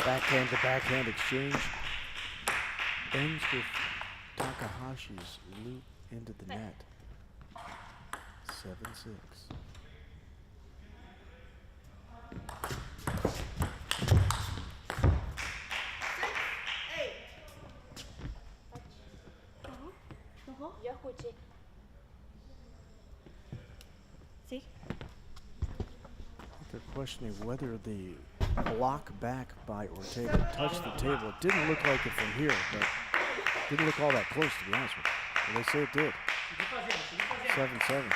Backhand to backhand exchange ends with Takahashi's loop into the net. 7-6. Я хочу. See? They're questioning whether the block back by Ortega touched the table. It didn't look like it from here, but didn't look all that close, to be honest with you. Well, they say it did. 7-7.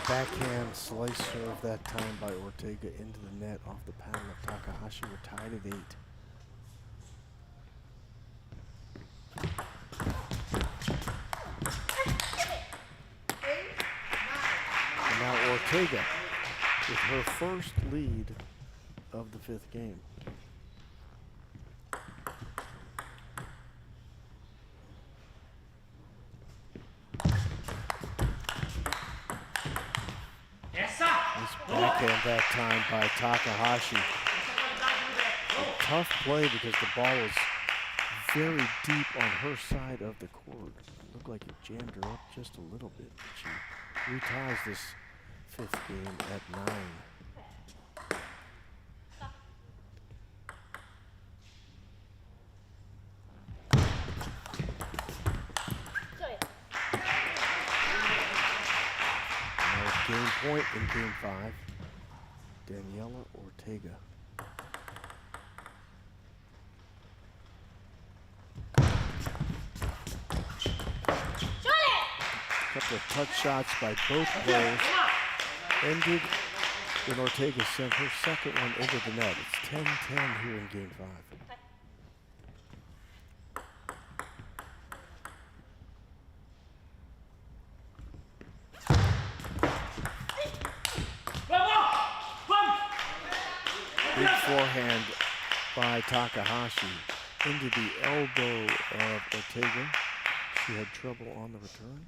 Backhand slice serve that time by Ortega into the net off the paddle of Takahashi. We're tied at 8. And now Ortega with her first lead of the 5th game. Backhand that time by Takahashi. A tough play because the ball was very deep on her side of the court. It looked like it jammed her up just a little bit. She reties this 5th game at 9. Game point in game 5, Daniela Ortega. A couple of touch shots by both players ended when Ortega sent her second one into the net. It's 10-10 here in game 5. Big forehand by Takahashi into the elbow of Ortega. She had trouble on the return.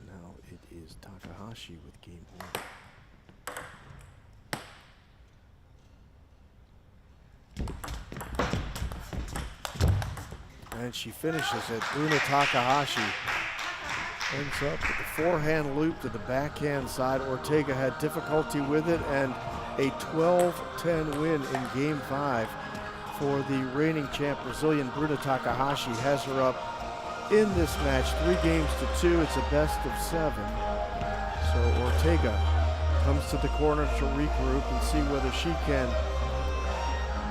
Now it is Takahashi with game point. And she finishes it. Una Takahashi ends up with the forehand loop to the backhand side. Ortega had difficulty with it, and a 12-10 win in game 5 for the reigning champ Brazilian Bruna Takahashi has her up in this match 3-2. It's a best of 7. So Ortega comes to the corner to regroup and see whether she can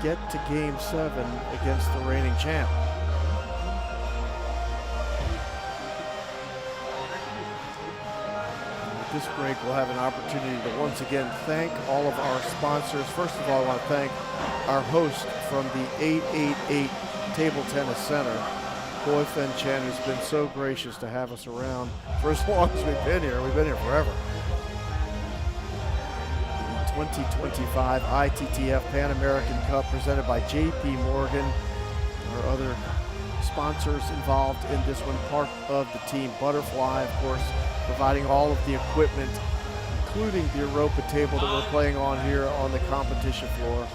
get to game 7 against the reigning champ. This break, we'll have an opportunity to once again thank all of our sponsors. First of all, I want to thank our host from the 888 Table Tennis Center, Boy Fen Chen, who's been so gracious to have us around for as long as we've been here. We've been here forever. The 2025 ITTF Pan American Cup presented by JP Morgan. Our other sponsors involved in this one, part of the team Butterfly, of course, providing all of the equipment, including the Europa table that we're playing on here on the competition floor.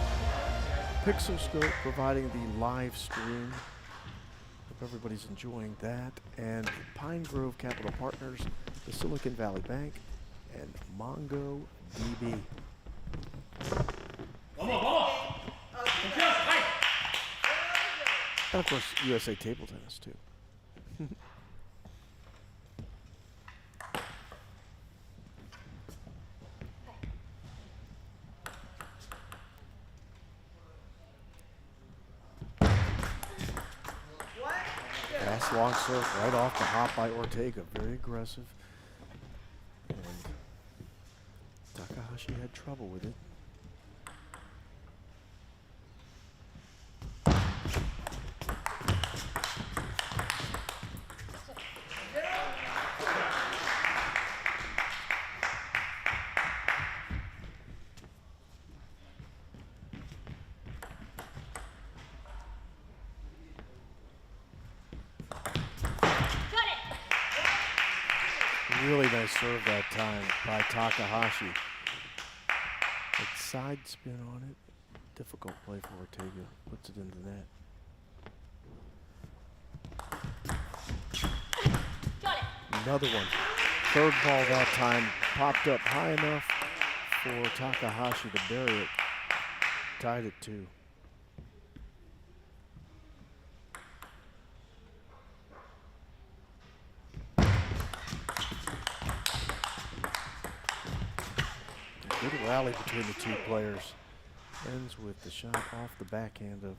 Pixelscope providing the live stream. Hope everybody's enjoying that. And Pine Grove Capital Partners, the Silicon Valley Bank, and Mongo DB. And of course, USA table tennis too. Fast long serve right off the hop by Ortega. Very aggressive. And Takahashi had trouble with it. Really nice serve that time by Takahashi. But side spin on it. Difficult play for Ortega. Puts it into net. Another one. Third ball that time. Popped up high enough for Takahashi to bury it. Tied it 2. Good rally between the two players. Ends with the shot off the backhand of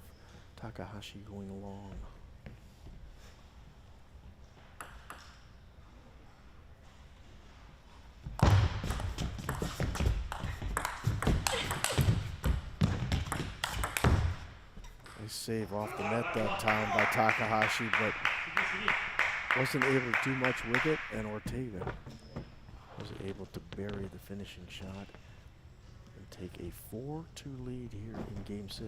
Takahashi going long. Nice save off the net that time by Takahashi, but wasn't able to do much with it, and Ortega was able to bury the finishing shot and take a 4-2 lead here in Game 6.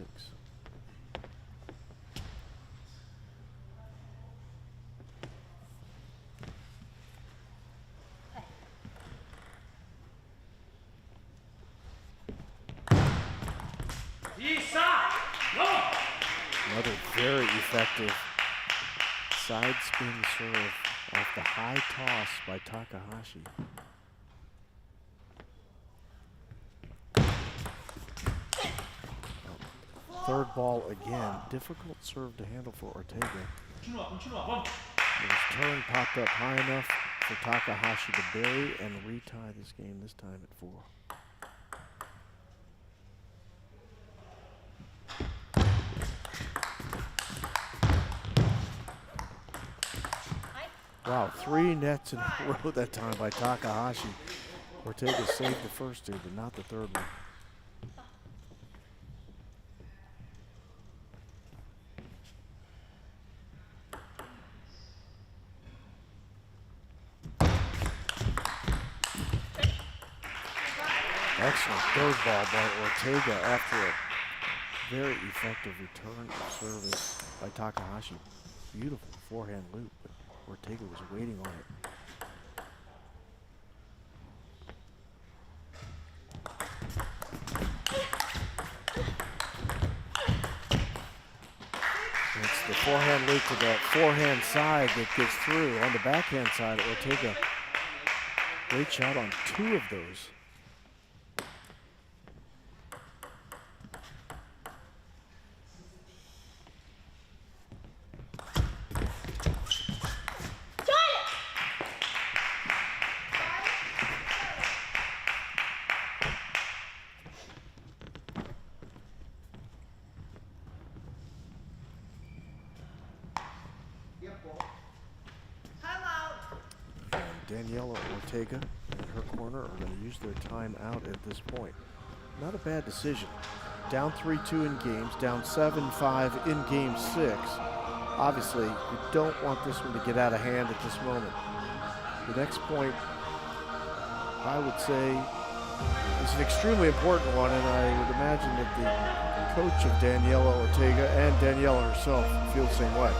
Another very effective side spin serve off the high toss by Takahashi. Third ball again. Difficult serve to handle for Ortega. His turn popped up high enough for Takahashi to bury and retie this game, this time at 4. Wow, 3 nets in a row that time by Takahashi. Ortega saved the first 2, but not the third one. Excellent third ball by Ortega after a very effective return of service by Takahashi. Beautiful forehand loop, but Ortega was waiting on it. It's the forehand loop to that forehand side that gets through. On the backhand side, Ortega, great shot on 2 of those. Ortega in her corner are going to use their time out at this point. Not a bad decision. Down 3-2 in games, down 7-5 in Game 6. Obviously, you don't want this one to get out of hand at this moment. The next point, I would say, is an extremely important one, and I would imagine that the coach of Daniela Ortega and Daniela herself feel the same way.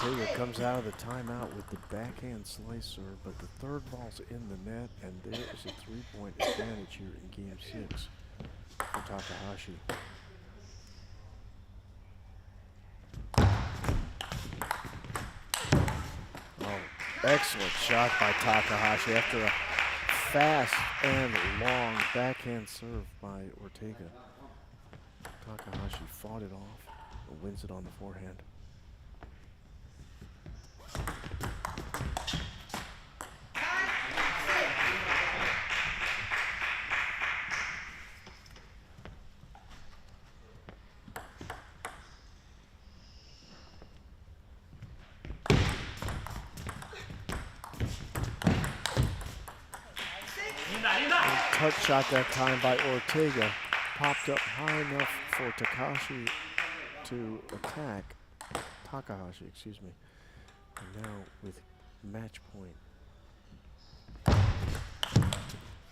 Ortega comes out of the timeout with the backhand slicer, but the third ball's in the net, and there is a 3-point advantage here in game 6 for Takahashi. Oh, excellent shot by Takahashi after a fast and long backhand serve by Ortega. Takahashi fought it off and wins it on the forehand. Touch shot that time by Ortega. Popped up high enough for Takahashi to attack. Takahashi, excuse me. And now with match point.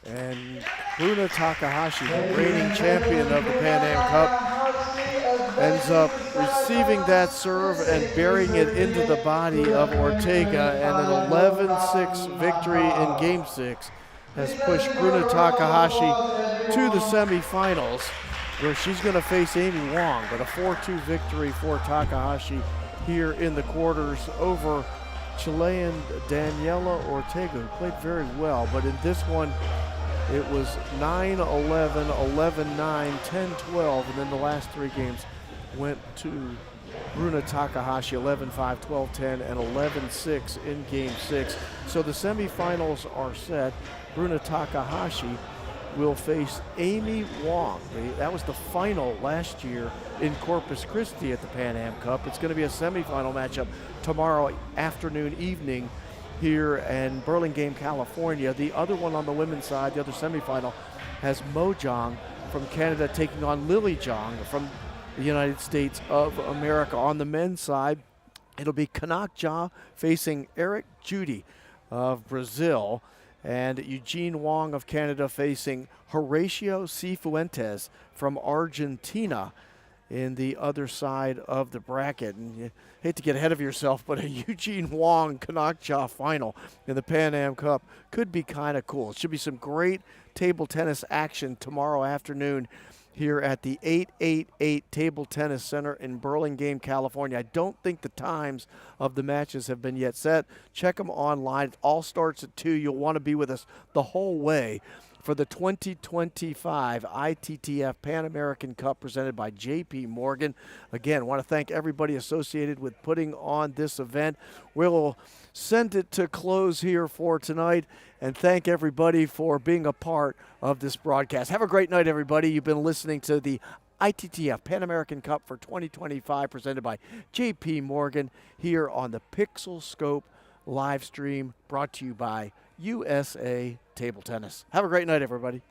And Bruna Takahashi, the reigning champion of the Pan Am Cup, ends up receiving that serve and burying it into the body of Ortega, and an 11-6 victory in Game 6 has pushed Bruna Takahashi to the semifinals, where she's going to face Amy Wong, but a 4-2 victory for Takahashi here in the quarters over Chilean Daniela Ortega, who played very well, but in this one, it was 9-11, 11-9, 10-12, and then the last 3 games went to Bruna Takahashi, 11-5, 12-10, and 11-6 in Game 6. So the semifinals are set. Bruna Takahashi will face Amy Wong. That was the final last year in Corpus Christi at the Pan Am Cup. It's going to be a semifinal matchup tomorrow afternoon, evening here in Burlingame, California. The other one on the women's side, the other semifinal, has Mo Jong from Canada taking on Lily Jong from the United States of America. On the men's side, it'll be Kanak Ja facing Eric Judy of Brazil, and Eugene Wong of Canada facing Horacio Cifuentes from Argentina in the other side of the bracket. And you hate to get ahead of yourself, but a Eugene Wong Kanak Ja final in the Pan Am Cup could be kind of cool. It should be some great table tennis action tomorrow afternoon here at the 888 Table Tennis Center in Burlingame, California. I don't think the times of the matches have been yet set. Check them online. It all starts at 2. You'll want to be with us the whole way for the 2025 ITTF Pan American Cup presented by JP Morgan. Again, want to thank everybody associated with putting on this event. We'll send it to close here for tonight and thank everybody for being a part of this broadcast. Have a great night, everybody. You've been listening to the ITTF Pan American Cup for 2025 presented by JP Morgan here on the Pixel Scope live stream brought to you by USA Table Tennis. Have a great night, everybody.